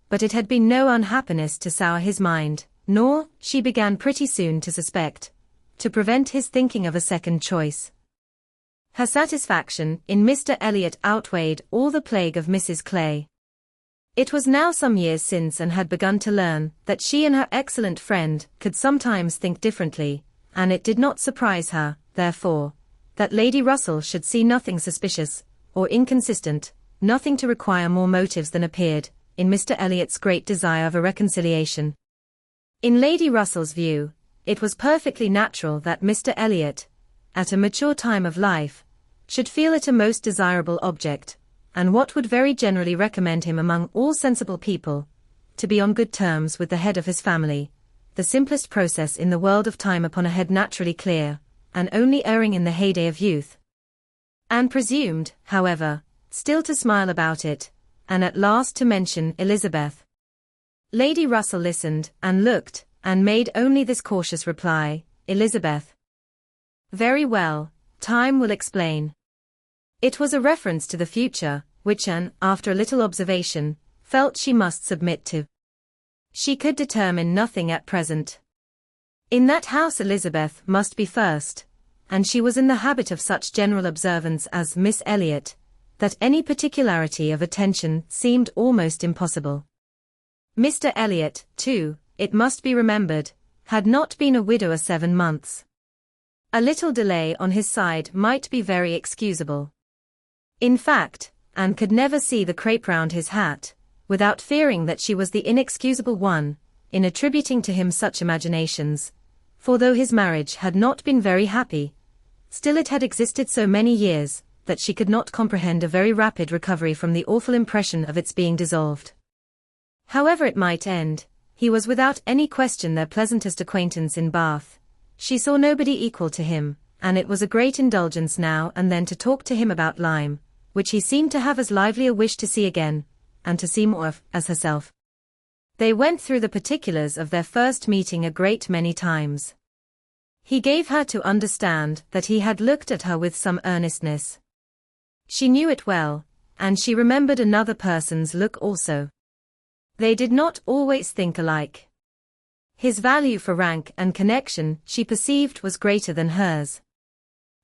but it had been no unhappiness to sour his mind, nor, she began pretty soon to suspect, to prevent his thinking of a second choice. Her satisfaction in Mr. Elliot outweighed all the plague of Mrs. Clay. It was now some years since Anne had begun to learn that she and her excellent friend could sometimes think differently, and it did not surprise her, therefore, that Lady Russell should see nothing suspicious, or inconsistent, nothing to require more motives than appeared, in Mr. Elliot's great desire of a reconciliation. In Lady Russell's view, it was perfectly natural that Mr. Elliot, at a mature time of life, should feel it a most desirable object, and what would very generally recommend him among all sensible people, to be on good terms with the head of his family, the simplest process in the world of time upon a head naturally clear, and only erring in the heyday of youth. Anne presumed, however, still to smile about it, and at last to mention Elizabeth. Lady Russell listened, and looked, and made only this cautious reply, "Elizabeth." "Very well, time will explain." It was a reference to the future, which Anne, after a little observation, felt she must submit to. She could determine nothing at present. In that house Elizabeth must be first, and she was in the habit of such general observance as Miss Elliot, that any particularity of attention seemed almost impossible. Mr. Elliot, too, it must be remembered, had not been a widower 7 months. A little delay on his side might be very excusable. In fact, Anne could never see the crape round his hat, without fearing that she was the inexcusable one, in attributing to him such imaginations, for though his marriage had not been very happy, still it had existed so many years, that she could not comprehend a very rapid recovery from the awful impression of its being dissolved. However it might end, he was without any question their pleasantest acquaintance in Bath. She saw nobody equal to him, and it was a great indulgence now and then to talk to him about Lyme, which he seemed to have as lively a wish to see again, and to see more of, as herself. They went through the particulars of their first meeting a great many times. He gave her to understand that he had looked at her with some earnestness. She knew it well, and she remembered another person's look also. They did not always think alike. His value for rank and connection, she perceived, was greater than hers.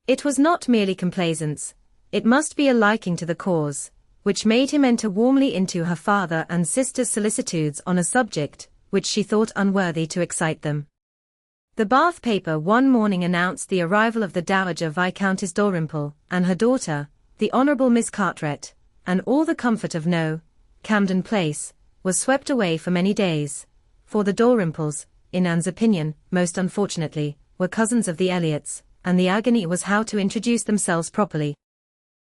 It was not merely complaisance, it must be a liking to the cause, which made him enter warmly into her father and sister's solicitudes on a subject which she thought unworthy to excite them. The Bath paper one morning announced the arrival of the Dowager Viscountess Dalrymple and her daughter, the Honourable Miss Carteret, and all the comfort of Camden Place, was swept away for many days, for the Dalrymples, in Anne's opinion, most unfortunately, were cousins of the Elliots, and the agony was how to introduce themselves properly.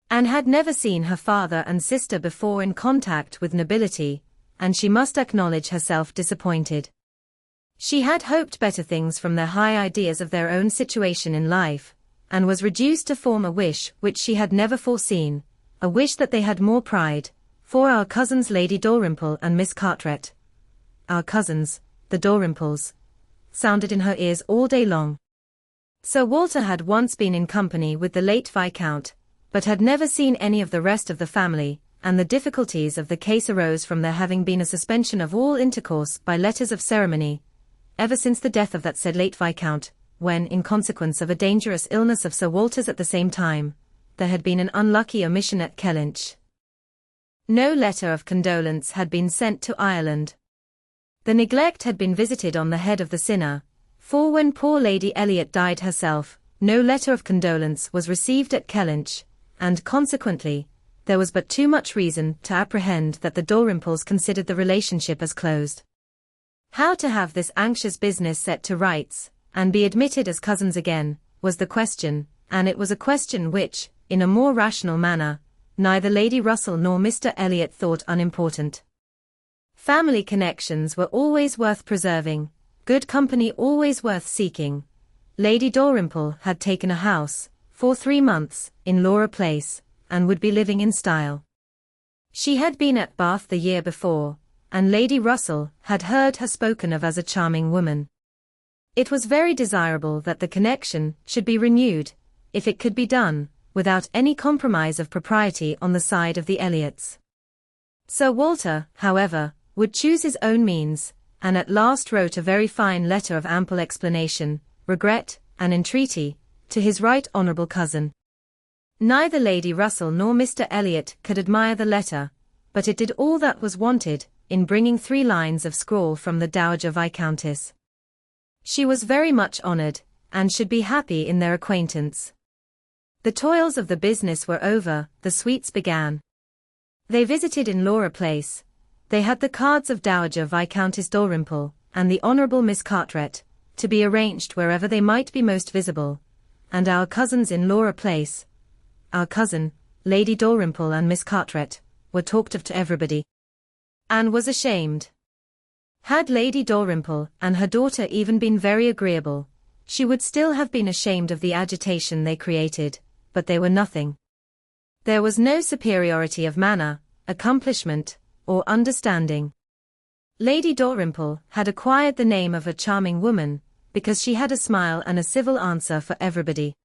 Anne had never seen her father and sister before in contact with nobility, and she must acknowledge herself disappointed. She had hoped better things from their high ideas of their own situation in life, and was reduced to form a wish which she had never foreseen, a wish that they had more pride, for our cousins Lady Dalrymple and Miss Carteret. Our cousins, the Dalrymples, sounded in her ears all day long. Sir Walter had once been in company with the late Viscount, but had never seen any of the rest of the family, and the difficulties of the case arose from there having been a suspension of all intercourse by letters of ceremony, ever since the death of that said late Viscount, when, in consequence of a dangerous illness of Sir Walter's at the same time, there had been an unlucky omission at Kellynch. No letter of condolence had been sent to Ireland. The neglect had been visited on the head of the sinner, for when poor Lady Elliot died herself, no letter of condolence was received at Kellynch, and consequently, there was but too much reason to apprehend that the Dalrymples considered the relationship as closed. How to have this anxious business set to rights, and be admitted as cousins again, was the question, and it was a question which, in a more rational manner, neither Lady Russell nor Mr. Elliot thought unimportant. Family connections were always worth preserving, good company always worth seeking. Lady Dalrymple had taken a house, for 3 months, in Laura Place, and would be living in style. She had been at Bath the year before, and Lady Russell had heard her spoken of as a charming woman. It was very desirable that the connection should be renewed, if it could be done, without any compromise of propriety on the side of the Elliots. Sir Walter, however, would choose his own means, and at last wrote a very fine letter of ample explanation, regret, and entreaty, to his right honourable cousin. Neither Lady Russell nor Mr. Elliot could admire the letter, but it did all that was wanted, in bringing 3 lines of scrawl from the Dowager Viscountess. She was very much honoured, and should be happy in their acquaintance. The toils of the business were over, the sweets began. They visited in Laura Place. They had the cards of Dowager Viscountess Dalrymple, and the Honourable Miss Carteret, to be arranged wherever they might be most visible, and our cousins in Laura Place, our cousin, Lady Dalrymple and Miss Carteret, were talked of to everybody. Anne was ashamed. Had Lady Dalrymple and her daughter even been very agreeable, she would still have been ashamed of the agitation they created, but they were nothing. There was no superiority of manner, accomplishment, or understanding. Lady Dalrymple had acquired the name of a charming woman, because she had a smile and a civil answer for everybody.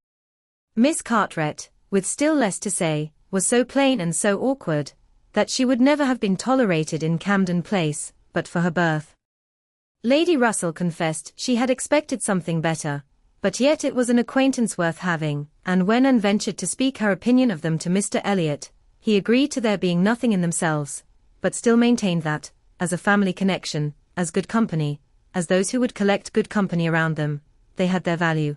Miss Carteret, with still less to say, was so plain and so awkward, that she would never have been tolerated in Camden Place, but for her birth. Lady Russell confessed she had expected something better, but yet it was an acquaintance worth having, and when Anne ventured to speak her opinion of them to Mr. Elliot, he agreed to their being nothing in themselves, but still maintained that, as a family connection, as good company, as those who would collect good company around them, they had their value.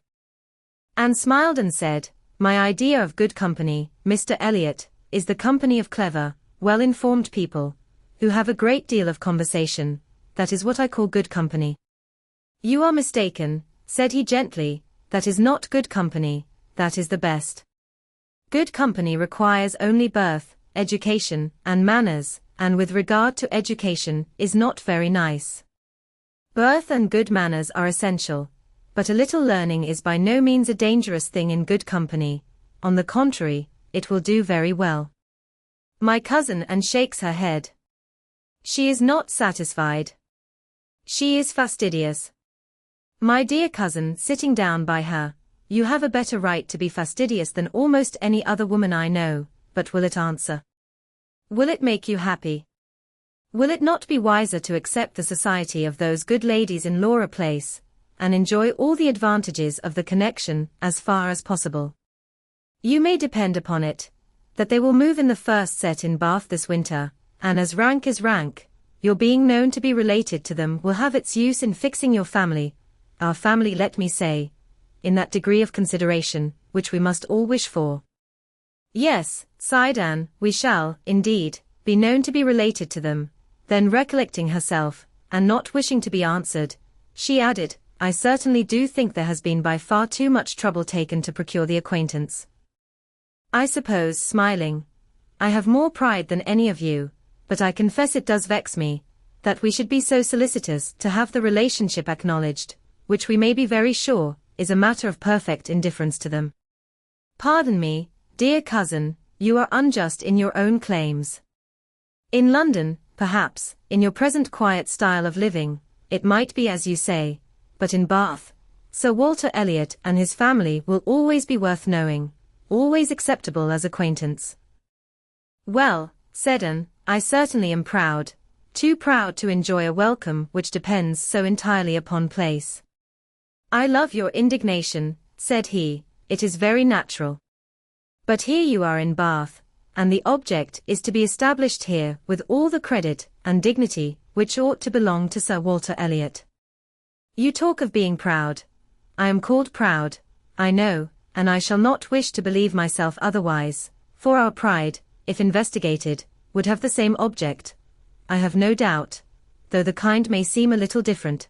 Anne smiled and said, "My idea of good company, Mr. Elliot, is the company of clever, well-informed people, who have a great deal of conversation. That is what I call good company." "You are mistaken," said he gently, "that is not good company, that is the best. Good company requires only birth, education, and manners, and with regard to education, is not very nice. Birth and good manners are essential, but a little learning is by no means a dangerous thing in good company. On the contrary, it will do very well." My cousin Anne shakes her head. She is not satisfied. She is fastidious. My dear cousin, sitting down by her, you have a better right to be fastidious than almost any other woman I know, but will it answer? Will it make you happy? Will it not be wiser to accept the society of those good ladies in Laura Place, and enjoy all the advantages of the connection as far as possible? You may depend upon it, that they will move in the first set in Bath this winter, and as rank is rank, your being known to be related to them will have its use in fixing your family, our family, let me say, in that degree of consideration, which we must all wish for. Yes, sighed Anne, we shall, indeed, be known to be related to them. Then recollecting herself, and not wishing to be answered, she added, I certainly do think there has been by far too much trouble taken to procure the acquaintance. I suppose, smiling, I have more pride than any of you, but I confess it does vex me, that we should be so solicitous to have the relationship acknowledged, which we may be very sure, is a matter of perfect indifference to them. Pardon me, dear cousin, you are unjust in your own claims. In London, perhaps, in your present quiet style of living, it might be as you say, but in Bath, Sir Walter Elliot and his family will always be worth knowing, always acceptable as acquaintance. Well, said Anne, I certainly am proud, too proud to enjoy a welcome which depends so entirely upon place. I love your indignation, said he, it is very natural. But here you are in Bath, and the object is to be established here with all the credit and dignity which ought to belong to Sir Walter Elliot. You talk of being proud. I am called proud, I know, and I shall not wish to believe myself otherwise, for our pride, if investigated, would have the same object, I have no doubt, though the kind may seem a little different.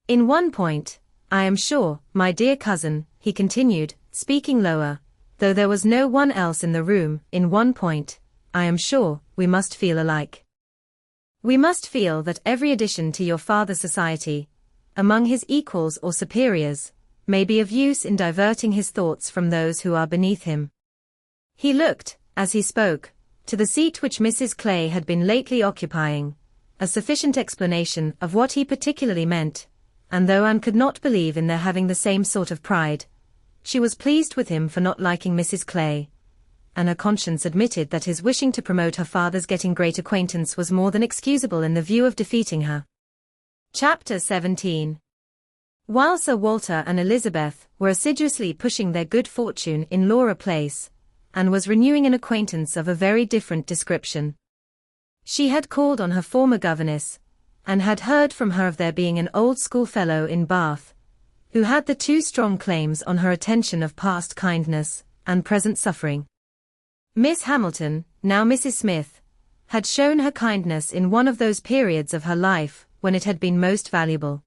In one point, I am sure, my dear cousin, he continued, speaking lower, though there was no one else in the room, in one point, I am sure, we must feel alike. We must feel that every addition to your father's society, among his equals or superiors, may be of use in diverting his thoughts from those who are beneath him. He looked, as he spoke, to the seat which Mrs. Clay had been lately occupying, a sufficient explanation of what he particularly meant, and though Anne could not believe in their having the same sort of pride, she was pleased with him for not liking Mrs. Clay, and her conscience admitted that his wishing to promote her father's getting great acquaintance was more than excusable in the view of defeating her. Chapter 17. While Sir Walter and Elizabeth were assiduously pushing their good fortune in Laura Place, Anne was renewing an acquaintance of a very different description. She had called on her former governess, and had heard from her of there being an old schoolfellow in Bath, who had the two strong claims on her attention of past kindness and present suffering. Miss Hamilton, now Mrs. Smith, had shown her kindness in one of those periods of her life when it had been most valuable.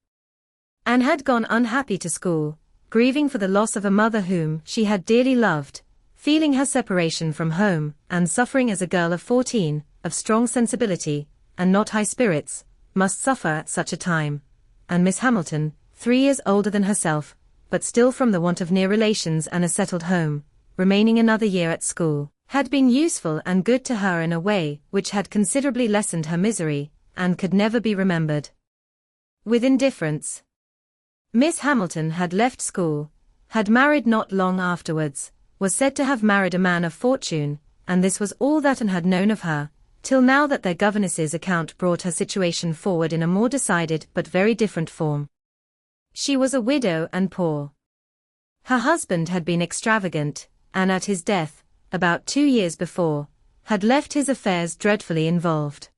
Anne had gone unhappy to school, grieving for the loss of a mother whom she had dearly loved, feeling her separation from home, and suffering as a girl of 14, of strong sensibility, and not high spirits, must suffer at such a time, and Miss Hamilton, 3 years older than herself, but still from the want of near relations and a settled home, remaining another year at school, had been useful and good to her in a way which had considerably lessened her misery, and could never be remembered with indifference. Miss Hamilton had left school, had married not long afterwards, was said to have married a man of fortune, and this was all that Anne had known of her, till now that their governess's account brought her situation forward in a more decided but very different form. She was a widow and poor. Her husband had been extravagant, and at his death, about 2 years before, had left his affairs dreadfully involved.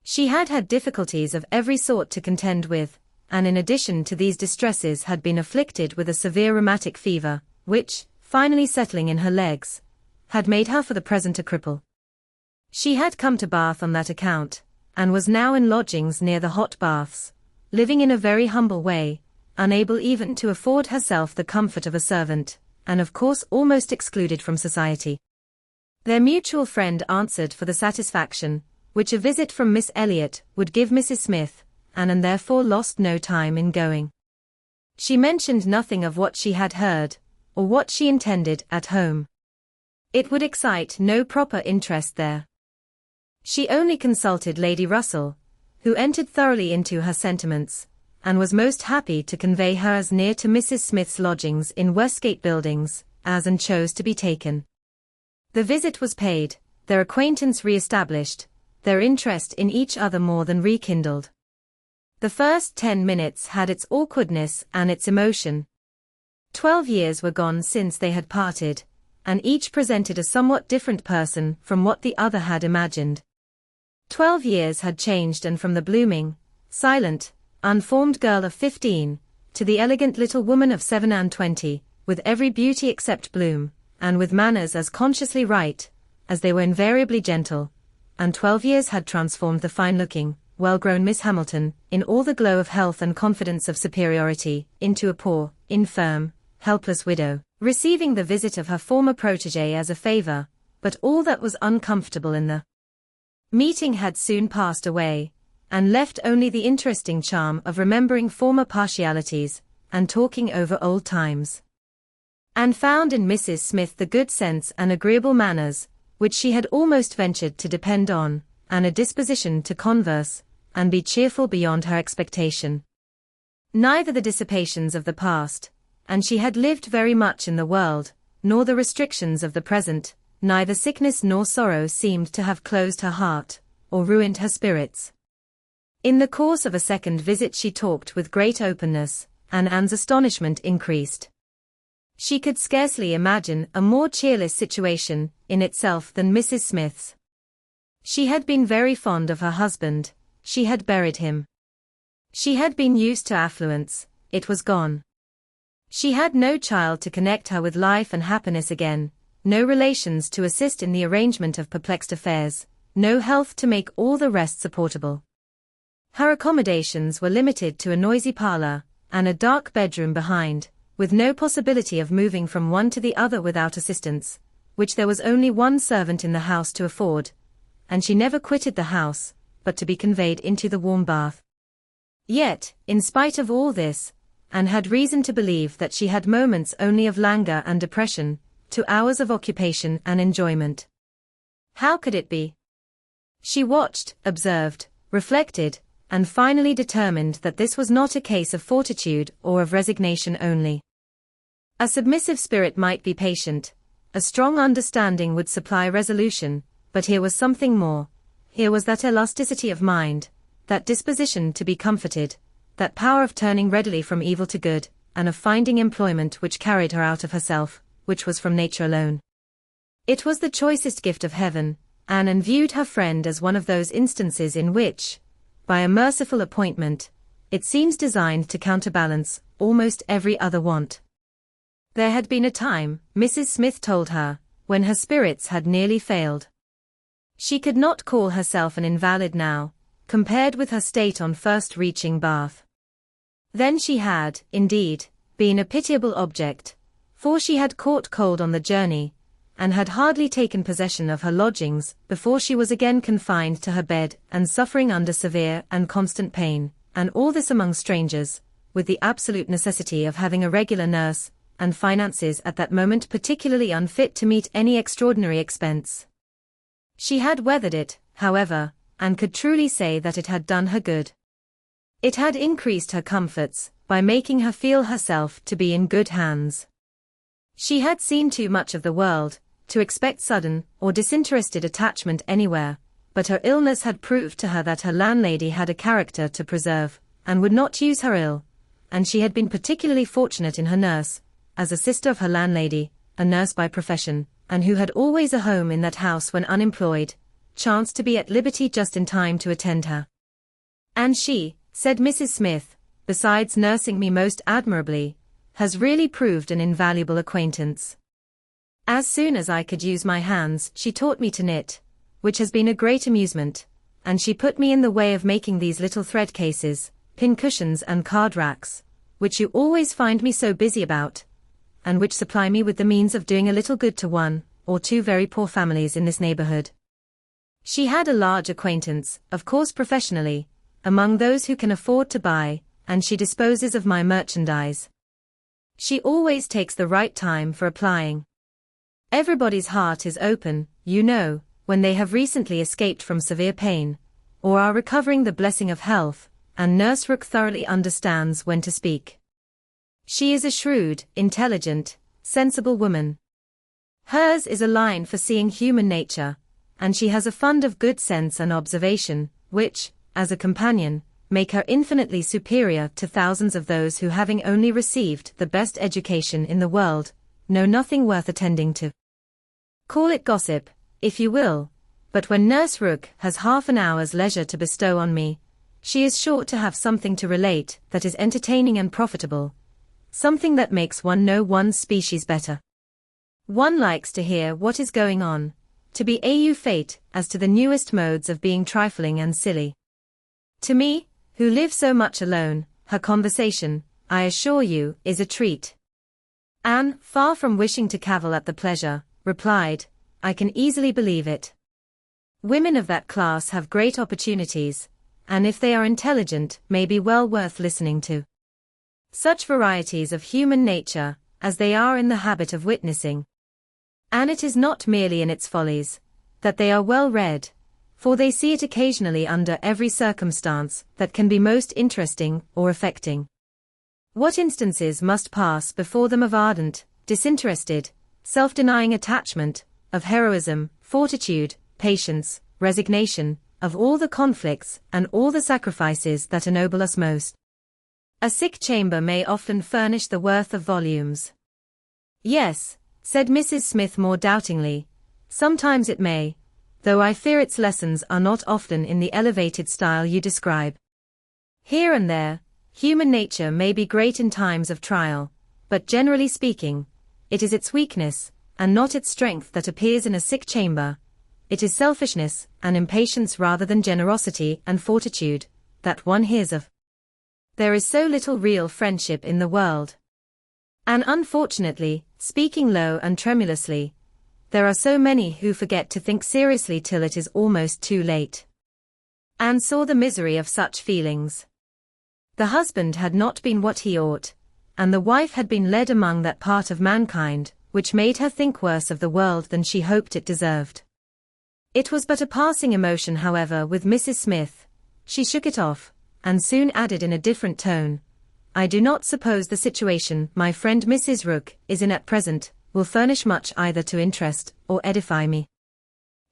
She had had difficulties of every sort to contend with, and in addition to these distresses had been afflicted with a severe rheumatic fever, which, finally settling in her legs, had made her for the present a cripple. She had come to Bath on that account, and was now in lodgings near the hot baths, living in a very humble way, unable even to afford herself the comfort of a servant, and of course almost excluded from society. Their mutual friend answered for the satisfaction which a visit from Miss Elliot would give Mrs. Smith, and therefore lost no time in going. She mentioned nothing of what she had heard, or what she intended at home. It would excite no proper interest there. She only consulted Lady Russell, who entered thoroughly into her sentiments, and was most happy to convey her as near to Mrs. Smith's lodgings in Westgate Buildings, as Anne chose to be taken. The visit was paid, their acquaintance re-established, their interest in each other more than rekindled. The first 10 minutes had its awkwardness and its emotion. 12 years were gone since they had parted, and each presented a somewhat different person from what the other had imagined. 12 years had changed Anne from the blooming, silent, unformed girl of 15, to the elegant little woman of 27, with every beauty except bloom, and with manners as consciously right, as they were invariably gentle, and 12 years had transformed the fine-looking, well-grown Miss Hamilton, in all the glow of health and confidence of superiority, into a poor, infirm, helpless widow, receiving the visit of her former protégé as a favor, but all that was uncomfortable in the meeting had soon passed away, and left only the interesting charm of remembering former partialities, and talking over old times. And found in Mrs. Smith the good sense and agreeable manners, which she had almost ventured to depend on, and a disposition to converse, and be cheerful beyond her expectation. Neither the dissipations of the past, and she had lived very much in the world, nor the restrictions of the present, neither sickness nor sorrow seemed to have closed her heart, or ruined her spirits. In the course of a second visit she talked with great openness, and Anne's astonishment increased. She could scarcely imagine a more cheerless situation, in itself, than Mrs. Smith's. She had been very fond of her husband, she had buried him. She had been used to affluence, it was gone. She had no child to connect her with life and happiness again, no relations to assist in the arrangement of perplexed affairs, no health to make all the rest supportable. Her accommodations were limited to a noisy parlor, and a dark bedroom behind, with no possibility of moving from one to the other without assistance, which there was only one servant in the house to afford, and she never quitted the house, but to be conveyed into the warm bath. Yet, in spite of all this, Anne had reason to believe that she had moments only of languor and depression, to hours of occupation and enjoyment. How could it be? She watched, observed, reflected, and finally determined that this was not a case of fortitude or of resignation only. A submissive spirit might be patient, a strong understanding would supply resolution, but here was something more. Here was that elasticity of mind, that disposition to be comforted, that power of turning readily from evil to good, and of finding employment which carried her out of herself, which was from nature alone. It was the choicest gift of heaven, Anne viewed her friend as one of those instances in which, by a merciful appointment, it seems designed to counterbalance almost every other want. There had been a time, Mrs. Smith told her, when her spirits had nearly failed. She could not call herself an invalid now, compared with her state on first reaching Bath. Then she had, indeed, been a pitiable object, for she had caught cold on the journey, and had hardly taken possession of her lodgings before she was again confined to her bed and suffering under severe and constant pain, and all this among strangers, with the absolute necessity of having a regular nurse, and finances at that moment particularly unfit to meet any extraordinary expense. She had weathered it, however, and could truly say that it had done her good. It had increased her comforts, by making her feel herself to be in good hands. She had seen too much of the world to expect sudden or disinterested attachment anywhere, but her illness had proved to her that her landlady had a character to preserve, and would not use her ill, and she had been particularly fortunate in her nurse, as a sister of her landlady, a nurse by profession, and who had always a home in that house when unemployed, chanced to be at liberty just in time to attend her. And she, said Mrs. Smith, besides nursing me most admirably, has really proved an invaluable acquaintance. As soon as I could use my hands, she taught me to knit, which has been a great amusement, and she put me in the way of making these little thread cases, pin cushions and card racks, which you always find me so busy about, and which supply me with the means of doing a little good to one or two very poor families in this neighborhood. She had a large acquaintance, of course professionally, among those who can afford to buy, and she disposes of my merchandise. She always takes the right time for applying. Everybody's heart is open, you know, when they have recently escaped from severe pain, or are recovering the blessing of health, and Nurse Rook thoroughly understands when to speak. She is a shrewd, intelligent, sensible woman. Hers is a line for seeing human nature, and she has a fund of good sense and observation, which, as a companion, make her infinitely superior to thousands of those who, having only received the best education in the world, know nothing worth attending to. Call it gossip, if you will, but when Nurse Rook has half an hour's leisure to bestow on me, she is sure to have something to relate that is entertaining and profitable, something that makes one know one's species better. One likes to hear what is going on, to be au fait as to the newest modes of being trifling and silly. To me, who live so much alone, her conversation, I assure you, is a treat. Anne, far from wishing to cavil at the pleasure, replied, I can easily believe it. Women of that class have great opportunities, and if they are intelligent, may be well worth listening to. Such varieties of human nature, as they are in the habit of witnessing. And it is not merely in its follies, that they are well read, for they see it occasionally under every circumstance that can be most interesting or affecting. What instances must pass before them of ardent, disinterested, self-denying attachment, of heroism, fortitude, patience, resignation, of all the conflicts and all the sacrifices that ennoble us most. A sick chamber may often furnish the worth of volumes. Yes, said Mrs. Smith more doubtingly, sometimes it may, though I fear its lessons are not often in the elevated style you describe. Here and there, human nature may be great in times of trial, but generally speaking, it is its weakness, and not its strength that appears in a sick chamber. It is selfishness and impatience rather than generosity and fortitude, that one hears of. There is so little real friendship in the world. And unfortunately, speaking low and tremulously, there are so many who forget to think seriously till it is almost too late. Anne saw the misery of such feelings. The husband had not been what he ought, and the wife had been led among that part of mankind, which made her think worse of the world than she hoped it deserved. It was but a passing emotion, however, with Mrs. Smith. She shook it off, and soon added in a different tone, I do not suppose the situation my friend Mrs. Rook is in at present will furnish much either to interest or edify me.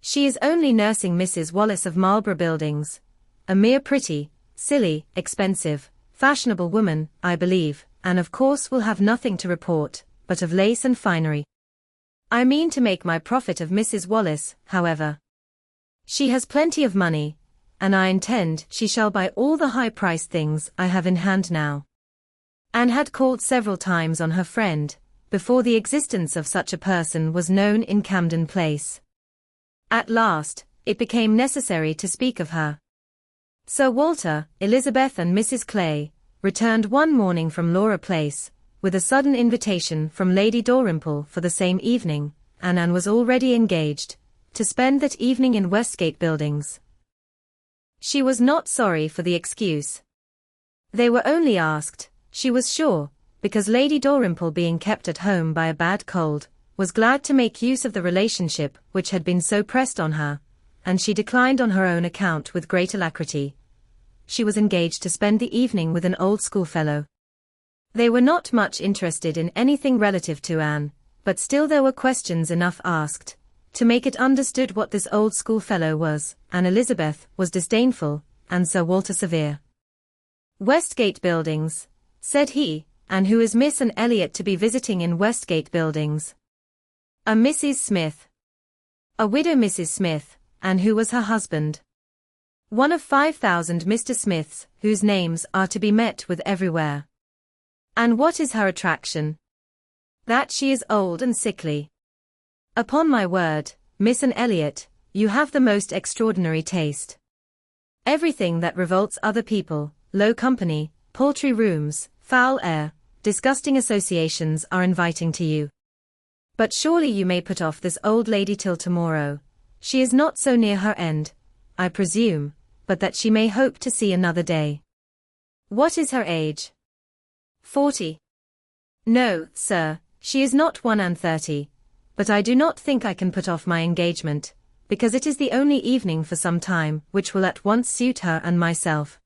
She is only nursing Mrs. Wallace of Marlborough Buildings, a mere pretty, silly, expensive, fashionable woman, I believe, and of course will have nothing to report, but of lace and finery. I mean to make my profit of Mrs. Wallace, however. She has plenty of money, and I intend she shall buy all the high-priced things I have in hand now. Anne had called several times on her friend, before the existence of such a person was known in Camden Place. At last, it became necessary to speak of her. Sir Walter, Elizabeth and Mrs. Clay, returned one morning from Laura Place, with a sudden invitation from Lady Dalrymple for the same evening, and Anne was already engaged to spend that evening in Westgate Buildings. She was not sorry for the excuse. They were only asked, she was sure, because Lady Dalrymple, being kept at home by a bad cold, was glad to make use of the relationship which had been so pressed on her, and she declined on her own account with great alacrity. She was engaged to spend the evening with an old schoolfellow. They were not much interested in anything relative to Anne, but still there were questions enough asked, to make it understood what this old schoolfellow was, and Elizabeth was disdainful, and Sir Walter severe. Westgate Buildings, said he, and who is Miss and Elliot to be visiting in Westgate Buildings? A Mrs. Smith. A widow Mrs. Smith, and who was her husband? One of 5,000 Mr. Smiths, whose names are to be met with everywhere. And what is her attraction? That she is old and sickly. Upon my word, Miss and Elliot, you have the most extraordinary taste. Everything that revolts other people, low company, paltry rooms, foul air, disgusting associations are inviting to you. But surely you may put off this old lady till tomorrow. She is not so near her end, I presume, but that she may hope to see another day. What is her age? 40. No, sir, she is not 31, but I do not think I can put off my engagement, because it is the only evening for some time which will at once suit her and myself.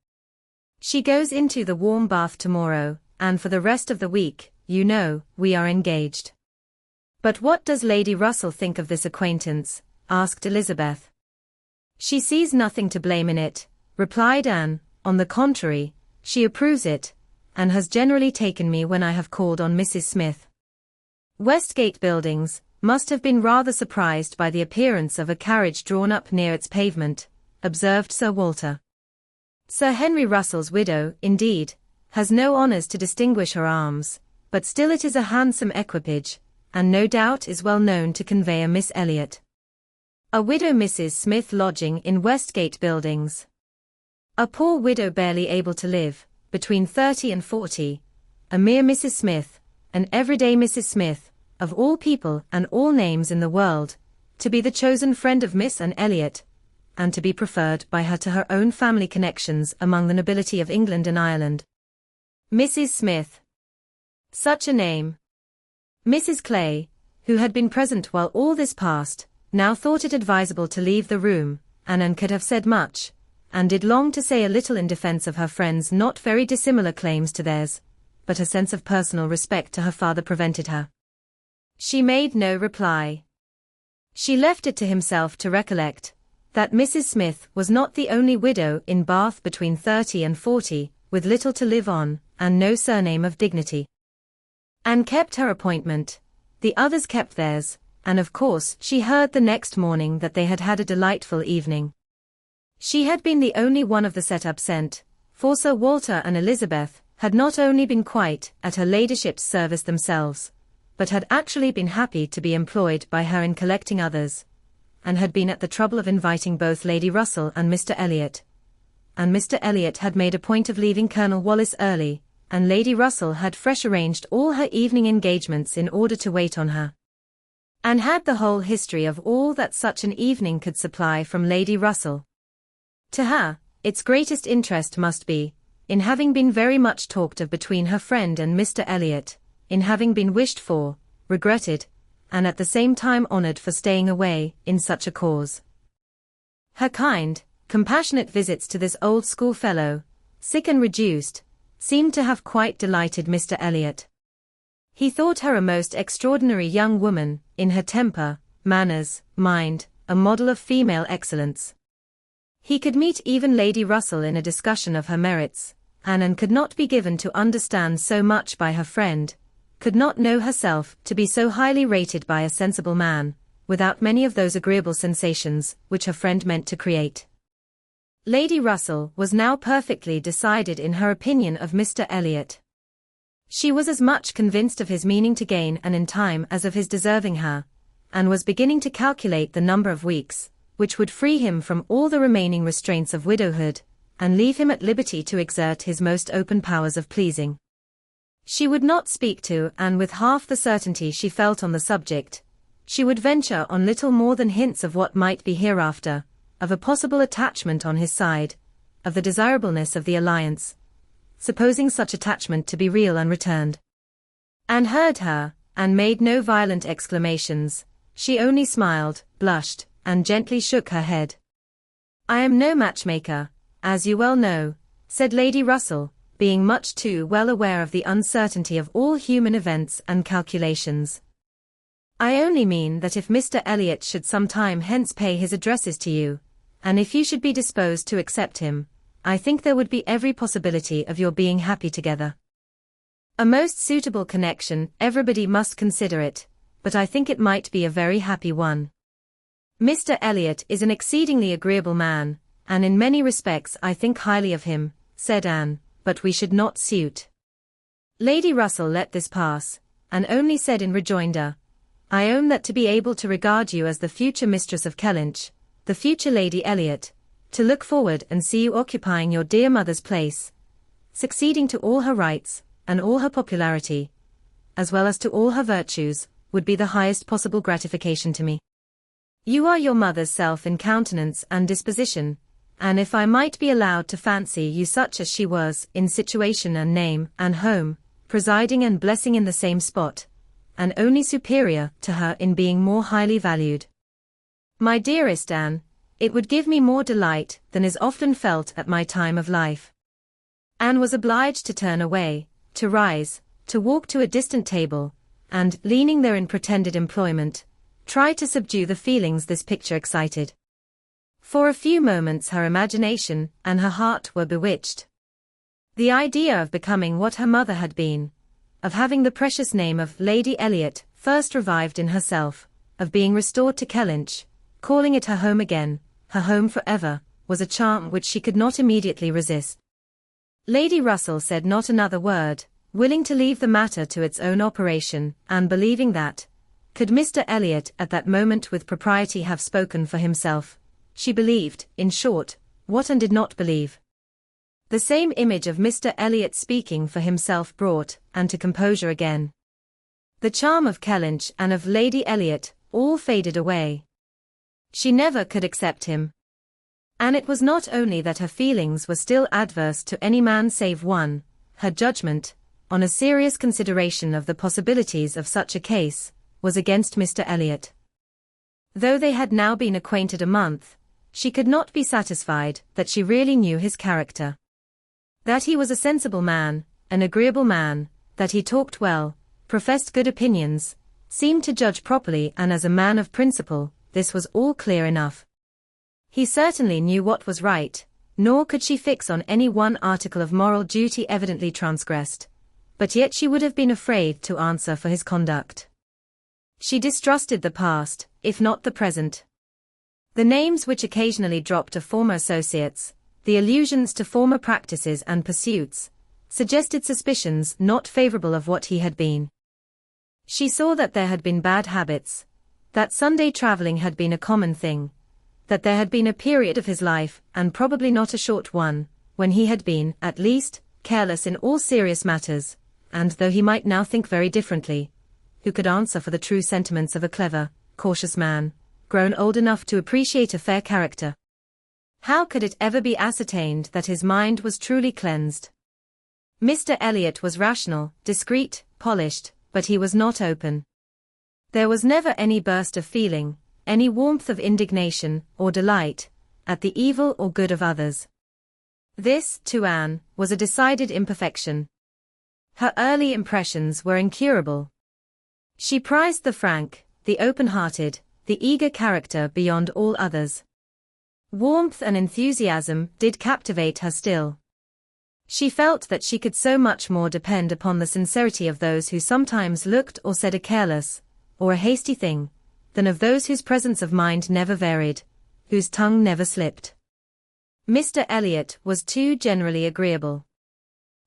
She goes into the warm bath tomorrow, and for the rest of the week, you know, we are engaged. But what does Lady Russell think of this acquaintance? Asked Elizabeth. She sees nothing to blame in it, replied Anne, on the contrary, she approves it, and has generally taken me when I have called on Mrs. Smith. Westgate Buildings must have been rather surprised by the appearance of a carriage drawn up near its pavement, observed Sir Walter. Sir Henry Russell's widow, indeed, has no honours to distinguish her arms, but still it is a handsome equipage, and no doubt is well known to convey a Miss Elliot. A widow Mrs. Smith lodging in Westgate Buildings. A poor widow barely able to live, between 30 and 40, a mere Mrs. Smith, an everyday Mrs. Smith, of all people and all names in the world, to be the chosen friend of Miss Anne Elliot, and to be preferred by her to her own family connections among the nobility of England and Ireland. Mrs. Smith. Such a name. Mrs. Clay, who had been present while all this passed, now thought it advisable to leave the room, and could have said much, and did long to say a little in defence of her friends' not very dissimilar claims to theirs, but a sense of personal respect to her father prevented her. She made no reply. She left it to himself to recollect that Mrs. Smith was not the only widow in Bath between 30 and 40, with little to live on, and no surname of dignity. Anne kept her appointment, the others kept theirs, and of course she heard the next morning that they had had a delightful evening. She had been the only one of the set absent, for Sir Walter and Elizabeth had not only been quite at her ladyship's service themselves, but had actually been happy to be employed by her in collecting others, and had been at the trouble of inviting both Lady Russell and Mr. Elliot. And Mr. Elliot had made a point of leaving Colonel Wallis early, and Lady Russell had fresh arranged all her evening engagements in order to wait on her. And had the whole history of all that such an evening could supply from Lady Russell. To her, its greatest interest must be, in having been very much talked of between her friend and Mr. Elliot, in having been wished for, regretted, and at the same time honoured for staying away, in such a cause. Her kind, compassionate visits to this old schoolfellow, sick and reduced, seemed to have quite delighted Mr. Elliot. He thought her a most extraordinary young woman, in her temper, manners, mind, a model of female excellence. He could meet even Lady Russell in a discussion of her merits, and could not be given to understand so much by her friend, could not know herself to be so highly rated by a sensible man, without many of those agreeable sensations which her friend meant to create. Lady Russell was now perfectly decided in her opinion of Mr. Elliot. She was as much convinced of his meaning to gain and in time as of his deserving her, and was beginning to calculate the number of weeks, which would free him from all the remaining restraints of widowhood, and leave him at liberty to exert his most open powers of pleasing. She would not speak to Anne with half the certainty she felt on the subject. She would venture on little more than hints of what might be hereafter, of a possible attachment on his side, of the desirableness of the alliance, supposing such attachment to be real and returned. Anne heard her, and made no violent exclamations. She only smiled, blushed, and gently shook her head. "I am no matchmaker, as you well know," said Lady Russell, being much too well aware of the uncertainty of all human events and calculations. "I only mean that if Mr. Elliot should some time hence pay his addresses to you, and if you should be disposed to accept him, I think there would be every possibility of your being happy together. A most suitable connection, everybody must consider it, but I think it might be a very happy one. Mr. Elliot is an exceedingly agreeable man, and in many respects I think highly of him," said Anne, "but we should not suit." Lady Russell let this pass, and only said in rejoinder, "I own that to be able to regard you as the future mistress of Kellynch, the future Lady Elliot, to look forward and see you occupying your dear mother's place, succeeding to all her rights, and all her popularity, as well as to all her virtues, would be the highest possible gratification to me. You are your mother's self in countenance and disposition, and if I might be allowed to fancy you such as she was in situation and name and home, presiding and blessing in the same spot, and only superior to her in being more highly valued. My dearest Anne, it would give me more delight than is often felt at my time of life." Anne was obliged to turn away, to rise, to walk to a distant table, and, leaning there in pretended employment, try to subdue the feelings this picture excited. For a few moments her imagination and her heart were bewitched. The idea of becoming what her mother had been, of having the precious name of Lady Elliot first revived in herself, of being restored to Kellynch, calling it her home again, her home for ever, was a charm which she could not immediately resist. Lady Russell said not another word, willing to leave the matter to its own operation, and believing that, could Mr. Elliot at that moment with propriety have spoken for himself, she believed, in short, what and did not believe. The same image of Mr. Elliot speaking for himself brought, and to composure again, the charm of Kellynch and of Lady Elliot, all faded away. She never could accept him. And it was not only that her feelings were still adverse to any man save one, her judgment, on a serious consideration of the possibilities of such a case, was against Mr. Elliot. Though they had now been acquainted a month, she could not be satisfied that she really knew his character. That he was a sensible man, an agreeable man, that he talked well, professed good opinions, seemed to judge properly and as a man of principle, this was all clear enough. He certainly knew what was right, nor could she fix on any one article of moral duty evidently transgressed, but yet she would have been afraid to answer for his conduct. She distrusted the past, if not the present. The names which occasionally dropped of former associates, the allusions to former practices and pursuits, suggested suspicions not favorable of what he had been. She saw that there had been bad habits, that Sunday travelling had been a common thing, that there had been a period of his life, and probably not a short one, when he had been, at least, careless in all serious matters, and though he might now think very differently, who could answer for the true sentiments of a clever, cautious man, grown old enough to appreciate a fair character? How could it ever be ascertained that his mind was truly cleansed? Mr. Elliot was rational, discreet, polished, but he was not open. There was never any burst of feeling, any warmth of indignation, or delight, at the evil or good of others. This, to Anne, was a decided imperfection. Her early impressions were incurable. She prized the frank, the open-hearted, the eager character beyond all others. Warmth and enthusiasm did captivate her still. She felt that she could so much more depend upon the sincerity of those who sometimes looked or said a careless, or a hasty thing, than of those whose presence of mind never varied, whose tongue never slipped. Mr. Elliot was too generally agreeable.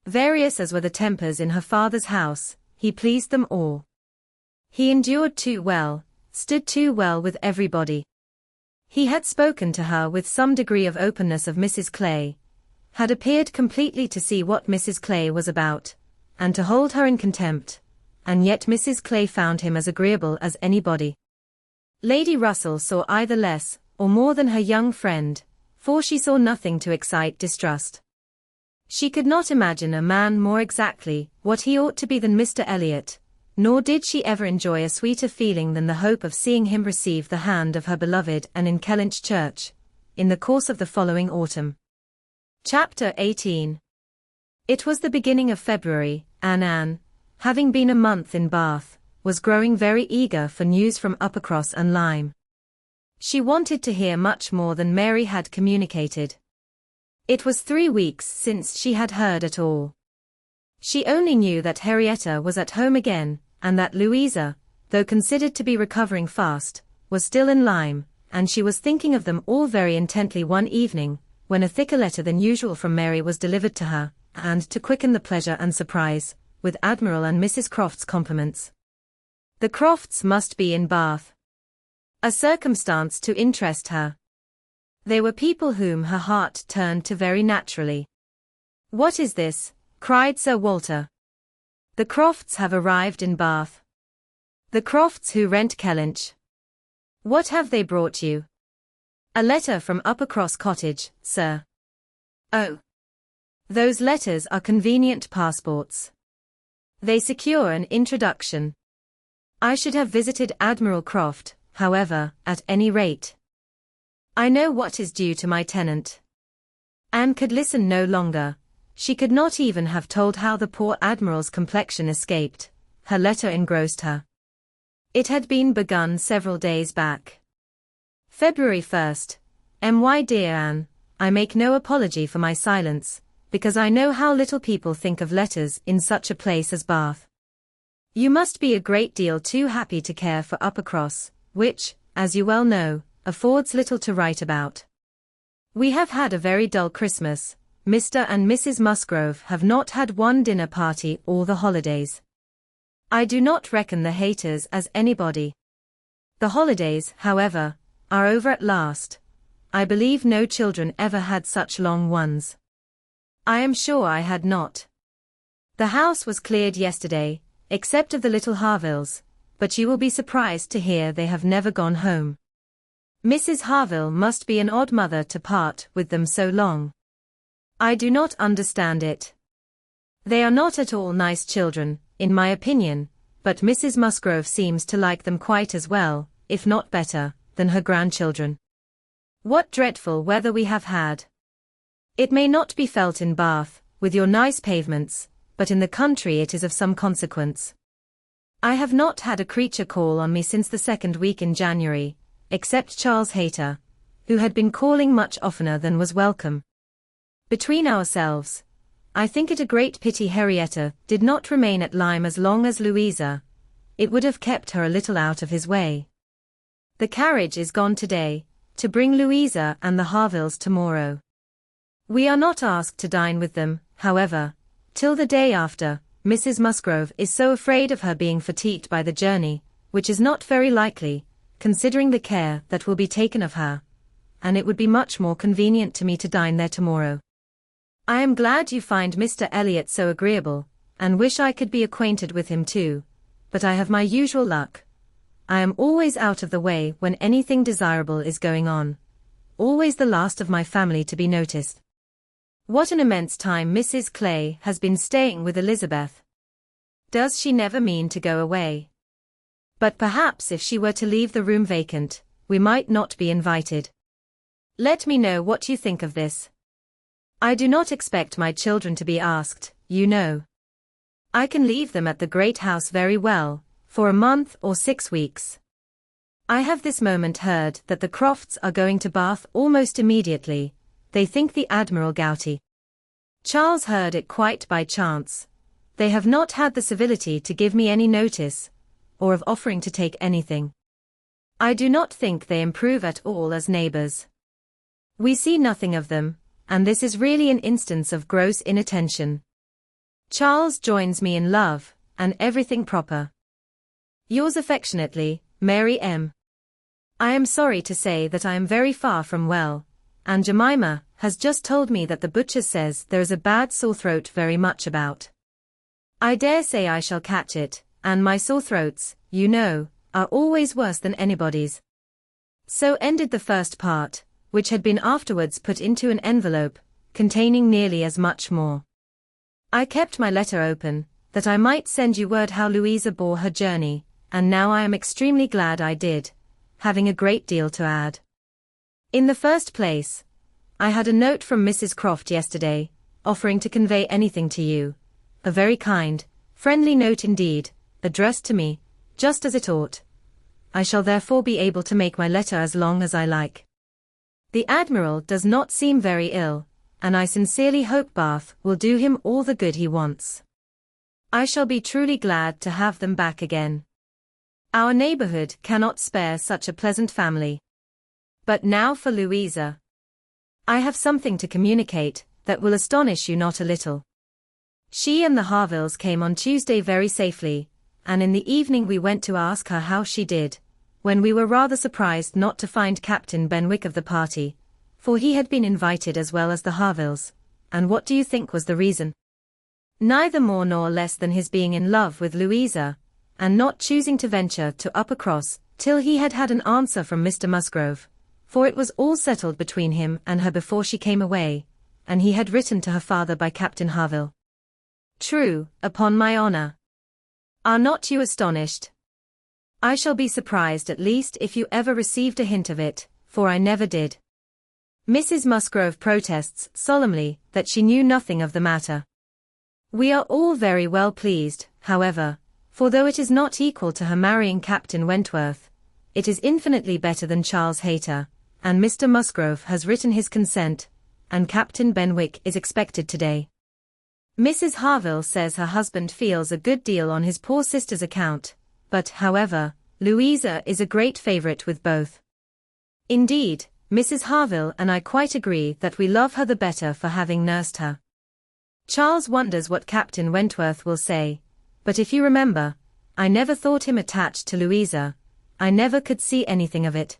Various as were the tempers in her father's house, he pleased them all. He endured too well, stood too well with everybody. He had spoken to her with some degree of openness of Mrs. Clay, had appeared completely to see what Mrs. Clay was about, and to hold her in contempt, and yet Mrs. Clay found him as agreeable as anybody. Lady Russell saw either less, or more than her young friend, for she saw nothing to excite distrust. She could not imagine a man more exactly what he ought to be than Mr. Elliot, nor did she ever enjoy a sweeter feeling than the hope of seeing him receive the hand of her beloved and in Kellynch Church, in the course of the following autumn. Chapter 18. It was the beginning of February, and Anne, having been a month in Bath, was growing very eager for news from Uppercross and Lyme. She wanted to hear much more than Mary had communicated. It was 3 weeks since she had heard at all. She only knew that Henrietta was at home again, and that Louisa, though considered to be recovering fast, was still in Lyme, and she was thinking of them all very intently one evening, when a thicker letter than usual from Mary was delivered to her, and to quicken the pleasure and surprise, with Admiral and Mrs. Croft's compliments. The Crofts must be in Bath. A circumstance to interest her. They were people whom her heart turned to very naturally. "What is this?" cried Sir Walter. "The Crofts have arrived in Bath." "The Crofts who rent Kellynch. What have they brought you?" "A letter from Uppercross Cottage, sir." "Oh. Those letters are convenient passports. They secure an introduction. I should have visited Admiral Croft, however, at any rate. I know what is due to my tenant." Anne could listen no longer. She could not even have told how the poor Admiral's complexion escaped. Her letter engrossed her. It had been begun several days back. February 1st. My dear Anne, I make no apology for my silence, because I know how little people think of letters in such a place as Bath. You must be a great deal too happy to care for Uppercross, which, as you well know, affords little to write about. We have had a very dull Christmas. Mr. and Mrs. Musgrove have not had one dinner party all the holidays. I do not reckon the haters as anybody. The holidays, however, are over at last. I believe no children ever had such long ones. I am sure I had not. The house was cleared yesterday, except of the little Harvilles, but you will be surprised to hear they have never gone home. Mrs. Harville must be an odd mother to part with them so long. I do not understand it. They are not at all nice children, in my opinion, but Mrs. Musgrove seems to like them quite as well, if not better, than her grandchildren. What dreadful weather we have had. It may not be felt in Bath, with your nice pavements, but in the country it is of some consequence. I have not had a creature call on me since the second week in January, except Charles Hayter, who had been calling much oftener than was welcome. Between ourselves, I think it a great pity Henrietta did not remain at Lyme as long as Louisa. It would have kept her a little out of his way. The carriage is gone today, to bring Louisa and the Harvilles tomorrow. We are not asked to dine with them, however, till the day after. Mrs. Musgrove is so afraid of her being fatigued by the journey, which is not very likely, considering the care that will be taken of her, and it would be much more convenient to me to dine there tomorrow. I am glad you find Mr. Elliot so agreeable, and wish I could be acquainted with him too, but I have my usual luck. I am always out of the way when anything desirable is going on, always the last of my family to be noticed. What an immense time Mrs. Clay has been staying with Elizabeth. Does she never mean to go away? But perhaps if she were to leave the room vacant, we might not be invited. Let me know what you think of this. I do not expect my children to be asked, you know. I can leave them at the great house very well, for a month or 6 weeks. I have this moment heard that the Crofts are going to Bath almost immediately. They think the Admiral gouty. Charles heard it quite by chance. They have not had the civility to give me any notice, or of offering to take anything. I do not think they improve at all as neighbours. We see nothing of them, and this is really an instance of gross inattention. Charles joins me in love, and everything proper. Yours affectionately, Mary M. I am sorry to say that I am very far from well, and Jemima has just told me that the butcher says there is a bad sore throat very much about. I dare say I shall catch it, and my sore throats, you know, are always worse than anybody's. So ended the first part, which had been afterwards put into an envelope, containing nearly as much more. I kept my letter open, that I might send you word how Louisa bore her journey, and now I am extremely glad I did, having a great deal to add. In the first place, I had a note from Mrs. Croft yesterday, offering to convey anything to you. A very kind, friendly note indeed, addressed to me, just as it ought. I shall therefore be able to make my letter as long as I like. The Admiral does not seem very ill, and I sincerely hope Bath will do him all the good he wants. I shall be truly glad to have them back again. Our neighbourhood cannot spare such a pleasant family. But now for Louisa. I have something to communicate that will astonish you not a little. She and the Harvilles came on Tuesday very safely, and in the evening we went to ask her how she did, when we were rather surprised not to find Captain Benwick of the party, for he had been invited as well as the Harvilles, and what do you think was the reason? Neither more nor less than his being in love with Louisa, and not choosing to venture to Uppercross till he had had an answer from Mr. Musgrove, for it was all settled between him and her before she came away, and he had written to her father by Captain Harville. True, upon my honour. Are not you astonished? I shall be surprised at least if you ever received a hint of it, for I never did. Mrs. Musgrove protests solemnly that she knew nothing of the matter. We are all very well pleased, however, for though it is not equal to her marrying Captain Wentworth, it is infinitely better than Charles Hayter, and Mr. Musgrove has written his consent, and Captain Benwick is expected today. Mrs. Harville says her husband feels a good deal on his poor sister's account, but, however, Louisa is a great favourite with both. Indeed, Mrs. Harville and I quite agree that we love her the better for having nursed her. Charles wonders what Captain Wentworth will say, but if you remember, I never thought him attached to Louisa. I never could see anything of it.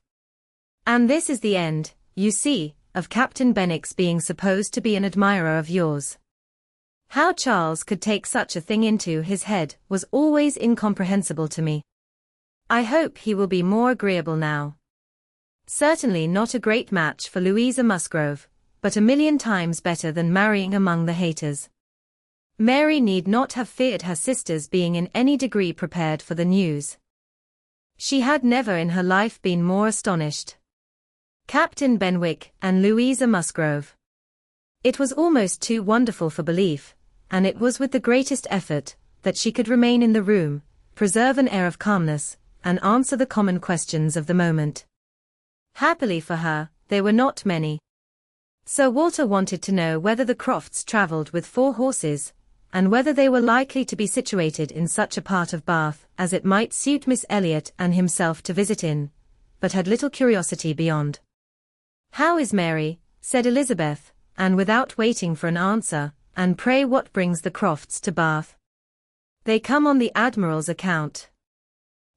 And this is the end, you see, of Captain Benwick's being supposed to be an admirer of yours. How Charles could take such a thing into his head was always incomprehensible to me. I hope he will be more agreeable now. Certainly not a great match for Louisa Musgrove, but a million times better than marrying among the haters. Mary need not have feared her sisters being in any degree prepared for the news. She had never in her life been more astonished. Captain Benwick and Louisa Musgrove. It was almost too wonderful for belief, and it was with the greatest effort that she could remain in the room, preserve an air of calmness, and answer the common questions of the moment. Happily for her, they were not many. Sir Walter wanted to know whether the Crofts travelled with 4 horses, and whether they were likely to be situated in such a part of Bath as it might suit Miss Elliot and himself to visit in, but had little curiosity beyond. "How is Mary?" said Elizabeth, and without waiting for an answer, "and pray what brings the Crofts to Bath?" "They come on the Admiral's account.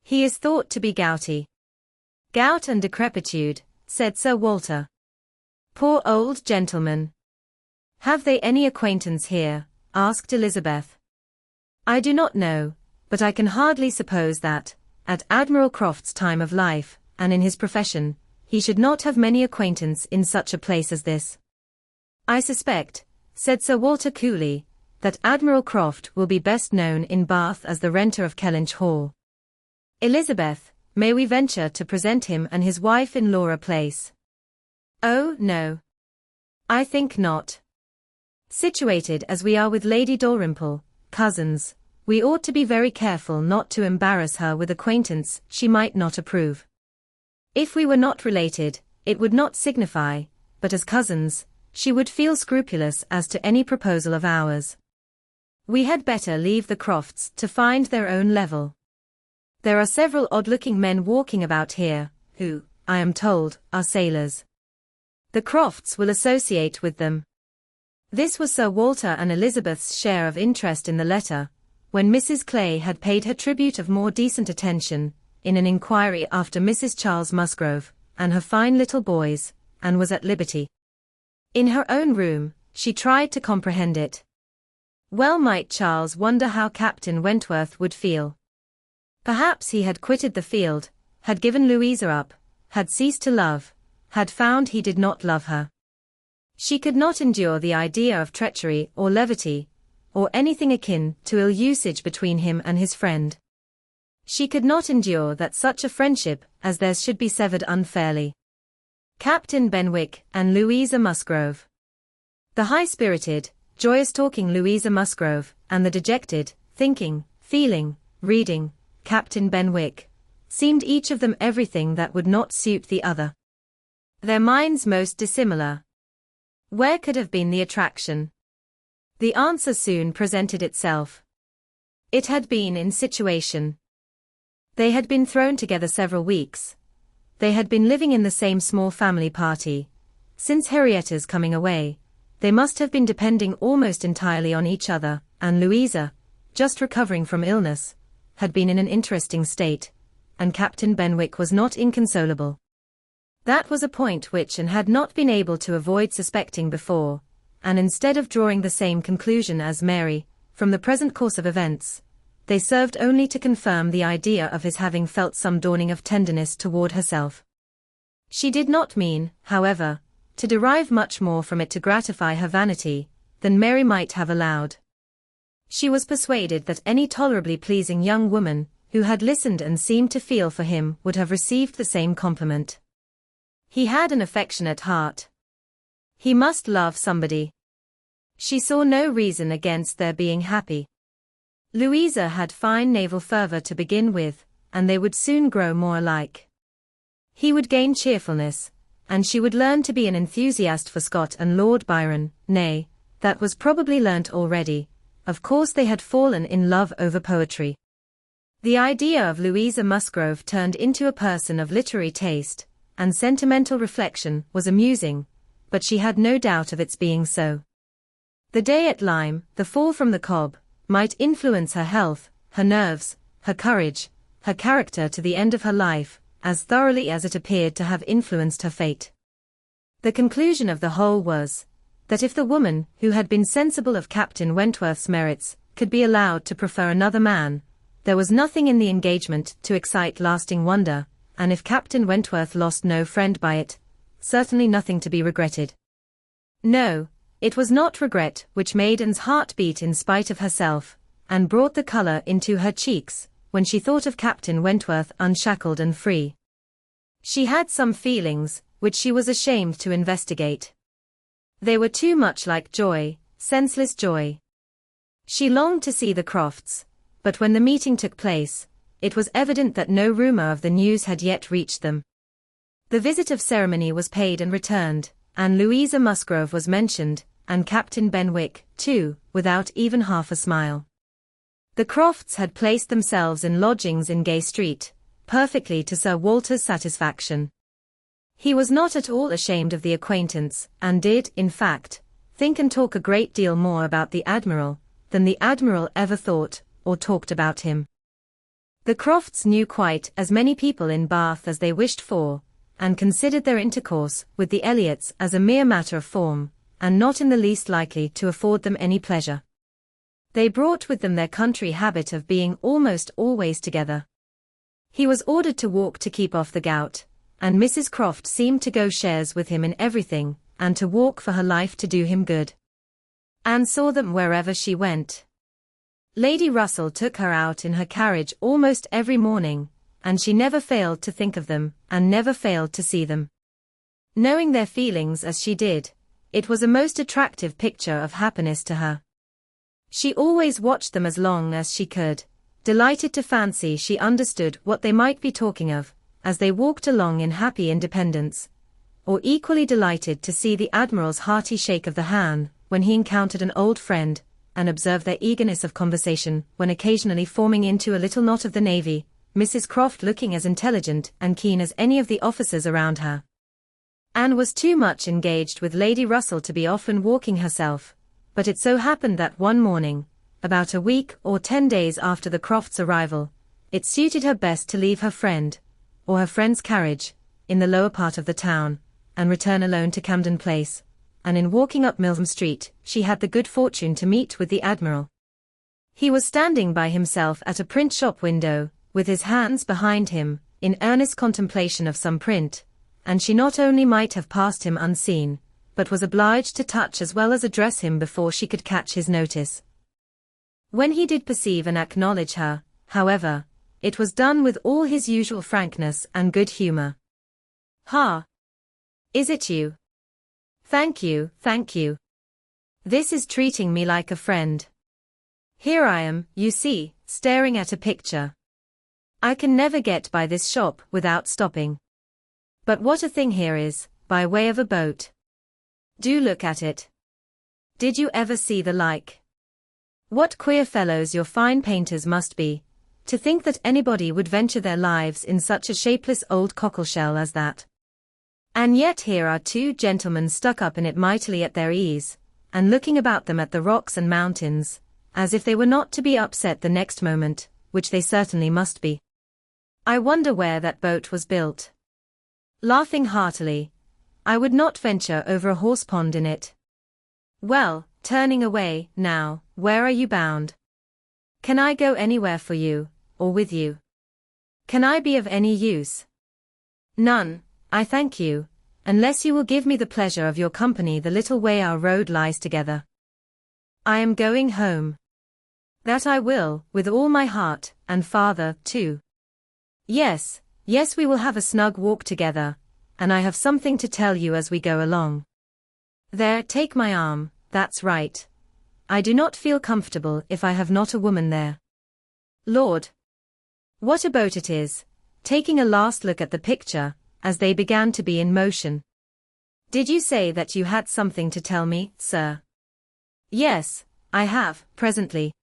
He is thought to be gouty." "Gout and decrepitude," said Sir Walter. "Poor old gentleman." "Have they any acquaintance here?" asked Elizabeth. "I do not know, but I can hardly suppose that, at Admiral Croft's time of life, and in his profession, he should not have many acquaintance in such a place as this. I suspect," said Sir Walter coolly, "that Admiral Croft will be best known in Bath as the renter of Kellynch Hall. Elizabeth, may we venture to present him and his wife in Laura Place?" "Oh, no. I think not. Situated as we are with Lady Dalrymple, cousins, we ought to be very careful not to embarrass her with acquaintance she might not approve. If we were not related, it would not signify, but as cousins, she would feel scrupulous as to any proposal of ours. We had better leave the Crofts to find their own level. There are several odd-looking men walking about here, who, I am told, are sailors. The Crofts will associate with them." This was Sir Walter and Elizabeth's share of interest in the letter, when Mrs. Clay had paid her tribute of more decent attention, in an inquiry after Mrs. Charles Musgrove, and her fine little boys, and was at liberty. In her own room, she tried to comprehend it. Well might Charles wonder how Captain Wentworth would feel. Perhaps he had quitted the field, had given Louisa up, had ceased to love, had found he did not love her. She could not endure the idea of treachery or levity, or anything akin to ill usage between him and his friend. She could not endure that such a friendship as theirs should be severed unfairly. Captain Benwick and Louisa Musgrove. The high-spirited, joyous-talking Louisa Musgrove, and the dejected, thinking, feeling, reading, Captain Benwick, seemed each of them everything that would not suit the other. Their minds most dissimilar. Where could have been the attraction? The answer soon presented itself. It had been in situation. They had been thrown together several weeks. They had been living in the same small family party. Since Henrietta's coming away, they must have been depending almost entirely on each other, and Louisa, just recovering from illness, had been in an interesting state, and Captain Benwick was not inconsolable. That was a point which Anne had not been able to avoid suspecting before, and instead of drawing the same conclusion as Mary, from the present course of events, they served only to confirm the idea of his having felt some dawning of tenderness toward herself. She did not mean, however, to derive much more from it to gratify her vanity, than Mary might have allowed. She was persuaded that any tolerably pleasing young woman, who had listened and seemed to feel for him, would have received the same compliment. He had an affectionate heart. He must love somebody. She saw no reason against their being happy. Louisa had fine naval fervour to begin with, and they would soon grow more alike. He would gain cheerfulness, and she would learn to be an enthusiast for Scott and Lord Byron. Nay, that was probably learnt already. Of course they had fallen in love over poetry. The idea of Louisa Musgrove turned into a person of literary taste, and sentimental reflection was amusing, but she had no doubt of its being so. The day at Lyme, the fall from the cob, might influence her health, her nerves, her courage, her character to the end of her life, as thoroughly as it appeared to have influenced her fate. The conclusion of the whole was, that if the woman, who had been sensible of Captain Wentworth's merits, could be allowed to prefer another man, there was nothing in the engagement to excite lasting wonder, and if Captain Wentworth lost no friend by it, certainly nothing to be regretted. No, it was not regret which made Anne's heart beat in spite of herself, and brought the colour into her cheeks, when she thought of Captain Wentworth unshackled and free. She had some feelings, which she was ashamed to investigate. They were too much like joy, senseless joy. She longed to see the Crofts, but when the meeting took place, it was evident that no rumour of the news had yet reached them. The visit of ceremony was paid and returned, and Louisa Musgrove was mentioned, and Captain Benwick, too, without even half a smile. The Crofts had placed themselves in lodgings in Gay Street, perfectly to Sir Walter's satisfaction. He was not at all ashamed of the acquaintance, and did, in fact, think and talk a great deal more about the Admiral, than the Admiral ever thought, or talked about him. The Crofts knew quite as many people in Bath as they wished for, and considered their intercourse with the Elliots as a mere matter of form, and not in the least likely to afford them any pleasure. They brought with them their country habit of being almost always together. He was ordered to walk to keep off the gout, and Mrs. Croft seemed to go shares with him in everything, and to walk for her life to do him good. Anne saw them wherever she went. Lady Russell took her out in her carriage almost every morning, and she never failed to think of them, and never failed to see them. Knowing their feelings as she did, it was a most attractive picture of happiness to her. She always watched them as long as she could, delighted to fancy she understood what they might be talking of, as they walked along in happy independence, or equally delighted to see the Admiral's hearty shake of the hand when he encountered an old friend, and observe their eagerness of conversation when occasionally forming into a little knot of the Navy, Mrs. Croft looking as intelligent and keen as any of the officers around her. Anne was too much engaged with Lady Russell to be often walking herself, but it so happened that one morning, about a week or 10 days after the Crofts' arrival, it suited her best to leave her friend, or her friend's carriage, in the lower part of the town, and return alone to Camden Place, and in walking up Milsham Street, she had the good fortune to meet with the Admiral. He was standing by himself at a print shop window, with his hands behind him, in earnest contemplation of some print, and she not only might have passed him unseen, but was obliged to touch as well as address him before she could catch his notice. When he did perceive and acknowledge her, however, it was done with all his usual frankness and good humour. "Ha! Is it you? Thank you, thank you. This is treating me like a friend. Here I am, you see, staring at a picture. I can never get by this shop without stopping. But what a thing here is, by way of a boat. Do look at it. Did you ever see the like? What queer fellows your fine painters must be, to think that anybody would venture their lives in such a shapeless old cockleshell as that. And yet here are two gentlemen stuck up in it mightily at their ease, and looking about them at the rocks and mountains, as if they were not to be upset the next moment, which they certainly must be. I wonder where that boat was built." Laughing heartily, "I would not venture over a horse pond in it." "Well, turning away, now, where are you bound? Can I go anywhere for you, or with you? Can I be of any use?" "None, I thank you, unless you will give me the pleasure of your company the little way our road lies together." "I am going home." "That I will, with all my heart, and father, too." Yes, yes, we will have a snug walk together, and I have something to tell you as we go along." "There, take my arm, that's right. I do not feel comfortable if I have not a woman there. Lord! What a boat it is," taking a last look at the picture, as they began to be in motion. "Did you say that you had something to tell me, sir?" "Yes, I have, presently.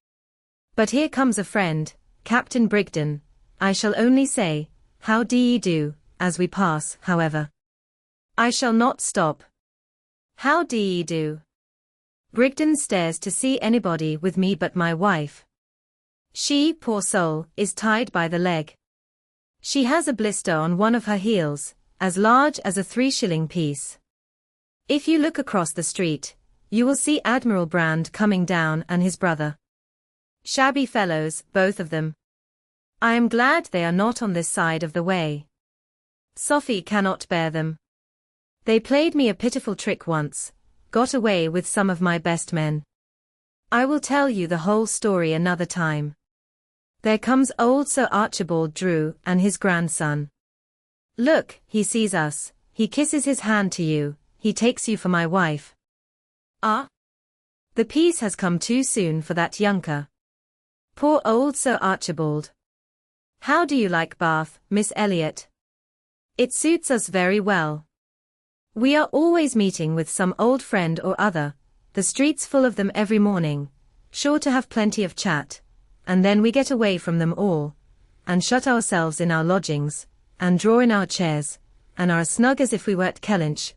But here comes a friend, Captain Brigden. I shall only say, how d'ye do, as we pass, however. I shall not stop. How do ye do? Brigden stares to see anybody with me but my wife. She, poor soul, is tied by the leg. She has a blister on one of her heels, as large as a 3-shilling piece. If you look across the street, you will see Admiral Brand coming down and his brother. Shabby fellows, both of them. I am glad they are not on this side of the way. Sophie cannot bear them. They played me a pitiful trick once, got away with some of my best men. I will tell you the whole story another time. There comes old Sir Archibald Drew and his grandson. Look, he sees us, he kisses his hand to you, he takes you for my wife. Ah? The peace has come too soon for that younker. Poor old Sir Archibald. How do you like Bath, Miss Elliot? It suits us very well. We are always meeting with some old friend or other, the streets full of them every morning, sure to have plenty of chat, and then we get away from them all, and shut ourselves in our lodgings, and draw in our chairs, and are as snug as if we were at Kellynch,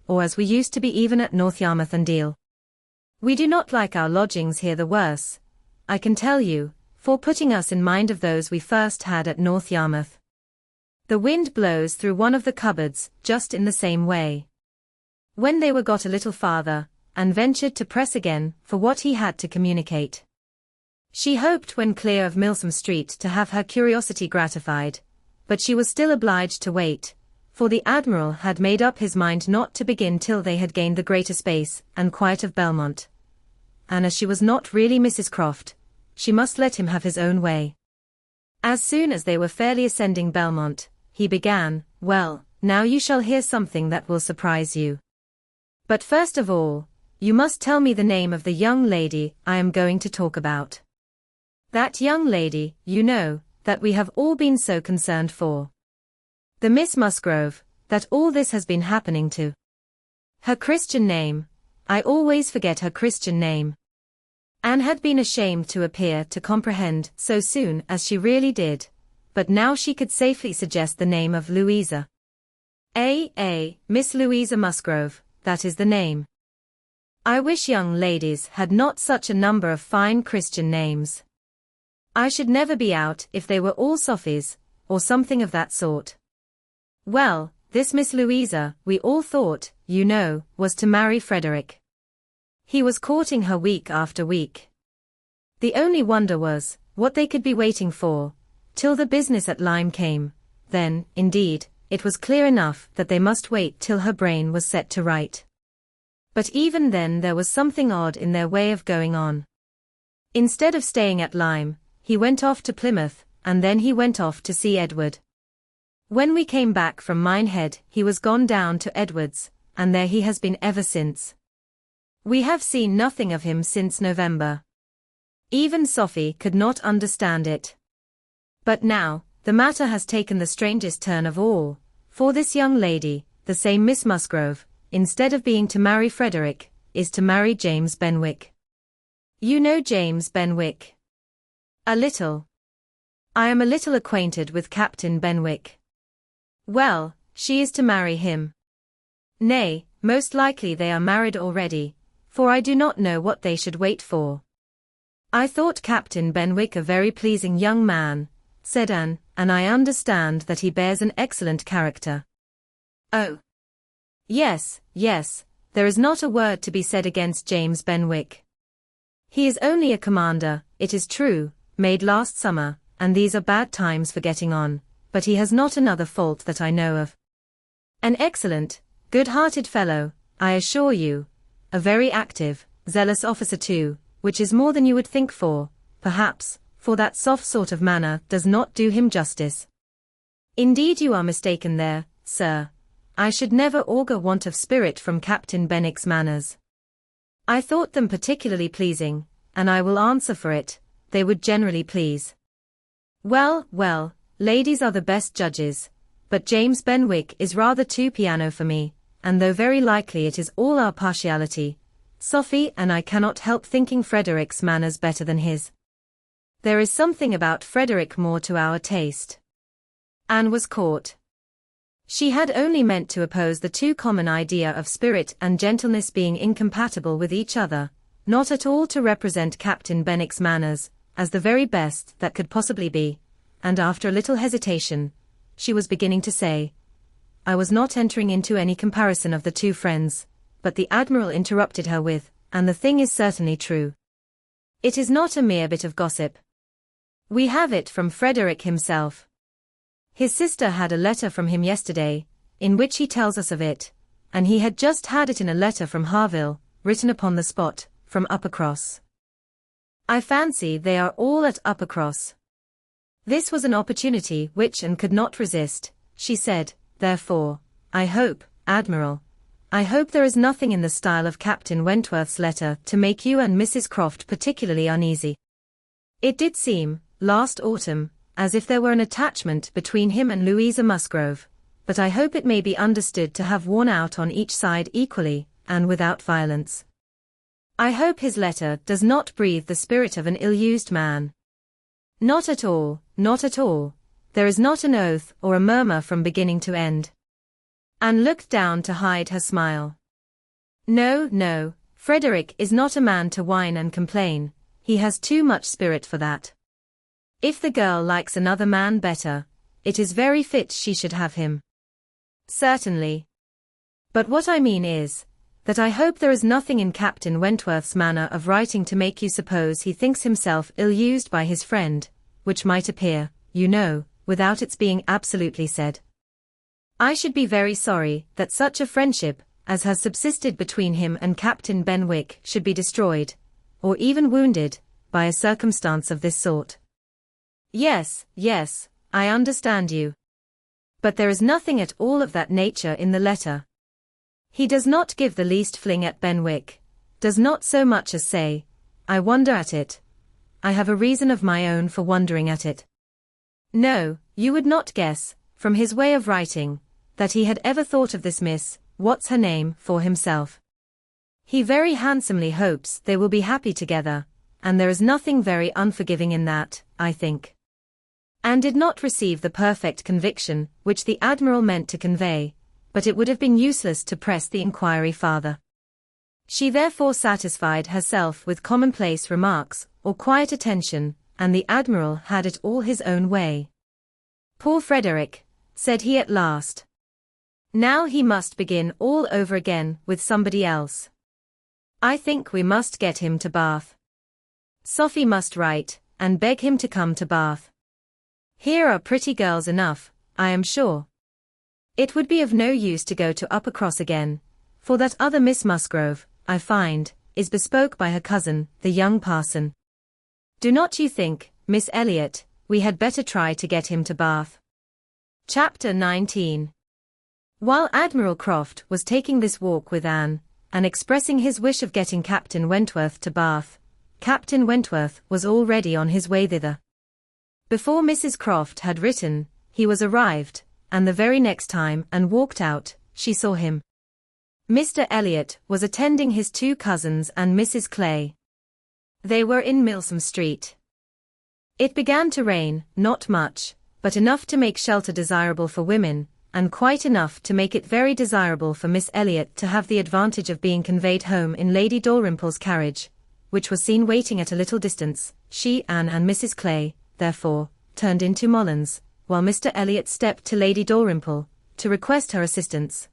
or as we used to be even at North Yarmouth and Deal. We do not like our lodgings here the worse, I can tell you, for putting us in mind of those we first had at North Yarmouth. The wind blows through one of the cupboards just in the same way. When they were got a little farther, and ventured to press again for what he had to communicate. She hoped when clear of Milsom Street to have her curiosity gratified, but she was still obliged to wait, for the Admiral had made up his mind not to begin till they had gained the greater space and quiet of Belmont. And as she was not really Mrs. Croft, she must let him have his own way. As soon as they were fairly ascending Belmont, he began, "Well, now you shall hear something that will surprise you. But first of all, you must tell me the name of the young lady I am going to talk about. That young lady, you know, that we have all been so concerned for. The Miss Musgrove, that all this has been happening to. Her Christian name, I always forget her Christian name." Anne had been ashamed to appear to comprehend so soon as she really did, but now she could safely suggest the name of Louisa. Miss Louisa Musgrove, that is the name. I wish young ladies had not such a number of fine Christian names. I should never be out if they were all Sophies, or something of that sort. Well, this Miss Louisa, we all thought, you know, was to marry Frederick. He was courting her week after week. The only wonder was, what they could be waiting for, till the business at Lyme came. Then, indeed, it was clear enough that they must wait till her brain was set to right. But even then there was something odd in their way of going on. Instead of staying at Lyme, he went off to Plymouth, and then he went off to see Edward. When we came back from Minehead he was gone down to Edward's, and there he has been ever since. We have seen nothing of him since November. Even Sophie could not understand it. But now, the matter has taken the strangest turn of all, for this young lady, the same Miss Musgrove, instead of being to marry Frederick, is to marry James Benwick. You know James Benwick? A little. I am a little acquainted with Captain Benwick. Well, she is to marry him. Nay, most likely they are married already, for I do not know what they should wait for. I thought Captain Benwick a very pleasing young man, said Anne, and I understand that he bears an excellent character. Oh. Yes, there is not a word to be said against James Benwick. He is only a commander, it is true, made last summer, and these are bad times for getting on, but he has not another fault that I know of. An excellent, good-hearted fellow, I assure you, a very active, zealous officer too, which is more than you would think for, perhaps, for that soft sort of manner does not do him justice. Indeed you are mistaken there, sir. I should never augur want of spirit from Captain Benwick's manners. I thought them particularly pleasing, and I will answer for it, they would generally please. Well, ladies are the best judges, but James Benwick is rather too piano for me, and though very likely it is all our partiality, Sophie and I cannot help thinking Frederick's manners better than his. There is something about Frederick more to our taste. Anne was caught. She had only meant to oppose the too common idea of spirit and gentleness being incompatible with each other, not at all to represent Captain Benwick's manners as the very best that could possibly be, and after a little hesitation, she was beginning to say, "I was not entering into any comparison of the two friends," but the Admiral interrupted her with, "And the thing is certainly true. It is not a mere bit of gossip. We have it from Frederick himself. His sister had a letter from him yesterday, in which he tells us of it, and he had just had it in a letter from Harville, written upon the spot, from Uppercross. I fancy they are all at Uppercross." This was an opportunity which Anne could not resist. She said, therefore, "I hope, Admiral, I hope there is nothing in the style of Captain Wentworth's letter to make you and Mrs. Croft particularly uneasy. It did seem, last autumn, as if there were an attachment between him and Louisa Musgrove, but I hope it may be understood to have worn out on each side equally, and without violence. I hope his letter does not breathe the spirit of an ill-used man. Not at all, not at all. There is not an oath or a murmur from beginning to end." Anne looked down to hide her smile. "No, no, Frederick is not a man to whine and complain, he has too much spirit for that. If the girl likes another man better, it is very fit she should have him. Certainly. But what I mean is, that I hope there is nothing in Captain Wentworth's manner of writing to make you suppose he thinks himself ill-used by his friend, which might appear, you know, without its being absolutely said. I should be very sorry that such a friendship as has subsisted between him and Captain Benwick should be destroyed, or even wounded, by a circumstance of this sort. Yes, yes, I understand you. But there is nothing at all of that nature in the letter. He does not give the least fling at Benwick, does not so much as say, 'I wonder at it. I have a reason of my own for wondering at it.' No, you would not guess, from his way of writing, that he had ever thought of this Miss, what's her name, for himself. He very handsomely hopes they will be happy together, and there is nothing very unforgiving in that, I think." Anne did not receive the perfect conviction which the Admiral meant to convey, but it would have been useless to press the inquiry farther. She therefore satisfied herself with commonplace remarks, or quiet attention, and the Admiral had it all his own way. "Poor Frederick," said he at last. "Now he must begin all over again with somebody else. I think we must get him to Bath. Sophie must write, and beg him to come to Bath. Here are pretty girls enough, I am sure. It would be of no use to go to Uppercross again, for that other Miss Musgrove, I find, is bespoke by her cousin, the young parson. Do not you think, Miss Elliot, we had better try to get him to Bath?" Chapter 19. While Admiral Croft was taking this walk with Anne, and expressing his wish of getting Captain Wentworth to Bath, Captain Wentworth was already on his way thither. Before Mrs. Croft had written, he was arrived, and the very next time Anne walked out, she saw him. Mr. Elliot was attending his two cousins and Mrs. Clay. They were in Milsom Street. It began to rain, not much, but enough to make shelter desirable for women, and quite enough to make it very desirable for Miss Elliot to have the advantage of being conveyed home in Lady Dalrymple's carriage, which was seen waiting at a little distance. She, Anne and Mrs. Clay, therefore, turned into Molins, while Mr. Elliot stepped to Lady Dalrymple, to request her assistance.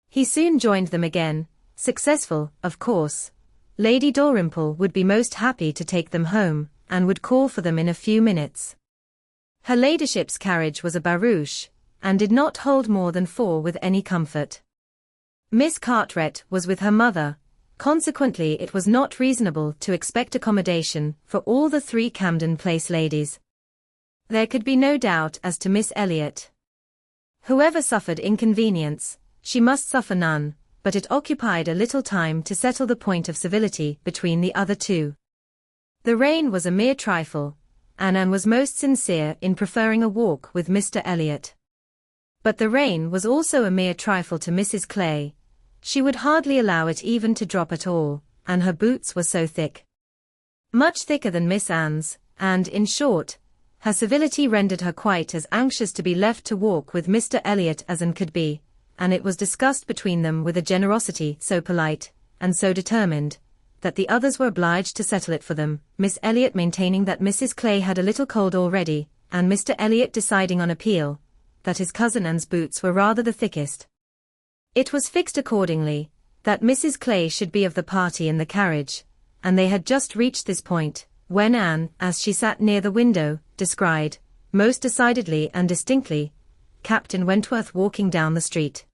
He soon joined them again, successful, of course. Lady Dalrymple would be most happy to take them home, and would call for them in a few minutes. Her ladyship's carriage was a barouche, and did not hold more than 4 with any comfort. Miss Carteret was with her mother, consequently it was not reasonable to expect accommodation for all the 3 Camden Place ladies. There could be no doubt as to Miss Elliot. Whoever suffered inconvenience, she must suffer none, but it occupied a little time to settle the point of civility between the other 2. The rain was a mere trifle, and Anne was most sincere in preferring a walk with Mr. Elliot. But the rain was also a mere trifle to Mrs. Clay. She would hardly allow it even to drop at all, and her boots were so thick. Much thicker than Miss Anne's, and, in short, her civility rendered her quite as anxious to be left to walk with Mr. Elliot as Anne could be, and it was discussed between them with a generosity so polite, and so determined, that the others were obliged to settle it for them, Miss Elliot maintaining that Mrs. Clay had a little cold already, and Mr. Elliot deciding on appeal, that his cousin Anne's boots were rather the thickest. It was fixed accordingly, that Mrs. Clay should be of the party in the carriage, and they had just reached this point, when Anne, as she sat near the window, descried, most decidedly and distinctly, Captain Wentworth walking down the street.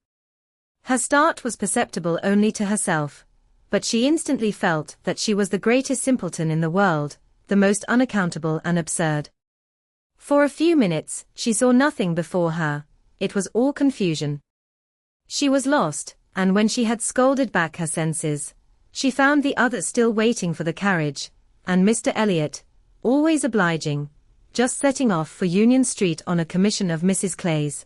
Her start was perceptible only to herself, but she instantly felt that she was the greatest simpleton in the world, the most unaccountable and absurd. For a few minutes, she saw nothing before her, it was all confusion. She was lost, and when she had scolded back her senses, she found the others still waiting for the carriage, and Mr. Elliot, always obliging, just setting off for Union Street on a commission of Mrs. Clay's.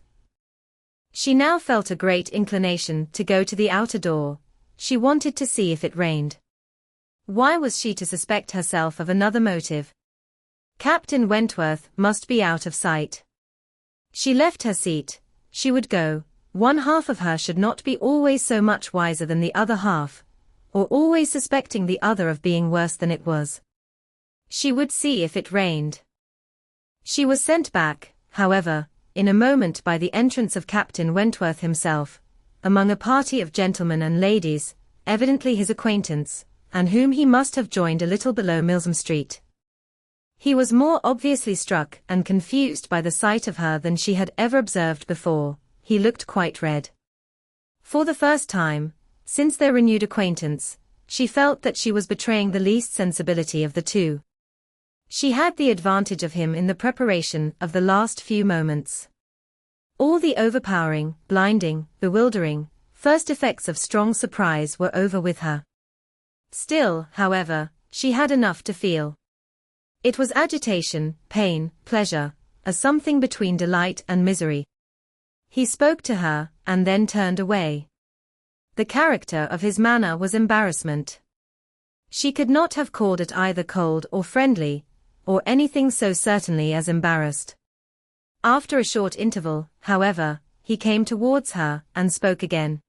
She now felt a great inclination to go to the outer door. She wanted to see if it rained. Why was she to suspect herself of another motive? Captain Wentworth must be out of sight. She left her seat. She would go. One half of her should not be always so much wiser than the other half, or always suspecting the other of being worse than it was. She would see if it rained. She was sent back, however, in a moment by the entrance of Captain Wentworth himself, among a party of gentlemen and ladies, evidently his acquaintance, and whom he must have joined a little below Milsom Street. He was more obviously struck and confused by the sight of her than she had ever observed before. He looked quite red. For the first time, since their renewed acquaintance, she felt that she was betraying the least sensibility of the two. She had the advantage of him in the preparation of the last few moments. All the overpowering, blinding, bewildering, first effects of strong surprise were over with her. Still, however, she had enough to feel. It was agitation, pain, pleasure, a something between delight and misery. He spoke to her, and then turned away. The character of his manner was embarrassment. She could not have called it either cold or friendly, or anything so certainly as embarrassed. After a short interval, however, he came towards her, and spoke again.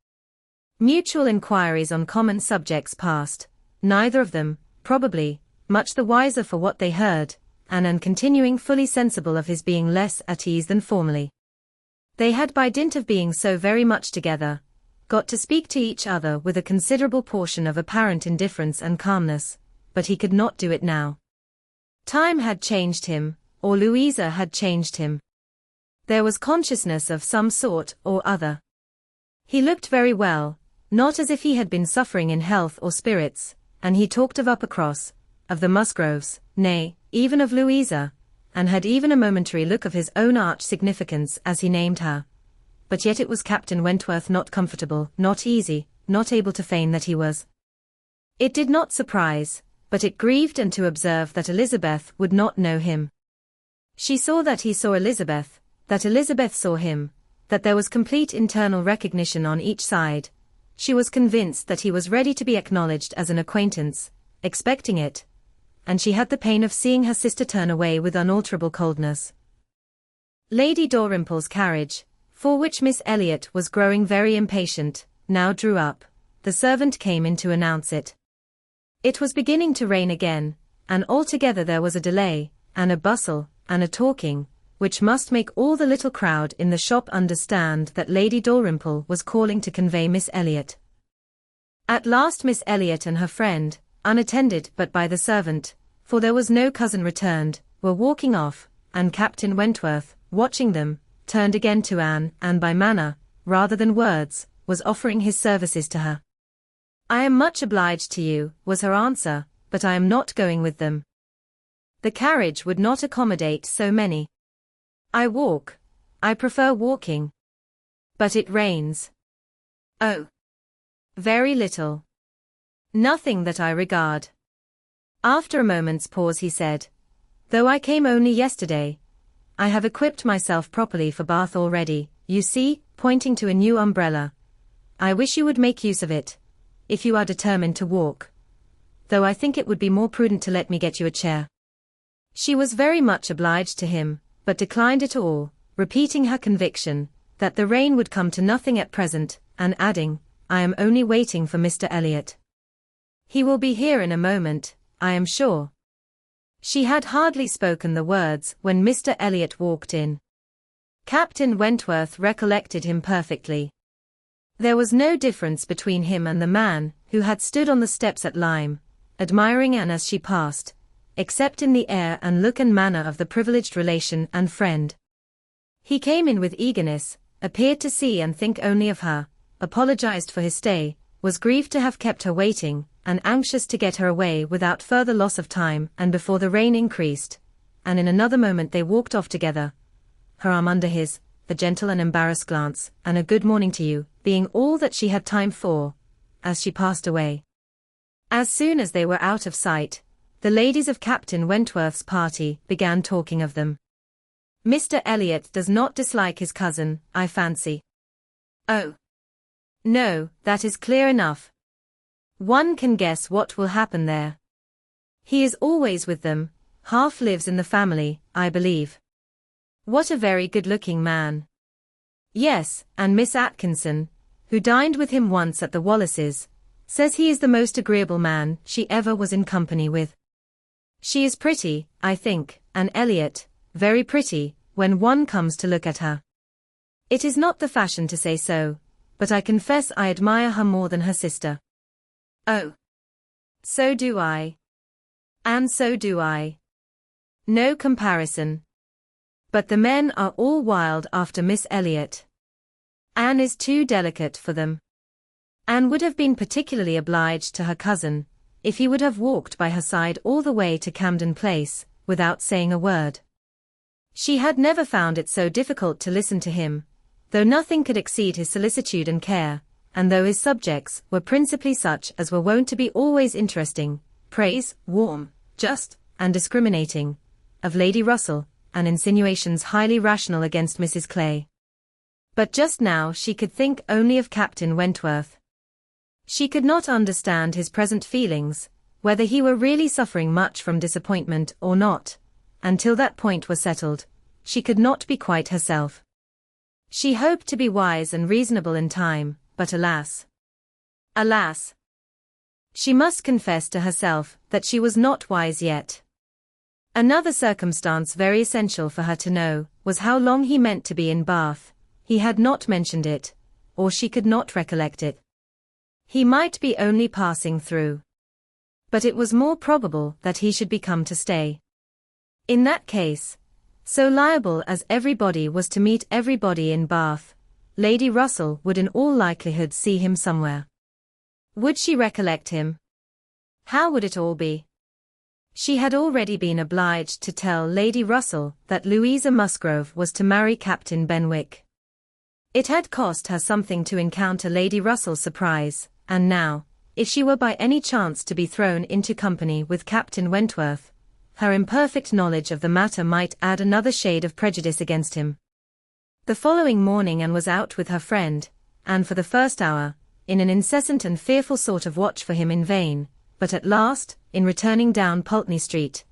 Mutual inquiries on common subjects passed, neither of them, probably, much the wiser for what they heard, and continuing fully sensible of his being less at ease than formerly. They had by dint of being so very much together, got to speak to each other with a considerable portion of apparent indifference and calmness, but he could not do it now. Time had changed him, or Louisa had changed him. There was consciousness of some sort or other. He looked very well, not as if he had been suffering in health or spirits, and he talked of Uppercross, of the Musgroves, nay, even of Louisa, and had even a momentary look of his own arch significance as he named her. But yet it was Captain Wentworth not comfortable, not easy, not able to feign that he was. It did not surprise, but it grieved him to observe that Elizabeth would not know him. She saw that he saw Elizabeth, that Elizabeth saw him, that there was complete internal recognition on each side. She was convinced that he was ready to be acknowledged as an acquaintance, expecting it, and she had the pain of seeing her sister turn away with unalterable coldness. Lady Dalrymple's carriage, for which Miss Elliot was growing very impatient, now drew up. The servant came in to announce it. It was beginning to rain again, and altogether there was a delay, and a bustle, and a talking, which must make all the little crowd in the shop understand that Lady Dalrymple was calling to convey Miss Elliot. At last Miss Elliot and her friend, unattended but by the servant, for there was no cousin returned, were walking off, and Captain Wentworth, watching them, turned again to Anne, and by manner, rather than words, was offering his services to her. "I am much obliged to you," was her answer, "but I am not going with them. The carriage would not accommodate so many. I walk. I prefer walking. But it rains." "Oh. Very little. Nothing that I regard." After a moment's pause he said, "Though I came only yesterday, I have equipped myself properly for Bath already, you see," pointing to a new umbrella. "I wish you would make use of it, if you are determined to walk. Though I think it would be more prudent to let me get you a chair." She was very much obliged to him, but declined it all, repeating her conviction that the rain would come to nothing at present, and adding, "I am only waiting for Mr. Elliot. He will be here in a moment, I am sure." She had hardly spoken the words when Mr. Elliot walked in. Captain Wentworth recollected him perfectly. There was no difference between him and the man who had stood on the steps at Lyme, admiring Anne as she passed, except in the air and look and manner of the privileged relation and friend. He came in with eagerness, appeared to see and think only of her, apologized for his stay, was grieved to have kept her waiting, and anxious to get her away without further loss of time and before the rain increased, and in another moment they walked off together, her arm under his, a gentle and embarrassed glance, and a "good morning to you," being all that she had time for, as she passed away. As soon as they were out of sight, the ladies of Captain Wentworth's party began talking of them. "Mr. Elliot does not dislike his cousin, I fancy." "Oh, no, that is clear enough. One can guess what will happen there. He is always with them, half lives in the family, I believe. What a very good-looking man." "Yes, and Miss Atkinson, who dined with him once at the Wallaces, says he is the most agreeable man she ever was in company with. She is pretty, I think, and Elliot, very pretty, when one comes to look at her. It is not the fashion to say so, but I confess I admire her more than her sister." "Oh, so do I. And so do I. No comparison. But the men are all wild after Miss Elliot. Anne is too delicate for them. Anne would have been particularly obliged to her cousin, if he would have walked by her side all the way to Camden Place, without saying a word. She had never found it so difficult to listen to him, though nothing could exceed his solicitude and care, and though his subjects were principally such as were wont to be always interesting, praise, warm, just, and discriminating, of Lady Russell, and insinuations highly rational against Mrs. Clay. But just now she could think only of Captain Wentworth. She could not understand his present feelings, whether he were really suffering much from disappointment or not. Until that point was settled, she could not be quite herself. She hoped to be wise and reasonable in time, but alas! Alas! She must confess to herself that she was not wise yet. Another circumstance very essential for her to know was how long he meant to be in Bath. He had not mentioned it, or she could not recollect it. He might be only passing through. But it was more probable that he should be come to stay. In that case, so liable as everybody was to meet everybody in Bath, Lady Russell would in all likelihood see him somewhere. Would she recollect him? How would it all be? She had already been obliged to tell Lady Russell that Louisa Musgrove was to marry Captain Benwick. It had cost her something to encounter Lady Russell's surprise, and now, if she were by any chance to be thrown into company with Captain Wentworth, her imperfect knowledge of the matter might add another shade of prejudice against him. The following morning Anne was out with her friend, and for the first hour, in an incessant and fearful sort of watch for him in vain, but at last, in returning down Pulteney Street,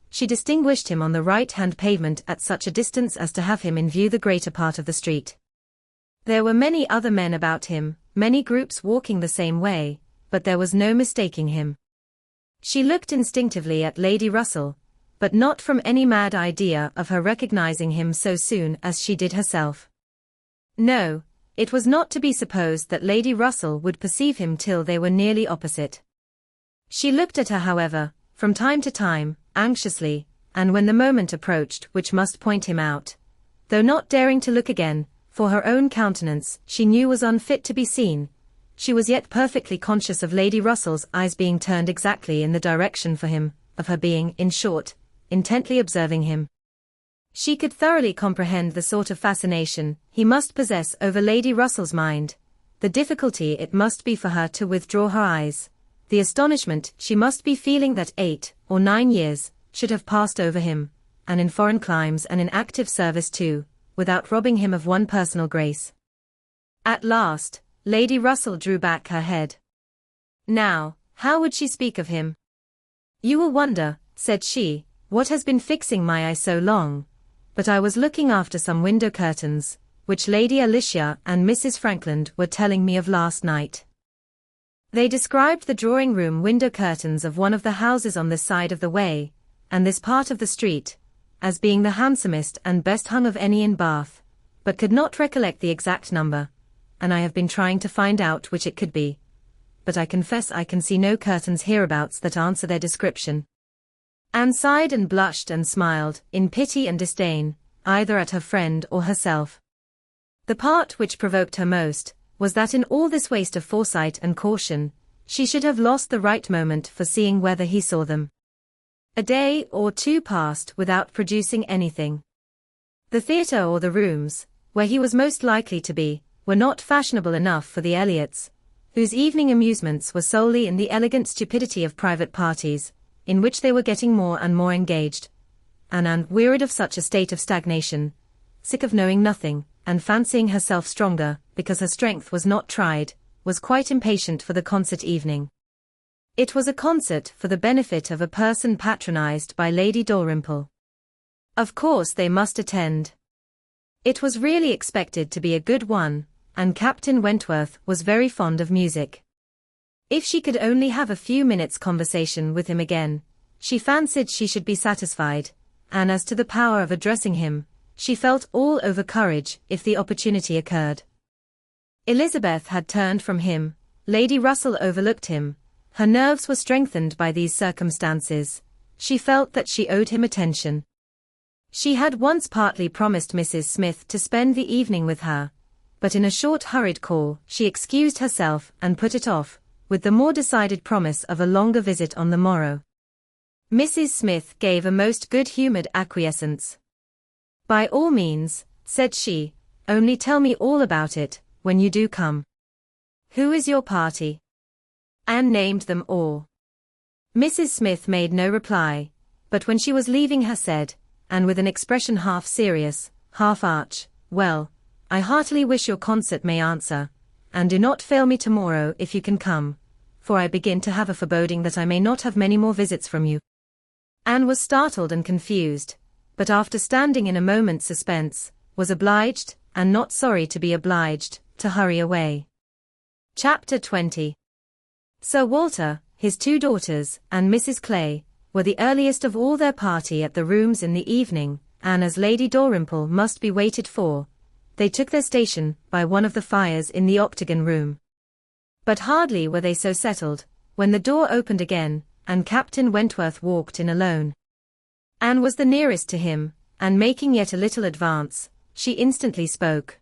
she distinguished him on the right-hand pavement at such a distance as to have him in view the greater part of the street. There were many other men about him, many groups walking the same way, but there was no mistaking him. She looked instinctively at Lady Russell, but not from any mad idea of her recognizing him so soon as she did herself. No, it was not to be supposed that Lady Russell would perceive him till they were nearly opposite. She looked at her, however, from time to time, anxiously, and when the moment approached which must point him out, though not daring to look again, for her own countenance she knew was unfit to be seen, she was yet perfectly conscious of Lady Russell's eyes being turned exactly in the direction for him, of her being, in short, intently observing him. She could thoroughly comprehend the sort of fascination he must possess over Lady Russell's mind, the difficulty it must be for her to withdraw her eyes, the astonishment she must be feeling that 8 or 9 years should have passed over him, and in foreign climes and in active service too, without robbing him of one personal grace. At last, Lady Russell drew back her head. Now, how would she speak of him? "You will wonder," said she, what has been fixing my eye so long? But I was looking after some window curtains, which Lady Alicia and Mrs. Frankland were telling me of last night. They described the drawing-room window curtains of one of the houses on this side of the way, and this part of the street, as being the handsomest and best hung of any in Bath, but could not recollect the exact number, and I have been trying to find out which it could be. But I confess I can see no curtains hereabouts that answer their description. Anne sighed and blushed and smiled, in pity and disdain, either at her friend or herself. The part which provoked her most was that in all this waste of foresight and caution, she should have lost the right moment for seeing whether he saw them. A day or two passed without producing anything. The theatre or the rooms, where he was most likely to be, were not fashionable enough for the Elliots, whose evening amusements were solely in the elegant stupidity of private parties, in which they were getting more and more engaged. And Anne, wearied of such a state of stagnation, sick of knowing nothing, and fancying herself stronger, because her strength was not tried, was quite impatient for the concert evening. It was a concert for the benefit of a person patronized by Lady Dalrymple. Of course they must attend. It was really expected to be a good one, and Captain Wentworth was very fond of music. If she could only have a few minutes' conversation with him again, she fancied she should be satisfied, and as to the power of addressing him, she felt all over courage if the opportunity occurred. Elizabeth had turned from him, Lady Russell overlooked him, her nerves were strengthened by these circumstances, she felt that she owed him attention. She had once partly promised Mrs. Smith to spend the evening with her, but in a short hurried call she excused herself and put it off, with the more decided promise of a longer visit on the morrow. Mrs. Smith gave a most good-humoured acquiescence. "By all means," said she, "only tell me all about it, when you do come. Who is your party?" Anne named them all. Mrs. Smith made no reply, but when she was leaving her said, and with an expression half serious, half arch, "Well, I heartily wish your concert may answer, and do not fail me tomorrow if you can come, for I begin to have a foreboding that I may not have many more visits from you." Anne was startled and confused, but after standing in a moment's suspense, was obliged, and not sorry to be obliged, to hurry away. Chapter 20. Sir Walter, his two daughters, and Mrs. Clay, were the earliest of all their party at the rooms in the evening, and as Lady Dalrymple must be waited for, they took their station by one of the fires in the octagon room. But hardly were they so settled, when the door opened again, and Captain Wentworth walked in alone. Anne was the nearest to him, and making yet a little advance, she instantly spoke.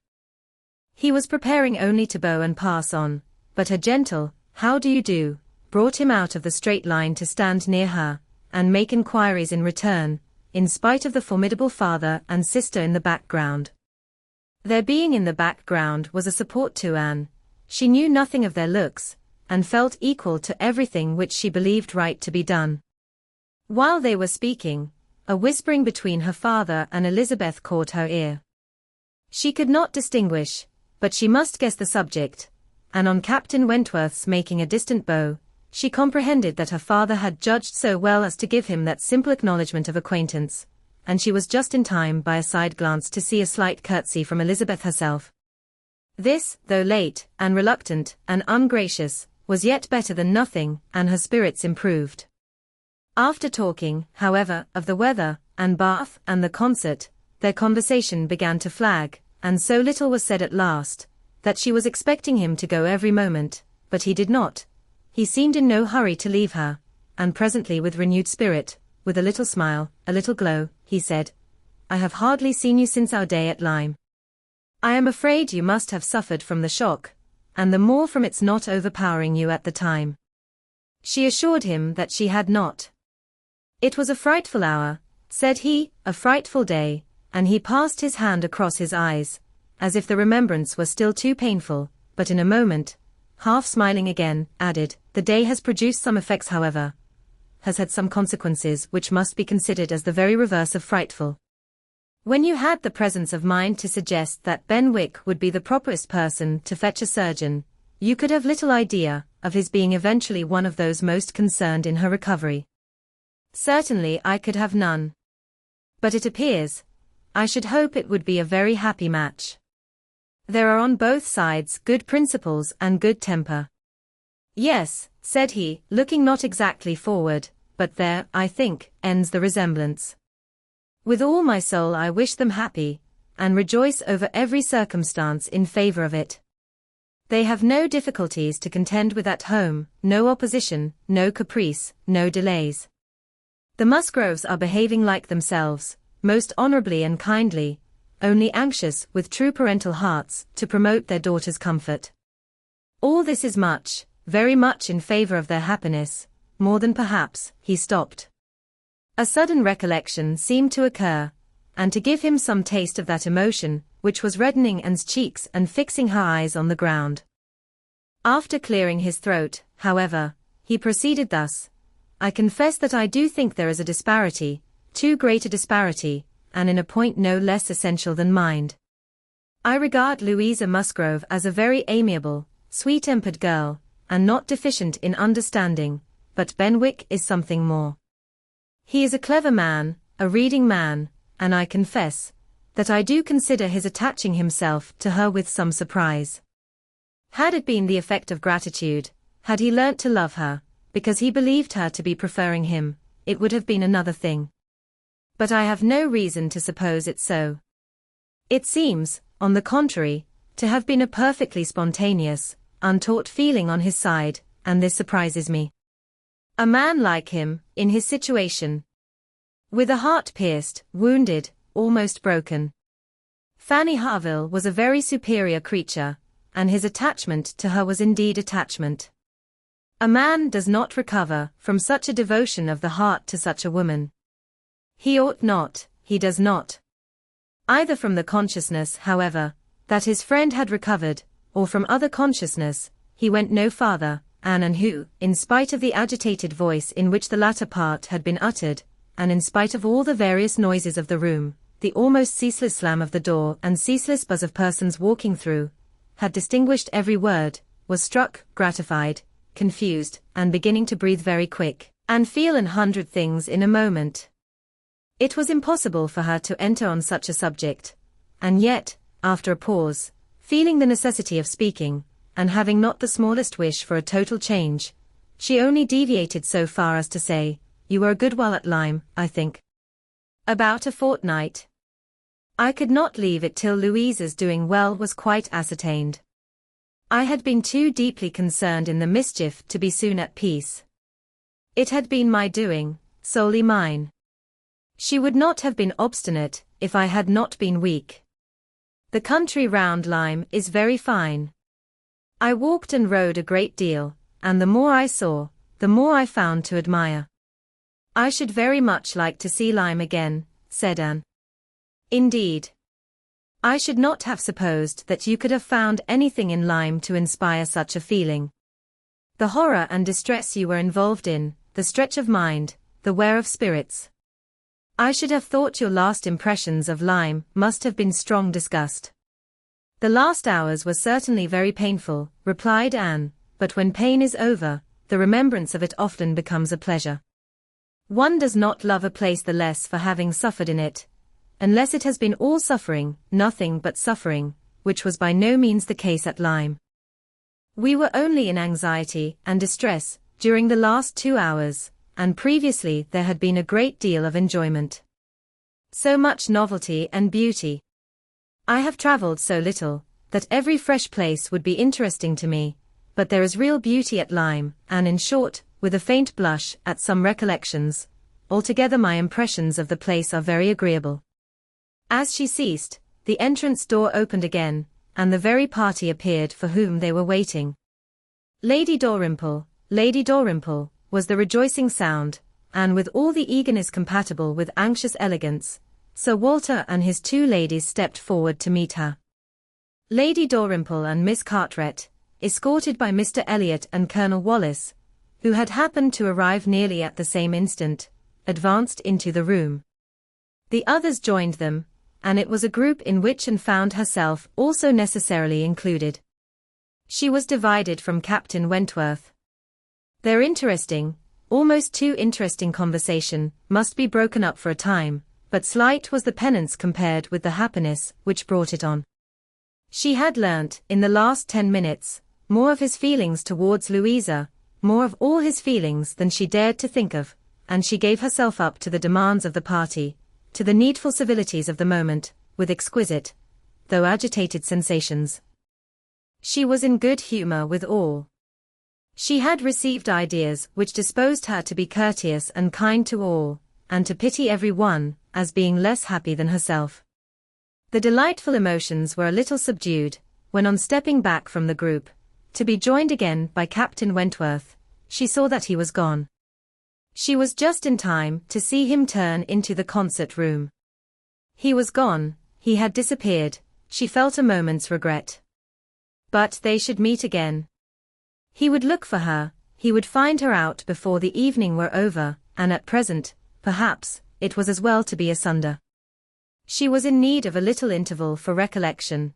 He was preparing only to bow and pass on, but her gentle, "How do you do?" brought him out of the straight line to stand near her, and make inquiries in return, in spite of the formidable father and sister in the background. Their being in the background was a support to Anne. She knew nothing of their looks, and felt equal to everything which she believed right to be done. While they were speaking, a whispering between her father and Elizabeth caught her ear. She could not distinguish, but she must guess the subject, and on Captain Wentworth's making a distant bow, she comprehended that her father had judged so well as to give him that simple acknowledgment of acquaintance, and she was just in time by a side glance to see a slight curtsy from Elizabeth herself. This, though late, and reluctant, and ungracious, was yet better than nothing, and her spirits improved. After talking, however, of the weather, and Bath, and the concert, their conversation began to flag, and so little was said at last, that she was expecting him to go every moment, but he did not. He seemed in no hurry to leave her, and presently with renewed spirit, with a little smile, a little glow, he said, "I have hardly seen you since our day at Lyme. I am afraid you must have suffered from the shock, and the more from its not overpowering you at the time." She assured him that she had not. "It was a frightful hour," said he, "a frightful day," and he passed his hand across his eyes, as if the remembrance were still too painful, but in a moment, half smiling again, added, "The day has produced some effects however, has had some consequences which must be considered as the very reverse of frightful. When you had the presence of mind to suggest that Benwick would be the properest person to fetch a surgeon, you could have little idea of his being eventually one of those most concerned in her recovery." Certainly I could have none. But it appears, I should hope it would be a very happy match. There are on both sides good principles and good temper. Yes, said he, looking not exactly forward, but there, I think, ends the resemblance. With all my soul I wish them happy, and rejoice over every circumstance in favor of it. They have no difficulties to contend with at home, no opposition, no caprice, no delays. The Musgroves are behaving like themselves, most honorably and kindly, only anxious with true parental hearts to promote their daughter's comfort. All this is much, very much in favor of their happiness, more than perhaps. He stopped. A sudden recollection seemed to occur, and to give him some taste of that emotion, which was reddening Anne's cheeks and fixing her eyes on the ground. After clearing his throat, however, he proceeded thus: I confess that I do think there is a disparity, too great a disparity, and in a point no less essential than mind. I regard Louisa Musgrove as a very amiable, sweet-tempered girl, and not deficient in understanding, but Benwick is something more. He is a clever man, a reading man, and I confess that I do consider his attaching himself to her with some surprise. Had it been the effect of gratitude, had he learnt to love her, because he believed her to be preferring him, it would have been another thing. But I have no reason to suppose it so. It seems, on the contrary, to have been a perfectly spontaneous, untaught feeling on his side, and this surprises me. A man like him, in his situation, with a heart pierced, wounded, almost broken. Fanny Harville was a very superior creature, and his attachment to her was indeed attachment. A man does not recover from such a devotion of the heart to such a woman. He ought not, he does not. Either from the consciousness, however, that his friend had recovered, or from other consciousness, he went no farther, and who, in spite of the agitated voice in which the latter part had been uttered, and in spite of all the various noises of the room, the almost ceaseless slam of the door and ceaseless buzz of persons walking through, had distinguished every word, was struck, gratified, confused, and beginning to breathe very quick, and feel 100 things in a moment. It was impossible for her to enter on such a subject, and yet, after a pause, feeling the necessity of speaking, and having not the smallest wish for a total change, she only deviated so far as to say, "You were a good while at Lyme, I think." "About a fortnight. I could not leave it till Louisa's doing well was quite ascertained. I had been too deeply concerned in the mischief to be soon at peace. It had been my doing, solely mine. She would not have been obstinate, if I had not been weak. The country round Lyme is very fine. I walked and rode a great deal, and the more I saw, the more I found to admire. I should very much like to see Lyme again," said Anne. "Indeed. I should not have supposed that you could have found anything in Lyme to inspire such a feeling. The horror and distress you were involved in, the stretch of mind, the wear of spirits. I should have thought your last impressions of Lyme must have been strong disgust." "The last hours were certainly very painful," replied Anne, "but when pain is over, the remembrance of it often becomes a pleasure. One does not love a place the less for having suffered in it, unless it has been all suffering, nothing but suffering, which was by no means the case at Lyme. We were only in anxiety and distress during the last 2 hours, and previously there had been a great deal of enjoyment. So much novelty and beauty. I have travelled so little, that every fresh place would be interesting to me, but there is real beauty at Lyme, and in short, with a faint blush at some recollections, altogether my impressions of the place are very agreeable." As she ceased, the entrance door opened again, and the very party appeared for whom they were waiting. Lady Dalrymple, was the rejoicing sound, and with all the eagerness compatible with anxious elegance, Sir Walter and his 2 ladies stepped forward to meet her. Lady Dalrymple and Miss Carteret, escorted by Mr. Elliot and Colonel Wallis, who had happened to arrive nearly at the same instant, advanced into the room. The others joined them, and it was a group in which Anne found herself also necessarily included. She was divided from Captain Wentworth. Their interesting, almost too interesting conversation, must be broken up for a time, but slight was the penance compared with the happiness which brought it on. She had learnt, in the last 10 minutes, more of his feelings towards Louisa, more of all his feelings than she dared to think of, and she gave herself up to the demands of the party, to the needful civilities of the moment, with exquisite, though agitated sensations. She was in good humour with all. She had received ideas which disposed her to be courteous and kind to all, and to pity every one, as being less happy than herself. The delightful emotions were a little subdued, when on stepping back from the group, to be joined again by Captain Wentworth, she saw that he was gone. She was just in time to see him turn into the concert room. He was gone, he had disappeared, she felt a moment's regret. But they should meet again. He would look for her, he would find her out before the evening were over, and at present, perhaps, it was as well to be asunder. She was in need of a little interval for recollection.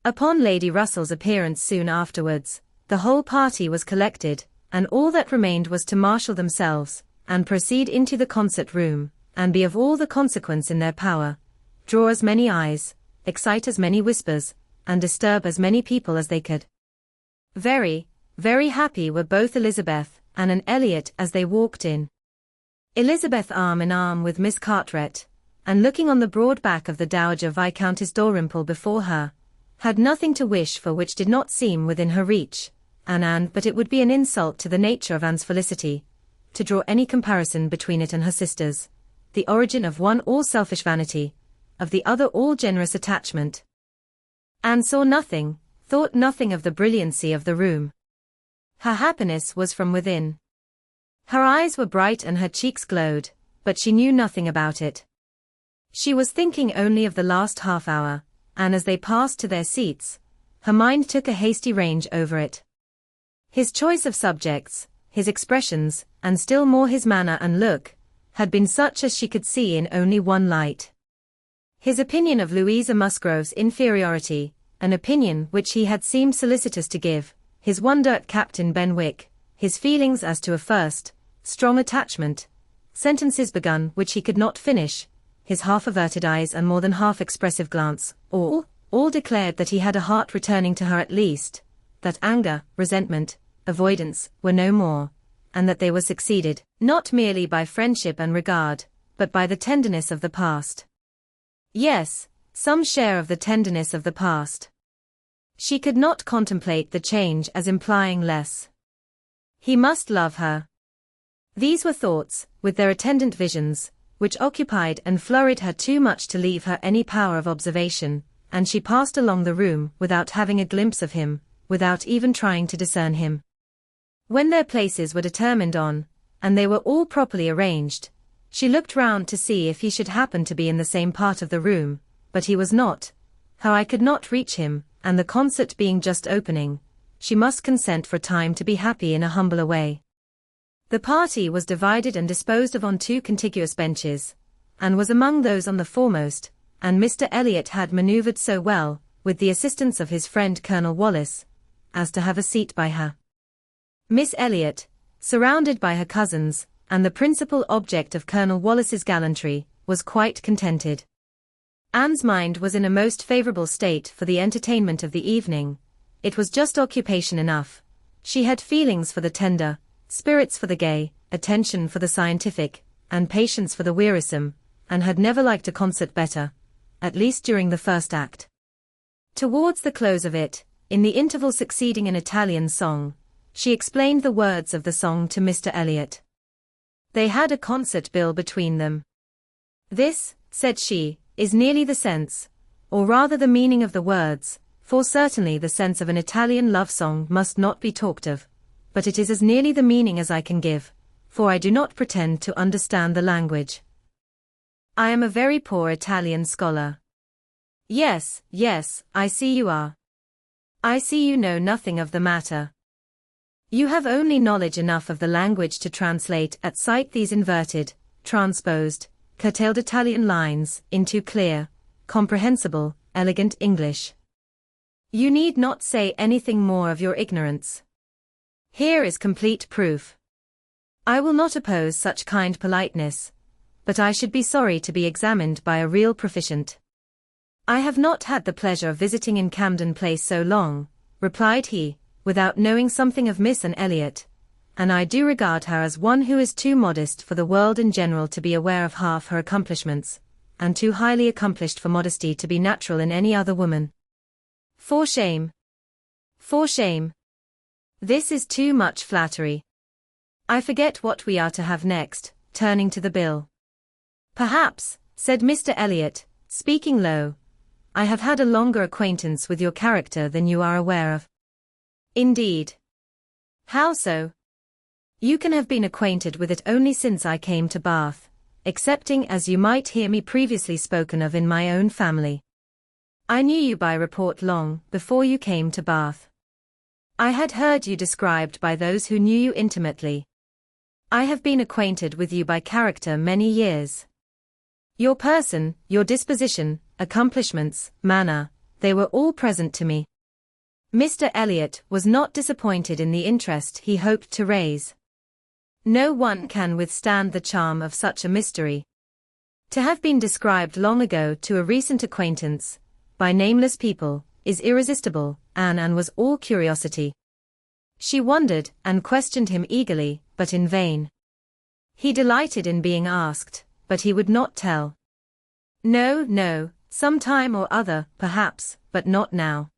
Upon Lady Russell's appearance soon afterwards, the whole party was collected, and all that remained was to marshal themselves, and proceed into the concert room, and be of all the consequence in their power, draw as many eyes, excite as many whispers, and disturb as many people as they could. Very, very happy were both Elizabeth and Elliot as they walked in. Elizabeth arm in arm with Miss Carteret, and looking on the broad back of the Dowager Viscountess Dalrymple before her, had nothing to wish for which did not seem within her reach, but it would be an insult to the nature of Anne's felicity, to draw any comparison between it and her sister's, the origin of one all selfish vanity, of the other all generous attachment. Anne saw nothing, thought nothing of the brilliancy of the room. Her happiness was from within. Her eyes were bright and her cheeks glowed, but she knew nothing about it. She was thinking only of the last half-hour, and as they passed to their seats, her mind took a hasty range over it. His choice of subjects, his expressions, and still more his manner and look, had been such as she could see in only one light. His opinion of Louisa Musgrove's inferiority, an opinion which he had seemed solicitous to give, his wonder at Captain Benwick, his feelings as to a first, strong attachment, sentences begun which he could not finish, his half-averted eyes and more than half-expressive glance, all declared that he had a heart returning to her at least, that anger, resentment, avoidance, were no more, and that they were succeeded, not merely by friendship and regard, but by the tenderness of the past. Yes, some share of the tenderness of the past. She could not contemplate the change as implying less. He must love her. These were thoughts, with their attendant visions, which occupied and flurried her too much to leave her any power of observation, and she passed along the room without having a glimpse of him, without even trying to discern him. When their places were determined on, and they were all properly arranged, she looked round to see if he should happen to be in the same part of the room, but he was not. Her eye could not reach him, and the concert being just opening, she must consent for a time to be happy in a humbler way. The party was divided and disposed of on two contiguous benches, and was among those on the foremost, and Mr. Elliot had manoeuvred so well, with the assistance of his friend Colonel Wallis, as to have a seat by her. Miss Elliot, surrounded by her cousins, and the principal object of Colonel Wallis's gallantry, was quite contented. Anne's mind was in a most favourable state for the entertainment of the evening. It was just occupation enough. She had feelings for the tender, spirits for the gay, attention for the scientific, and patience for the wearisome, and had never liked a concert better, at least during the first act. Towards the close of it, in the interval succeeding an Italian song, she explained the words of the song to Mr. Elliot. They had a concert bill between them. "This," said she, "is nearly the sense, or rather the meaning of the words, for certainly the sense of an Italian love song must not be talked of, but it is as nearly the meaning as I can give, for I do not pretend to understand the language. I am a very poor Italian scholar." "Yes, yes, I see you are. I see you know nothing of the matter. You have only knowledge enough of the language to translate at sight these inverted, transposed, curtailed Italian lines into clear, comprehensible, elegant English. You need not say anything more of your ignorance. Here is complete proof. I will not oppose such kind politeness, but I should be sorry to be examined by a real proficient. I have not had the pleasure of visiting in Camden Place so long, replied he, without knowing something of Miss Anne Elliot, and I do regard her as one who is too modest for the world in general to be aware of half her accomplishments, and too highly accomplished for modesty to be natural in any other woman. For shame. For shame. This is too much flattery. I forget what we are to have next, turning to the bill. Perhaps, said Mr. Elliot, speaking low, I have had a longer acquaintance with your character than you are aware of. Indeed. How so? You can have been acquainted with it only since I came to Bath, excepting as you might hear me previously spoken of in my own family. I knew you by report long before you came to Bath. I had heard you described by those who knew you intimately. I have been acquainted with you by character many years. Your person, your disposition, accomplishments, manner, they were all present to me. Mr. Elliot was not disappointed in the interest he hoped to raise. No one can withstand the charm of such a mystery. To have been described long ago to a recent acquaintance, by nameless people, is irresistible. Anne was all curiosity. She wondered and questioned him eagerly, but in vain. He delighted in being asked, but he would not tell. No, some time or other, perhaps, but not now.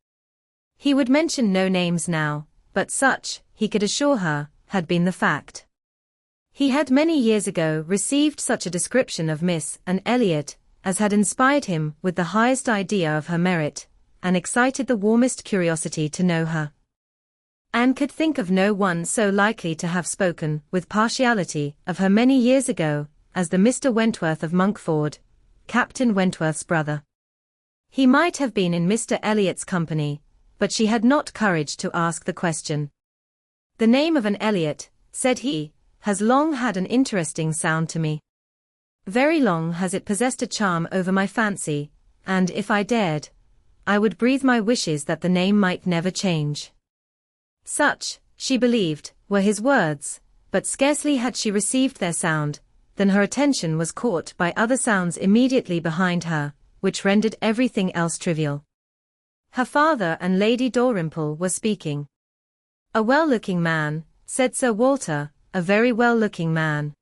He would mention no names now, but such, he could assure her, had been the fact. He had many years ago received such a description of Miss Anne Elliot as had inspired him with the highest idea of her merit, and excited the warmest curiosity to know her. Anne could think of no one so likely to have spoken with partiality of her many years ago as the Mr. Wentworth of Monkford, Captain Wentworth's brother. He might have been in Mr. Elliot's company, but she had not courage to ask the question. The name of an Elliot, said he, has long had an interesting sound to me. Very long has it possessed a charm over my fancy, and if I dared, I would breathe my wishes that the name might never change. Such, she believed, were his words, but scarcely had she received their sound, than her attention was caught by other sounds immediately behind her, which rendered everything else trivial. Her father and Lady Dalrymple were speaking. A well-looking man, said Sir Walter, a very well-looking man.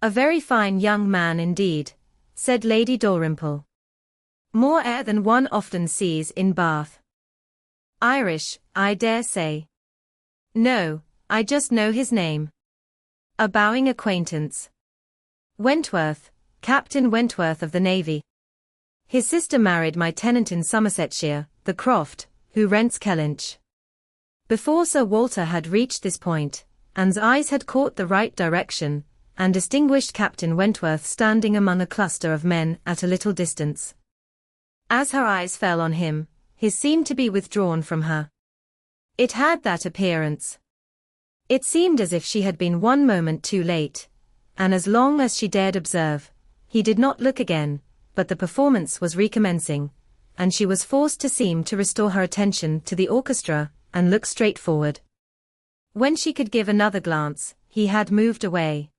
A very fine young man indeed, said Lady Dalrymple. More air than one often sees in Bath. Irish, I dare say. No, I just know his name. A bowing acquaintance. Wentworth, Captain Wentworth of the Navy. His sister married my tenant in Somersetshire, the Croft, who rents Kellynch. Before Sir Walter had reached this point, Anne's eyes had caught the right direction, and distinguished Captain Wentworth standing among a cluster of men at a little distance. As her eyes fell on him, his seemed to be withdrawn from her. It had that appearance. It seemed as if she had been one moment too late, and as long as she dared observe, he did not look again, but the performance was recommencing, and she was forced to seem to restore her attention to the orchestra, and look straight forward. When she could give another glance, he had moved away.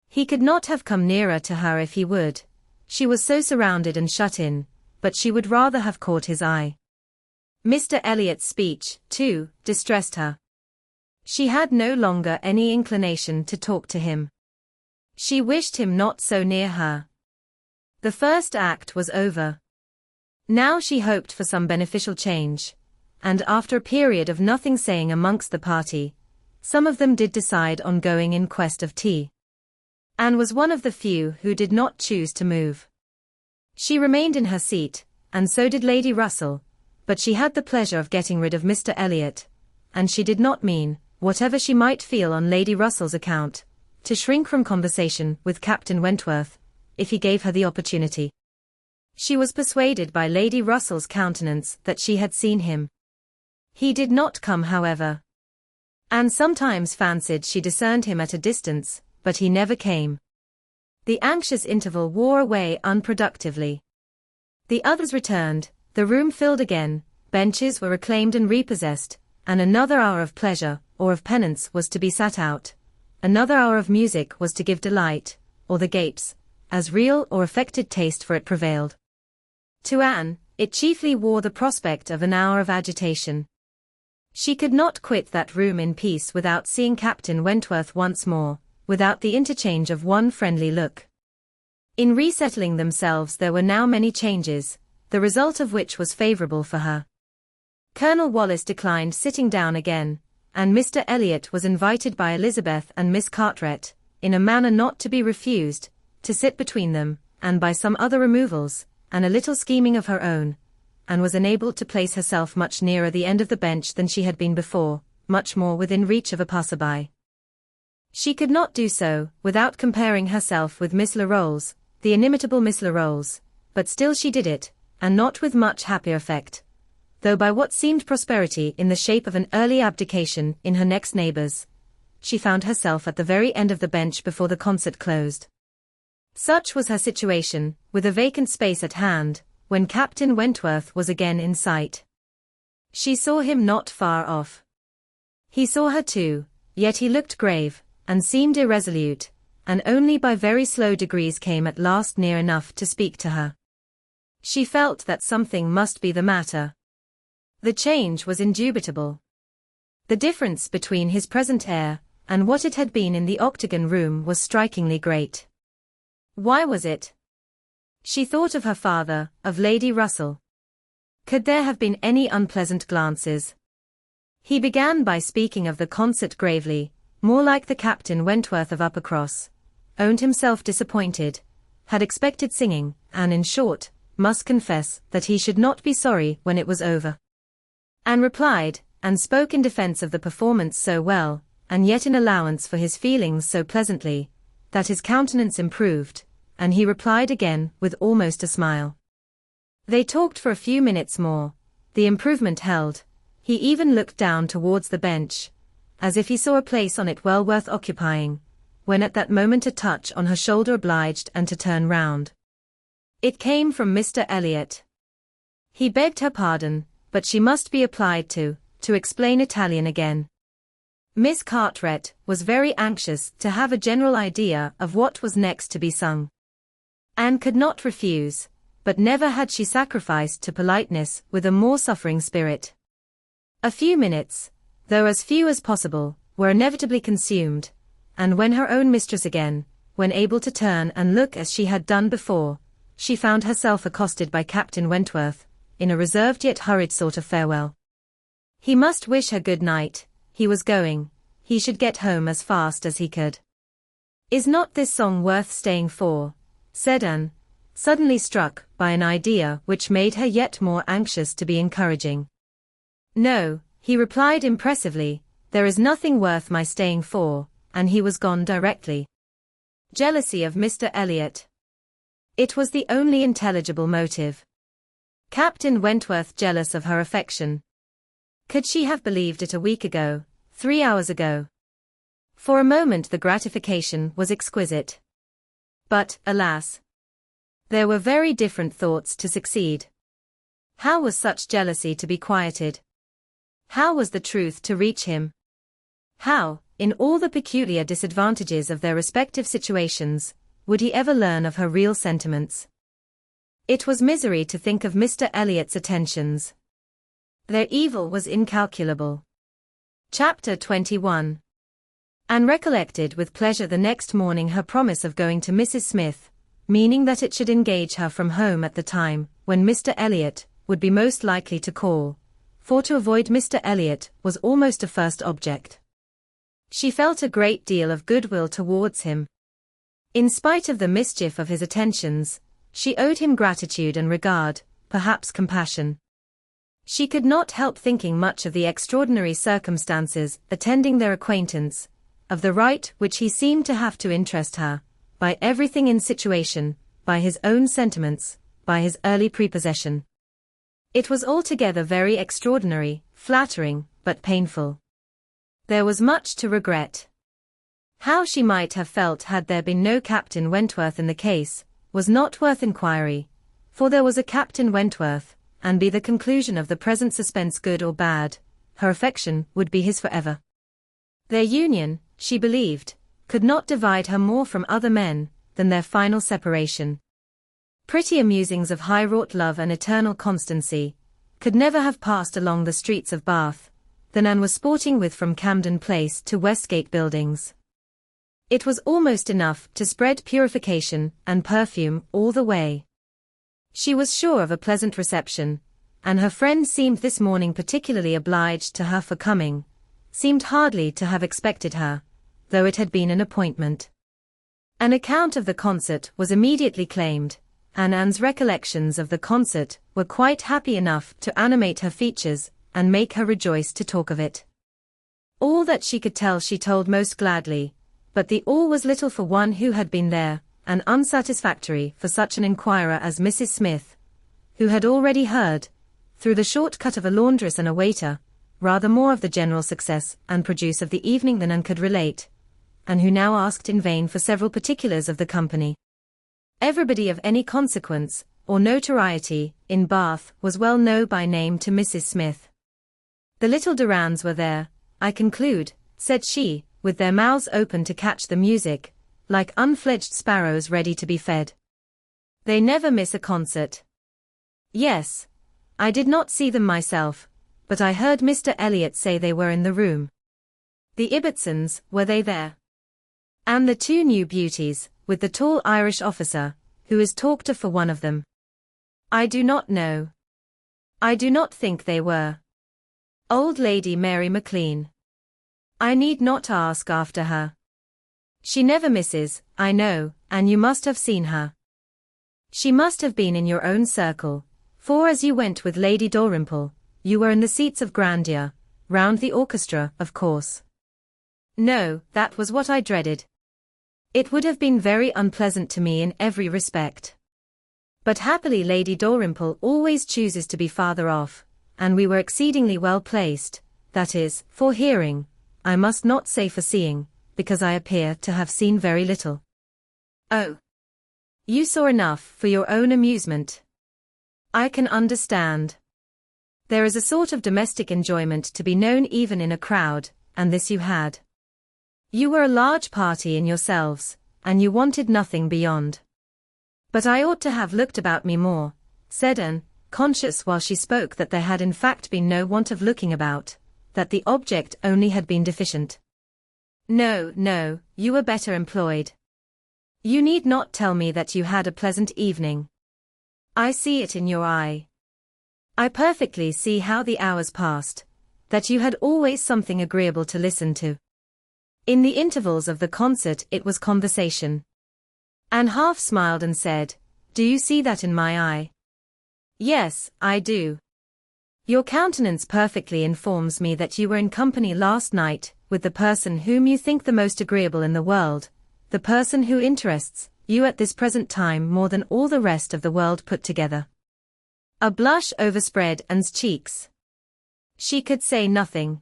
He could not have come nearer to her if he would. She was so surrounded and shut in, but she would rather have caught his eye. Mr. Elliot's speech, too, distressed her. She had no longer any inclination to talk to him. She wished him not so near her. The first act was over. Now she hoped for some beneficial change, and after a period of nothing saying amongst the party, some of them did decide on going in quest of tea. Anne was one of the few who did not choose to move. She remained in her seat, and so did Lady Russell, but she had the pleasure of getting rid of Mr. Elliot, and she did not mean, whatever she might feel on Lady Russell's account, to shrink from conversation with Captain Wentworth, if he gave her the opportunity. She was persuaded by Lady Russell's countenance that she had seen him. He did not come, however. Anne sometimes fancied she discerned him at a distance, but he never came. The anxious interval wore away unproductively. The others returned, the room filled again, benches were reclaimed and repossessed, and another hour of pleasure, or of penance, was to be sat out, another hour of music was to give delight, or the gapes, as real or affected taste for it prevailed. To Anne, it chiefly wore the prospect of an hour of agitation. She could not quit that room in peace without seeing Captain Wentworth once more, without the interchange of one friendly look. In resettling themselves there were now many changes, the result of which was favourable for her. Colonel Wallis declined sitting down again, and Mr. Elliot was invited by Elizabeth and Miss Carteret, in a manner not to be refused, to sit between them, and by some other removals, and a little scheming of her own, and was enabled to place herself much nearer the end of the bench than she had been before, much more within reach of a passer-by. She could not do so, without comparing herself with Miss Larolles, the inimitable Miss Larolles, but still she did it, and not with much happier effect, though by what seemed prosperity in the shape of an early abdication in her next neighbours, she found herself at the very end of the bench before the concert closed. Such was her situation, with a vacant space at hand, when Captain Wentworth was again in sight. She saw him not far off. He saw her too, yet he looked grave, and seemed irresolute, and only by very slow degrees came at last near enough to speak to her. She felt that something must be the matter. The change was indubitable. The difference between his present air, and what it had been in the octagon room was strikingly great. Why was it? She thought of her father, of Lady Russell. Could there have been any unpleasant glances? He began by speaking of the concert gravely, more like the Captain Wentworth of Uppercross, owned himself disappointed, had expected singing, and in short, must confess that he should not be sorry when it was over. Anne replied, and spoke in defence of the performance so well, and yet in allowance for his feelings so pleasantly, that his countenance improved, and he replied again with almost a smile. They talked for a few minutes more, the improvement held, he even looked down towards the bench, as if he saw a place on it well worth occupying, when at that moment a touch on her shoulder obliged Anne to turn round. It came from Mr. Elliot. He begged her pardon, but she must be applied to explain Italian again. Miss Carteret was very anxious to have a general idea of what was next to be sung. Anne could not refuse, but never had she sacrificed to politeness with a more suffering spirit. A few minutes, though as few as possible, were inevitably consumed, and when her own mistress again, when able to turn and look as she had done before, she found herself accosted by Captain Wentworth, in a reserved yet hurried sort of farewell. He must wish her good night, he was going, he should get home as fast as he could. "Is not this song worth staying for?" said Anne, suddenly struck by an idea which made her yet more anxious to be encouraging. "No," he replied impressively, "there is nothing worth my staying for," and he was gone directly. Jealousy of Mr. Elliot. It was the only intelligible motive. Captain Wentworth jealous of her affection. Could she have believed it a week ago, 3 hours ago? For a moment the gratification was exquisite. But, alas! There were very different thoughts to succeed. How was such jealousy to be quieted? How was the truth to reach him? How, in all the peculiar disadvantages of their respective situations, would he ever learn of her real sentiments? It was misery to think of Mr. Elliot's attentions. Their evil was incalculable. Chapter 21. Anne recollected with pleasure the next morning her promise of going to Mrs. Smith, meaning that it should engage her from home at the time when Mr. Elliot would be most likely to call, for to avoid Mr. Elliot was almost a first object. She felt a great deal of goodwill towards him. In spite of the mischief of his attentions, she owed him gratitude and regard, perhaps compassion. She could not help thinking much of the extraordinary circumstances attending their acquaintance, of the right which he seemed to have to interest her, by everything in situation, by his own sentiments, by his early prepossession. It was altogether very extraordinary, flattering, but painful. There was much to regret. How she might have felt had there been no Captain Wentworth in the case, was not worth inquiry, for there was a Captain Wentworth, and be the conclusion of the present suspense good or bad, her affection would be his forever. Their union, she believed, could not divide her more from other men than their final separation. Prettier musings of high-wrought love and eternal constancy could never have passed along the streets of Bath than Anne was sporting with from Camden Place to Westgate Buildings. It was almost enough to spread purification and perfume all the way. She was sure of a pleasant reception, and her friend seemed this morning particularly obliged to her for coming, seemed hardly to have expected her, though it had been an appointment. An account of the concert was immediately claimed, and Anne's recollections of the concert were quite happy enough to animate her features and make her rejoice to talk of it. All that she could tell she told most gladly, but the all was little for one who had been there, and unsatisfactory for such an inquirer as Mrs. Smith, who had already heard, through the short cut of a laundress and a waiter, rather more of the general success and produce of the evening than Anne could relate, and who now asked in vain for several particulars of the company. Everybody of any consequence, or notoriety, in Bath was well known by name to Mrs. Smith. The little Durands were there, I conclude, said she, with their mouths open to catch the music, like unfledged sparrows ready to be fed. They never miss a concert. Yes. I did not see them myself, but I heard Mr. Elliot say they were in the room. The Ibbotsons, were they there? And the two new beauties, with the tall Irish officer, who is talked of for one of them. I do not know. I do not think they were. Old Lady Mary MacLean. I need not ask after her. She never misses, I know, and you must have seen her. She must have been in your own circle, for as you went with Lady Dalrymple, you were in the seats of grandeur, round the orchestra, of course. No, that was what I dreaded. It would have been very unpleasant to me in every respect. But happily Lady Dalrymple always chooses to be farther off, and we were exceedingly well placed, that is, for hearing, I must not say for seeing, because I appear to have seen very little. Oh. You saw enough for your own amusement. I can understand. There is a sort of domestic enjoyment to be known even in a crowd, and this you had. You were a large party in yourselves, and you wanted nothing beyond. But I ought to have looked about me more, said Anne, conscious while she spoke that there had in fact been no want of looking about, that the object only had been deficient. No, no, you were better employed. You need not tell me that you had a pleasant evening. I see it in your eye. I perfectly see how the hours passed, that you had always something agreeable to listen to. In the intervals of the concert it was conversation. Anne half smiled and said, Do you see that in my eye? Yes, I do. Your countenance perfectly informs me that you were in company last night with the person whom you think the most agreeable in the world, the person who interests you at this present time more than all the rest of the world put together. A blush overspread Anne's cheeks. She could say nothing.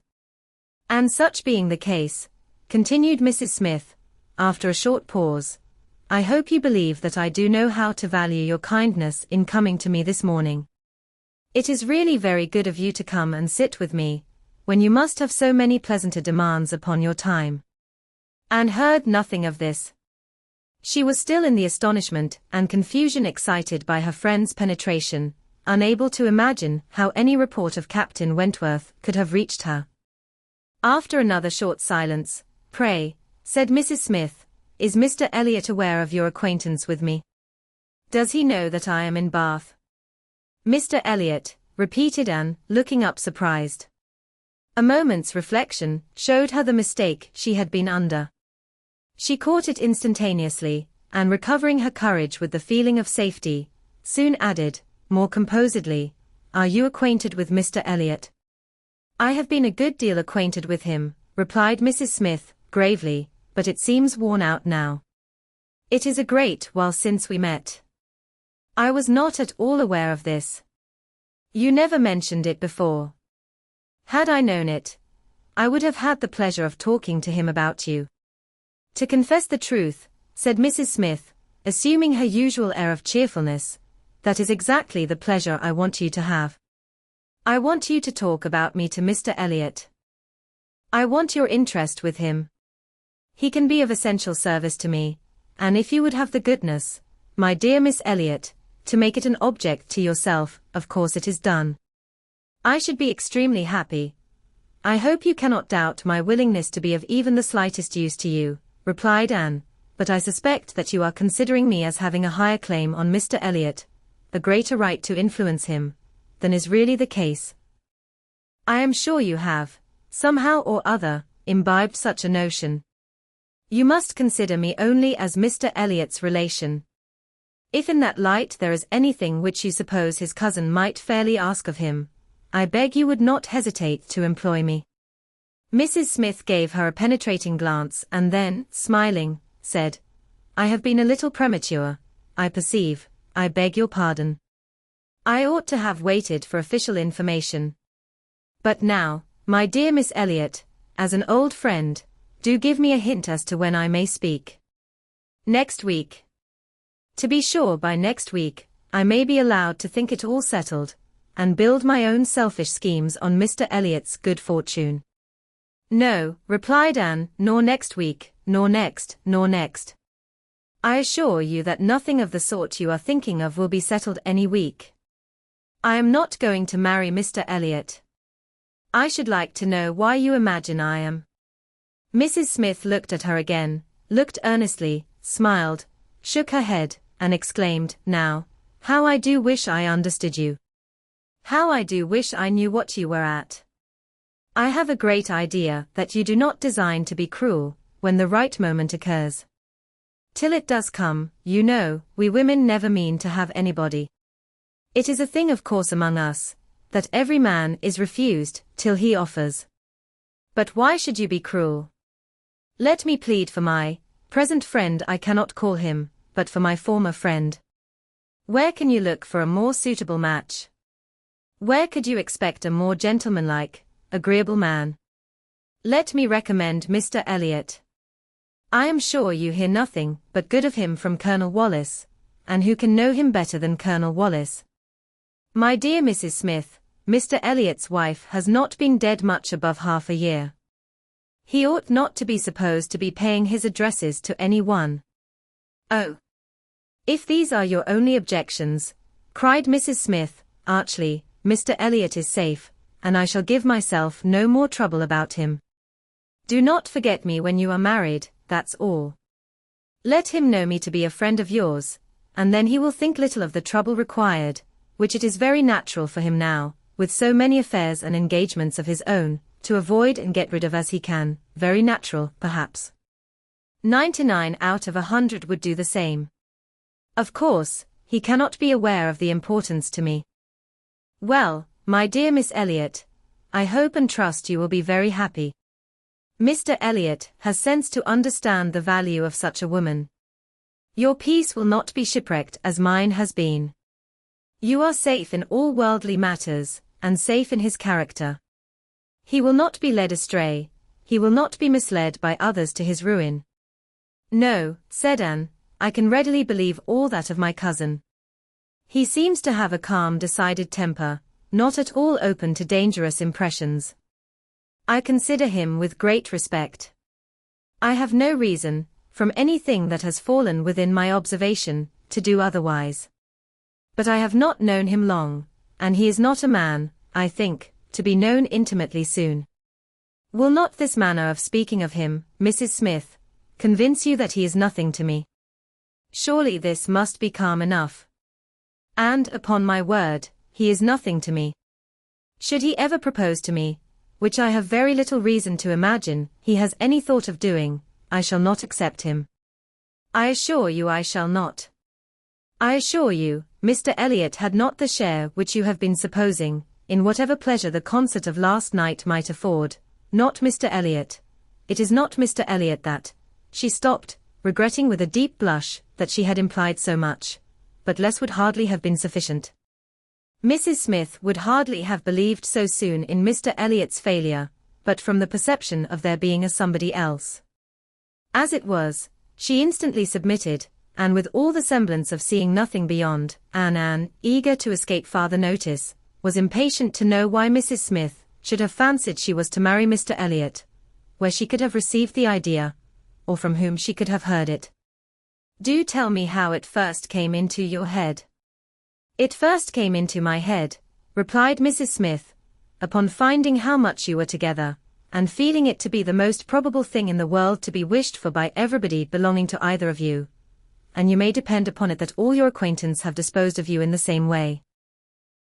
And such being the case, continued Mrs. Smith, after a short pause, I hope you believe that I do know how to value your kindness in coming to me this morning. It is really very good of you to come and sit with me, when you must have so many pleasanter demands upon your time. Anne heard nothing of this. She was still in the astonishment and confusion excited by her friend's penetration, unable to imagine how any report of Captain Wentworth could have reached her. After another short silence, Pray, said Mrs. Smith, is Mr. Elliot aware of your acquaintance with me? Does he know that I am in Bath? Mr. Elliot, repeated Anne, looking up surprised. A moment's reflection showed her the mistake she had been under. She caught it instantaneously, and recovering her courage with the feeling of safety, soon added, more composedly, Are you acquainted with Mr. Elliot? I have been a good deal acquainted with him, replied Mrs. Smith, gravely, but it seems worn out now. It is a great while since we met. I was not at all aware of this. You never mentioned it before. Had I known it, I would have had the pleasure of talking to him about you. To confess the truth, said Mrs. Smith, assuming her usual air of cheerfulness, that is exactly the pleasure I want you to have. I want you to talk about me to Mr. Elliot. I want your interest with him. He can be of essential service to me, and if you would have the goodness, my dear Miss Elliot, to make it an object to yourself, of course it is done. I should be extremely happy. I hope you cannot doubt my willingness to be of even the slightest use to you, replied Anne, but I suspect that you are considering me as having a higher claim on Mr. Elliot, a greater right to influence him, than is really the case. I am sure you have, somehow or other, imbibed such a notion. You must consider me only as Mr. Elliot's relation. If in that light there is anything which you suppose his cousin might fairly ask of him, I beg you would not hesitate to employ me. Mrs. Smith gave her a penetrating glance and then, smiling, said, I have been a little premature, I perceive, I beg your pardon. I ought to have waited for official information. But now, my dear Miss Elliot, as an old friend, do give me a hint as to when I may speak. Next week. To be sure by next week, I may be allowed to think it all settled, and build my own selfish schemes on Mr. Elliot's good fortune. No, replied Anne, nor next week, nor next, nor next. I assure you that nothing of the sort you are thinking of will be settled any week. I am not going to marry Mr. Elliot. I should like to know why you imagine I am. Mrs. Smith looked at her again, looked earnestly, smiled, shook her head, and exclaimed, now, how I do wish I understood you. How I do wish I knew what you were at. I have a great idea that you do not design to be cruel, when the right moment occurs. Till it does come, you know, we women never mean to have anybody. It is a thing of course among us, that every man is refused, till he offers. But why should you be cruel? Let me plead for my present friend, I cannot call him, but for my former friend. Where can you look for a more suitable match? Where could you expect a more gentlemanlike, agreeable man? Let me recommend Mr. Elliot. I am sure you hear nothing but good of him from Colonel Wallace, and who can know him better than Colonel Wallace? My dear Mrs. Smith, Mr. Elliot's wife has not been dead much above half a year. He ought not to be supposed to be paying his addresses to any one. Oh! If these are your only objections, cried Mrs. Smith, archly, Mr. Elliot is safe, and I shall give myself no more trouble about him. Do not forget me when you are married, that's all. Let him know me to be a friend of yours, and then he will think little of the trouble required, which it is very natural for him now, with so many affairs and engagements of his own, to avoid and get rid of as he can, very natural, perhaps. 99 out of 100 would do the same. Of course, he cannot be aware of the importance to me. Well, my dear Miss Elliot, I hope and trust you will be very happy. Mr. Elliot has sense to understand the value of such a woman. Your peace will not be shipwrecked as mine has been. You are safe in all worldly matters, and safe in his character. He will not be led astray, he will not be misled by others to his ruin. No, said Anne, I can readily believe all that of my cousin. He seems to have a calm, decided temper, not at all open to dangerous impressions. I consider him with great respect. I have no reason, from anything that has fallen within my observation, to do otherwise. But I have not known him long, and he is not a man, I think, to be known intimately soon. Will not this manner of speaking of him, Mrs. Smith, convince you that he is nothing to me? Surely this must be calm enough. And, upon my word, he is nothing to me. Should he ever propose to me, which I have very little reason to imagine he has any thought of doing, I shall not accept him. I assure you I shall not. I assure you, Mr. Elliot had not the share which you have been supposing, in whatever pleasure the concert of last night might afford, not Mr. Elliot. It is not Mr. Elliot that. She stopped, regretting with a deep blush that she had implied so much, but less would hardly have been sufficient. Mrs. Smith would hardly have believed so soon in Mr. Elliot's failure, but from the perception of there being a somebody else. As it was, she instantly submitted, and with all the semblance of seeing nothing beyond, Anne, eager to escape farther notice, was impatient to know why Mrs. Smith should have fancied she was to marry Mr. Elliot, where she could have received the idea, or from whom she could have heard it. Do tell me how it first came into your head. It first came into my head, replied Mrs. Smith, upon finding how much you were together, and feeling it to be the most probable thing in the world to be wished for by everybody belonging to either of you. And you may depend upon it that all your acquaintance have disposed of you in the same way.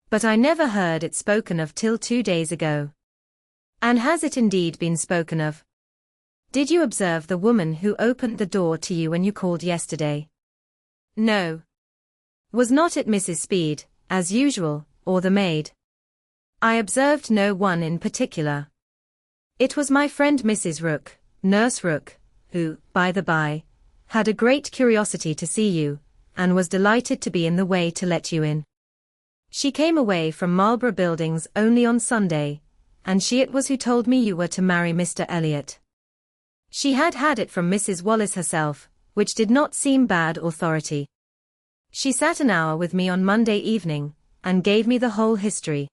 But I never heard it spoken of till 2 days ago. And has it indeed been spoken of? Did you observe the woman who opened the door to you when you called yesterday? No. Was not it Mrs. Speed, as usual, or the maid? I observed no one in particular. It was my friend Mrs. Rook, Nurse Rook, who, by the by, had a great curiosity to see you, and was delighted to be in the way to let you in. She came away from Marlborough Buildings only on Sunday, and she it was who told me you were to marry Mr. Elliot. She had had it from Mrs. Wallace herself, which did not seem bad authority. She sat an hour with me on Monday evening, and gave me the whole history.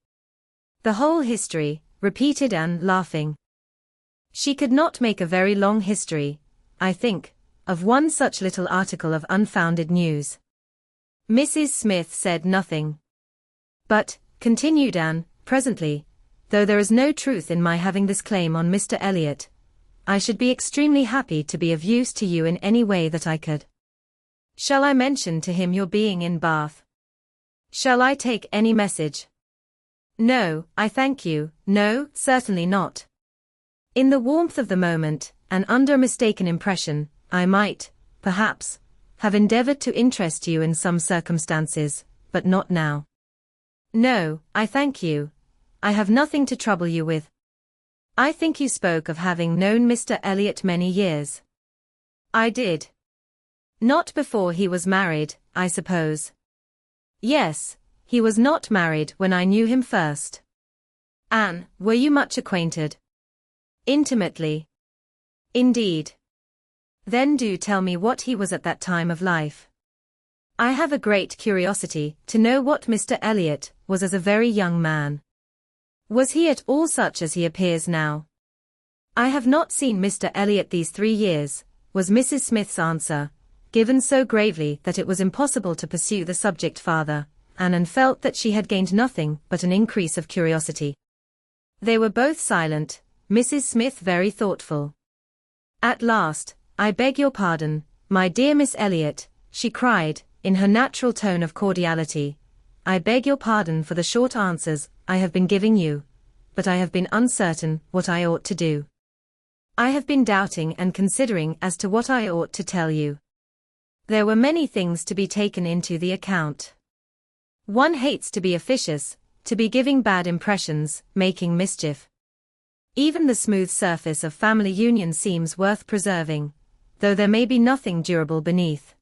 The whole history, repeated Anne, laughing. She could not make a very long history, I think, of one such little article of unfounded news. Mrs. Smith said nothing. But, continued Anne, presently, though there is no truth in my having this claim on Mr. Elliot, I should be extremely happy to be of use to you in any way that I could. Shall I mention to him your being in Bath? Shall I take any message? No, I thank you, no, certainly not. In the warmth of the moment, and under a mistaken impression, I might, perhaps, have endeavored to interest you in some circumstances, but not now. No, I thank you. I have nothing to trouble you with. I think you spoke of having known Mr. Elliot many years. I did. Not before he was married, I suppose. Yes, he was not married when I knew him first. Anne, were you much acquainted? Intimately. Indeed. Then do tell me what he was at that time of life. I have a great curiosity to know what Mr. Elliot was as a very young man. Was he at all such as he appears now? I have not seen Mr. Elliot these 3 years, was Mrs. Smith's answer, given so gravely that it was impossible to pursue the subject farther. Anne felt that she had gained nothing but an increase of curiosity. They were both silent, Mrs. Smith very thoughtful. At last, I beg your pardon, my dear Miss Elliot, she cried, in her natural tone of cordiality. I beg your pardon for the short answers I have been giving you, but I have been uncertain what I ought to do. I have been doubting and considering as to what I ought to tell you. There were many things to be taken into the account. One hates to be officious, to be giving bad impressions, making mischief. Even the smooth surface of family union seems worth preserving, though there may be nothing durable beneath.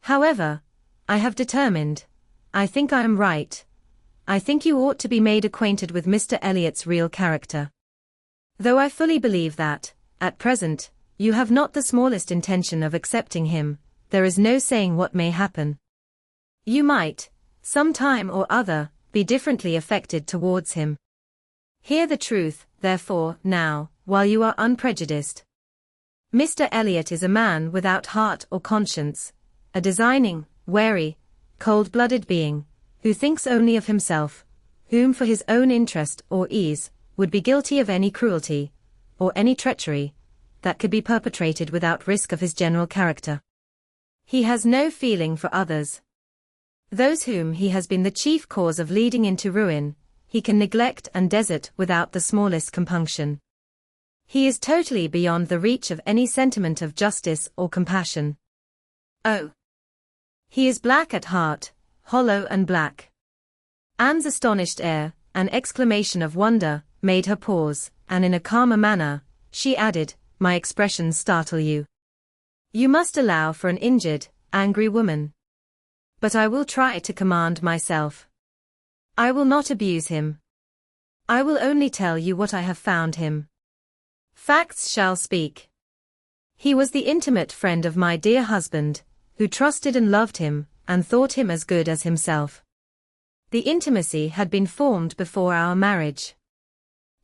However, I have determined, I think I am right. I think you ought to be made acquainted with Mr. Elliot's real character. Though I fully believe that, at present, you have not the smallest intention of accepting him, there is no saying what may happen. You might, some time or other, be differently affected towards him. Hear the truth, therefore, now, while you are unprejudiced. Mr. Elliot is a man without heart or conscience, a designing, wary, cold-blooded being, who thinks only of himself, whom for his own interest or ease, would be guilty of any cruelty, or any treachery, that could be perpetrated without risk of his general character. He has no feeling for others. Those whom he has been the chief cause of leading into ruin, he can neglect and desert without the smallest compunction. He is totally beyond the reach of any sentiment of justice or compassion. Oh! He is black at heart, hollow and black. Anne's astonished air, an exclamation of wonder, made her pause, and in a calmer manner, she added, my expressions startle you. You must allow for an injured, angry woman. But I will try to command myself. I will not abuse him. I will only tell you what I have found him. Facts shall speak. He was the intimate friend of my dear husband, who trusted and loved him, and thought him as good as himself. The intimacy had been formed before our marriage.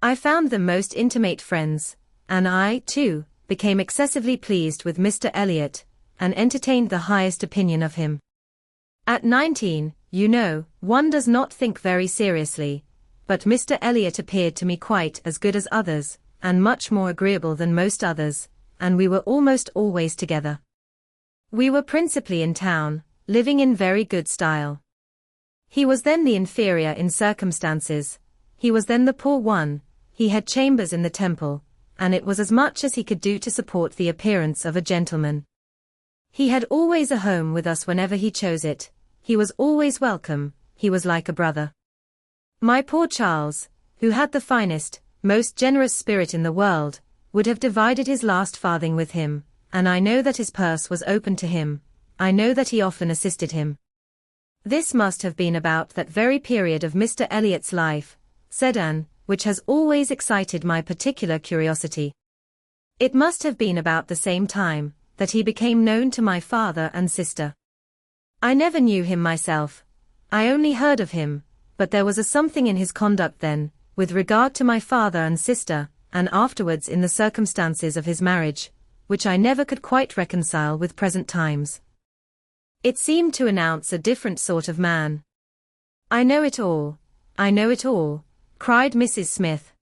I found them most intimate friends, and I, too, became excessively pleased with Mr. Elliot, and entertained the highest opinion of him. At 19, you know, one does not think very seriously, but Mr. Elliot appeared to me quite as good as others, and much more agreeable than most others, and we were almost always together. We were principally in town, living in very good style. He was then the inferior in circumstances, he was then the poor one, he had chambers in the Temple, and it was as much as he could do to support the appearance of a gentleman. He had always a home with us whenever he chose it, he was always welcome, he was like a brother. My poor Charles, who had the finest, most generous spirit in the world, would have divided his last farthing with him, and I know that his purse was open to him, I know that he often assisted him. This must have been about that very period of Mr. Elliot's life, said Anne, which has always excited my particular curiosity. It must have been about the same time that he became known to my father and sister. I never knew him myself, I only heard of him, but there was a something in his conduct then, with regard to my father and sister, and afterwards in the circumstances of his marriage, which I never could quite reconcile with present times. It seemed to announce a different sort of man. I know it all, I know it all, cried Mrs. Smith.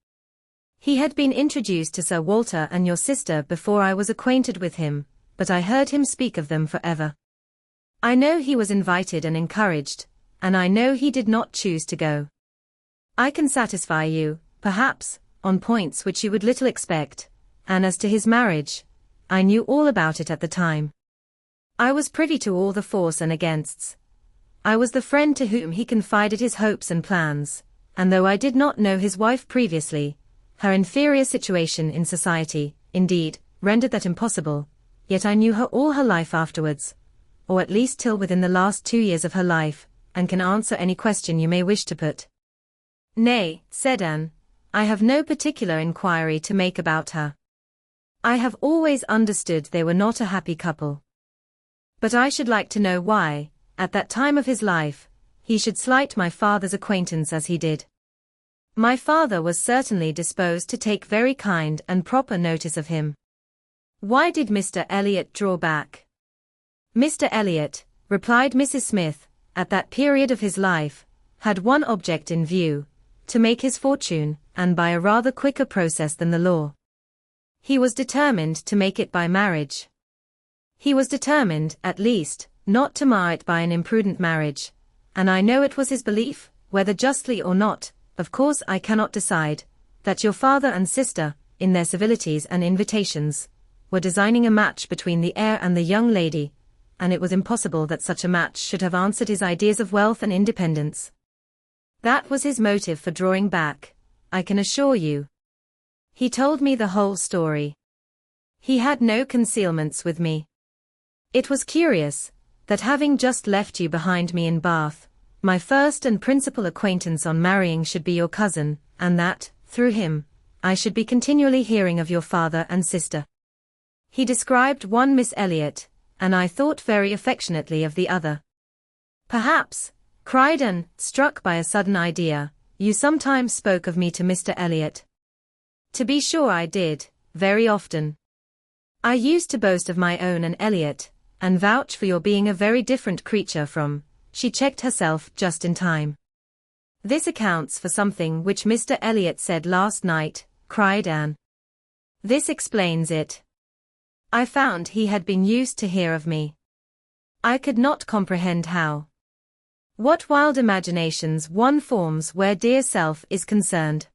He had been introduced to Sir Walter and your sister before I was acquainted with him, but I heard him speak of them forever. I know he was invited and encouraged, and I know he did not choose to go. I can satisfy you, perhaps, on points which you would little expect, and as to his marriage, I knew all about it at the time. I was privy to all the for's and againsts. I was the friend to whom he confided his hopes and plans, and though I did not know his wife previously, her inferior situation in society, indeed, rendered that impossible, yet I knew her all her life afterwards, or at least till within the last 2 years of her life, and can answer any question you may wish to put. Nay, said Anne, I have no particular inquiry to make about her. I have always understood they were not a happy couple. But I should like to know why, at that time of his life, he should slight my father's acquaintance as he did. My father was certainly disposed to take very kind and proper notice of him. Why did Mr. Elliot draw back? Mr. Elliot, replied Mrs. Smith, at that period of his life, had one object in view, to make his fortune, and by a rather quicker process than the law. He was determined to make it by marriage. He was determined, at least, not to mar it by an imprudent marriage, and I know it was his belief, whether justly or not, of course I cannot decide, that your father and sister, in their civilities and invitations, were designing a match between the heir and the young lady, and it was impossible that such a match should have answered his ideas of wealth and independence. That was his motive for drawing back, I can assure you. He told me the whole story. He had no concealments with me. It was curious, that having just left you behind me in Bath, my first and principal acquaintance on marrying should be your cousin, and that, through him, I should be continually hearing of your father and sister. He described one Miss Elliot, and I thought very affectionately of the other. Perhaps, cried Anne, struck by a sudden idea, you sometimes spoke of me to Mr. Elliot. To be sure I did, very often. I used to boast of my own and Elliot, and vouch for your being a very different creature from, she checked herself just in time. This accounts for something which Mr. Elliot said last night, cried Anne. This explains it. I found he had been used to hear of me. I could not comprehend how. What wild imaginations one forms where dear self is concerned.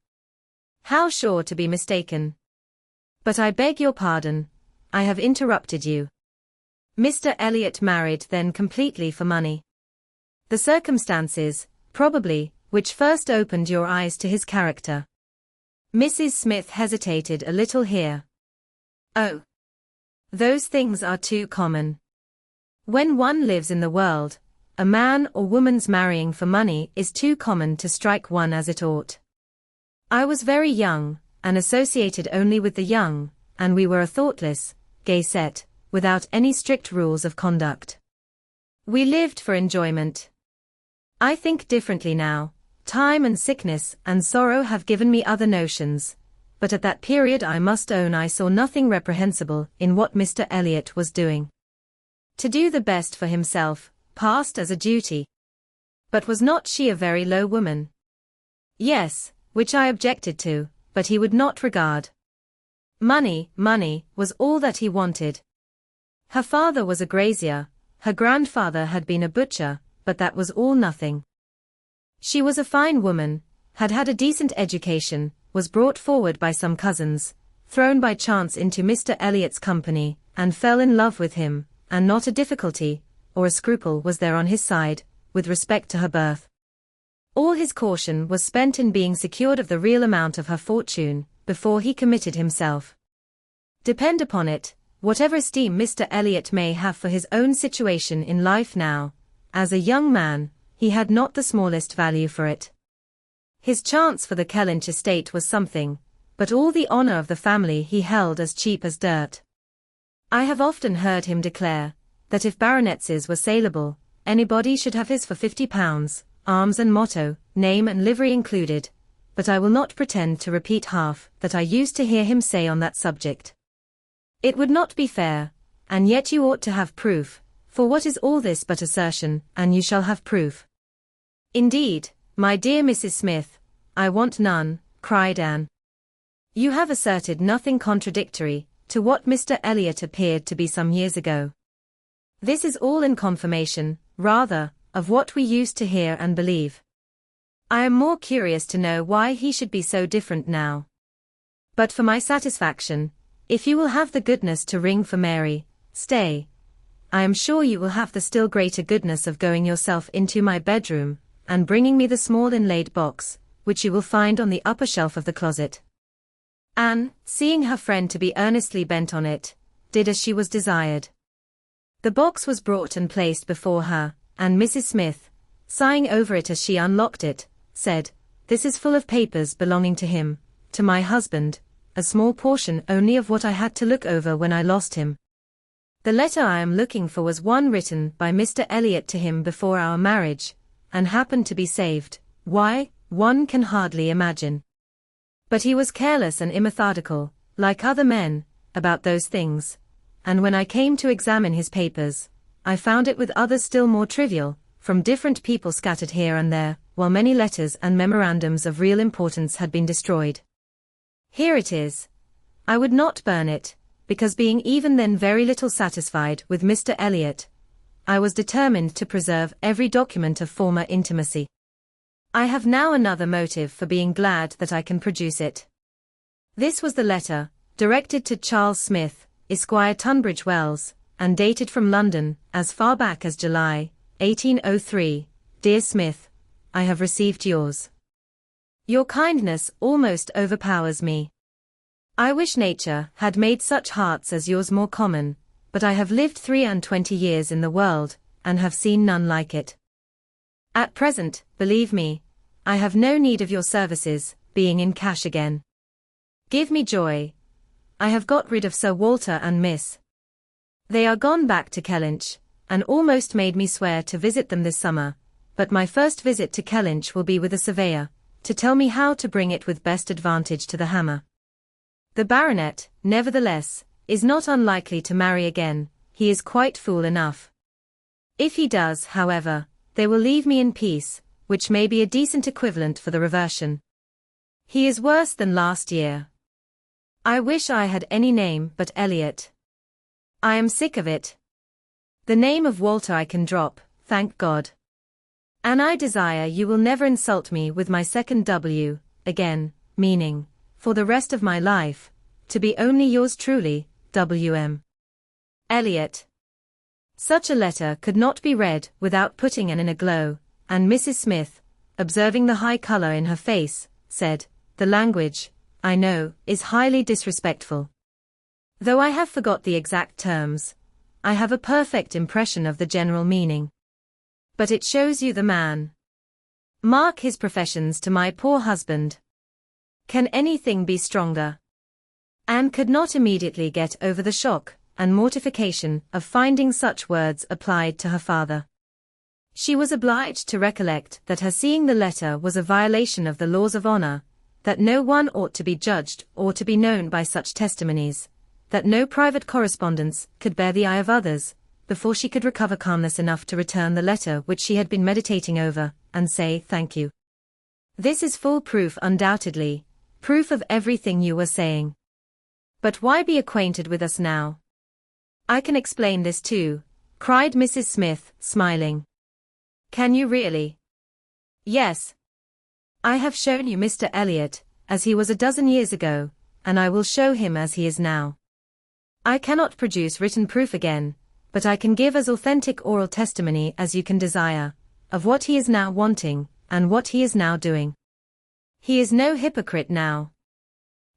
How sure to be mistaken. But I beg your pardon, I have interrupted you. Mr. Elliot married then completely for money. The circumstances, probably, which first opened your eyes to his character. Mrs. Smith hesitated a little here. Oh. Those things are too common. When one lives in the world, a man or woman's marrying for money is too common to strike one as it ought. I was very young, and associated only with the young, and we were a thoughtless, gay set, without any strict rules of conduct. We lived for enjoyment. I think differently now. Time and sickness and sorrow have given me other notions, but at that period I must own I saw nothing reprehensible in what Mr. Elliot was doing. To do the best for himself passed as a duty. But was not she a very low woman? Yes, which I objected to, but he would not regard. Money was all that he wanted. Her father was a grazier, her grandfather had been a butcher, but that was all nothing. She was a fine woman, had had a decent education, was brought forward by some cousins, thrown by chance into Mr. Elliot's company, and fell in love with him, and not a difficulty, or a scruple was there on his side, with respect to her birth. All his caution was spent in being secured of the real amount of her fortune, before he committed himself. Depend upon it, whatever esteem Mr. Elliot may have for his own situation in life now, as a young man, he had not the smallest value for it. His chance for the Kellynch estate was something, but all the honour of the family he held as cheap as dirt. I have often heard him declare, that if baronetcies were saleable, anybody should have his for £50, arms and motto, name and livery included, but I will not pretend to repeat half that I used to hear him say on that subject. It would not be fair, and yet you ought to have proof, for what is all this but assertion, and you shall have proof. Indeed, my dear Mrs. Smith, I want none, cried Anne. You have asserted nothing contradictory to what Mr. Elliot appeared to be some years ago. This is all in confirmation, rather, of what we used to hear and believe. I am more curious to know why he should be so different now. But for my satisfaction, if you will have the goodness to ring for Mary, stay. I am sure you will have the still greater goodness of going yourself into my bedroom, and bringing me the small inlaid box, which you will find on the upper shelf of the closet. Anne, seeing her friend to be earnestly bent on it, did as she was desired. The box was brought and placed before her, and Mrs. Smith, sighing over it as she unlocked it, said, "This is full of papers belonging to him, to my husband, a small portion only of what I had to look over when I lost him. The letter I am looking for was one written by Mr. Elliot to him before our marriage, and happened to be saved. Why, one can hardly imagine. But he was careless and immethodical, like other men, about those things, and when I came to examine his papers, I found it with others still more trivial, from different people scattered here and there, while many letters and memorandums of real importance had been destroyed. Here it is. I would not burn it, because being even then very little satisfied with Mr. Elliot, I was determined to preserve every document of former intimacy. I have now another motive for being glad that I can produce it. This was the letter, directed to Charles Smith, Esquire, Tunbridge Wells, and dated from London, as far back as July, 1803. Dear Smith, I have received yours. Your kindness almost overpowers me. I wish nature had made such hearts as yours more common, but I have lived 23 years in the world, and have seen none like it. At present, believe me, I have no need of your services, being in cash again. Give me joy. I have got rid of Sir Walter and Miss. They are gone back to Kellynch, and almost made me swear to visit them this summer, but my first visit to Kellynch will be with a surveyor, to tell me how to bring it with best advantage to the hammer. The baronet, nevertheless, is not unlikely to marry again, he is quite fool enough. If he does, however, they will leave me in peace, which may be a decent equivalent for the reversion. He is worse than last year. I wish I had any name but Elliot. I am sick of it. The name of Walter I can drop, thank God. And I desire you will never insult me with my second W, again, meaning, for the rest of my life, to be only yours truly, W.M. Elliot. Such a letter could not be read without putting Anne in a glow, and Mrs. Smith, observing the high colour in her face, said, "The language, I know, is highly disrespectful. Though I have forgot the exact terms, I have a perfect impression of the general meaning. But it shows you the man. Mark his professions to my poor husband. Can anything be stronger?" Anne could not immediately get over the shock and mortification of finding such words applied to her father. She was obliged to recollect that her seeing the letter was a violation of the laws of honour, that no one ought to be judged or to be known by such testimonies, that no private correspondence could bear the eye of others, before she could recover calmness enough to return the letter which she had been meditating over, and say thank you. This is full proof undoubtedly, proof of everything you were saying. But why be acquainted with us now? I can explain this too, cried Mrs. Smith, smiling. Can you really? Yes. I have shown you Mr. Elliot, as he was a dozen years ago, and I will show him as he is now. I cannot produce written proof again, but I can give as authentic oral testimony as you can desire, of what he is now wanting, and what he is now doing. He is no hypocrite now.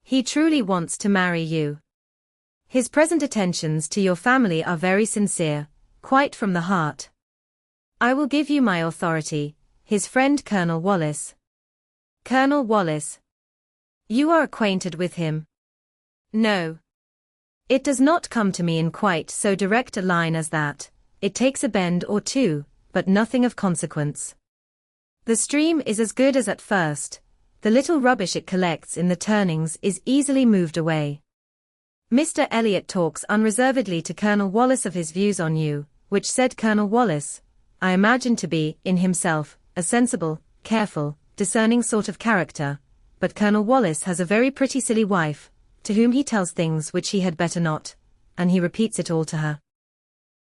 He truly wants to marry you. His present attentions to your family are very sincere, quite from the heart. I will give you my authority, his friend Colonel Wallace. Colonel Wallace. You are acquainted with him? No. It does not come to me in quite so direct a line as that. It takes a bend or two, but nothing of consequence. The stream is as good as at first. The little rubbish it collects in the turnings is easily moved away. Mr. Elliot talks unreservedly to Colonel Wallace of his views on you, which said Colonel Wallace, I imagine to be, in himself, a sensible, careful, discerning sort of character, but Colonel Wallace has a very pretty silly wife, to whom he tells things which he had better not, and he repeats it all to her.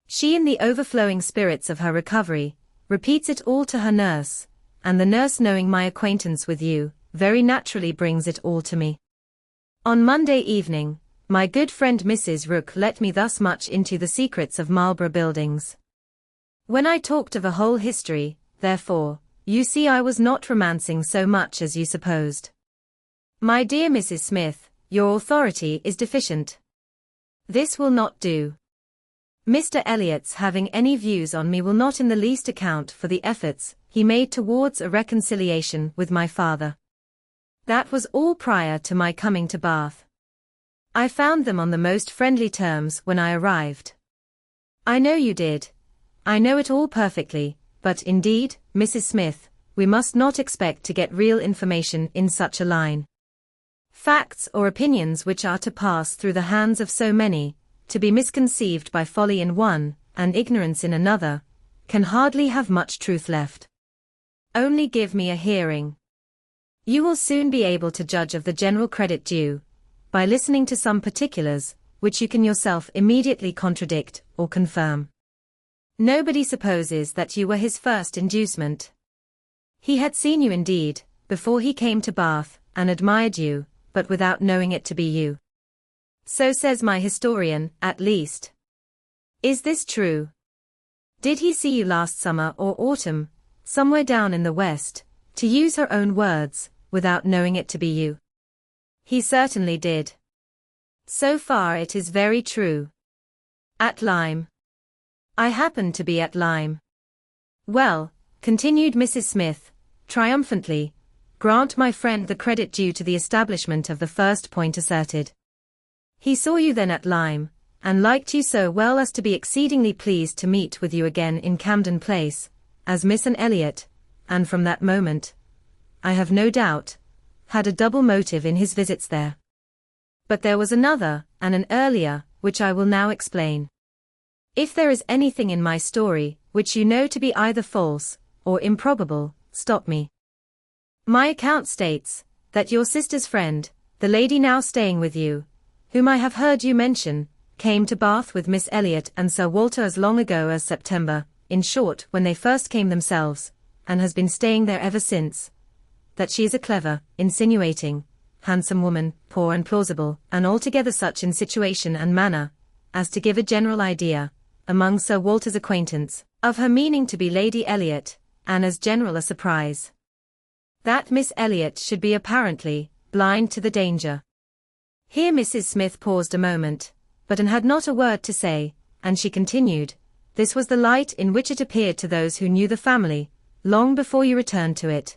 She in the overflowing spirits of her recovery, repeats it all to her nurse, and the nurse knowing my acquaintance with you, very naturally brings it all to me. On Monday evening, my good friend Mrs. Rook let me thus much into the secrets of Marlborough Buildings. When I talked of a whole history, therefore, you see I was not romancing so much as you supposed. My dear Mrs. Smith, your authority is deficient. This will not do. Mr. Elliot's having any views on me will not in the least account for the efforts he made towards a reconciliation with my father. That was all prior to my coming to Bath. I found them on the most friendly terms when I arrived. I know you did. I know it all perfectly, but indeed, Mrs. Smith, we must not expect to get real information in such a line. Facts or opinions which are to pass through the hands of so many, to be misconceived by folly in one, and ignorance in another, can hardly have much truth left. Only give me a hearing. You will soon be able to judge of the general credit due, by listening to some particulars, which you can yourself immediately contradict or confirm. Nobody supposes that you were his first inducement. He had seen you indeed, before he came to Bath, and admired you, but without knowing it to be you. So says my historian, at least. Is this true? Did he see you last summer or autumn, somewhere down in the west, to use her own words, without knowing it to be you? He certainly did. So far it is very true. At Lyme. I happened to be at Lyme. Well, continued Mrs. Smith, triumphantly, grant my friend the credit due to the establishment of the first point asserted. He saw you then at Lyme, and liked you so well as to be exceedingly pleased to meet with you again in Camden Place, as Miss and Elliot, and from that moment, I have no doubt, had a double motive in his visits there. But there was another, and an earlier, which I will now explain. If there is anything in my story, which you know to be either false, or improbable, stop me. My account states, that your sister's friend, the lady now staying with you, whom I have heard you mention, came to Bath with Miss Elliot and Sir Walter as long ago as September, in short when they first came themselves, and has been staying there ever since. That she is a clever, insinuating, handsome woman, poor and plausible, and altogether such in situation and manner, as to give a general idea, among Sir Walter's acquaintance, of her meaning to be Lady Elliot, and as general a surprise. That Miss Elliot should be apparently blind to the danger. Here Mrs. Smith paused a moment, but had not a word to say, and she continued, this was the light in which it appeared to those who knew the family, long before you returned to it,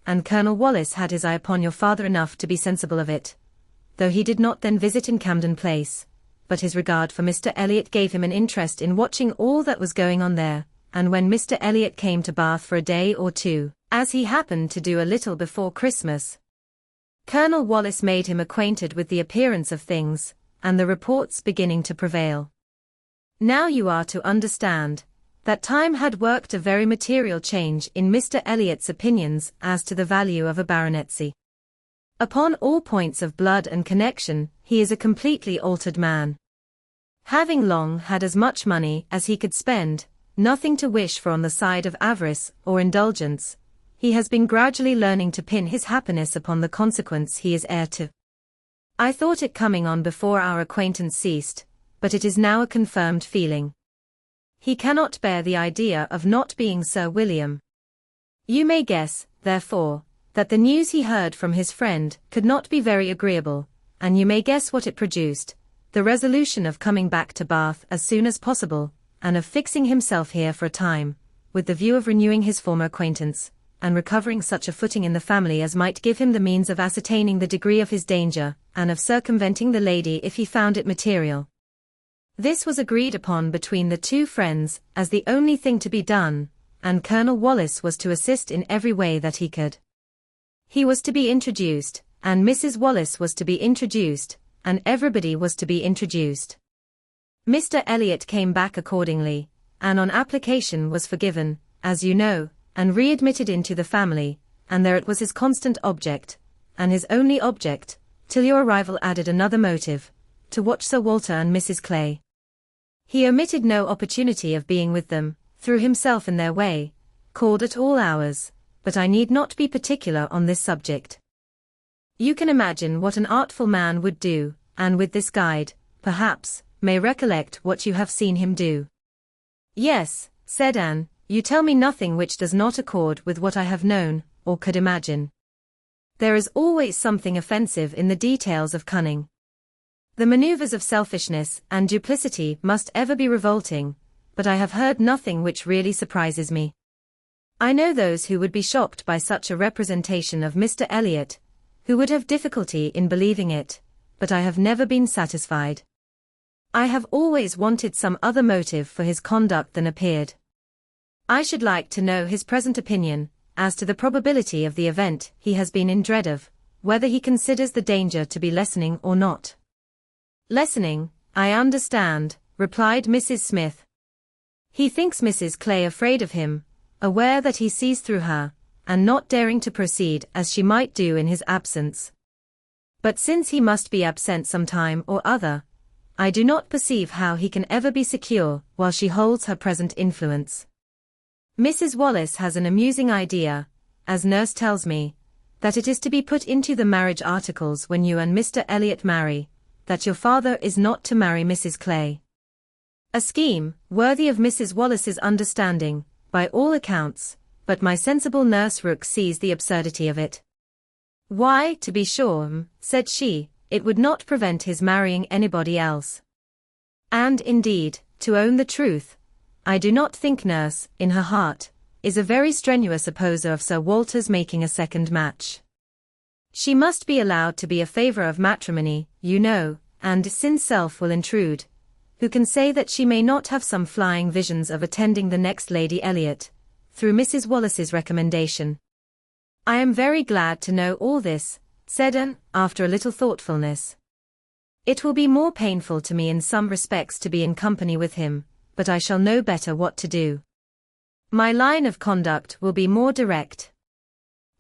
and Colonel Wallace had his eye upon your father enough to be sensible of it, though he did not then visit in Camden Place, but his regard for Mr. Elliot gave him an interest in watching all that was going on there, and when Mr. Elliot came to Bath for a day or two, as he happened to do a little before Christmas, Colonel Wallis made him acquainted with the appearance of things, and the reports beginning to prevail. Now you are to understand that time had worked a very material change in Mr. Elliot's opinions as to the value of a baronetcy. Upon all points of blood and connection, he is a completely altered man. Having long had as much money as he could spend, nothing to wish for on the side of avarice or indulgence, he has been gradually learning to pin his happiness upon the consequence he is heir to. I thought it coming on before our acquaintance ceased, but it is now a confirmed feeling. He cannot bear the idea of not being Sir William. You may guess, therefore, that the news he heard from his friend could not be very agreeable, and you may guess what it produced, the resolution of coming back to Bath as soon as possible, and of fixing himself here for a time, with the view of renewing his former acquaintance, and recovering such a footing in the family as might give him the means of ascertaining the degree of his danger, and of circumventing the lady if he found it material. This was agreed upon between the two friends as the only thing to be done, and Colonel Wallis was to assist in every way that he could. He was to be introduced, and Mrs. Wallis was to be introduced, and everybody was to be introduced. Mr. Elliot came back accordingly, and on application was forgiven, as you know, and readmitted into the family, and there it was his constant object, and his only object, till your arrival added another motive, to watch Sir Walter and Mrs. Clay. He omitted no opportunity of being with them, threw himself in their way, called at all hours, but I need not be particular on this subject. You can imagine what an artful man would do, and with this guide, perhaps, may recollect what you have seen him do. Yes, said Anne, you tell me nothing which does not accord with what I have known, or could imagine. There is always something offensive in the details of cunning. The maneuvers of selfishness and duplicity must ever be revolting, but I have heard nothing which really surprises me. I know those who would be shocked by such a representation of Mr. Elliot, who would have difficulty in believing it, but I have never been satisfied. I have always wanted some other motive for his conduct than appeared. I should like to know his present opinion, as to the probability of the event he has been in dread of, whether he considers the danger to be lessening or not. Lessening, I understand, replied Mrs. Smith. He thinks Mrs. Clay afraid of him, aware that he sees through her, and not daring to proceed as she might do in his absence. But since he must be absent some time or other, I do not perceive how he can ever be secure while she holds her present influence. Mrs. Wallis has an amusing idea, as nurse tells me, that it is to be put into the marriage articles when you and Mr. Elliot marry, that your father is not to marry Mrs. Clay. A scheme, worthy of Mrs. Wallis's understanding, by all accounts, but my sensible nurse Rook sees the absurdity of it. Why, to be sure, said she, it would not prevent his marrying anybody else. And indeed, to own the truth, I do not think nurse, in her heart, is a very strenuous opposer of Sir Walter's making a second match. She must be allowed to be a favor of matrimony, you know, and since self will intrude, who can say that she may not have some flying visions of attending the next Lady Elliot, through Mrs. Wallis's recommendation. I am very glad to know all this, said Anne, after a little thoughtfulness. It will be more painful to me in some respects to be in company with him, but I shall know better what to do. My line of conduct will be more direct.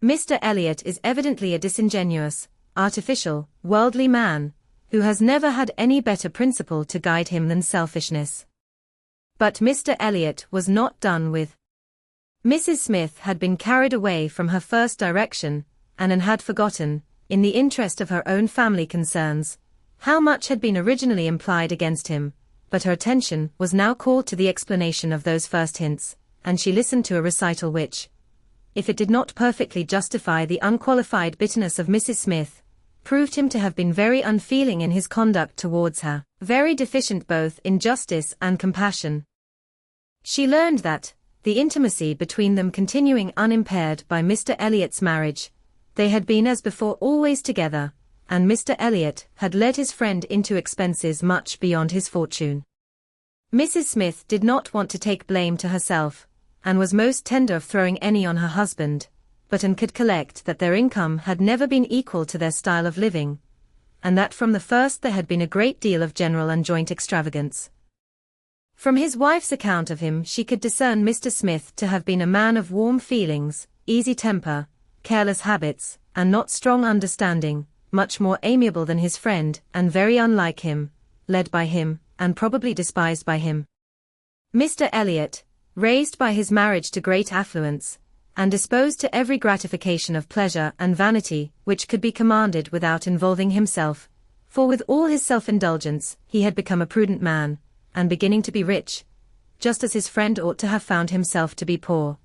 Mr. Elliot is evidently a disingenuous, artificial, worldly man, who has never had any better principle to guide him than selfishness. But Mr. Elliot was not done with. Mrs. Smith had been carried away from her first direction, and had forgotten, in the interest of her own family concerns, how much had been originally implied against him, but her attention was now called to the explanation of those first hints, and she listened to a recital which, if it did not perfectly justify the unqualified bitterness of Mrs. Smith, proved him to have been very unfeeling in his conduct towards her, very deficient both in justice and compassion. She learned that, the intimacy between them continuing unimpaired by Mr. Elliot's marriage, they had been as before always together, and Mr. Elliot had led his friend into expenses much beyond his fortune. Mrs. Smith did not want to take blame to herself, and was most tender of throwing any on her husband, but and could collect that their income had never been equal to their style of living, and that from the first there had been a great deal of general and joint extravagance. From his wife's account of him she could discern Mr. Smith to have been a man of warm feelings, easy temper, careless habits, and not strong understanding, much more amiable than his friend, and very unlike him, led by him, and probably despised by him. Mr. Elliot, raised by his marriage to great affluence, and disposed to every gratification of pleasure and vanity which could be commanded without involving himself, for with all his self-indulgence he had become a prudent man, and beginning to be rich, just as his friend ought to have found himself to be poor,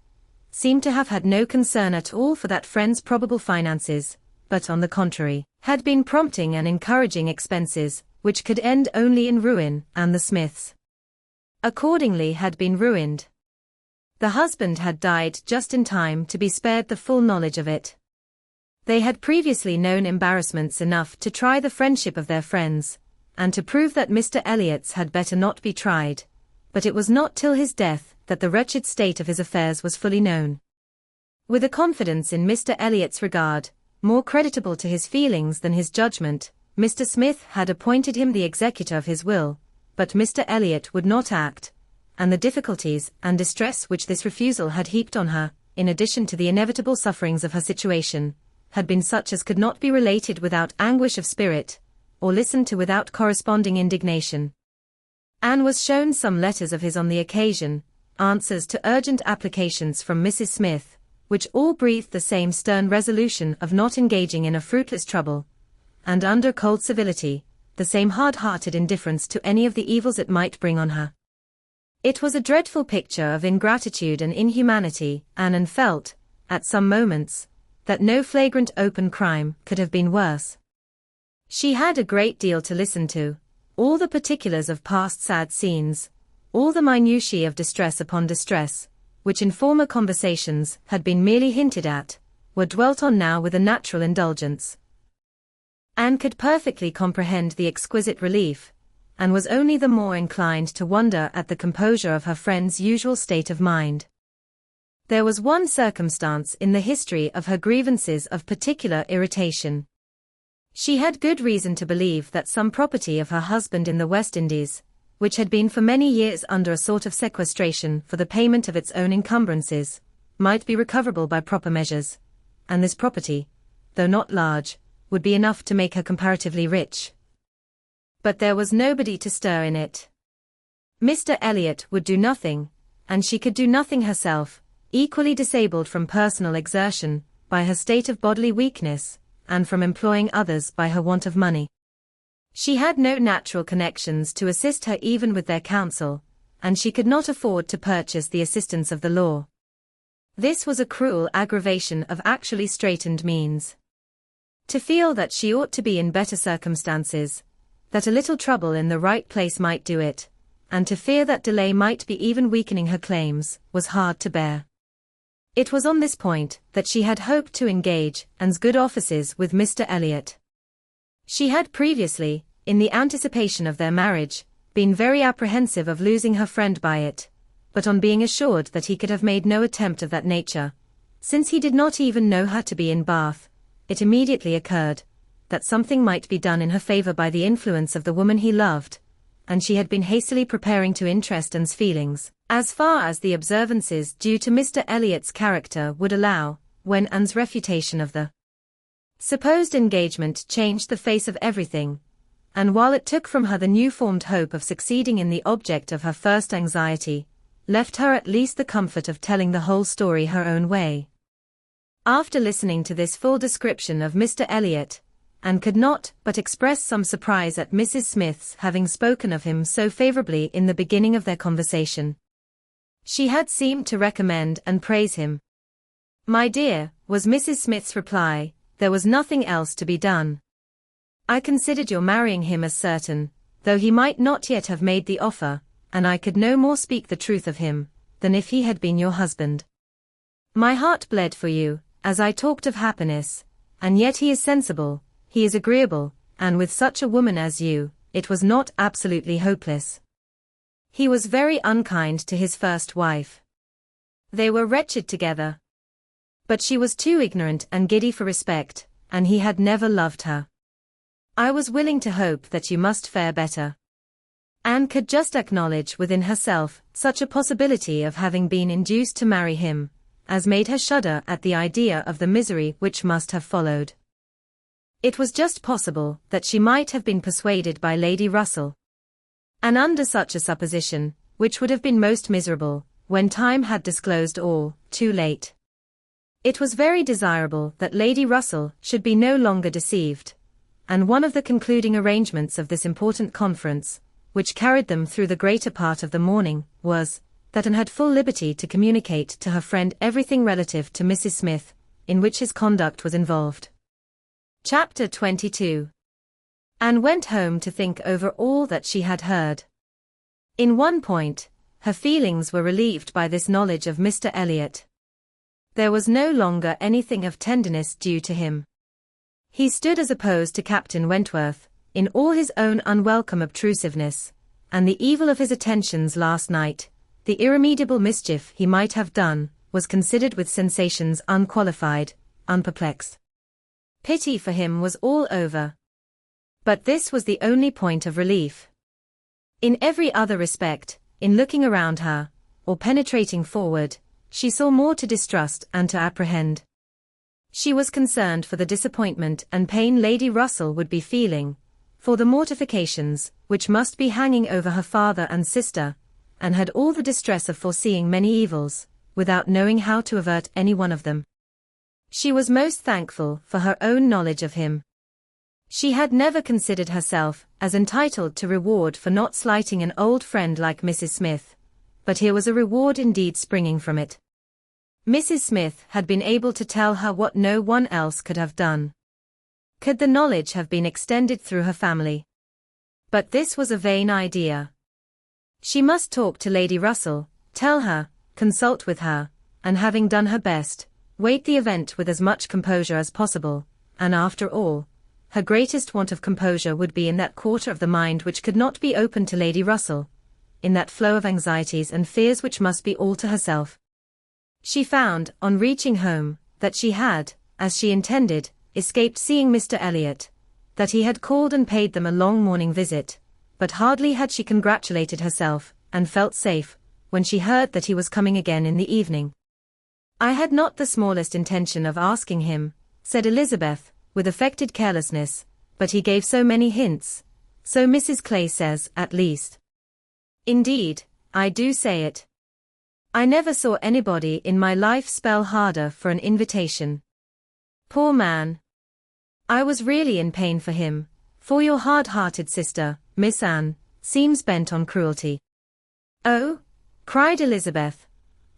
seemed to have had no concern at all for that friend's probable finances, but on the contrary, had been prompting and encouraging expenses, which could end only in ruin, and the Smiths accordingly had been ruined. The husband had died just in time to be spared the full knowledge of it. They had previously known embarrassments enough to try the friendship of their friends, and to prove that Mr. Elliot's had better not be tried, but it was not till his death that the wretched state of his affairs was fully known. With a confidence in Mr. Elliot's regard, more creditable to his feelings than his judgment, Mr. Smith had appointed him the executor of his will, but Mr. Elliot would not act, and the difficulties and distress which this refusal had heaped on her, in addition to the inevitable sufferings of her situation, had been such as could not be related without anguish of spirit, or listened to without corresponding indignation. Anne was shown some letters of his on the occasion, answers to urgent applications from Mrs. Smith, which all breathed the same stern resolution of not engaging in a fruitless trouble, and under cold civility, the same hard-hearted indifference to any of the evils it might bring on her. It was a dreadful picture of ingratitude and inhumanity, Anne felt, at some moments, that no flagrant open crime could have been worse. She had a great deal to listen to, all the particulars of past sad scenes, all the minutiae of distress upon distress, which in former conversations had been merely hinted at, were dwelt on now with a natural indulgence. Anne could perfectly comprehend the exquisite relief, and was only the more inclined to wonder at the composure of her friend's usual state of mind. There was one circumstance in the history of her grievances of particular irritation. She had good reason to believe that some property of her husband in the West Indies, which had been for many years under a sort of sequestration for the payment of its own encumbrances, might be recoverable by proper measures, and this property, though not large, would be enough to make her comparatively rich. But there was nobody to stir in it. Mr. Elliot would do nothing, and she could do nothing herself, equally disabled from personal exertion, by her state of bodily weakness, and from employing others by her want of money. She had no natural connections to assist her even with their counsel, and she could not afford to purchase the assistance of the law. This was a cruel aggravation of actually straitened means. To feel that she ought to be in better circumstances, that a little trouble in the right place might do it, and to fear that delay might be even weakening her claims, was hard to bear. It was on this point that she had hoped to engage Anne's good offices with Mr. Elliot. She had previously, in the anticipation of their marriage, been very apprehensive of losing her friend by it, but on being assured that he could have made no attempt of that nature, since he did not even know her to be in Bath, it immediately occurred that something might be done in her favor by the influence of the woman he loved, and she had been hastily preparing to interest Anne's feelings, as far as the observances due to Mr. Elliot's character would allow, when Anne's refutation of the supposed engagement changed the face of everything, and while it took from her the new-formed hope of succeeding in the object of her first anxiety, left her at least the comfort of telling the whole story her own way. After listening to this full description of Mr. Elliot, Anne could not but express some surprise at Mrs. Smith's having spoken of him so favorably in the beginning of their conversation. She had seemed to recommend and praise him. "My dear," was Mrs. Smith's reply, "there was nothing else to be done. I considered your marrying him as certain, though he might not yet have made the offer, and I could no more speak the truth of him, than if he had been your husband. My heart bled for you, as I talked of happiness, and yet he is sensible, he is agreeable, and with such a woman as you, it was not absolutely hopeless. He was very unkind to his first wife. They were wretched together. But she was too ignorant and giddy for respect, and he had never loved her. I was willing to hope that you must fare better. Anne could just acknowledge within herself such a possibility of having been induced to marry him, as made her shudder at the idea of the misery which must have followed. It was just possible that she might have been persuaded by Lady Russell. And under such a supposition, which would have been most miserable, when time had disclosed all, too late. It was very desirable that Lady Russell should be no longer deceived, and one of the concluding arrangements of this important conference, which carried them through the greater part of the morning, was, that Anne had full liberty to communicate to her friend everything relative to Mrs. Smith, in which his conduct was involved. Chapter 22. Anne went home to think over all that she had heard. In one point, her feelings were relieved by this knowledge of Mr. Elliot. There was no longer anything of tenderness due to him. He stood as opposed to Captain Wentworth, in all his own unwelcome obtrusiveness, and the evil of his attentions last night, the irremediable mischief he might have done, was considered with sensations unqualified, unperplexed. Pity for him was all over. But this was the only point of relief. In every other respect, in looking around her, or penetrating forward, she saw more to distrust and to apprehend. She was concerned for the disappointment and pain Lady Russell would be feeling, for the mortifications which must be hanging over her father and sister, and had all the distress of foreseeing many evils, without knowing how to avert any one of them. She was most thankful for her own knowledge of him. She had never considered herself as entitled to reward for not slighting an old friend like Mrs. Smith, but here was a reward indeed springing from it. Mrs. Smith had been able to tell her what no one else could have done. Could the knowledge have been extended through her family? But this was a vain idea. She must talk to Lady Russell, tell her, consult with her, and having done her best, wait the event with as much composure as possible, and after all, her greatest want of composure would be in that quarter of the mind which could not be open to Lady Russell, in that flow of anxieties and fears which must be all to herself. She found, on reaching home, that she had, as she intended, escaped seeing Mr. Elliot, that he had called and paid them a long morning visit, but hardly had she congratulated herself, and felt safe, when she heard that he was coming again in the evening. "I had not the smallest intention of asking him," said Elizabeth, with affected carelessness, "but he gave so many hints, so Mrs. Clay says, at least. Indeed, I do say it. I never saw anybody in my life spell harder for an invitation. Poor man. I was really in pain for him, for your hard-hearted sister, Miss Anne, seems bent on cruelty." "Oh," cried Elizabeth,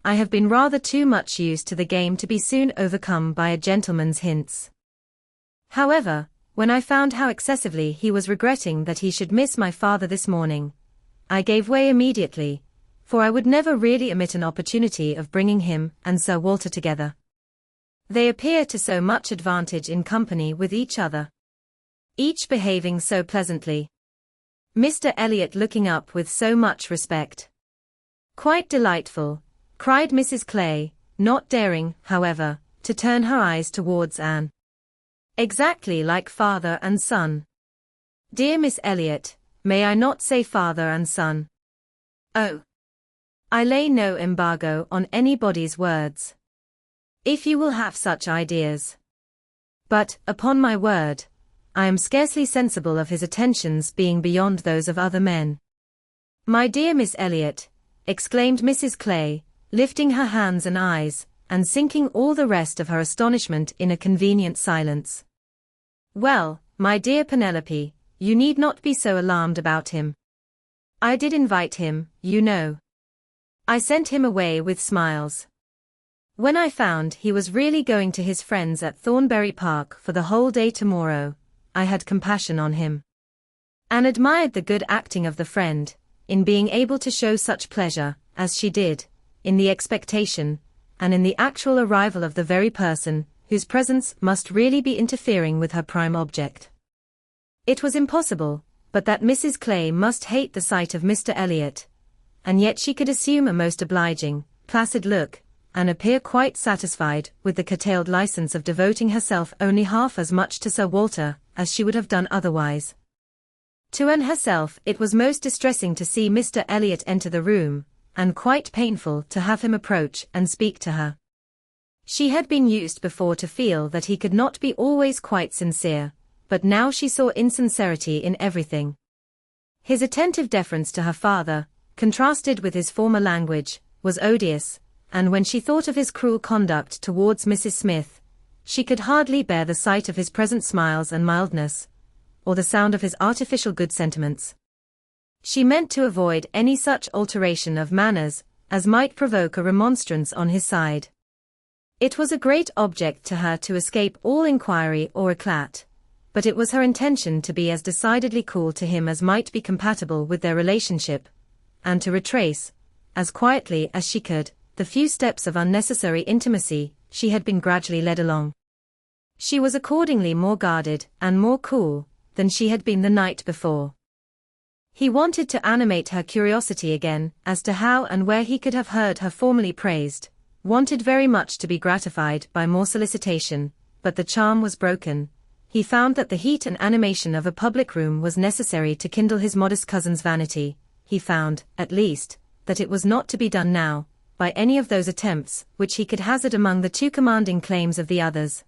"I have been rather too much used to the game to be soon overcome by a gentleman's hints. However, when I found how excessively he was regretting that he should miss my father this morning, I gave way immediately, for I would never really omit an opportunity of bringing him and Sir Walter together. They appear to so much advantage in company with each other. Each behaving so pleasantly. Mr. Elliot looking up with so much respect. Quite delightful," cried Mrs. Clay, not daring, however, to turn her eyes towards Anne. "Exactly like father and son. Dear Miss Elliot, may I not say father and son? Oh, I lay no embargo on anybody's words. If you will have such ideas. But, upon my word, I am scarcely sensible of his attentions being beyond those of other men." "My dear Miss Elliot," exclaimed Mrs. Clay, lifting her hands and eyes, and sinking all the rest of her astonishment in a convenient silence. "Well, my dear Penelope, you need not be so alarmed about him. I did invite him, you know. I sent him away with smiles. When I found he was really going to his friends at Thornbury Park for the whole day tomorrow, I had compassion on him, and admired the good acting of the friend, in being able to show such pleasure, as she did, in the expectation, and in the actual arrival of the very person, whose presence must really be interfering with her prime object. It was impossible, but that Mrs. Clay must hate the sight of Mr. Elliot, and yet she could assume a most obliging, placid look, and appear quite satisfied with the curtailed license of devoting herself only half as much to Sir Walter as she would have done otherwise. To Anne herself it was most distressing to see Mr. Elliot enter the room, and quite painful to have him approach and speak to her. She had been used before to feel that he could not be always quite sincere, but now she saw insincerity in everything. His attentive deference to her father, contrasted with his former language, was odious, and when she thought of his cruel conduct towards Mrs. Smith, she could hardly bear the sight of his present smiles and mildness, or the sound of his artificial good sentiments. She meant to avoid any such alteration of manners as might provoke a remonstrance on his side. It was a great object to her to escape all inquiry or eclat, but it was her intention to be as decidedly cool to him as might be compatible with their relationship, and to retrace, as quietly as she could, the few steps of unnecessary intimacy she had been gradually led along. She was accordingly more guarded and more cool than she had been the night before. He wanted to animate her curiosity again as to how and where he could have heard her formerly praised, wanted very much to be gratified by more solicitation, but the charm was broken. He found that the heat and animation of a public room was necessary to kindle his modest cousin's vanity. He found, at least, that it was not to be done now, by any of those attempts which he could hazard among the too commanding claims of the others.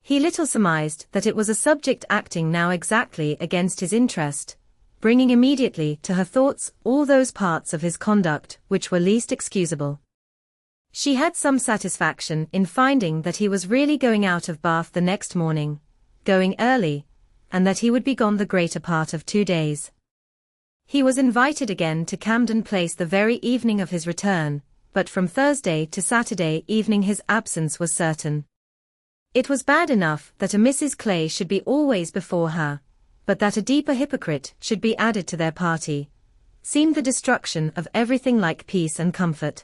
He little surmised that it was a subject acting now exactly against his interest, bringing immediately to her thoughts all those parts of his conduct which were least excusable. She had some satisfaction in finding that he was really going out of Bath the next morning, going early, and that he would be gone the greater part of 2 days. He was invited again to Camden Place the very evening of his return, but from Thursday to Saturday evening his absence was certain. It was bad enough that a Mrs. Clay should be always before her, but that a deeper hypocrite should be added to their party seemed the destruction of everything like peace and comfort.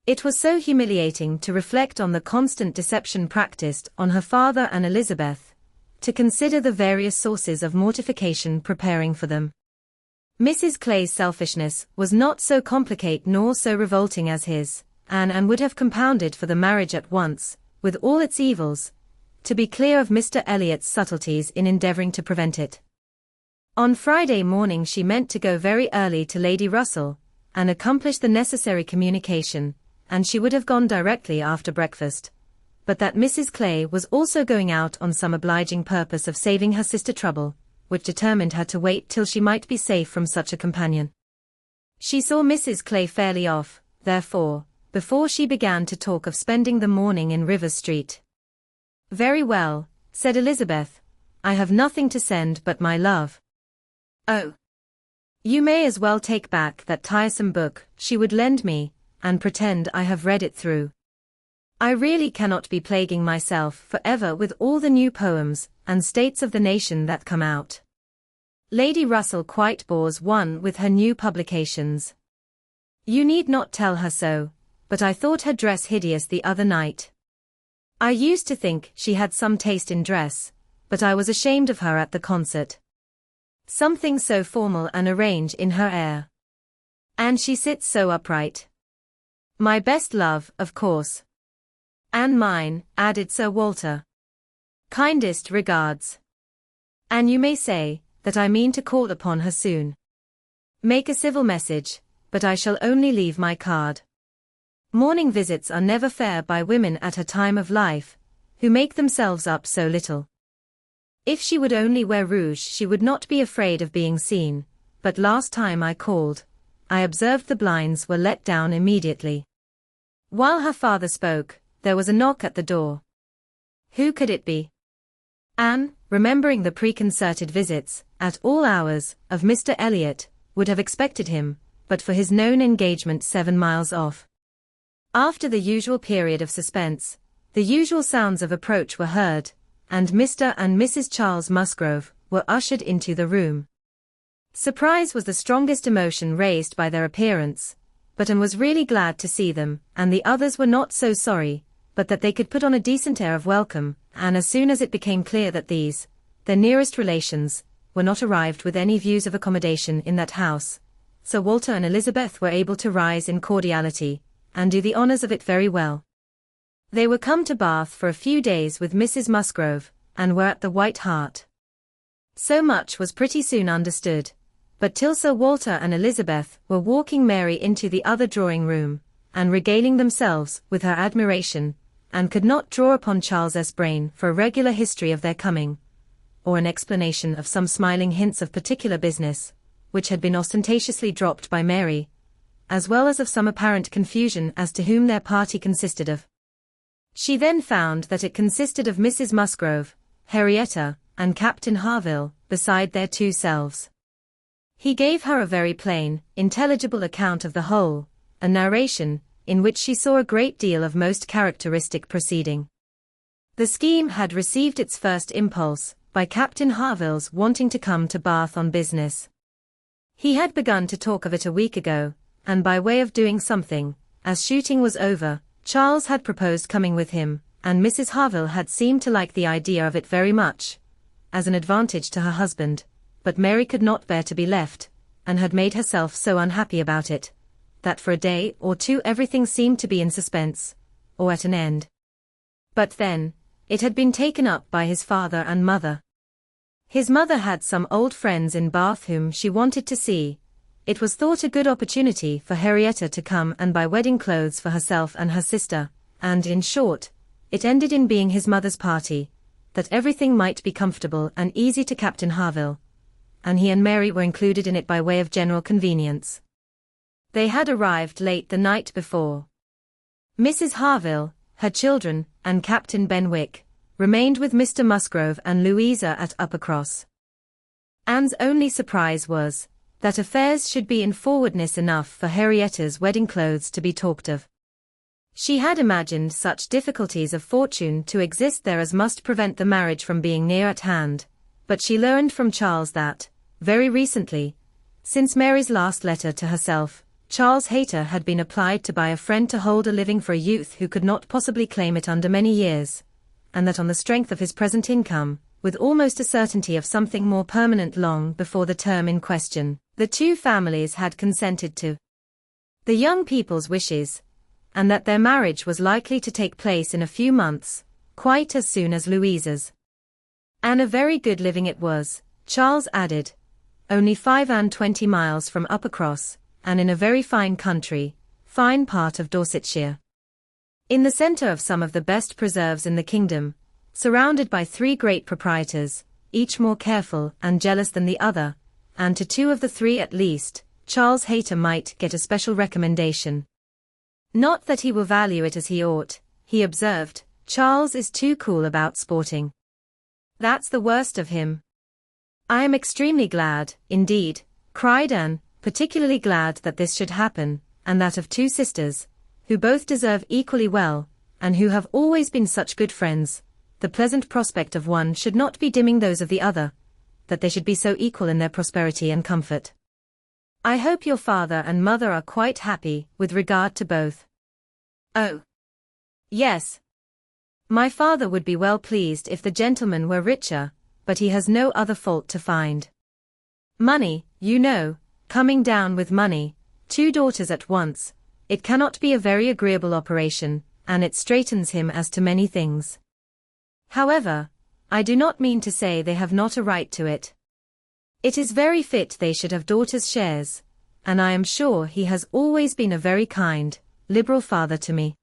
It was so humiliating to reflect on the constant deception practiced on her father and Elizabeth, to consider the various sources of mortification preparing for them. Mrs. Clay's selfishness was not so complicate nor so revolting as his, and would have compounded for the marriage at once, with all its evils, to be clear of Mr. Elliot's subtleties in endeavouring to prevent it. On Friday morning she meant to go very early to Lady Russell, and accomplish the necessary communication, and she would have gone directly after breakfast, but that Mrs. Clay was also going out on some obliging purpose of saving her sister trouble, which determined her to wait till she might be safe from such a companion. She saw Mrs. Clay fairly off, therefore, before she began to talk of spending the morning in Rivers Street. "Very well," said Elizabeth, "I have nothing to send but my love." "Oh, you may as well take back that tiresome book she would lend me, and pretend I have read it through. I really cannot be plaguing myself forever with all the new poems and states of the nation that come out. Lady Russell quite bores one with her new publications. You need not tell her so, but I thought her dress hideous the other night. I used to think she had some taste in dress, but I was ashamed of her at the concert. Something so formal and arranged in her air. And she sits so upright. My best love, of course. And mine," added Sir Walter. "Kindest regards. And you may say that I mean to call upon her soon. Make a civil message, but I shall only leave my card. Morning visits are never fair by women at her time of life, who make themselves up so little. If she would only wear rouge she would not be afraid of being seen, but last time I called, I observed the blinds were let down immediately." While her father spoke, there was a knock at the door. Who could it be? Anne, remembering the preconcerted visits, at all hours, of Mr. Elliot, would have expected him, but for his known engagement 7 miles off. After the usual period of suspense, the usual sounds of approach were heard, and Mr. and Mrs. Charles Musgrove were ushered into the room. Surprise was the strongest emotion raised by their appearance, but Anne was really glad to see them, and the others were not so sorry, but that they could put on a decent air of welcome, and as soon as it became clear that these, their nearest relations, were not arrived with any views of accommodation in that house, Sir Walter and Elizabeth were able to rise in cordiality, and do the honours of it very well. They were come to Bath for a few days with Mrs. Musgrove, and were at the White Hart. So much was pretty soon understood, but till Sir Walter and Elizabeth were walking Mary into the other drawing-room, and regaling themselves with her admiration, and could not draw upon Charles's brain for a regular history of their coming, or an explanation of some smiling hints of particular business, which had been ostentatiously dropped by Mary, as well as of some apparent confusion as to whom their party consisted of. She then found that it consisted of Mrs. Musgrove, Henrietta, and Captain Harville, beside their two selves. He gave her a very plain, intelligible account of the whole, a narration, in which she saw a great deal of most characteristic proceeding. The scheme had received its first impulse, by Captain Harville's wanting to come to Bath on business. He had begun to talk of it a week ago, and by way of doing something, as shooting was over, Charles had proposed coming with him, and Mrs. Harville had seemed to like the idea of it very much, as an advantage to her husband, but Mary could not bear to be left, and had made herself so unhappy about it, that for a day or two everything seemed to be in suspense, or at an end. But then, it had been taken up by his father and mother. His mother had some old friends in Bath whom she wanted to see. It was thought a good opportunity for Henrietta to come and buy wedding clothes for herself and her sister, and in short, it ended in being his mother's party, that everything might be comfortable and easy to Captain Harville, and he and Mary were included in it by way of general convenience. They had arrived late the night before. Mrs. Harville, her children, and Captain Benwick, remained with Mr. Musgrove and Louisa at Uppercross. Anne's only surprise was, that affairs should be in forwardness enough for Henrietta's wedding clothes to be talked of. She had imagined such difficulties of fortune to exist there as must prevent the marriage from being near at hand, but she learned from Charles that, very recently, since Mary's last letter to herself, Charles Hayter had been applied to by a friend to hold a living for a youth who could not possibly claim it under many years, and that on the strength of his present income, with almost a certainty of something more permanent long before the term in question, the two families had consented to the young people's wishes, and that their marriage was likely to take place in a few months, quite as soon as Louisa's. And a very good living it was, Charles added, only 25 miles from Uppercross, and in a very fine country, fine part of Dorsetshire. In the centre of some of the best preserves in the kingdom, surrounded by 3 great proprietors, each more careful and jealous than the other, and to 2 of the 3 at least, Charles Hayter might get a special recommendation. Not that he will value it as he ought, he observed, Charles is too cool about sporting. That's the worst of him. I am extremely glad, indeed, cried Anne, particularly glad that this should happen, and that of 2 sisters, who both deserve equally well, and who have always been such good friends, the pleasant prospect of one should not be dimming those of the other, that they should be so equal in their prosperity and comfort. I hope your father and mother are quite happy with regard to both. Oh, yes. My father would be well pleased if the gentleman were richer, but he has no other fault to find. Money, you know, coming down with money, 2 daughters at once, it cannot be a very agreeable operation, and it straightens him as to many things. However, I do not mean to say they have not a right to it. It is very fit they should have daughters' shares, and I am sure he has always been a very kind, liberal father to me.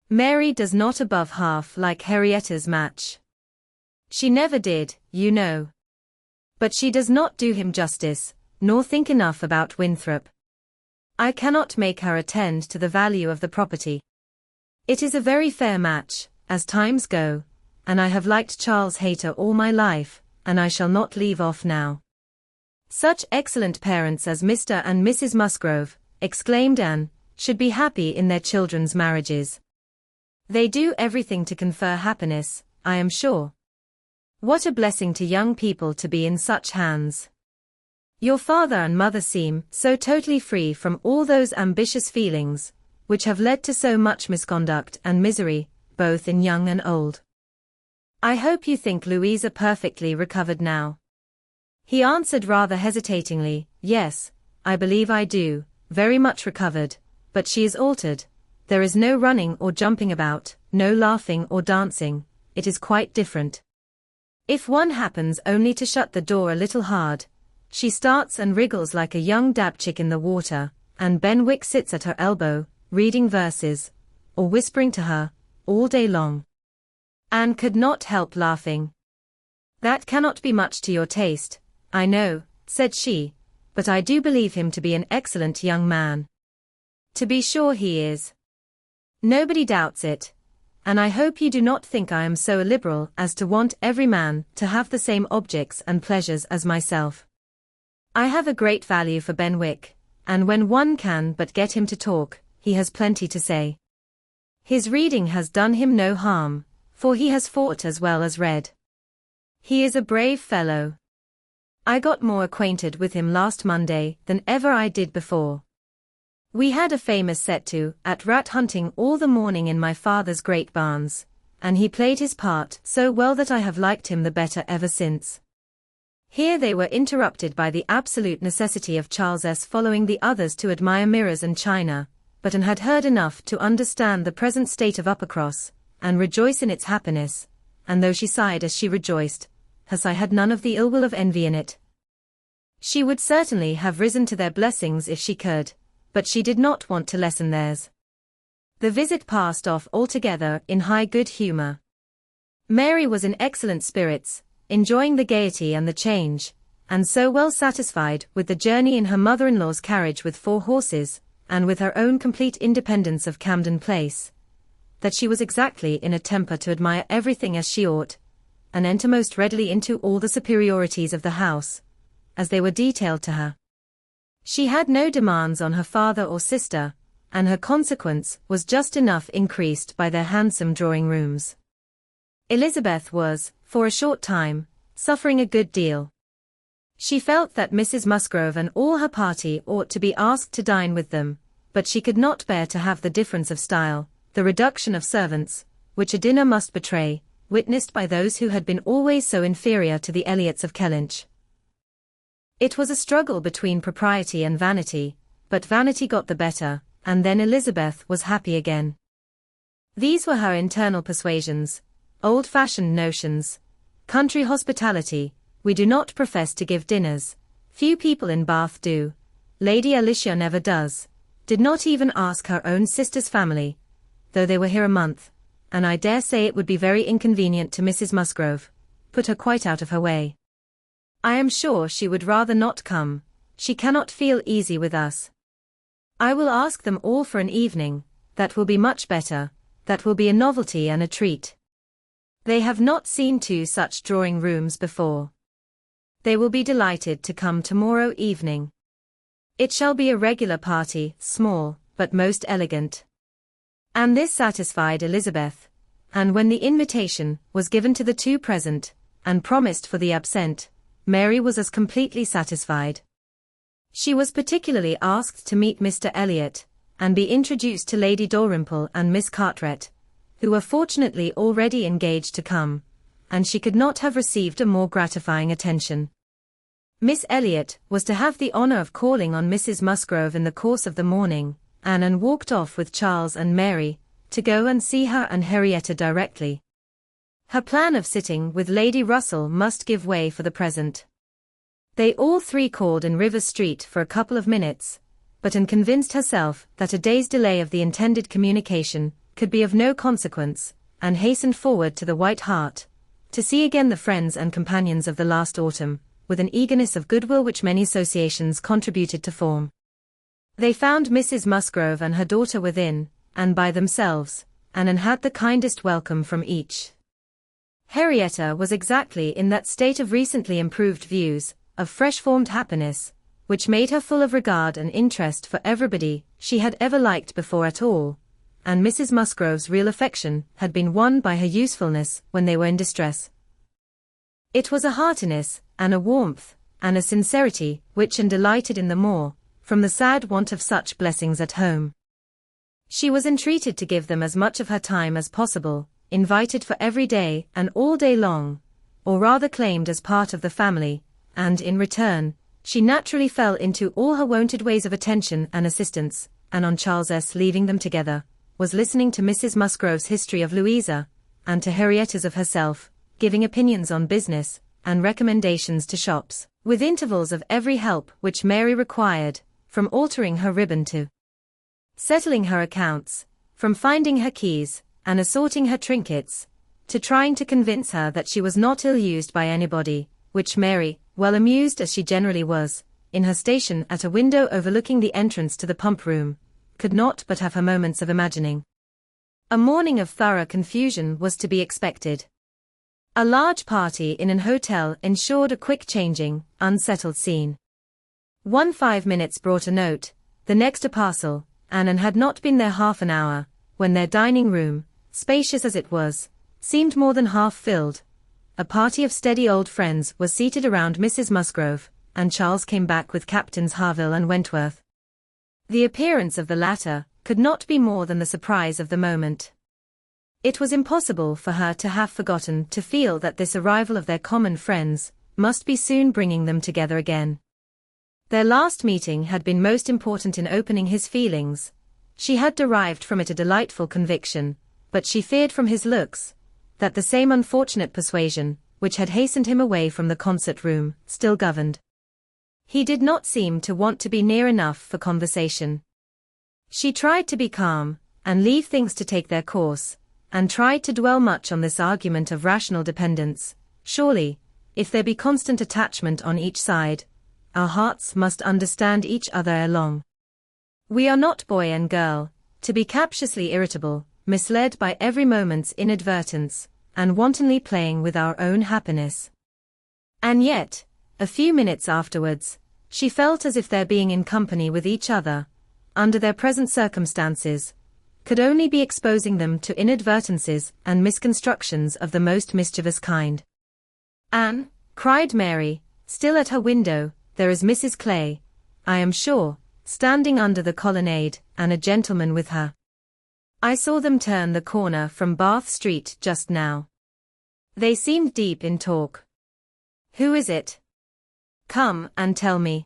Mary does not above half like Henrietta's match. She never did, you know. But she does not do him justice, nor think enough about Winthrop. I cannot make her attend to the value of the property. It is a very fair match, as times go, and I have liked Charles Hayter all my life, and I shall not leave off now. Such excellent parents as Mr. and Mrs. Musgrove, exclaimed Anne, should be happy in their children's marriages. They do everything to confer happiness, I am sure. What a blessing to young people to be in such hands. Your father and mother seem so totally free from all those ambitious feelings, which have led to so much misconduct and misery, both in young and old. I hope you think Louisa perfectly recovered now. He answered rather hesitatingly, yes, I believe I do, very much recovered, but she is altered, There is no running or jumping about, no laughing or dancing. It is quite different. If one happens only to shut the door a little hard, she starts and wriggles like a young dabchick in the water, and Benwick sits at her elbow, reading verses, or whispering to her, all day long. Anne could not help laughing. That cannot be much to your taste, I know, said she, but I do believe him to be an excellent young man. To be sure he is. Nobody doubts it. And I hope you do not think I am so illiberal as to want every man to have the same objects and pleasures as myself. I have a great value for Benwick, and when one can but get him to talk, he has plenty to say. His reading has done him no harm, for he has fought as well as read. He is a brave fellow. I got more acquainted with him last Monday than ever I did before. We had a famous set-to at rat hunting all the morning in my father's great barns, and he played his part so well that I have liked him the better ever since. Here they were interrupted by the absolute necessity of Charles following the others to admire mirrors and china, but Anne had heard enough to understand the present state of Uppercross, and rejoice in its happiness, and though she sighed as she rejoiced, her sigh had none of the ill will of envy in it. She would certainly have risen to their blessings if she could, but she did not want to lessen theirs. The visit passed off altogether in high good humor. Mary was in excellent spirits, enjoying the gaiety and the change, and so well satisfied with the journey in her mother-in-law's carriage with 4 horses, and with her own complete independence of Camden Place, that she was exactly in a temper to admire everything as she ought, and enter most readily into all the superiorities of the house, as they were detailed to her. She had no demands on her father or sister, and her consequence was just enough increased by their handsome drawing-rooms. Elizabeth was, for a short time, suffering a good deal. She felt that Mrs. Musgrove and all her party ought to be asked to dine with them, but she could not bear to have the difference of style, the reduction of servants, which a dinner must betray, witnessed by those who had been always so inferior to the Elliots of Kellynch. It was a struggle between propriety and vanity, but vanity got the better, and then Elizabeth was happy again. These were her internal persuasions, old-fashioned notions, country hospitality. We do not profess to give dinners, few people in Bath do, Lady Alicia never does, did not even ask her own sister's family, though they were here a month, and I dare say it would be very inconvenient to Mrs. Musgrove, put her quite out of her way. I am sure she would rather not come, she cannot feel easy with us. I will ask them all for an evening, that will be much better, that will be a novelty and a treat. They have not seen 2 such drawing-rooms before. They will be delighted to come tomorrow evening. It shall be a regular party, small, but most elegant. And this satisfied Elizabeth, and when the invitation was given to the 2 present, and promised for the absent, Mary was as completely satisfied. She was particularly asked to meet Mr. Elliot, and be introduced to Lady Dalrymple and Miss Carteret, who were fortunately already engaged to come, and she could not have received a more gratifying attention. Miss Elliot was to have the honor of calling on Mrs. Musgrove in the course of the morning, and Anne walked off with Charles and Mary, to go and see her and Henrietta directly. Her plan of sitting with Lady Russell must give way for the present. They all 3 called in Rivers Street for a couple of minutes, but Anne convinced herself that a day's delay of the intended communication could be of no consequence, and hastened forward to the White Hart, to see again the friends and companions of the last autumn, with an eagerness of goodwill which many associations contributed to form. They found Mrs. Musgrove and her daughter within, and by themselves, and Anne had the kindest welcome from each. Henrietta was exactly in that state of recently improved views, of fresh-formed happiness, which made her full of regard and interest for everybody she had ever liked before at all, and Mrs. Musgrove's real affection had been won by her usefulness when they were in distress. It was a heartiness, and a warmth, and a sincerity, which Anne delighted in the more, from the sad want of such blessings at home. She was entreated to give them as much of her time as possible, invited for every day and all day long, or rather claimed as part of the family, and in return, she naturally fell into all her wonted ways of attention and assistance, and on Charles leaving them together, was listening to Mrs. Musgrove's history of Louisa, and to Henrietta's of herself, giving opinions on business, and recommendations to shops, with intervals of every help which Mary required, from altering her ribbon to settling her accounts, from finding her keys, and assorting her trinkets, to trying to convince her that she was not ill-used by anybody, which Mary, well amused as she generally was, in her station at a window overlooking the entrance to the pump-room, could not but have her moments of imagining. A morning of thorough confusion was to be expected. A large party in an hotel ensured a quick-changing, unsettled scene. 5 minutes brought a note, the next a parcel, and had not been there half an hour, when their dining-room, spacious as it was, seemed more than half filled. A party of steady old friends was seated around Mrs. Musgrove, and Charles came back with Captains Harville and Wentworth. The appearance of the latter could not be more than the surprise of the moment. It was impossible for her to have forgotten to feel that this arrival of their common friends must be soon bringing them together again. Their last meeting had been most important in opening his feelings. She had derived from it a delightful conviction, but she feared from his looks that the same unfortunate persuasion, which had hastened him away from the concert-room, still governed. He did not seem to want to be near enough for conversation. She tried to be calm, and leave things to take their course, and tried to dwell much on this argument of rational dependence. Surely, if there be constant attachment on each side, our hearts must understand each other ere long. We are not boy and girl, to be captiously irritable, misled by every moment's inadvertence, and wantonly playing with our own happiness. And yet, a few minutes afterwards, she felt as if their being in company with each other, under their present circumstances, could only be exposing them to inadvertences and misconstructions of the most mischievous kind. "Anne," cried Mary, still at her window, "there is Mrs. Clay, I am sure, standing under the colonnade, and a gentleman with her. I saw them turn the corner from Bath Street just now. They seemed deep in talk. Who is it? Come and tell me.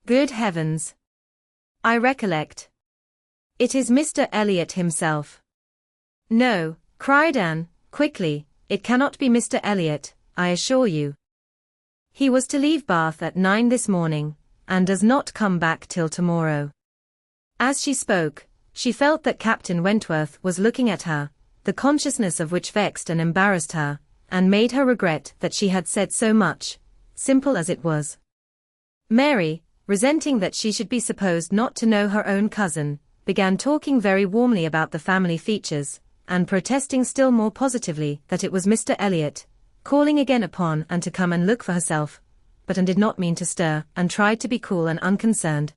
Good heavens! I recollect. It is Mr. Elliot himself." "No," cried Anne, quickly, "it cannot be Mr. Elliot, I assure you. He was to leave Bath at 9 this morning, and does not come back till tomorrow." As she spoke, she felt that Captain Wentworth was looking at her, the consciousness of which vexed and embarrassed her, and made her regret that she had said so much, simple as it was. Mary, resenting that she should be supposed not to know her own cousin, began talking very warmly about the family features, and protesting still more positively that it was Mr. Elliot, calling again upon Anne to come and look for herself, but Anne did not mean to stir, and tried to be cool and unconcerned.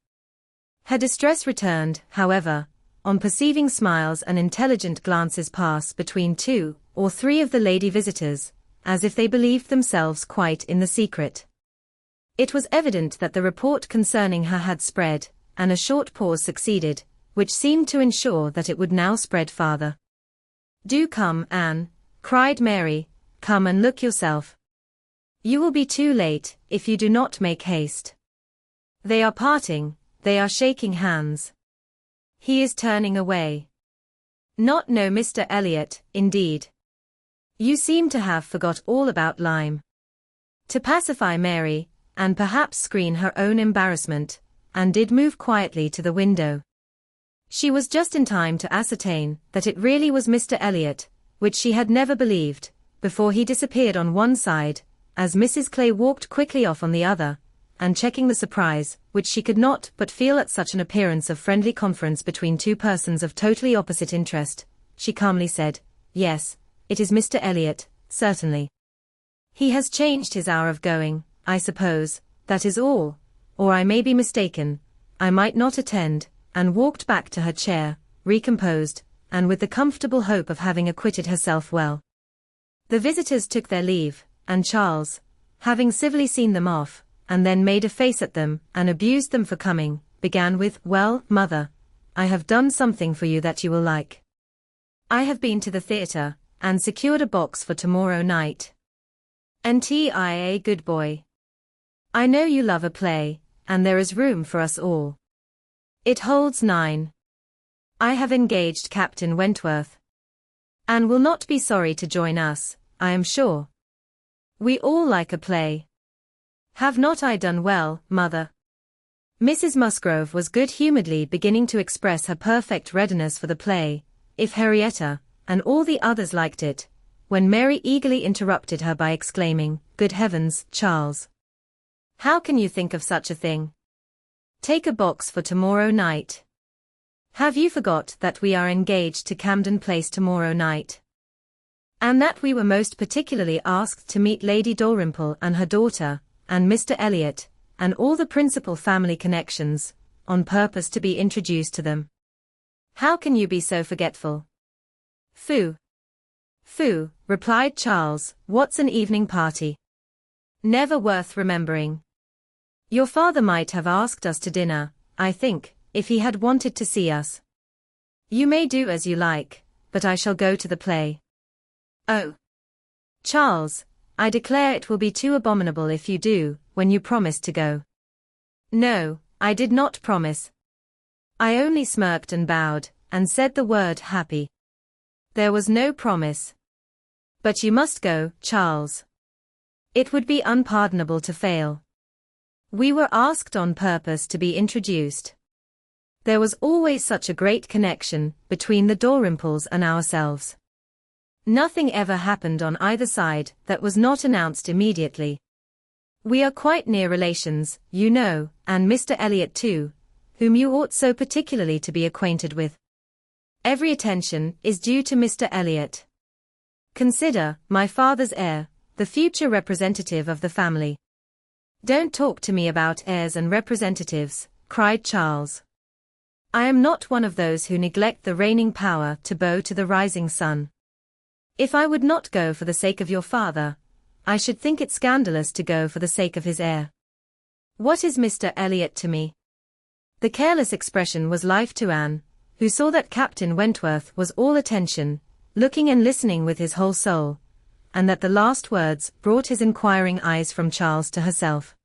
Her distress returned, however, on perceiving smiles and intelligent glances pass between 2 or 3 of the lady visitors, as if they believed themselves quite in the secret. It was evident that the report concerning her had spread, and a short pause succeeded, which seemed to ensure that it would now spread farther. "Do come, Anne," cried Mary, "come and look yourself. You will be too late, if you do not make haste. They are parting, they are shaking hands. He is turning away. Not know Mr. Elliot, indeed. You seem to have forgot all about Lyme." To pacify Mary, and perhaps screen her own embarrassment, Anne did move quietly to the window. She was just in time to ascertain that it really was Mr. Elliot, which she had never believed, before he disappeared on one side, as Mrs. Clay walked quickly off on the other, and checking the surprise, which she could not but feel at such an appearance of friendly conference between 2 persons of totally opposite interest, she calmly said, "Yes, it is Mr. Elliot, certainly. He has changed his hour of going, I suppose, that is all, or I may be mistaken, I might not attend," and walked back to her chair, recomposed, and with the comfortable hope of having acquitted herself well. The visitors took their leave, and Charles, having civilly seen them off, and then made a face at them, and abused them for coming, began with, "Well, mother, I have done something for you that you will like. I have been to the theatre, and secured a box for tomorrow night. Ntia, good boy. I know you love a play, and there is room for us all. It holds 9. I have engaged Captain Wentworth. Anne will not be sorry to join us, I am sure. We all like a play. Have not I done well, mother? Mrs. Musgrove was good-humouredly beginning to express her perfect readiness for the play, if Henrietta and all the others liked it, when Mary eagerly interrupted her by exclaiming, "Good heavens, Charles! How can you think of such a thing? Take a box for tomorrow night. Have you forgot that we are engaged to Camden Place tomorrow night? And that we were most particularly asked to meet Lady Dalrymple and her daughter, and Mr. Elliot, and all the principal family connections, on purpose to be introduced to them? How can you be so forgetful?" "Phoo! Phoo," replied Charles, "what's an evening party? Never worth remembering. Your father might have asked us to dinner, I think, if he had wanted to see us. You may do as you like, but I shall go to the play." "Oh, Charles, I declare it will be too abominable if you do, when you promised to go." "No, I did not promise. I only smirked and bowed, and said the word happy. There was no promise. But you must go, Charles. It would be unpardonable to fail. We were asked on purpose to be introduced. There was always such a great connection between the Dalrymples and ourselves. Nothing ever happened on either side that was not announced immediately. We are quite near relations, you know, and Mr. Elliot too, whom you ought so particularly to be acquainted with. Every attention is due to Mr. Elliot. Consider, my father's heir, the future representative of the family." "Don't talk to me about heirs and representatives," cried Charles. "I am not one of those who neglect the reigning power to bow to the rising sun. If I would not go for the sake of your father, I should think it scandalous to go for the sake of his heir. What is Mr. Elliot to me?" The careless expression was life to Anne, who saw that Captain Wentworth was all attention, looking and listening with his whole soul, and that the last words brought his inquiring eyes from Charles to herself.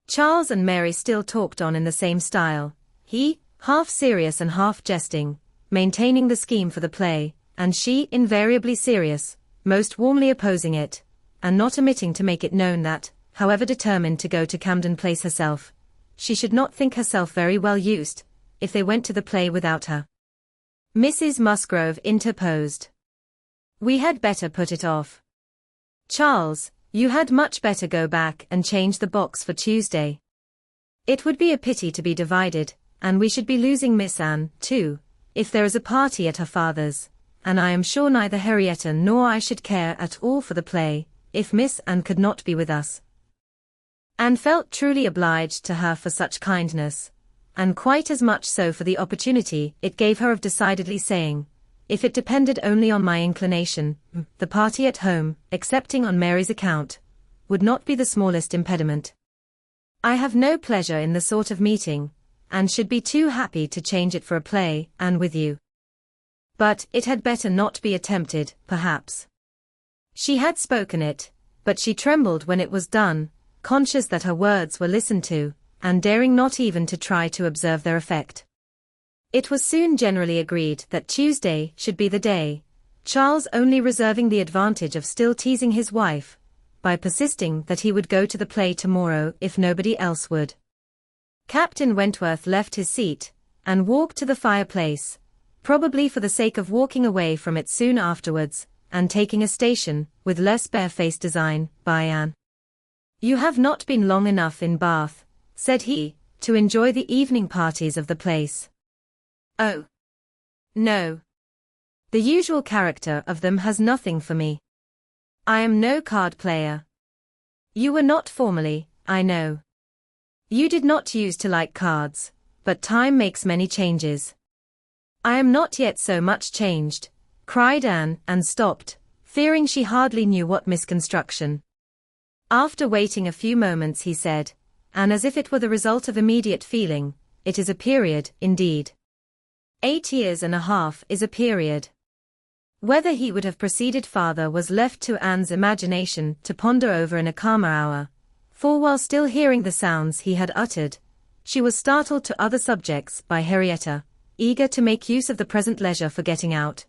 Charles and Mary still talked on in the same style, he, half serious and half jesting, maintaining the scheme for the play, and she invariably serious, most warmly opposing it, and not omitting to make it known that, however determined to go to Camden Place herself, she should not think herself very well used, if they went to the play without her. Mrs. Musgrove interposed. "We had better put it off. Charles, you had much better go back and change the box for Tuesday. It would be a pity to be divided, and we should be losing Miss Anne, too, if there is a party at her father's, and I am sure neither Henrietta nor I should care at all for the play, if Miss Anne could not be with us." Anne felt truly obliged to her for such kindness, and quite as much so for the opportunity it gave her of decidedly saying, "If it depended only on my inclination, the party at home, excepting on Mary's account, would not be the smallest impediment. I have no pleasure in the sort of meeting, and should be too happy to change it for a play, and with you. But it had better not be attempted, perhaps." She had spoken it, but she trembled when it was done, conscious that her words were listened to, and daring not even to try to observe their effect. It was soon generally agreed that Tuesday should be the day, Charles only reserving the advantage of still teasing his wife, by persisting that he would go to the play tomorrow if nobody else would. Captain Wentworth left his seat, and walked to the fireplace, probably for the sake of walking away from it soon afterwards, and taking a station, with less barefaced design, by Anne. "You have not been long enough in Bath," said he, "to enjoy the evening parties of the place." "Oh, no. The usual character of them has nothing for me. I am no card player. You were not formerly, I know. You did not use to like cards, but time makes many changes." "I am not yet so much changed," cried Anne, and stopped, fearing she hardly knew what misconstruction. After waiting a few moments he said, and as if it were the result of immediate feeling, "It is a period, indeed. 8 years and a half is a period." Whether he would have proceeded farther was left to Anne's imagination to ponder over in a calmer hour, for while still hearing the sounds he had uttered, she was startled to other subjects by Henrietta, eager to make use of the present leisure for getting out,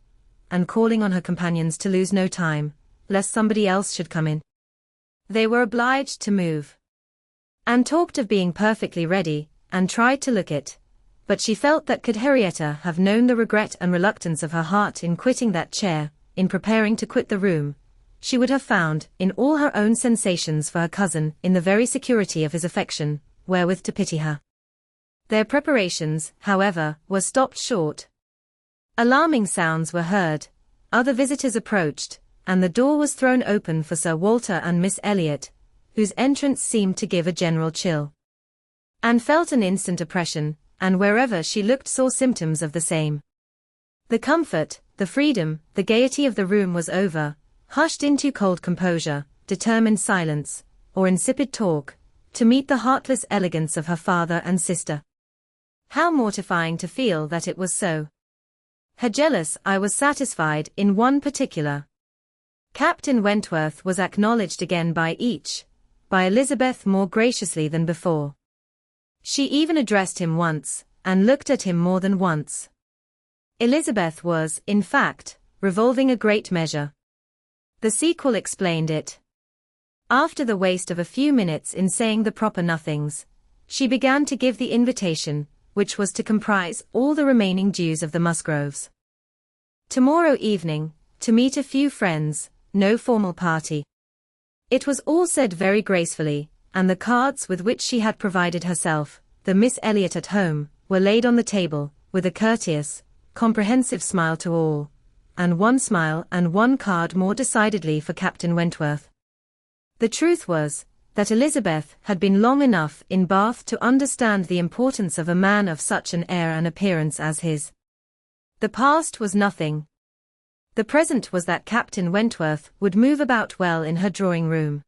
and calling on her companions to lose no time, lest somebody else should come in. They were obliged to move. Anne talked of being perfectly ready, and tried to look it, but she felt that could Henrietta have known the regret and reluctance of her heart in quitting that chair, in preparing to quit the room, she would have found, in all her own sensations for her cousin, in the very security of his affection, wherewith to pity her. Their preparations, however, were stopped short. Alarming sounds were heard, other visitors approached, and the door was thrown open for Sir Walter and Miss Elliot, whose entrance seemed to give a general chill. Anne felt an instant oppression, and wherever she looked saw symptoms of the same. The comfort, the freedom, the gaiety of the room was over, hushed into cold composure, determined silence, or insipid talk, to meet the heartless elegance of her father and sister. How mortifying to feel that it was so. Her jealous eye was satisfied in one particular. Captain Wentworth was acknowledged again by each, by Elizabeth more graciously than before. She even addressed him once, and looked at him more than once. Elizabeth was, in fact, revolving a great measure. The sequel explained it. After the waste of a few minutes in saying the proper nothings, she began to give the invitation, which was to comprise all the remaining dues of the Musgroves. Tomorrow evening, to meet a few friends, no formal party. It was all said very gracefully, and the cards with which she had provided herself, the Miss Elliot at home, were laid on the table, with a courteous, comprehensive smile to all, and one smile and one card more decidedly for Captain Wentworth. The truth was, that Elizabeth had been long enough in Bath to understand the importance of a man of such an air and appearance as his. The past was nothing. The present was that Captain Wentworth would move about well in her drawing-room.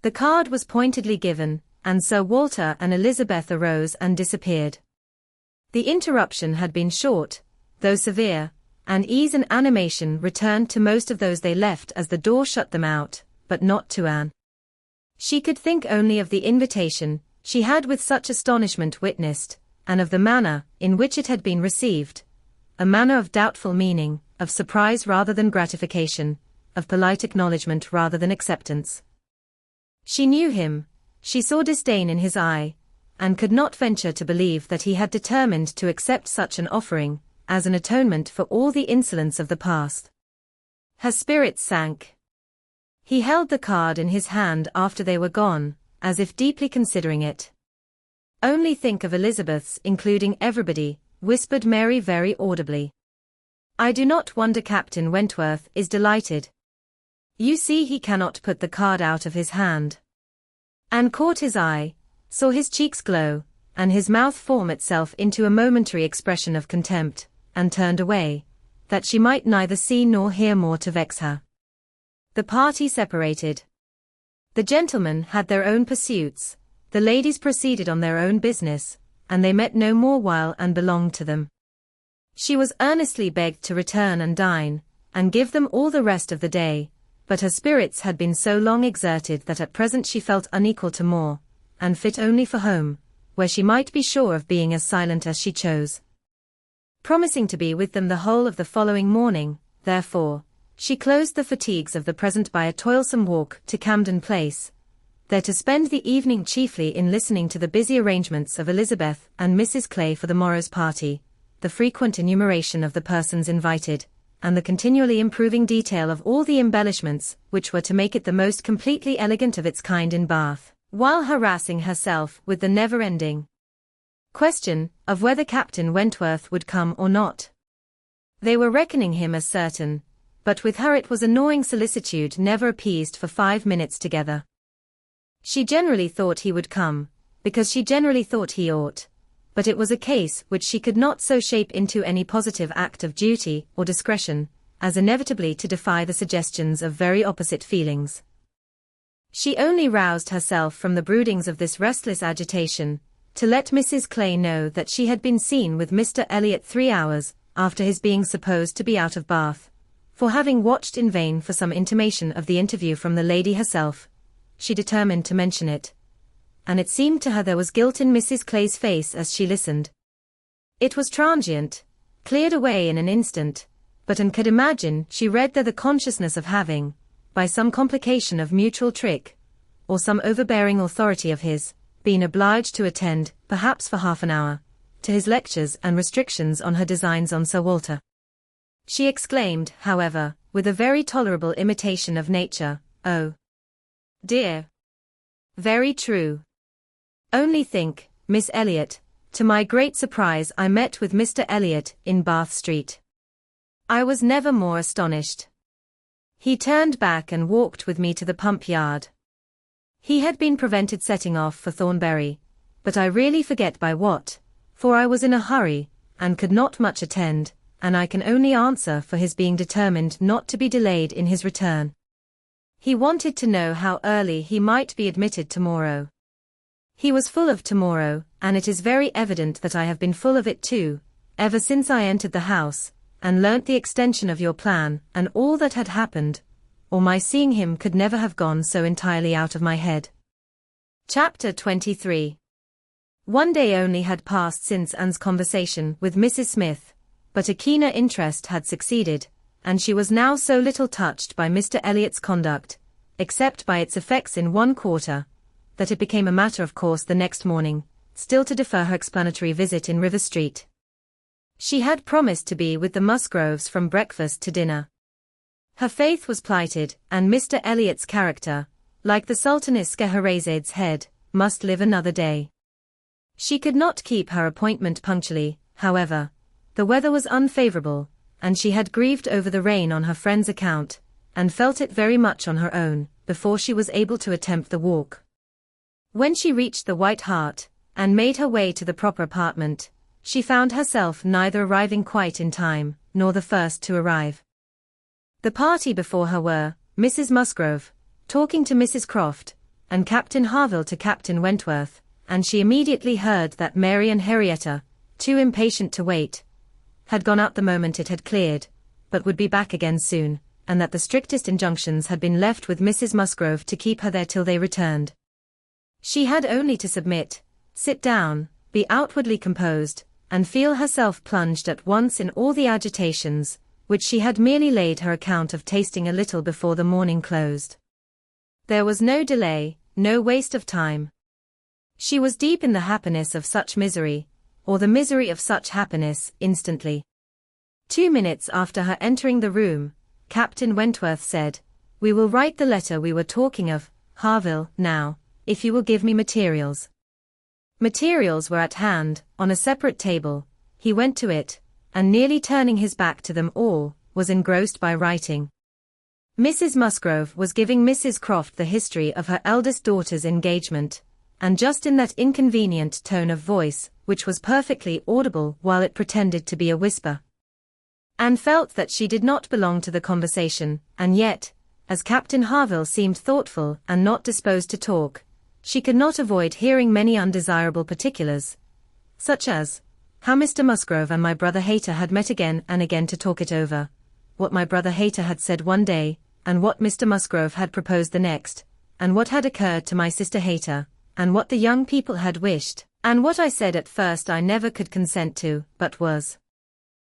The card was pointedly given, and Sir Walter and Elizabeth arose and disappeared. The interruption had been short, though severe, and ease and animation returned to most of those they left as the door shut them out, but not to Anne. She could think only of the invitation she had with such astonishment witnessed, and of the manner in which it had been received, a manner of doubtful meaning, of surprise rather than gratification, of polite acknowledgment rather than acceptance. She knew him, she saw disdain in his eye, and could not venture to believe that he had determined to accept such an offering, as an atonement for all the insolence of the past. Her spirits sank. He held the card in his hand after they were gone, as if deeply considering it. "Only think of Elizabeth's including everybody," whispered Mary very audibly. "I do not wonder Captain Wentworth is delighted. You see he cannot put the card out of his hand." Anne caught his eye, saw his cheeks glow, and his mouth form itself into a momentary expression of contempt, and turned away, that she might neither see nor hear more to vex her. The party separated. The gentlemen had their own pursuits, the ladies proceeded on their own business, and they met no more while Anne belonged to them. She was earnestly begged to return and dine, and give them all the rest of the day, but her spirits had been so long exerted that at present she felt unequal to more, and fit only for home, where she might be sure of being as silent as she chose. Promising to be with them the whole of the following morning, therefore, she closed the fatigues of the present by a toilsome walk to Camden Place, there to spend the evening chiefly in listening to the busy arrangements of Elizabeth and Mrs. Clay for the morrow's party, the frequent enumeration of the persons invited, and the continually improving detail of all the embellishments which were to make it the most completely elegant of its kind in Bath, while harassing herself with the never-ending question of whether Captain Wentworth would come or not. They were reckoning him as certain, but with her it was a gnawing solicitude never appeased for 5 minutes together. She generally thought he would come, because she generally thought he ought, but it was a case which she could not so shape into any positive act of duty or discretion, as inevitably to defy the suggestions of very opposite feelings. She only roused herself from the broodings of this restless agitation, to let Mrs. Clay know that she had been seen with Mr. Elliot 3 hours after his being supposed to be out of Bath, for having watched in vain for some intimation of the interview from the lady herself, she determined to mention it, and it seemed to her there was guilt in Mrs. Clay's face as she listened. It was transient, cleared away in an instant, but Anne could imagine she read there the consciousness of having, by some complication of mutual trick, or some overbearing authority of his, been obliged to attend, perhaps for half an hour, to his lectures and restrictions on her designs on Sir Walter. She exclaimed, however, with a very tolerable imitation of nature, "Oh, dear! Very true. Only think, Miss Elliot, to my great surprise I met with Mr. Elliot in Bath Street. I was never more astonished. He turned back and walked with me to the pump yard. He had been prevented setting off for Thornbury, but I really forget by what, for I was in a hurry, and could not much attend, and I can only answer for his being determined not to be delayed in his return. He wanted to know how early he might be admitted tomorrow. He was full of tomorrow, and it is very evident that I have been full of it too, ever since I entered the house, and learnt the extension of your plan, and all that had happened, or my seeing him could never have gone so entirely out of my head." Chapter 23. One day only had passed since Anne's conversation with Mrs. Smith, but a keener interest had succeeded, and she was now so little touched by Mr. Elliot's conduct, except by its effects in one quarter, that it became a matter of course the next morning, still to defer her explanatory visit in River Street. She had promised to be with the Musgroves from breakfast to dinner. Her faith was plighted, and Mr. Elliot's character, like the Sultaness Scheherazade's head, must live another day. She could not keep her appointment punctually, however. The weather was unfavourable, and she had grieved over the rain on her friend's account, and felt it very much on her own, before she was able to attempt the walk. When she reached the White Hart, and made her way to the proper apartment, she found herself neither arriving quite in time, nor the first to arrive. The party before her were, Mrs. Musgrove, talking to Mrs. Croft, and Captain Harville to Captain Wentworth, and she immediately heard that Mary and Henrietta, too impatient to wait, had gone out the moment it had cleared, but would be back again soon, and that the strictest injunctions had been left with Mrs. Musgrove to keep her there till they returned. She had only to submit, sit down, be outwardly composed, and feel herself plunged at once in all the agitations, which she had merely laid her account of tasting a little before the morning closed. There was no delay, no waste of time. She was deep in the happiness of such misery, or the misery of such happiness, instantly. 2 minutes after her entering the room, Captain Wentworth said, "We will write the letter we were talking of, Harville, now, if you will give me materials." Materials were at hand, on a separate table. He went to it, and nearly turning his back to them all, was engrossed by writing. Mrs. Musgrove was giving Mrs. Croft the history of her eldest daughter's engagement, and just in that inconvenient tone of voice, which was perfectly audible while it pretended to be a whisper. Anne felt that she did not belong to the conversation, and yet, as Captain Harville seemed thoughtful and not disposed to talk, she could not avoid hearing many undesirable particulars, such as, how Mr. Musgrove and my brother Hayter had met again and again to talk it over, what my brother Hayter had said one day, and what Mr. Musgrove had proposed the next, and what had occurred to my sister Hayter, and what the young people had wished, and what I said at first I never could consent to, but was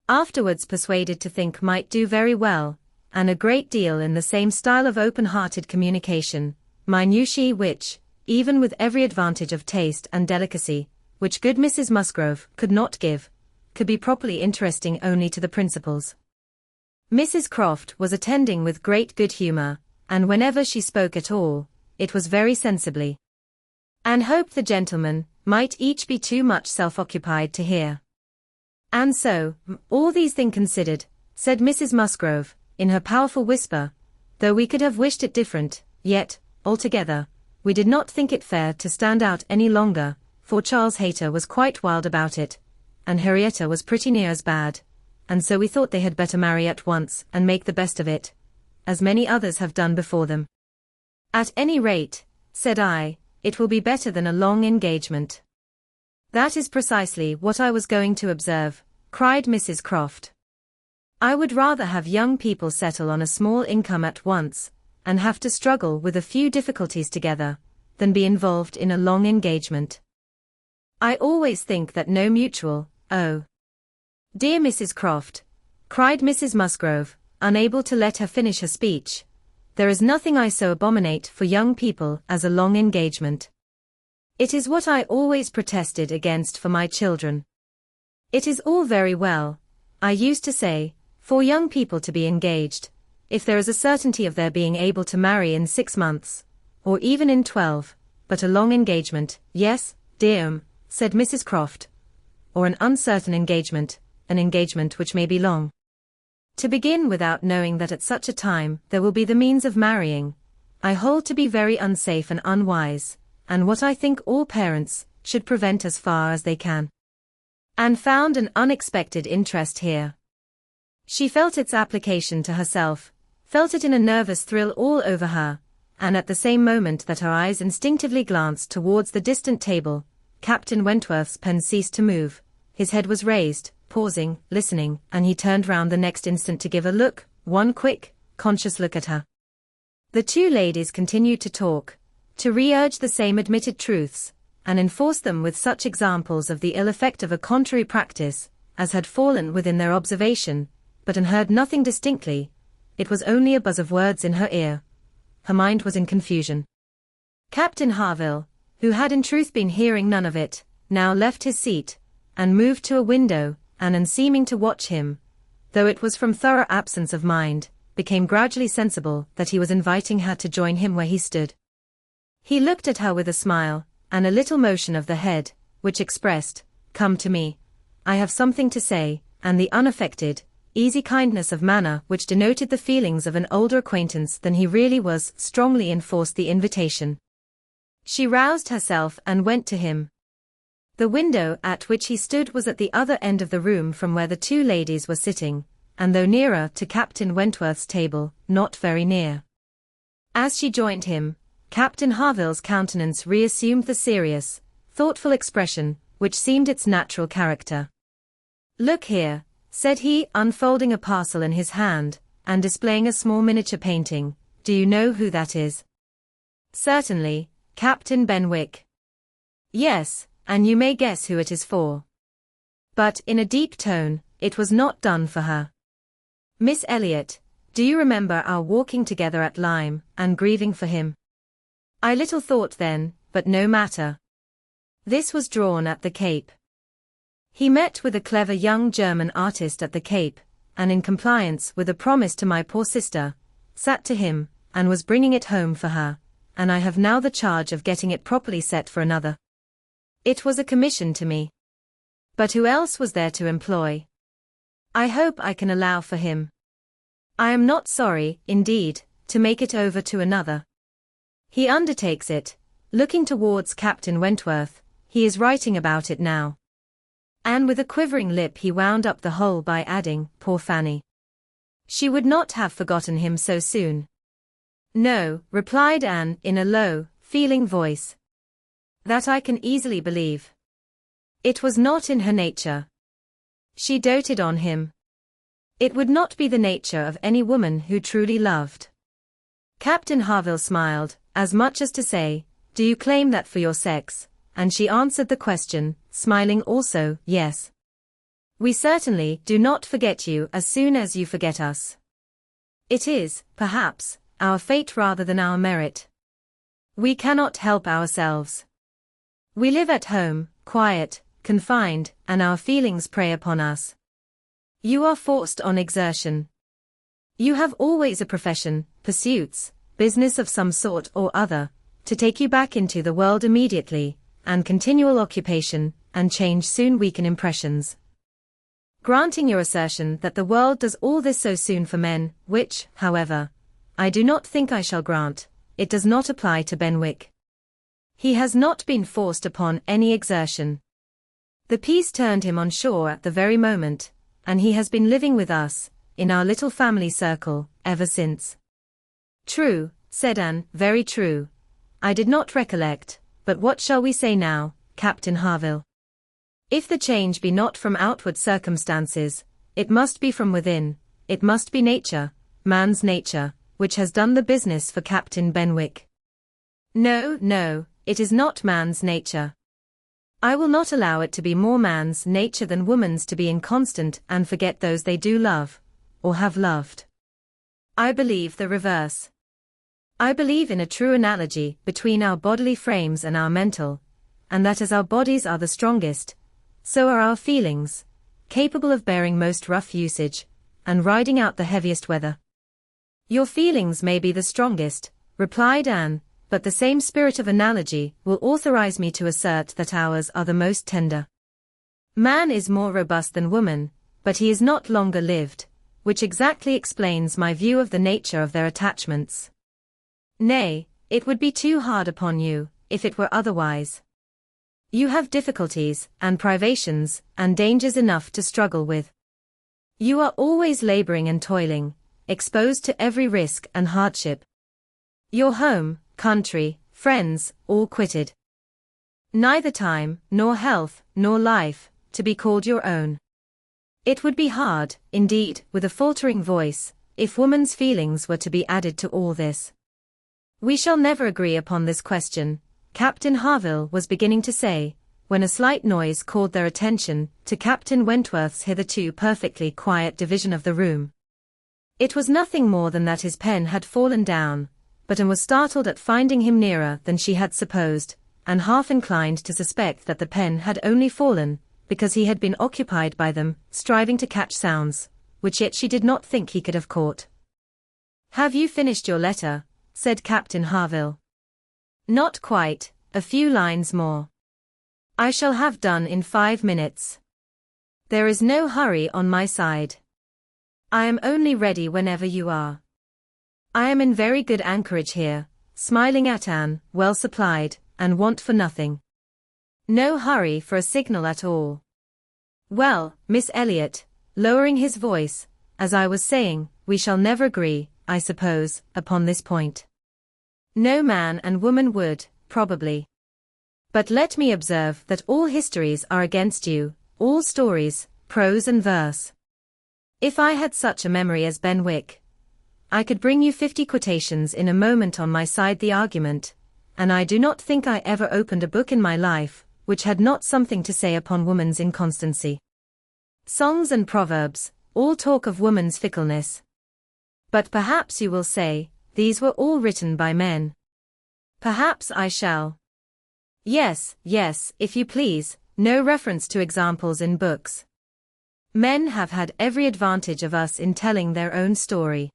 afterwards persuaded to think might do very well, and a great deal in the same style of open-hearted communication, minutiae which, even with every advantage of taste and delicacy, which good Mrs. Musgrove could not give, could be properly interesting only to the principals. Mrs. Croft was attending with great good humour, and whenever she spoke at all, it was very sensibly. Anne hoped the gentlemen might each be too much self-occupied to hear. "And so, all these things considered," said Mrs. Musgrove, in her powerful whisper, "though we could have wished it different, yet, altogether, we did not think it fair to stand out any longer, for Charles Hayter was quite wild about it, and Henrietta was pretty near as bad, and so we thought they had better marry at once and make the best of it, as many others have done before them. At any rate, said I, it will be better than a long engagement." "That is precisely what I was going to observe," cried Mrs. Croft. "I would rather have young people settle on a small income at once, and have to struggle with a few difficulties together, than be involved in a long engagement. I always think that no mutual, Dear Mrs. Croft, cried Mrs. Musgrove, unable to let her finish her speech, there is nothing I so abominate for young people as a long engagement. It is what I always protested against for my children. It is all very well, I used to say, for young people to be engaged, if there is a certainty of their being able to marry in 6 months, or even in 12, but a long engagement, yes, dear said Mrs. Croft, or an uncertain engagement, an engagement which may be long. To begin without knowing that at such a time there will be the means of marrying, I hold to be very unsafe and unwise, and what I think all parents should prevent as far as they can. Anne found an unexpected interest here. She felt its application to herself, felt it in a nervous thrill all over her, and at the same moment that her eyes instinctively glanced towards the distant table, Captain Wentworth's pen ceased to move, his head was raised, pausing, listening, and he turned round the next instant to give a look, one quick, conscious look at her. The two ladies continued to talk, to re-urge the same admitted truths, and enforce them with such examples of the ill effect of a contrary practice, as had fallen within their observation, but Anne heard nothing distinctly. It was only a buzz of words in her ear. Her mind was in confusion. Captain Harville, who had in truth been hearing none of it, now left his seat, and moved to a window, and seeming to watch him, though it was from thorough absence of mind, became gradually sensible that he was inviting her to join him where he stood. He looked at her with a smile, and a little motion of the head, which expressed, "Come to me. I have something to say," and the unaffected, easy kindness of manner which denoted the feelings of an older acquaintance than he really was strongly enforced the invitation. She roused herself and went to him. The window at which he stood was at the other end of the room from where the two ladies were sitting, and though nearer to Captain Wentworth's table, not very near. As she joined him, Captain Harville's countenance reassumed the serious, thoughtful expression, which seemed its natural character. "Look here," said he, unfolding a parcel in his hand, and displaying a small miniature painting, "do you know who that is?" "Certainly, Captain Benwick." "Yes, and you may guess who it is for." But, in a deep tone, it was not done for her. "Miss Elliot, do you remember our walking together at Lyme, and grieving for him? I little thought then, but no matter. This was drawn at the Cape. He met with a clever young German artist at the Cape, and in compliance with a promise to my poor sister, sat to him, and was bringing it home for her, and I have now the charge of getting it properly set for another. It was a commission to me. But who else was there to employ? I hope I can allow for him. I am not sorry, indeed, to make it over to another. He undertakes it," looking towards Captain Wentworth, "he is writing about it now." And with a quivering lip he wound up the whole by adding, "Poor Fanny. She would not have forgotten him so soon." "No," replied Anne in a low, feeling voice. "That I can easily believe. It was not in her nature. She doted on him. It would not be the nature of any woman who truly loved." Captain Harville smiled, as much as to say, "Do you claim that for your sex?" And she answered the question, smiling also, "Yes. We certainly do not forget you as soon as you forget us. It is, perhaps, our fate rather than our merit. We cannot help ourselves. We live at home, quiet, confined, and our feelings prey upon us. You are forced on exertion. You have always a profession, pursuits, business of some sort or other, to take you back into the world immediately, and continual occupation, and change soon weaken impressions. Granting your assertion that the world does all this so soon for men, which, however, I do not think I shall grant, it does not apply to Benwick. He has not been forced upon any exertion. The peace turned him on shore at the very moment, and he has been living with us, in our little family circle, ever since." "True," said Anne, "very true. I did not recollect, but what shall we say now, Captain Harville? If the change be not from outward circumstances, it must be from within, it must be nature, man's nature, which has done the business for Captain Benwick." "No, no, it is not man's nature. I will not allow it to be more man's nature than woman's to be inconstant and forget those they do love, or have loved. I believe the reverse. I believe in a true analogy between our bodily frames and our mental, and that as our bodies are the strongest, so are our feelings, capable of bearing most rough usage, and riding out the heaviest weather. Your feelings may be the strongest, replied Anne, but the same spirit of analogy will authorize me to assert that ours are the most tender. Man is more robust than woman, but he is not longer lived, which exactly explains my view of the nature of their attachments. Nay, it would be too hard upon you, if it were otherwise. You have difficulties, and privations, and dangers enough to struggle with. You are always laboring and toiling, exposed to every risk and hardship. Your home, country, friends, all quitted. Neither time, nor health, nor life, to be called your own. It would be hard, indeed, with a faltering voice, if woman's feelings were to be added to all this. We shall never agree upon this question, Captain Harville was beginning to say, when a slight noise called their attention to Captain Wentworth's hitherto perfectly quiet division of the room. It was nothing more than that his pen had fallen down, but Anne was startled at finding him nearer than she had supposed, and half inclined to suspect that the pen had only fallen, because he had been occupied by them, striving to catch sounds, which yet she did not think he could have caught. "Have you finished your letter?" said Captain Harville. "Not quite, a few lines more. I shall have done in 5 minutes. There is no hurry on my side. I am only ready whenever you are. I am in very good anchorage here," smiling at Anne, "well supplied, and want for nothing. No hurry for a signal at all. Well, Miss Elliot," lowering his voice, "as I was saying, we shall never agree, I suppose, upon this point. No man and woman would, probably. But let me observe that all histories are against you, all stories, prose and verse. If I had such a memory as Benwick, I could bring you 50 quotations in a moment on my side the argument, and I do not think I ever opened a book in my life, which had not something to say upon woman's inconstancy. Songs and proverbs, all talk of woman's fickleness. But perhaps you will say, these were all written by men. Perhaps I shall. Yes, if you please, no reference to examples in books. Men have had every advantage of us in telling their own story.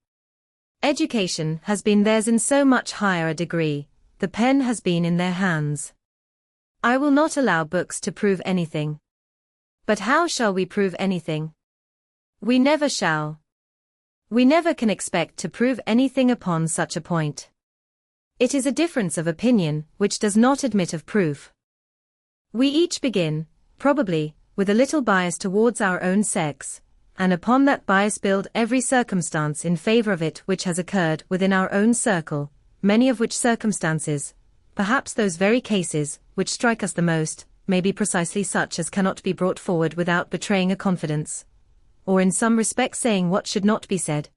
Education has been theirs in so much higher a degree, the pen has been in their hands. I will not allow books to prove anything. But how shall we prove anything? We never shall. We never can expect to prove anything upon such a point. It is a difference of opinion which does not admit of proof. We each begin, probably, with a little bias towards our own sex, and upon that bias build every circumstance in favor of it which has occurred within our own circle, many of which circumstances, perhaps those very cases, which strike us the most, may be precisely such as cannot be brought forward without betraying a confidence, or in some respect saying what should not be said.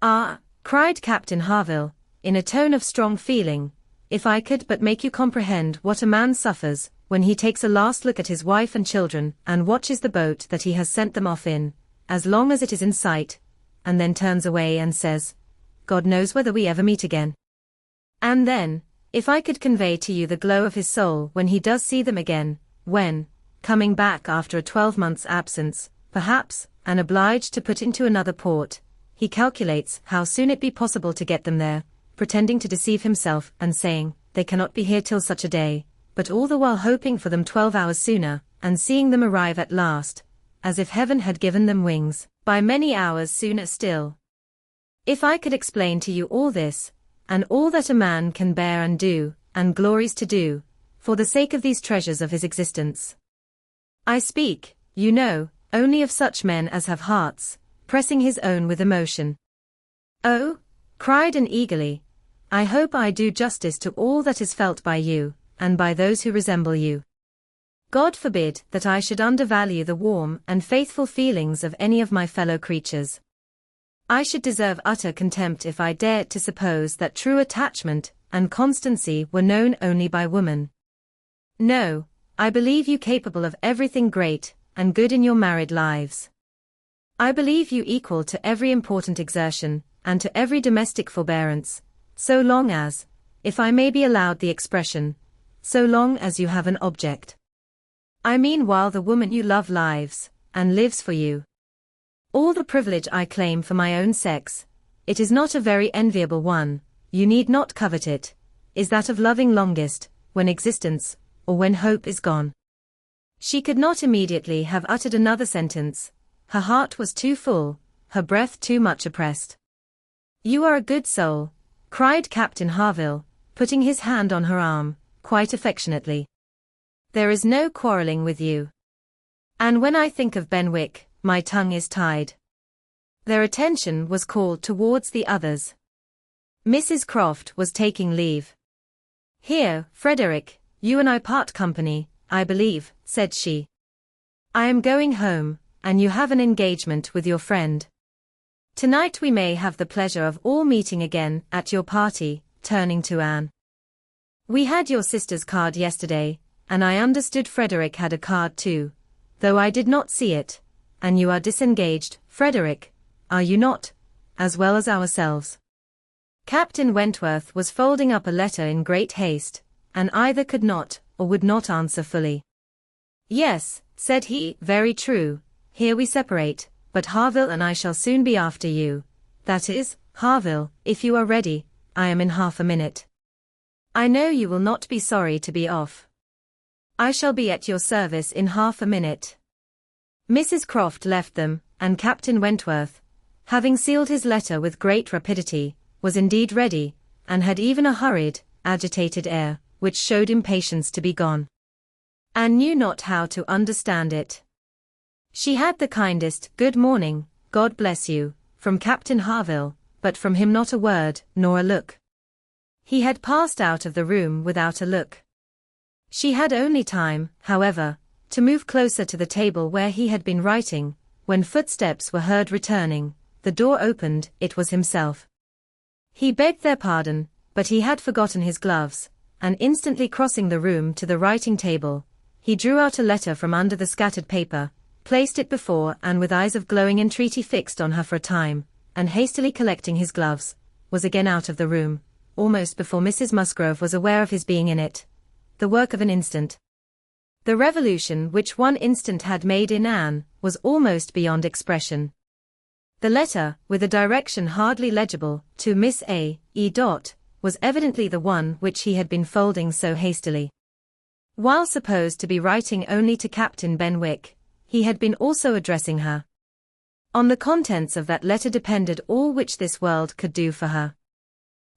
"Ah," cried Captain Harville, in a tone of strong feeling, "if I could but make you comprehend what a man suffers, when he takes a last look at his wife and children, and watches the boat that he has sent them off in, as long as it is in sight, and then turns away and says, 'God knows whether we ever meet again.' And then, if I could convey to you the glow of his soul when he does see them again, when, coming back after a 12-month's absence, perhaps, and obliged to put into another port, he calculates how soon it be possible to get them there, pretending to deceive himself and saying, 'They cannot be here till such a day,' but all the while hoping for them 12 hours sooner, and seeing them arrive at last, as if heaven had given them wings, by many hours sooner still. If I could explain to you all this, and all that a man can bear and do, and glories to do, for the sake of these treasures of his existence. I speak, you know, only of such men as have hearts, pressing his own with emotion." "Oh," cried Anne eagerly, "I hope I do justice to all that is felt by you, and by those who resemble you. God forbid that I should undervalue the warm and faithful feelings of any of my fellow creatures. I should deserve utter contempt if I dared to suppose that true attachment and constancy were known only by woman. No, I believe you capable of everything great and good in your married lives. I believe you equal to every important exertion, and to every domestic forbearance, so long as, if I may be allowed the expression, so long as you have an object. I mean while the woman you love lives, and lives for you. All the privilege I claim for my own sex, it is not a very enviable one, you need not covet it, is that of loving longest, when existence, or when hope is gone. She could not immediately have uttered another sentence, her heart was too full, her breath too much oppressed. You are a good soul, cried Captain Harville, putting his hand on her arm, quite affectionately. There is no quarrelling with you. And when I think of Benwick, my tongue is tied. Their attention was called towards the others. Mrs. Croft was taking leave. Here, Frederick, you and I part company, I believe, said she. I am going home, and you have an engagement with your friend. Tonight we may have the pleasure of all meeting again at your party, turning to Anne. We had your sister's card yesterday, and I understood Frederick had a card too, though I did not see it, and you are disengaged, Frederick, are you not, as well as ourselves? Captain Wentworth was folding up a letter in great haste, and either could not, or would not answer fully. Yes, said he, very true, here we separate, but Harville and I shall soon be after you. That is, Harville, if you are ready, I am in half a minute. I know you will not be sorry to be off. I shall be at your service in half a minute. Mrs. Croft left them, and Captain Wentworth, having sealed his letter with great rapidity, was indeed ready, and had even a hurried, agitated air, which showed impatience to be gone. Anne knew not how to understand it. She had the kindest "Good morning, God bless you," from Captain Harville, but from him not a word, nor a look. He had passed out of the room without a look. She had only time, however, to move closer to the table where he had been writing, when footsteps were heard returning, the door opened, it was himself. He begged their pardon, but he had forgotten his gloves, and instantly crossing the room to the writing table, he drew out a letter from under the scattered paper, placed it before Anne with eyes of glowing entreaty fixed on her for a time, and hastily collecting his gloves, was again out of the room, almost before Mrs. Musgrove was aware of his being in it. The work of an instant. The revolution which one instant had made in Anne was almost beyond expression. The letter, with a direction hardly legible, to Miss A. E. was evidently the one which he had been folding so hastily. While supposed to be writing only to Captain Benwick, he had been also addressing her. On the contents of that letter depended all which this world could do for her.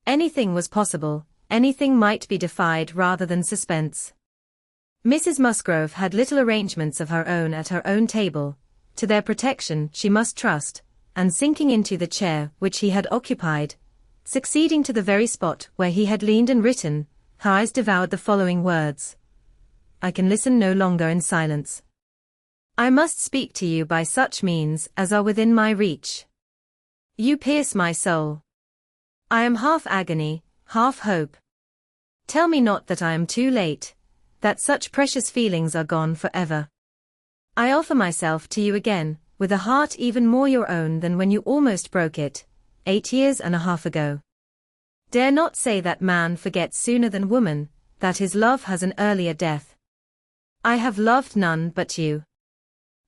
Anything was possible, anything might be defied rather than suspense. Mrs. Musgrove had little arrangements of her own at her own table, to their protection she must trust, and sinking into the chair which he had occupied, succeeding to the very spot where he had leaned and written, her eyes devoured the following words. I can listen no longer in silence. I must speak to you by such means as are within my reach. You pierce my soul. I am half agony, half hope. Tell me not that I am too late, that such precious feelings are gone forever. I offer myself to you again, with a heart even more your own than when you almost broke it, 8 years and a half ago. Dare not say that man forgets sooner than woman, that his love has an earlier death. I have loved none but you.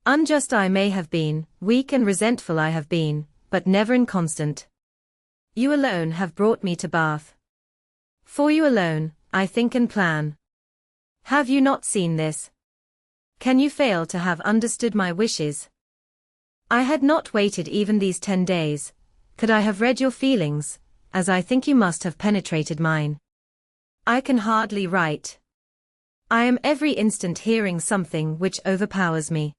Unjust I may have been, weak and resentful I have been, but never inconstant. You alone have brought me to Bath. For you alone, I think and plan. Have you not seen this? Can you fail to have understood my wishes? I had not waited even these 10 days, could I have read your feelings, as I think you must have penetrated mine. I can hardly write. I am every instant hearing something which overpowers me.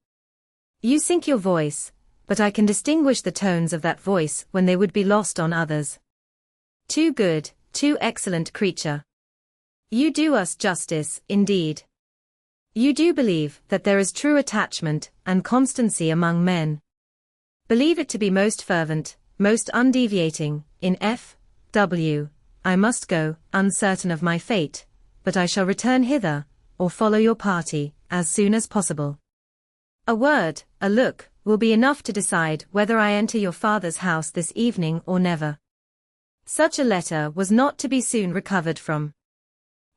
You sink your voice, but I can distinguish the tones of that voice when they would be lost on others. Too good, too excellent creature. You do us justice, indeed. You do believe that there is true attachment and constancy among men. Believe it to be most fervent, most undeviating, in F.W. I must go, uncertain of my fate, but I shall return hither, or follow your party, as soon as possible. A word, a look, will be enough to decide whether I enter your father's house this evening or never. Such a letter was not to be soon recovered from.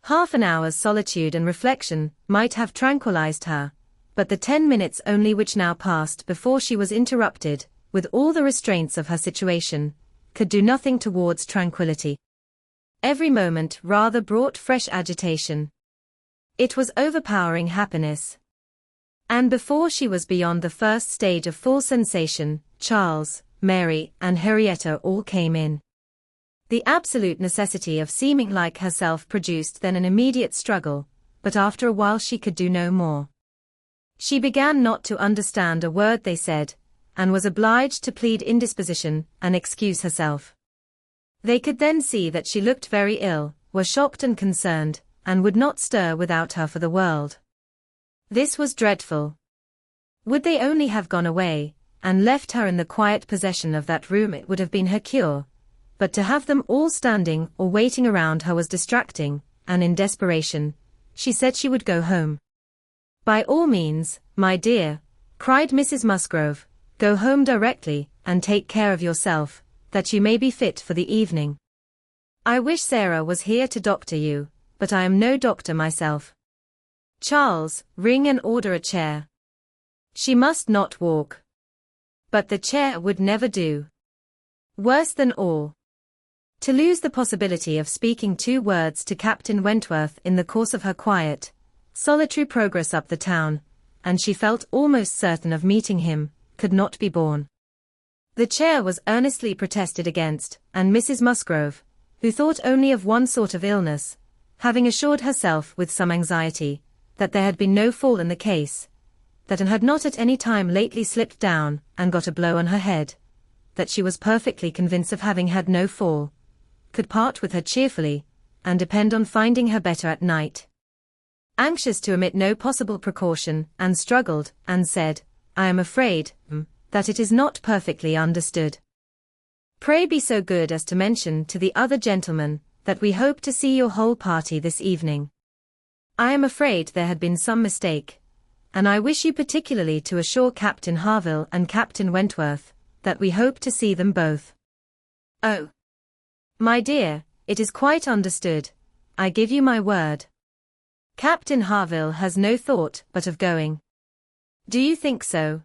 Half an hour's solitude and reflection might have tranquilized her, but the 10 minutes only which now passed before she was interrupted, with all the restraints of her situation, could do nothing towards tranquility. Every moment rather brought fresh agitation. It was overpowering happiness. And before she was beyond the first stage of full sensation, Charles, Mary, and Henrietta all came in. The absolute necessity of seeming like herself produced then an immediate struggle, but after a while she could do no more. She began not to understand a word they said, and was obliged to plead indisposition and excuse herself. They could then see that she looked very ill, were shocked and concerned, and would not stir without her for the world. This was dreadful. Would they only have gone away, and left her in the quiet possession of that room, it would have been her cure. But to have them all standing or waiting around her was distracting, and in desperation, she said she would go home. By all means, my dear, cried Mrs. Musgrove, go home directly, and take care of yourself, that you may be fit for the evening. I wish Sarah was here to doctor you, but I am no doctor myself. Charles, ring and order a chair. She must not walk. But the chair would never do. Worse than all, to lose the possibility of speaking 2 words to Captain Wentworth in the course of her quiet, solitary progress up the town, and she felt almost certain of meeting him, could not be borne. The chair was earnestly protested against, and Mrs. Musgrove, who thought only of one sort of illness, having assured herself with some anxiety that there had been no fall in the case, that Anne had not at any time lately slipped down and got a blow on her head, that she was perfectly convinced of having had no fall, could part with her cheerfully, and depend on finding her better at night. Anxious to omit no possible precaution, Anne struggled, and said, I am afraid, that it is not perfectly understood. Pray be so good as to mention to the other gentlemen, that we hope to see your whole party this evening. I am afraid there had been some mistake, and I wish you particularly to assure Captain Harville and Captain Wentworth, that we hope to see them both. Oh, my dear, it is quite understood, I give you my word. Captain Harville has no thought but of going. Do you think so?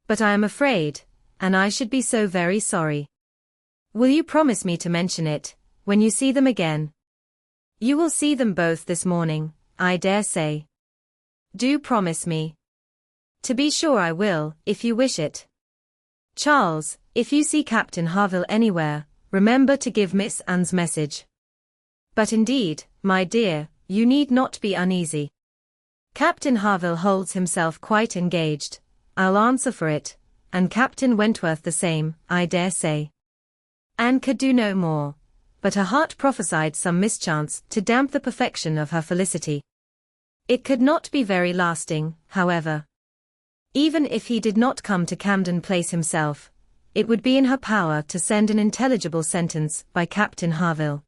But I am afraid, and I should be so very sorry. Will you promise me to mention it, when you see them again? You will see them both this morning, I dare say. Do promise me. To be sure I will, if you wish it. Charles, if you see Captain Harville anywhere, remember to give Miss Anne's message. But indeed, my dear, you need not be uneasy. Captain Harville holds himself quite engaged, I'll answer for it, and Captain Wentworth the same, I dare say. Anne could do no more, but her heart prophesied some mischance to damp the perfection of her felicity. It could not be very lasting, however. Even if he did not come to Camden Place himself, it would be in her power to send an intelligible sentence by Captain Harville.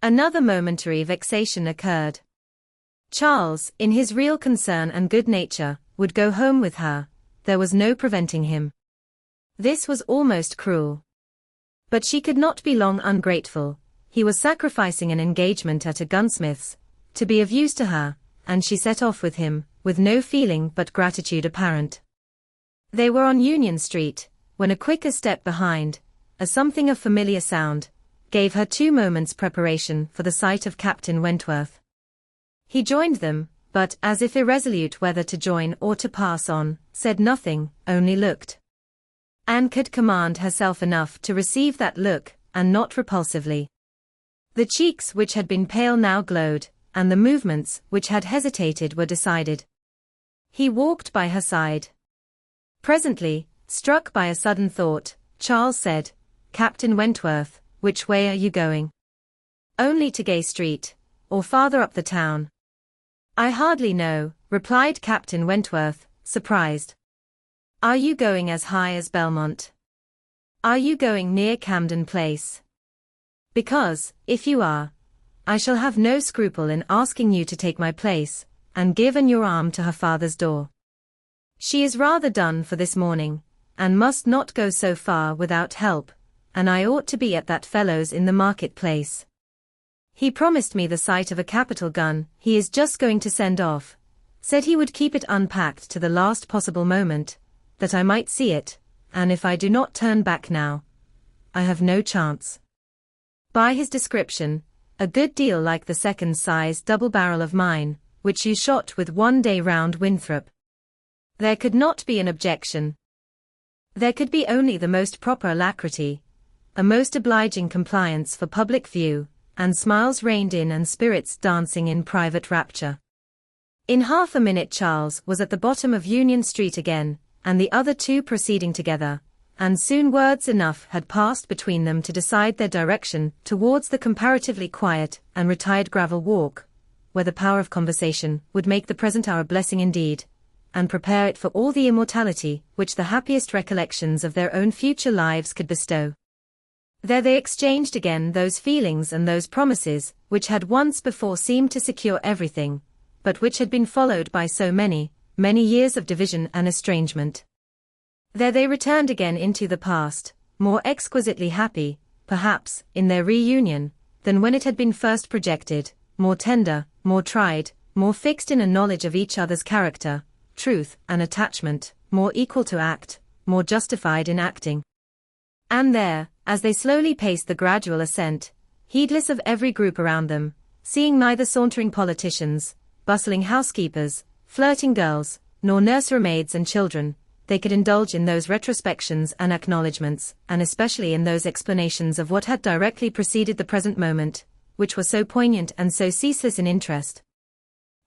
Another momentary vexation occurred. Charles, in his real concern and good nature, would go home with her, there was no preventing him. This was almost cruel. But she could not be long ungrateful, he was sacrificing an engagement at a gunsmith's, to be of use to her, and she set off with him, with no feeling but gratitude apparent. They were on Union Street, when a quicker step behind, a something of familiar sound, gave her 2 moments' preparation for the sight of Captain Wentworth. He joined them, but, as if irresolute whether to join or to pass on, said nothing, only looked. Anne could command herself enough to receive that look, and not repulsively. The cheeks which had been pale now glowed, and the movements which had hesitated were decided. He walked by her side. Presently, struck by a sudden thought, Charles said, Captain Wentworth, which way are you going? Only to Gay Street, or farther up the town? I hardly know, replied Captain Wentworth, surprised. Are you going as high as Belmont? Are you going near Camden Place? Because, if you are, I shall have no scruple in asking you to take my place, and given your arm to her father's door. She is rather done for this morning, and must not go so far without help, and I ought to be at that fellow's in the market-place. He promised me the sight of a capital gun he is just going to send off, said he would keep it unpacked to the last possible moment, that I might see it, and if I do not turn back now, I have no chance. By his description, a good deal like the second-size double barrel of mine, which you shot with one day round Winthrop. There could not be an objection. There could be only the most proper alacrity, a most obliging compliance for public view, and smiles reined in and spirits dancing in private rapture. In half a minute Charles was at the bottom of Union Street again, and the other two proceeding together, and soon words enough had passed between them to decide their direction towards the comparatively quiet and retired gravel walk, where the power of conversation would make the present hour a blessing indeed, and prepare it for all the immortality which the happiest recollections of their own future lives could bestow. There they exchanged again those feelings and those promises which had once before seemed to secure everything, but which had been followed by so many, many years of division and estrangement. There they returned again into the past, more exquisitely happy, perhaps, in their reunion, than when it had been first projected, more tender, more tried, more fixed in a knowledge of each other's character, truth, and attachment, more equal to act, more justified in acting. And there, as they slowly paced the gradual ascent, heedless of every group around them, seeing neither sauntering politicians, bustling housekeepers, flirting girls, nor nursery maids and children, they could indulge in those retrospections and acknowledgments, and especially in those explanations of what had directly preceded the present moment, which were so poignant and so ceaseless in interest.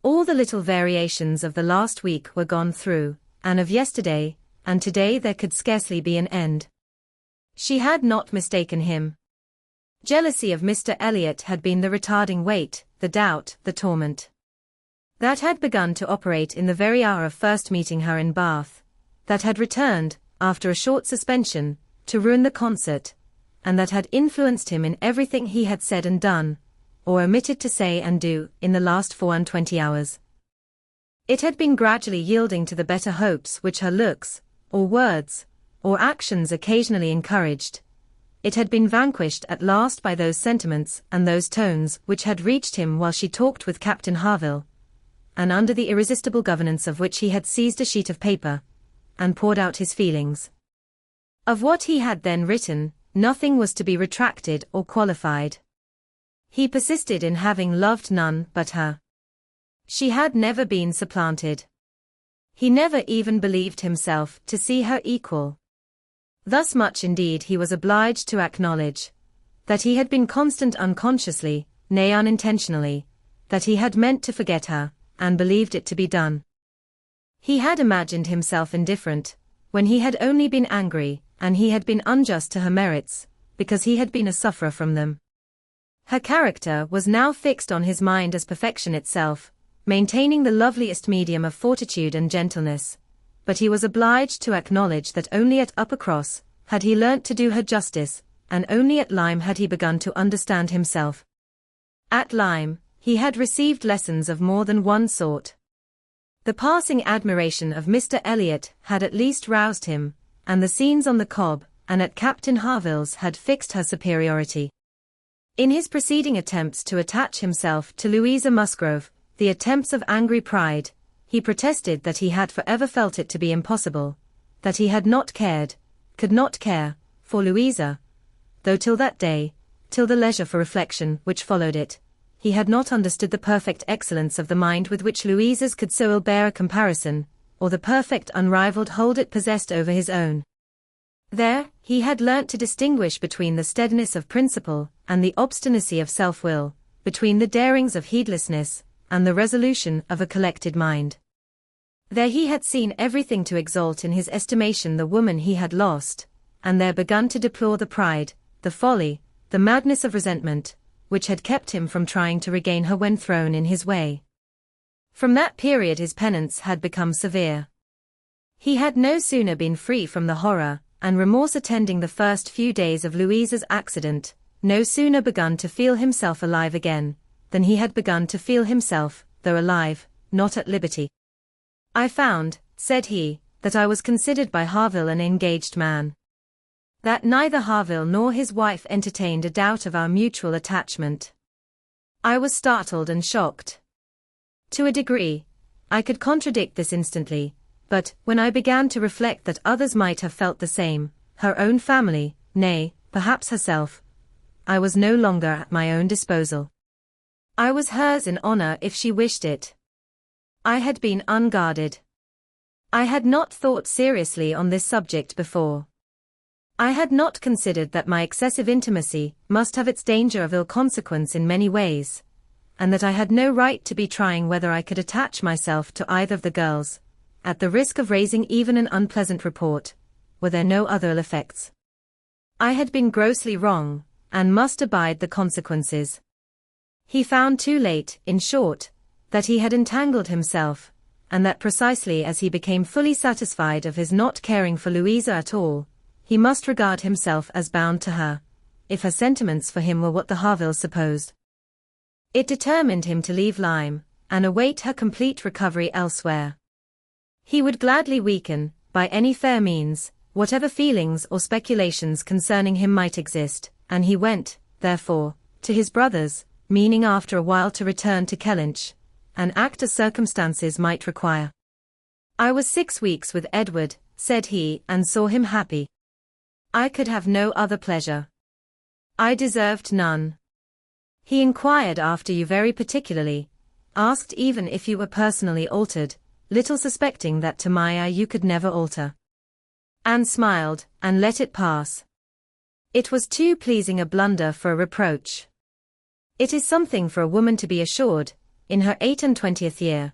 All the little variations of the last week were gone through, and of yesterday, and today there could scarcely be an end. She had not mistaken him. Jealousy of Mr. Elliot had been the retarding weight, the doubt, the torment. That had begun to operate in the very hour of first meeting her in Bath, that had returned, after a short suspension, to ruin the concert, and that had influenced him in everything he had said and done, or omitted to say and do, in the last 24 hours. It had been gradually yielding to the better hopes which her looks, or words, or actions occasionally encouraged. It had been vanquished at last by those sentiments and those tones which had reached him while she talked with Captain Harville, and under the irresistible governance of which he had seized a sheet of paper, and poured out his feelings. Of what he had then written, nothing was to be retracted or qualified. He persisted in having loved none but her. She had never been supplanted. He never even believed himself to see her equal. Thus much indeed he was obliged to acknowledge, that he had been constant unconsciously, nay unintentionally, that he had meant to forget her, and believed it to be done. He had imagined himself indifferent, when he had only been angry, and he had been unjust to her merits, because he had been a sufferer from them. Her character was now fixed on his mind as perfection itself, maintaining the loveliest medium of fortitude and gentleness, but he was obliged to acknowledge that only at Uppercross had he learnt to do her justice, and only at Lyme had he begun to understand himself. At Lyme, he had received lessons of more than one sort. The passing admiration of Mr. Elliot had at least roused him, and the scenes on the Cobb and at Captain Harville's had fixed her superiority. In his preceding attempts to attach himself to Louisa Musgrove, the attempts of angry pride, he protested that he had forever felt it to be impossible, that he had not cared, could not care, for Louisa, though till that day, till the leisure for reflection which followed it, he had not understood the perfect excellence of the mind with which Louisa's could so ill bear a comparison, or the perfect unrivalled hold it possessed over his own. There, he had learnt to distinguish between the steadiness of principle and the obstinacy of self-will, between the darings of heedlessness and the resolution of a collected mind. There he had seen everything to exalt in his estimation the woman he had lost, and there begun to deplore the pride, the folly, the madness of resentment, which had kept him from trying to regain her when thrown in his way. From that period his penance had become severe. He had no sooner been free from the horror and remorse attending the first few days of Louisa's accident, no sooner begun to feel himself alive again, than he had begun to feel himself, though alive, not at liberty. I found, said he, that I was considered by Harville an engaged man. That neither Harville nor his wife entertained a doubt of our mutual attachment. I was startled and shocked. To a degree, I could contradict this instantly, but, when I began to reflect that others might have felt the same, her own family, nay, perhaps herself, I was no longer at my own disposal. I was hers in honor if she wished it. I had been unguarded. I had not thought seriously on this subject before. I had not considered that my excessive intimacy must have its danger of ill consequence in many ways, and that I had no right to be trying whether I could attach myself to either of the girls, at the risk of raising even an unpleasant report, were there no other ill effects. I had been grossly wrong, and must abide the consequences. He found too late, in short, that he had entangled himself, and that precisely as he became fully satisfied of his not caring for Louisa at all, he must regard himself as bound to her, if her sentiments for him were what the Harvilles supposed. It determined him to leave Lyme, and await her complete recovery elsewhere. He would gladly weaken, by any fair means, whatever feelings or speculations concerning him might exist, and he went, therefore, to his brother's, meaning after a while to return to Kellynch, and act as circumstances might require. I was 6 weeks with Edward, said he, and saw him happy. I could have no other pleasure. I deserved none. He inquired after you very particularly, asked even if you were personally altered, little suspecting that to my eye you could never alter. Anne smiled, and let it pass. It was too pleasing a blunder for a reproach. It is something for a woman to be assured, in her 28th year,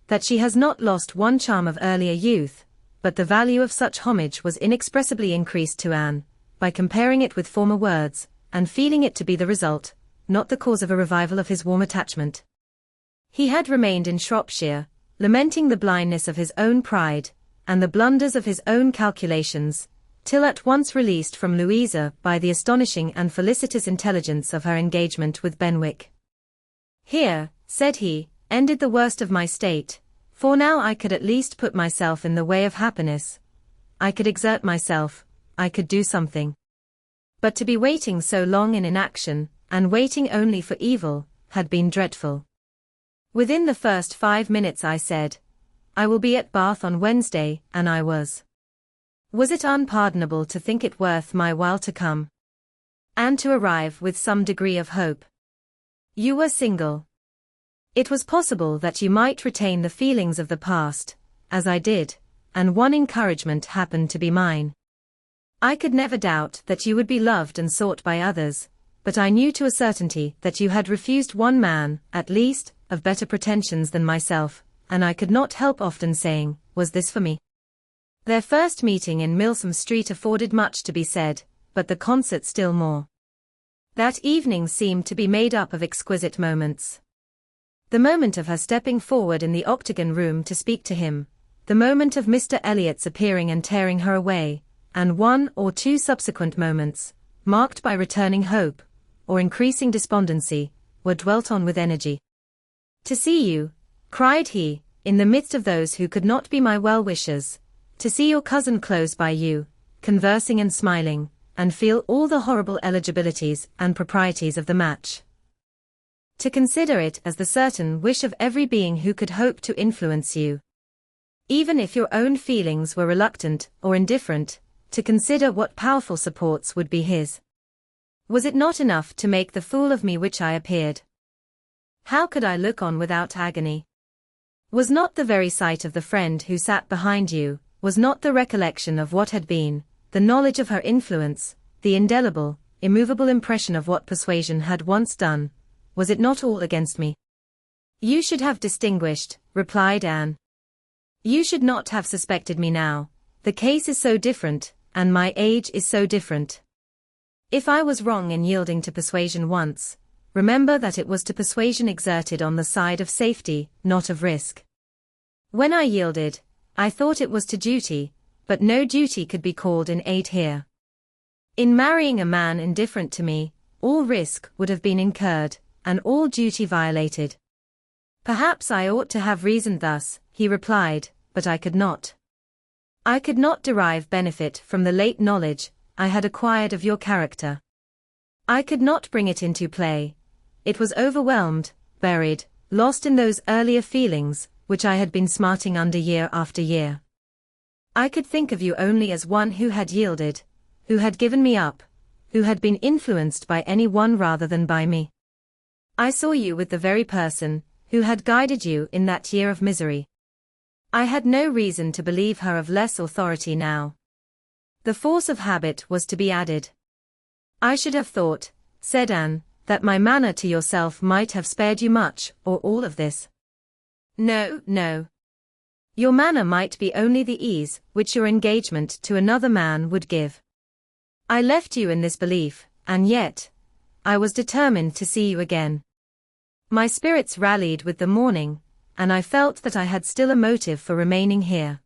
that she has not lost one charm of earlier youth, but the value of such homage was inexpressibly increased to Anne, by comparing it with former words, and feeling it to be the result, not the cause of a revival of his warm attachment. He had remained in Shropshire, lamenting the blindness of his own pride, and the blunders of his own calculations, till at once released from Louisa by the astonishing and felicitous intelligence of her engagement with Benwick. Here, said he, ended the worst of my state, for now I could at least put myself in the way of happiness. I could exert myself, I could do something. But to be waiting so long in inaction, and waiting only for evil, had been dreadful. Within the first 5 minutes I said, I will be at Bath on Wednesday, and I was. Was it unpardonable to think it worth my while to come? And to arrive with some degree of hope? You were single. It was possible that you might retain the feelings of the past, as I did, and one encouragement happened to be mine. I could never doubt that you would be loved and sought by others, but I knew to a certainty that you had refused one man, at least, of better pretensions than myself, and I could not help often saying, was this for me? Their first meeting in Milsom Street afforded much to be said, but the concert still more. That evening seemed to be made up of exquisite moments. The moment of her stepping forward in the octagon room to speak to him, the moment of Mr. Elliot's appearing and tearing her away, and 1 or 2 subsequent moments, marked by returning hope, or increasing despondency, were dwelt on with energy. To see you, cried he, in the midst of those who could not be my well-wishers, to see your cousin close by you, conversing and smiling, and feel all the horrible eligibilities and proprieties of the match. To consider it as the certain wish of every being who could hope to influence you. Even if your own feelings were reluctant or indifferent, to consider what powerful supports would be his. Was it not enough to make the fool of me which I appeared? How could I look on without agony? Was not the very sight of the friend who sat behind you, was not the recollection of what had been, the knowledge of her influence, the indelible, immovable impression of what Persuasion had once done, was it not all against me? You should have distinguished, replied Anne. You should not have suspected me now. The case is so different, and my age is so different. If I was wrong in yielding to Persuasion once, remember that it was to Persuasion exerted on the side of safety, not of risk. When I yielded, I thought it was to duty, but no duty could be called in aid here. In marrying a man indifferent to me, all risk would have been incurred, and all duty violated. Perhaps I ought to have reasoned thus, he replied, but I could not. I could not derive benefit from the late knowledge I had acquired of your character. I could not bring it into play. It was overwhelmed, buried, lost in those earlier feelings, which I had been smarting under year after year. I could think of you only as one who had yielded, who had given me up, who had been influenced by any one rather than by me. I saw you with the very person who had guided you in that year of misery. I had no reason to believe her of less authority now. The force of habit was to be added. I should have thought, said Anne, that my manner to yourself might have spared you much, or all of this. No, no. Your manner might be only the ease which your engagement to another man would give. I left you in this belief, and yet, I was determined to see you again. My spirits rallied with the morning, and I felt that I had still a motive for remaining here.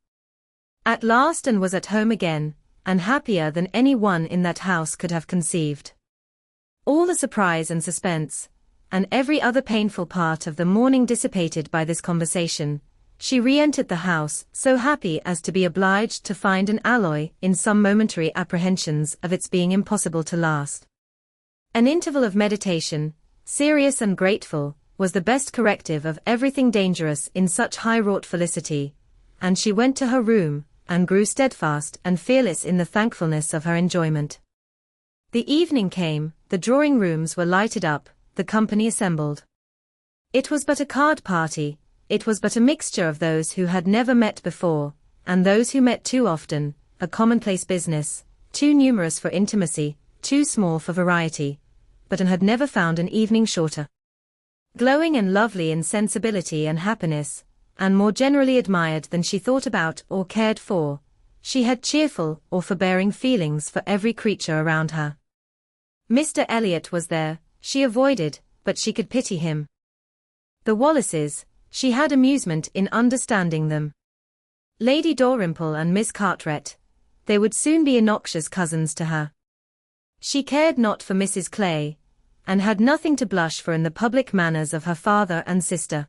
At last and was at home again, and happier than any one in that house could have conceived. All the surprise and suspense, and every other painful part of the morning dissipated by this conversation, she re-entered the house so happy as to be obliged to find an alloy in some momentary apprehensions of its being impossible to last. An interval of meditation, serious and grateful, was the best corrective of everything dangerous in such high-wrought felicity, and she went to her room, and grew steadfast and fearless in the thankfulness of her enjoyment. The evening came, the drawing-rooms were lighted up, the company assembled. It was but a card party, it was but a mixture of those who had never met before, and those who met too often, a commonplace business, too numerous for intimacy, too small for variety, but Anne had never found an evening shorter. Glowing and lovely in sensibility and happiness, and more generally admired than she thought about or cared for, she had cheerful or forbearing feelings for every creature around her. Mr. Elliot was there, she avoided, but she could pity him. The Wallaces, she had amusement in understanding them. Lady Dalrymple and Miss Carteret, they would soon be innoxious cousins to her. She cared not for Mrs. Clay, and had nothing to blush for in the public manners of her father and sister.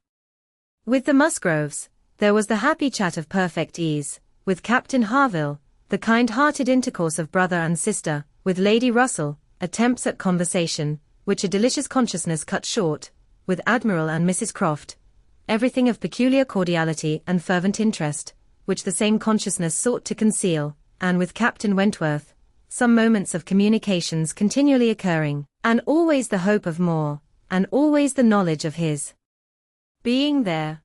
With the Musgroves, there was the happy chat of perfect ease, with Captain Harville, the kind-hearted intercourse of brother and sister, with Lady Russell, attempts at conversation, which a delicious consciousness cut short, with Admiral and Mrs. Croft, everything of peculiar cordiality and fervent interest, which the same consciousness sought to conceal, and with Captain Wentworth, some moments of communications continually occurring, and always the hope of more, and always the knowledge of his being there.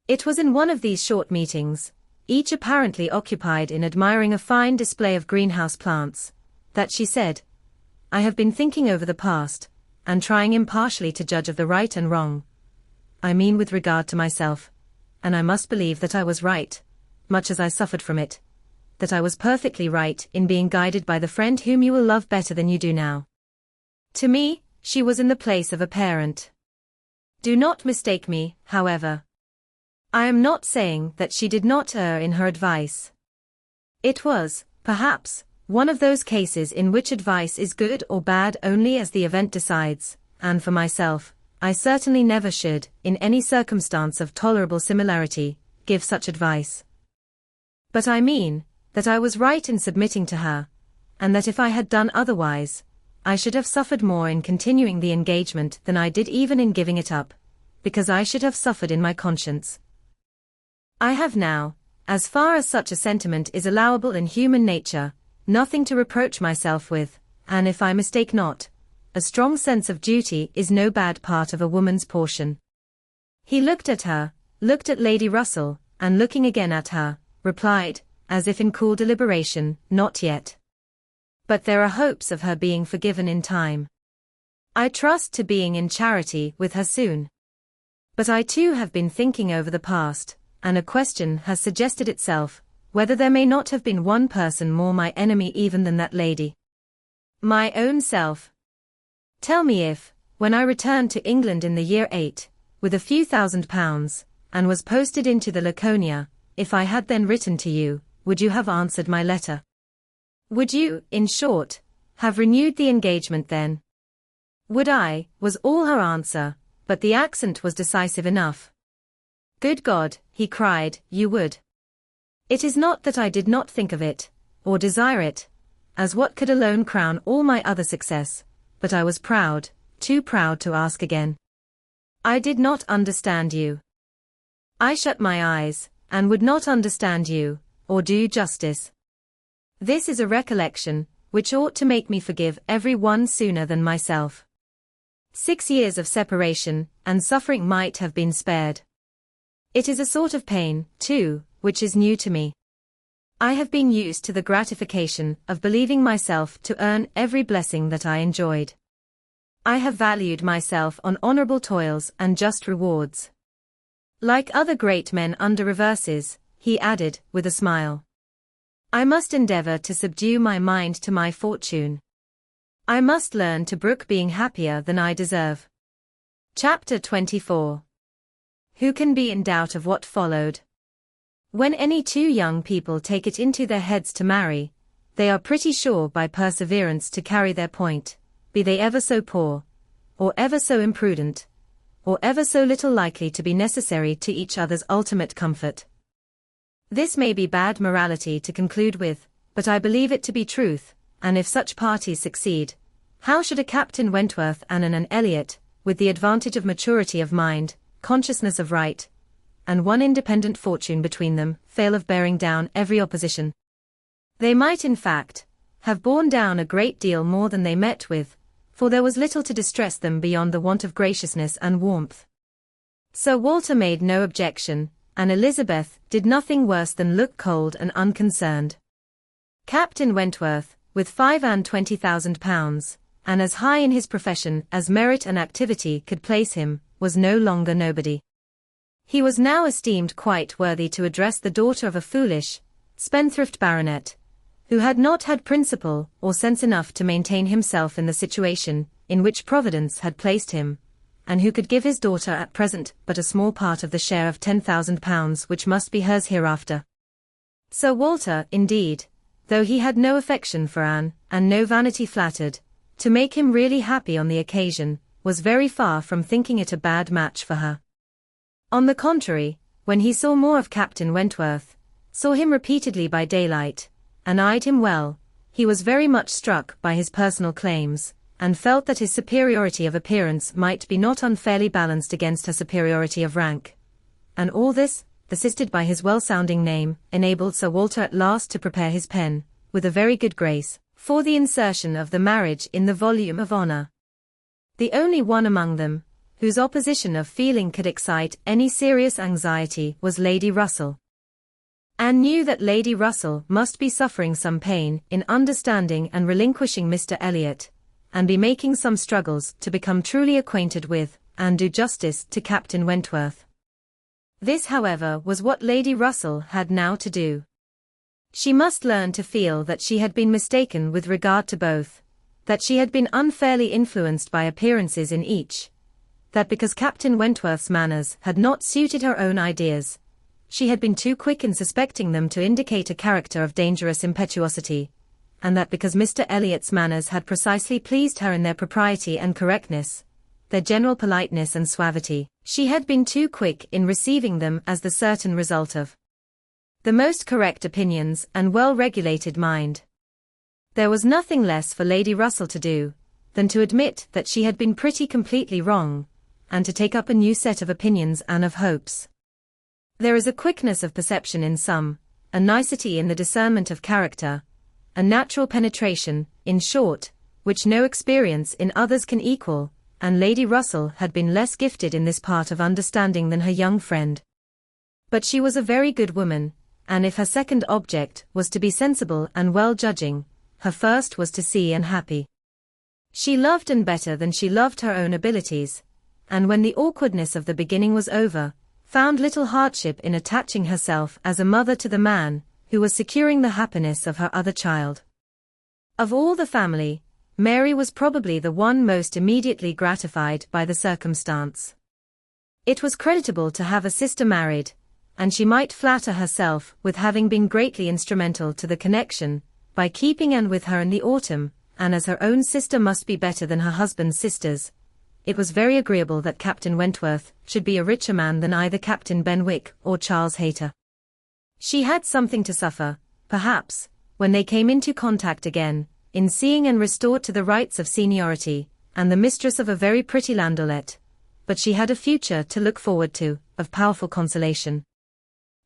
It was in one of these short meetings, each apparently occupied in admiring a fine display of greenhouse plants, that she said, I have been thinking over the past, and trying impartially to judge of the right and wrong. I mean with regard to myself, and I must believe that I was right, much as I suffered from it, that I was perfectly right in being guided by the friend whom you will love better than you do now. To me, she was in the place of a parent. Do not mistake me, however. I am not saying that she did not err in her advice. It was, perhaps, one of those cases in which advice is good or bad only as the event decides, and for myself, I certainly never should, in any circumstance of tolerable similarity, give such advice. But I mean, that I was right in submitting to her, and that if I had done otherwise, I should have suffered more in continuing the engagement than I did even in giving it up, because I should have suffered in my conscience. I have now, as far as such a sentiment is allowable in human nature, nothing to reproach myself with, and if I mistake not, a strong sense of duty is no bad part of a woman's portion. He looked at her, looked at Lady Russell, and looking again at her, replied, as if in cool deliberation, not yet. But there are hopes of her being forgiven in time. I trust to being in charity with her soon. But I too have been thinking over the past, and a question has suggested itself, whether there may not have been one person more my enemy even than that lady. My own self. Tell me if, when I returned to England in the year 8, with a few £1,000, and was posted into the Laconia, if I had then written to you, would you have answered my letter? Would you, in short, have renewed the engagement then? Would I, was all her answer, but the accent was decisive enough. Good God, he cried, you would. It is not that I did not think of it, or desire it, as what could alone crown all my other success, but I was proud, too proud to ask again. I did not understand you. I shut my eyes, and would not understand you, or do you justice. This is a recollection, which ought to make me forgive every one sooner than myself. 6 years of separation, and suffering might have been spared. It is a sort of pain, too, which is new to me. I have been used to the gratification of believing myself to earn every blessing that I enjoyed. I have valued myself on honorable toils and just rewards. Like other great men under reverses, he added, with a smile. I must endeavor to subdue my mind to my fortune. I must learn to brook being happier than I deserve. Chapter 24. Who can be in doubt of what followed? When any two young people take it into their heads to marry, they are pretty sure by perseverance to carry their point, be they ever so poor, or ever so imprudent, or ever so little likely to be necessary to each other's ultimate comfort. This may be bad morality to conclude with, but I believe it to be truth, and if such parties succeed, how should a Captain Wentworth and an Elliot, with the advantage of maturity of mind, consciousness of right, and one independent fortune between them, fail of bearing down every opposition? They might in fact, have borne down a great deal more than they met with, for there was little to distress them beyond the want of graciousness and warmth. Sir Walter made no objection, and Elizabeth did nothing worse than look cold and unconcerned. Captain Wentworth, with £25,000, and as high in his profession as merit and activity could place him, was no longer nobody. He was now esteemed quite worthy to address the daughter of a foolish, spendthrift baronet, who had not had principle or sense enough to maintain himself in the situation in which Providence had placed him, and who could give his daughter at present but a small part of the share of £10,000 which must be hers hereafter. Sir Walter, indeed, though he had no affection for Anne, and no vanity flattered, to make him really happy on the occasion, was very far from thinking it a bad match for her. On the contrary, when he saw more of Captain Wentworth, saw him repeatedly by daylight, and eyed him well, he was very much struck by his personal claims, and felt that his superiority of appearance might be not unfairly balanced against her superiority of rank. And all this, assisted by his well-sounding name, enabled Sir Walter at last to prepare his pen, with a very good grace, for the insertion of the marriage in the volume of honour. The only one among them, whose opposition of feeling could excite any serious anxiety, was Lady Russell. Anne knew that Lady Russell must be suffering some pain in understanding and relinquishing Mr. Elliot, and be making some struggles to become truly acquainted with, and do justice to Captain Wentworth. This, however, was what Lady Russell had now to do. She must learn to feel that she had been mistaken with regard to both, that she had been unfairly influenced by appearances in each, that because Captain Wentworth's manners had not suited her own ideas, she had been too quick in suspecting them to indicate a character of dangerous impetuosity, and that because Mr. Elliot's manners had precisely pleased her in their propriety and correctness, their general politeness and suavity, she had been too quick in receiving them as the certain result of the most correct opinions and well-regulated mind. There was nothing less for Lady Russell to do, than to admit that she had been pretty completely wrong, and to take up a new set of opinions and of hopes. There is a quickness of perception in some, a nicety in the discernment of character, a natural penetration, in short, which no experience in others can equal, and Lady Russell had been less gifted in this part of understanding than her young friend. But she was a very good woman, and if her second object was to be sensible and well-judging, her first was to see Anne happy. She loved Anne better than she loved her own abilities, and when the awkwardness of the beginning was over, found little hardship in attaching herself as a mother to the man who was securing the happiness of her other child. Of all the family, Mary was probably the one most immediately gratified by the circumstance. It was creditable to have a sister married, and she might flatter herself with having been greatly instrumental to the connection, by keeping Anne with her in the autumn, and as her own sister must be better than her husband's sisters, it was very agreeable that Captain Wentworth should be a richer man than either Captain Benwick or Charles Hayter. She had something to suffer, perhaps, when they came into contact again, in seeing and restored to the rights of seniority, and the mistress of a very pretty landaulet, but she had a future to look forward to, of powerful consolation.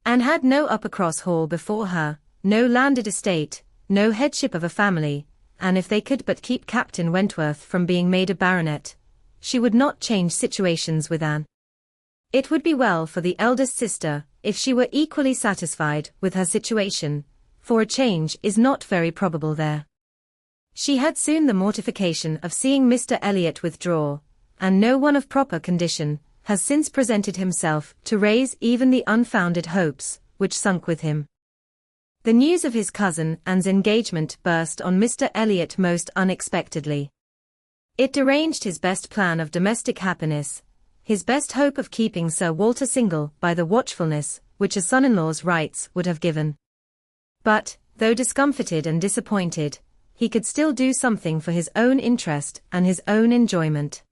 Anne had no Uppercross Hall before her, no landed estate, no headship of a family, and if they could but keep Captain Wentworth from being made a baronet, she would not change situations with Anne. It would be well for the eldest sister, if she were equally satisfied with her situation, for a change is not very probable there. She had soon the mortification of seeing Mr. Elliot withdraw, and no one of proper condition has since presented himself to raise even the unfounded hopes which sunk with him. The news of his cousin Anne's engagement burst on Mr. Elliot most unexpectedly. It deranged his best plan of domestic happiness, his best hope of keeping Sir Walter single by the watchfulness which a son-in-law's rights would have given. But, though discomfited and disappointed, he could still do something for his own interest and his own enjoyment.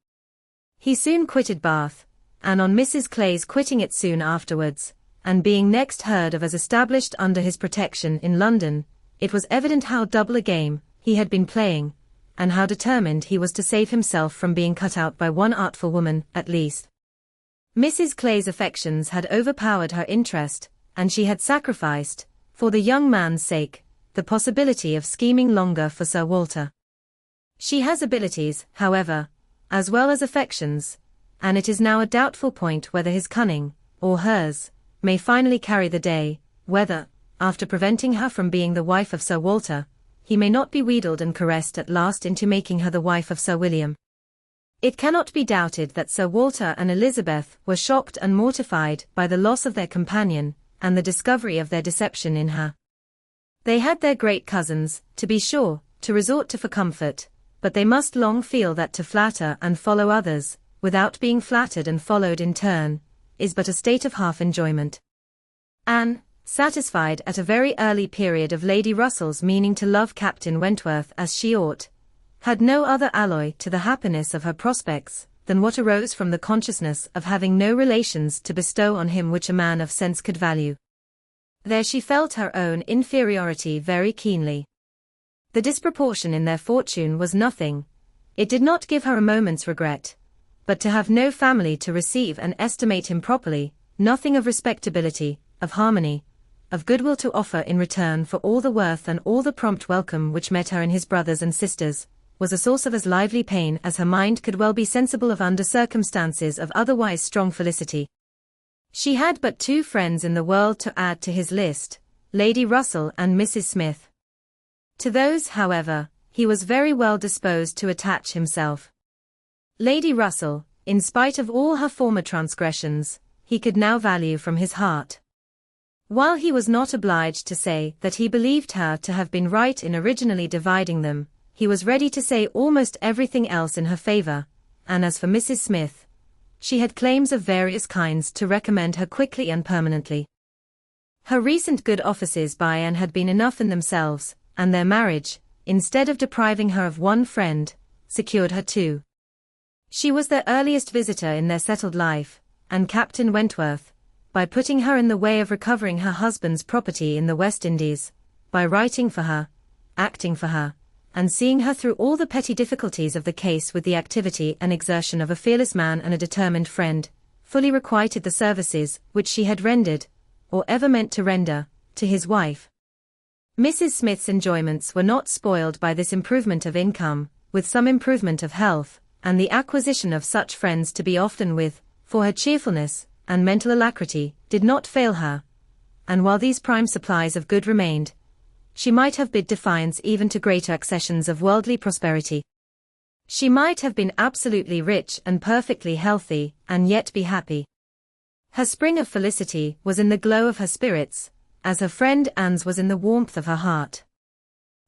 He soon quitted Bath, and on Mrs. Clay's quitting it soon afterwards, and being next heard of as established under his protection in London, it was evident how double a game he had been playing, and how determined he was to save himself from being cut out by one artful woman, at least. Mrs. Clay's affections had overpowered her interest, and she had sacrificed, for the young man's sake, the possibility of scheming longer for Sir Walter. She has abilities, however, as well as affections, and it is now a doubtful point whether his cunning, or hers, may finally carry the day, whether, after preventing her from being the wife of Sir Walter, he may not be wheedled and caressed at last into making her the wife of Sir William. It cannot be doubted that Sir Walter and Elizabeth were shocked and mortified by the loss of their companion, and the discovery of their deception in her. They had their great cousins, to be sure, to resort to for comfort, but they must long feel that to flatter and follow others, without being flattered and followed in turn, is but a state of half enjoyment. Anne, satisfied at a very early period of Lady Russell's meaning to love Captain Wentworth as she ought, had no other alloy to the happiness of her prospects than what arose from the consciousness of having no relations to bestow on him which a man of sense could value. There she felt her own inferiority very keenly. The disproportion in their fortune was nothing. It did not give her a moment's regret. But to have no family to receive and estimate him properly, nothing of respectability, of harmony, of goodwill to offer in return for all the worth and all the prompt welcome which met her in his brothers and sisters, was a source of as lively pain as her mind could well be sensible of under circumstances of otherwise strong felicity. She had but two friends in the world to add to his list, Lady Russell and Mrs. Smith. To those, however, he was very well disposed to attach himself. Lady Russell, in spite of all her former transgressions, he could now value from his heart. While he was not obliged to say that he believed her to have been right in originally dividing them, he was ready to say almost everything else in her favor, and as for Mrs. Smith, she had claims of various kinds to recommend her quickly and permanently. Her recent good offices by Anne had been enough in themselves, and their marriage, instead of depriving her of one friend, secured her two. She was their earliest visitor in their settled life, and Captain Wentworth, by putting her in the way of recovering her husband's property in the West Indies, by writing for her, acting for her, and seeing her through all the petty difficulties of the case with the activity and exertion of a fearless man and a determined friend, fully requited the services which she had rendered, or ever meant to render, to his wife. Mrs. Smith's enjoyments were not spoiled by this improvement of income, with some improvement of health, and the acquisition of such friends to be often with, for her cheerfulness and mental alacrity did not fail her, and while these prime supplies of good remained, she might have bid defiance even to greater accessions of worldly prosperity. She might have been absolutely rich and perfectly healthy, and yet be happy. Her spring of felicity was in the glow of her spirits, as her friend Anne's was in the warmth of her heart.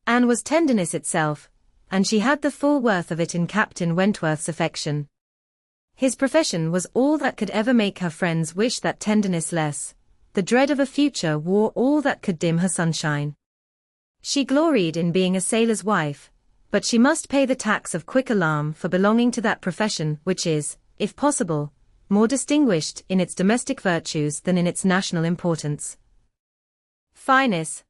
Anne was tenderness itself, and she had the full worth of it in Captain Wentworth's affection. His profession was all that could ever make her friends wish that tenderness less. The dread of a future wore all that could dim her sunshine. She gloried in being a sailor's wife, but she must pay the tax of quick alarm for belonging to that profession which is, if possible, more distinguished in its domestic virtues than in its national importance. Fineness,